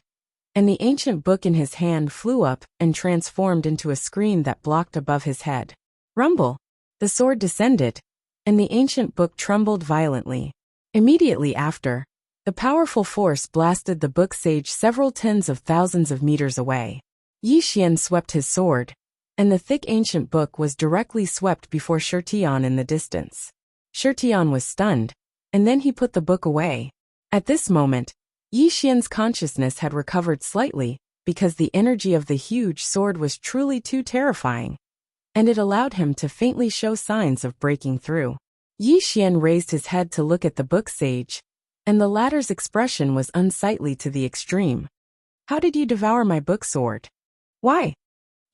Speaker 1: and the ancient book in his hand flew up and transformed into a screen that blocked above his head. Rumble! The sword descended, and the ancient book trembled violently. Immediately after, the powerful force blasted the book sage several tens of thousands of meters away. Yi Xian swept his sword, and the thick ancient book was directly swept before Shirtian in the distance. Shirtian was stunned, and then he put the book away. At this moment, Yi Xian's consciousness had recovered slightly, because the energy of the huge sword was truly too terrifying, and it allowed him to faintly show signs of breaking through. Yi Xian raised his head to look at the book sage, and the latter's expression was unsightly to the extreme. How did you devour my book sword? Why?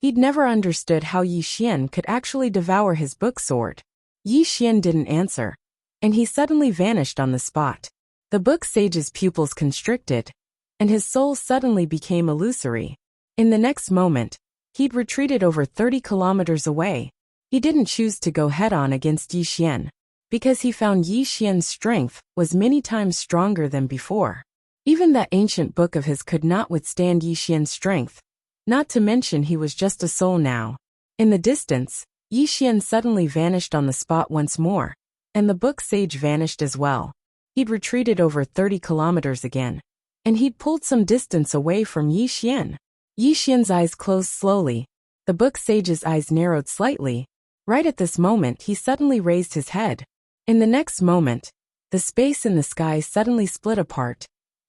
Speaker 1: He'd never understood how Yi Xian could actually devour his book sword. Yi Xian didn't answer, and he suddenly vanished on the spot. The book sage's pupils constricted, and his soul suddenly became illusory. In the next moment, he'd retreated over 30 kilometers away. He didn't choose to go head-on against Yi Xian, because he found Yi Xian's strength was many times stronger than before. Even that ancient book of his could not withstand Yi Xian's strength, not to mention he was just a soul now. In the distance, Yi Xian suddenly vanished on the spot once more, and the book sage vanished as well. He'd retreated over 30 kilometers again, and he'd pulled some distance away from Yi Xian. Yi Xian's eyes closed slowly. The book sage's eyes narrowed slightly. Right at this moment he suddenly raised his head. In the next moment, the space in the sky suddenly split apart,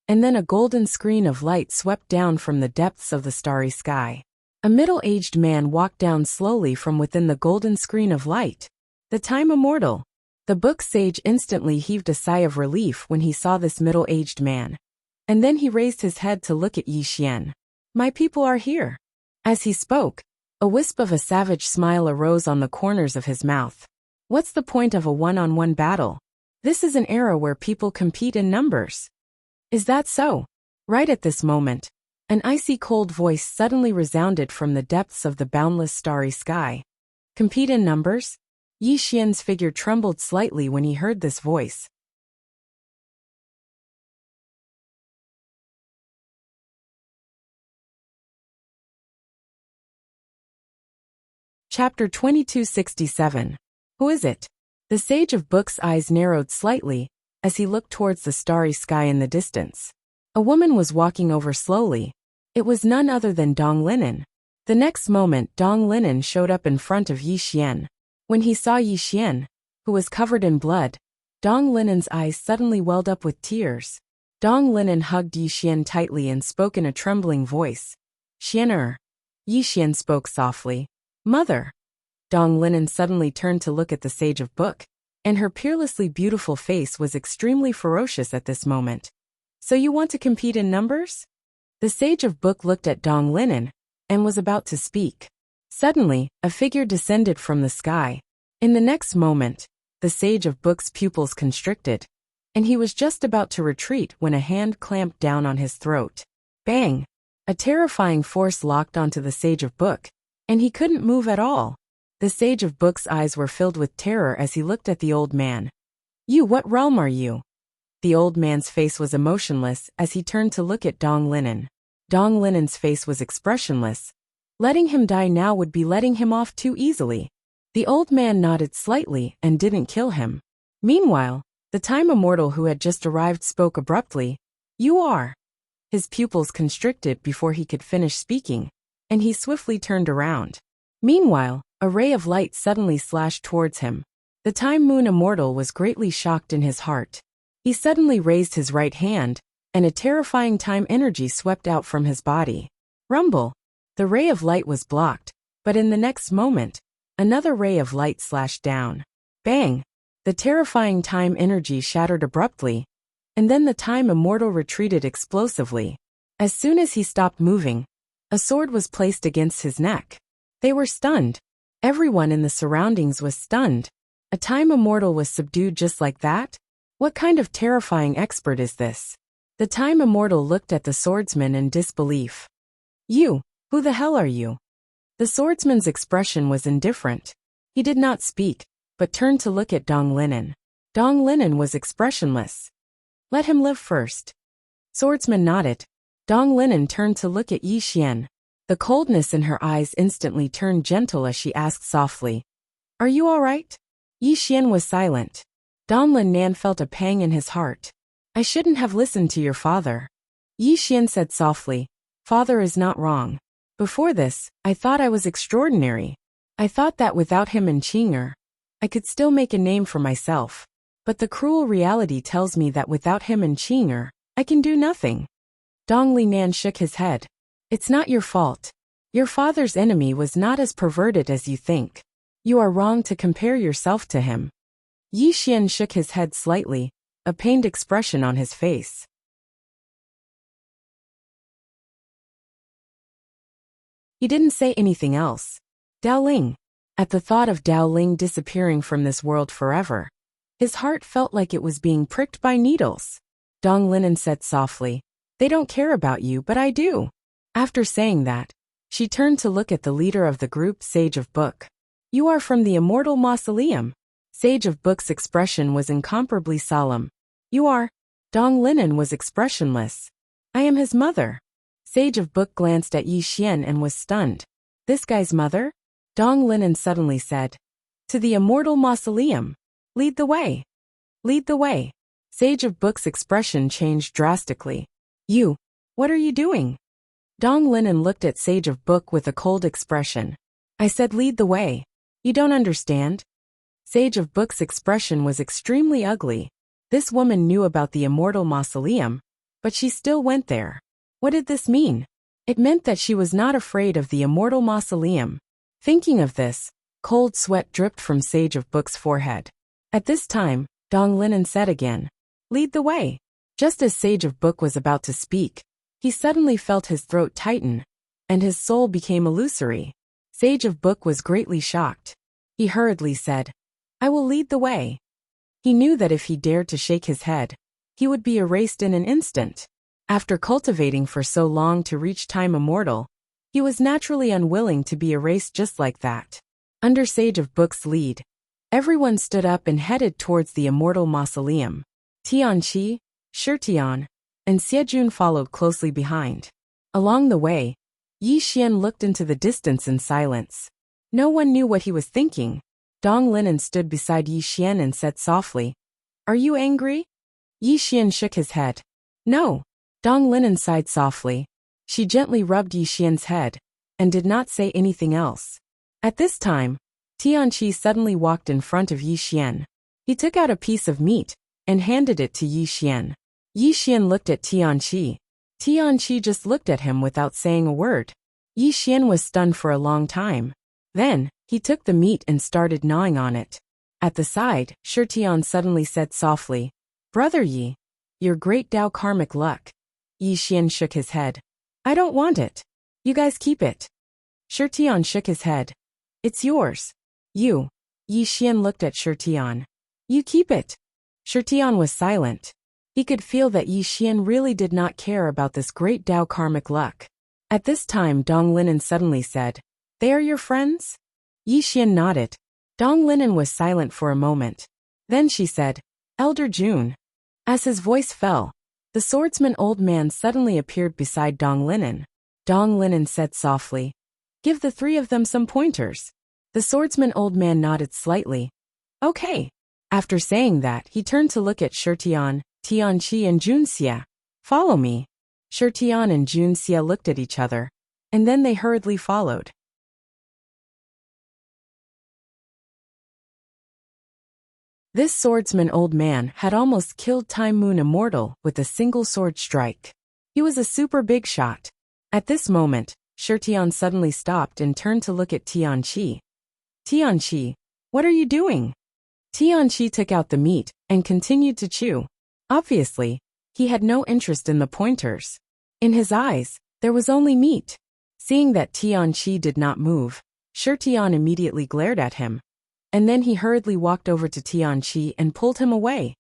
Speaker 1: and then a golden screen of light swept down from the depths of the starry sky. A middle-aged man walked down slowly from within the golden screen of light. The time immortal. The book sage instantly heaved a sigh of relief when he saw this middle-aged man. And then he raised his head to look at Yi Xian. My people are here. As he spoke, a wisp of a savage smile arose on the corners of his mouth. What's the point of a one-on-one battle? This is an era where people compete in numbers. Is that so? Right at this moment, an icy cold voice suddenly resounded from the depths of the boundless starry sky. Compete in numbers? Yi Xian's figure trembled slightly when he heard this voice. Chapter 2267. Who is it? The Sage of Books' eyes narrowed slightly as he looked towards the starry sky in the distance. A woman was walking over slowly. It was none other than Dong Linen. The next moment Dong Linen showed up in front of Yi Xian. When he saw Yi Xian, who was covered in blood, Dong Linen's eyes suddenly welled up with tears. Dong Linen hugged Yi Xian tightly and spoke in a trembling voice. Xianer. Yi Xian spoke softly. Mother. Dong Linen suddenly turned to look at the Sage of Book, and her peerlessly beautiful face was extremely ferocious at this moment. So you want to compete in numbers? The Sage of Book looked at Dong Linen, and was about to speak. Suddenly, a figure descended from the sky. In the next moment, the Sage of Book's pupils constricted, and he was just about to retreat when a hand clamped down on his throat. Bang! A terrifying force locked onto the Sage of Book, and he couldn't move at all. The Sage of Book's eyes were filled with terror as he looked at the old man. You, what realm are you? The old man's face was emotionless as he turned to look at Dong Linen. Dong Linen's face was expressionless. Letting him die now would be letting him off too easily. The old man nodded slightly and didn't kill him. Meanwhile, the time immortal who had just arrived spoke abruptly. You are. His pupils constricted before he could finish speaking, and he swiftly turned around. Meanwhile, a ray of light suddenly slashed towards him. The Time Moon Immortal was greatly shocked in his heart. He suddenly raised his right hand, and a terrifying time energy swept out from his body. Rumble! The ray of light was blocked, but in the next moment, another ray of light slashed down. Bang! The terrifying time energy shattered abruptly, and then the Time Immortal retreated explosively. As soon as he stopped moving, a sword was placed against his neck. They were stunned. Everyone in the surroundings was stunned. A Time Immortal was subdued just like that? What kind of terrifying expert is this? The Time Immortal looked at the swordsman in disbelief. You, who the hell are you? The swordsman's expression was indifferent. He did not speak, but turned to look at Dong Linen. Dong Linen was expressionless. Let him live first. Swordsman nodded. Dong Linen turned to look at Yi Xian. The coldness in her eyes instantly turned gentle as she asked softly, Are you all right? Yi Xian was silent. Dong Linen felt a pang in his heart. I shouldn't have listened to your father. Yi Xian said softly, Father is not wrong. Before this, I thought I was extraordinary. I thought that without him and Qing'er, I could still make a name for myself. But the cruel reality tells me that without him and Qing'er, I can do nothing. Dong Linan shook his head. It's not your fault. Your father's enemy was not as perverted as you think. You are wrong to compare yourself to him. Yi Xian shook his head slightly, a pained expression on his face. He didn't say anything else. Dao Ling. At the thought of Dao Ling disappearing from this world forever, his heart felt like it was being pricked by needles. Dong Linen said softly, They don't care about you, but I do. After saying that, she turned to look at the leader of the group, Sage of Book. You are from the Immortal Mausoleum. Sage of Book's expression was incomparably solemn. You are. Dong Linen was expressionless. I am his mother. Sage of Book glanced at Yi Xian and was stunned. This guy's mother? Dong Linen suddenly said. To the Immortal Mausoleum. Lead the way. Lead the way. Sage of Book's expression changed drastically. You. What are you doing? Dong Linen looked at Sage of Book with a cold expression. I said lead the way. You don't understand? Sage of Book's expression was extremely ugly. This woman knew about the Immortal Mausoleum, but she still went there. What did this mean? It meant that she was not afraid of the Immortal Mausoleum. Thinking of this, cold sweat dripped from Sage of Book's forehead. At this time, Dong Linen said again, Lead the way. Just as Sage of Book was about to speak, he suddenly felt his throat tighten, and his soul became illusory. Sage of Book was greatly shocked. He hurriedly said, I will lead the way. He knew that if he dared to shake his head, he would be erased in an instant. After cultivating for so long to reach Time Immortal, he was naturally unwilling to be erased just like that. Under Sage of Book's lead, everyone stood up and headed towards the Immortal Mausoleum. Tianqi, Shitian, and Xiejun followed closely behind. Along the way, Yi Xian looked into the distance in silence. No one knew what he was thinking. Dong Linen stood beside Yi Xian and said softly, Are you angry? Yi Xian shook his head. No. Dong Linen sighed softly. She gently rubbed Yi Xian's head, and did not say anything else. At this time, Tianqi suddenly walked in front of Yi Xian. He took out a piece of meat, and handed it to Yi Xian. Yi Xian looked at Tianqi. Tianqi just looked at him without saying a word. Yi Xian was stunned for a long time. Then, he took the meat and started gnawing on it. At the side, Shitian suddenly said softly, Brother Yi, your great Dao karmic luck. Yi Xian shook his head. I don't want it. You guys keep it. Shitian shook his head. It's yours. You. Yi Xian looked at Shitian. You keep it. Shitian was silent. He could feel that Yi Xian really did not care about this great Dao karmic luck. At this time Dong Linen suddenly said, They are your friends? Yi Xian nodded. Dong Linen was silent for a moment. Then she said, Elder June. As his voice fell, the swordsman old man suddenly appeared beside Dong Linen. Dong Linen said softly, "Give the three of them some pointers." The swordsman old man nodded slightly. "Okay." After saying that, he turned to look at Shirtian, Tianqi and Junxia. "Follow me." Shirtian and Junxia looked at each other, and then they hurriedly followed. This swordsman old man had almost killed Time Moon Immortal with a single sword strike. He was a super big shot. At this moment, Shirtian suddenly stopped and turned to look at Tianqi. "Tianqi, what are you doing?" Tianqi took out the meat and continued to chew. Obviously, he had no interest in the pointers. In his eyes, there was only meat. Seeing that Tianqi did not move, Shirtian immediately glared at him. And then he hurriedly walked over to Tianqi and pulled him away.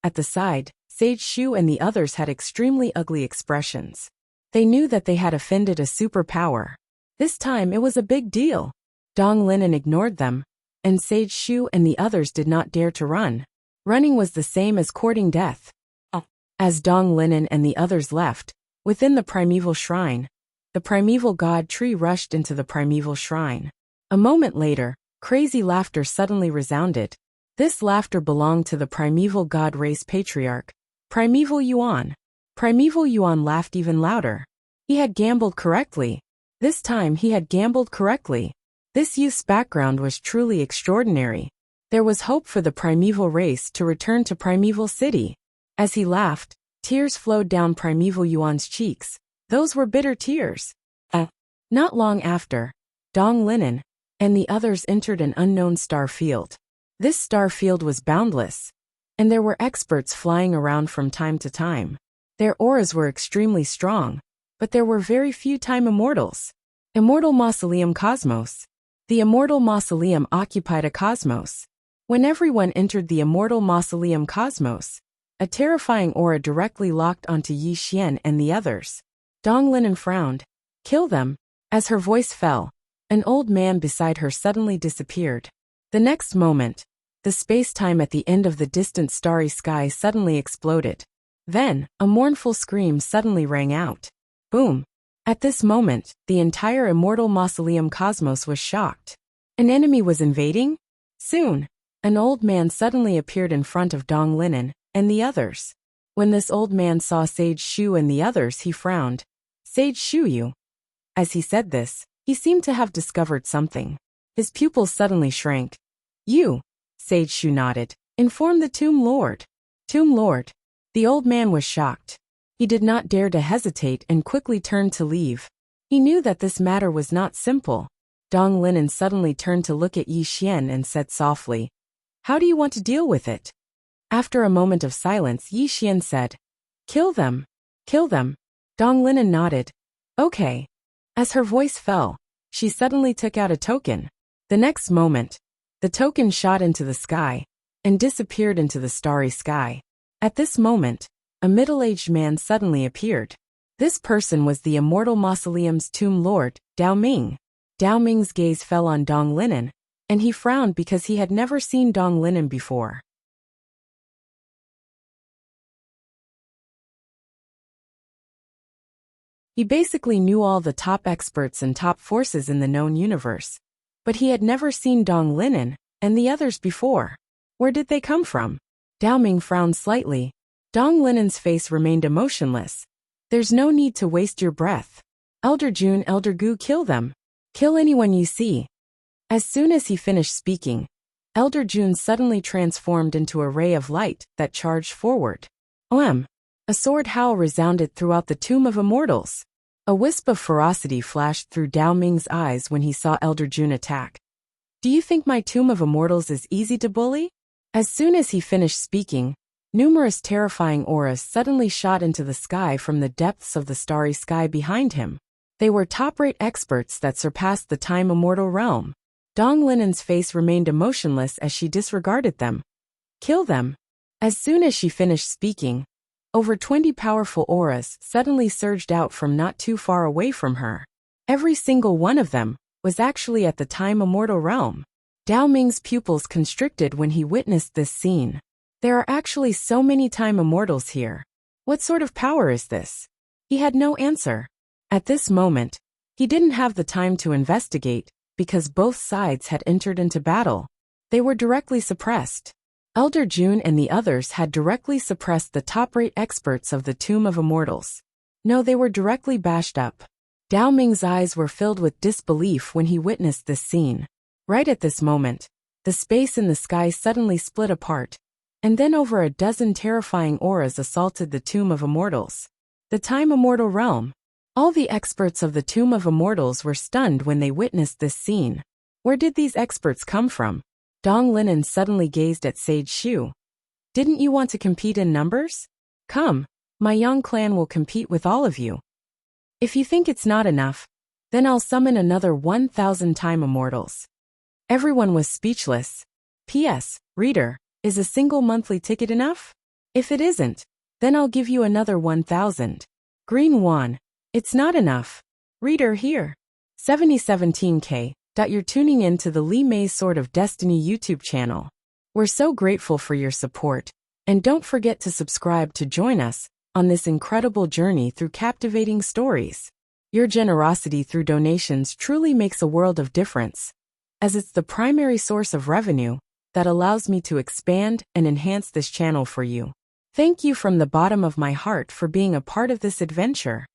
Speaker 1: At the side, Sage Shu and the others had extremely ugly expressions. They knew that they had offended a superpower. This time it was a big deal. Dong Linen ignored them, and Sage Shu and the others did not dare to run. Running was the same as courting death. As Dong Linen and the others left, within the primeval shrine, the primeval god tree rushed into the primeval shrine. A moment later, crazy laughter suddenly resounded. This laughter belonged to the primeval god race patriarch, Primeval Yuan. Primeval Yuan laughed even louder. He had gambled correctly. This time he had gambled correctly. This youth's background was truly extraordinary. There was hope for the primeval race to return to Primeval City. As he laughed, tears flowed down Primeval Yuan's cheeks. Those were bitter tears. Not long after, Dong Linen and the others entered an unknown star field. This star field was boundless, and there were experts flying around from time to time. Their auras were extremely strong, but there were very few time immortals. Immortal Mausoleum Cosmos. The Immortal Mausoleum occupied a cosmos. When everyone entered the Immortal Mausoleum Cosmos, a terrifying aura directly locked onto Yi Xian and the others. Dong Linen frowned. "Kill them." As her voice fell, an old man beside her suddenly disappeared. The next moment, the space-time at the end of the distant starry sky suddenly exploded. Then, a mournful scream suddenly rang out. Boom! At this moment, the entire Immortal Mausoleum Cosmos was shocked. An enemy was invading? Soon, an old man suddenly appeared in front of Dong Linen and the others. When this old man saw Sage Shu and the others, he frowned. "Sage Shu, you." As he said this, he seemed to have discovered something. His pupils suddenly shrank. "You," Sage Shu nodded. "Inform the Tomb Lord." "Tomb Lord." The old man was shocked. He did not dare to hesitate and quickly turned to leave. He knew that this matter was not simple. Dong Linen suddenly turned to look at Yi Xian and said softly, "How do you want to deal with it?" After a moment of silence, Yi Xian said, "Kill them. Kill them." Dong Linen nodded. "Okay." As her voice fell, she suddenly took out a token. The next moment, the token shot into the sky and disappeared into the starry sky. At this moment, a middle-aged man suddenly appeared. This person was the Immortal Mausoleum's Tomb Lord, Dao Ming. Dao Ming's gaze fell on Dong Linen, and he frowned because he had never seen Dong Linen before. He basically knew all the top experts and top forces in the known universe, but he had never seen Dong Linen and the others before. Where did they come from? Dao Ming frowned slightly. Dong Linen's face remained emotionless. "There's no need to waste your breath. Elder Jun, Elder Gu, kill them. Kill anyone you see." As soon as he finished speaking, Elder Jun suddenly transformed into a ray of light that charged forward. Oem! A sword howl resounded throughout the Tomb of Immortals. A wisp of ferocity flashed through Dao Ming's eyes when he saw Elder Jun attack. "Do you think my Tomb of Immortals is easy to bully?" As soon as he finished speaking, numerous terrifying auras suddenly shot into the sky from the depths of the starry sky behind him. They were top-rate experts that surpassed the time immortal realm. Dong Linen's face remained emotionless as she disregarded them. "Kill them." As soon as she finished speaking, over 20 powerful auras suddenly surged out from not too far away from her. Every single one of them was actually at the time immortal realm. Dao Ming's pupils constricted when he witnessed this scene. There are actually so many time immortals here. What sort of power is this? He had no answer. At this moment, he didn't have the time to investigate, because both sides had entered into battle. They were directly suppressed. Elder June and the others had directly suppressed the top-rate experts of the Tomb of Immortals. No, they were directly bashed up. Dao Ming's eyes were filled with disbelief when he witnessed this scene. Right at this moment, the space in the sky suddenly split apart, and then over a dozen terrifying auras assaulted the Tomb of Immortals. The Time Immortal Realm. All the experts of the Tomb of Immortals were stunned when they witnessed this scene. Where did these experts come from? Dong Linan suddenly gazed at Sage Shu. Didn't you want to compete in numbers? Come, my Yang clan will compete with all of you. If you think it's not enough, then I'll summon another 1,000 Time Immortals. Everyone was speechless. P.S. Reader, is a single monthly ticket enough? If it isn't, then I'll give you another 1,000. Green Wan, it's not enough. Reader here. 7017K. You're tuning in to the Li Mei's Sword of Destiny YouTube channel. We're so grateful for your support, and don't forget to subscribe to join us on this incredible journey through captivating stories. Your generosity through donations truly makes a world of difference, as it's the primary source of revenue that allows me to expand and enhance this channel for you. Thank you from the bottom of my heart for being a part of this adventure.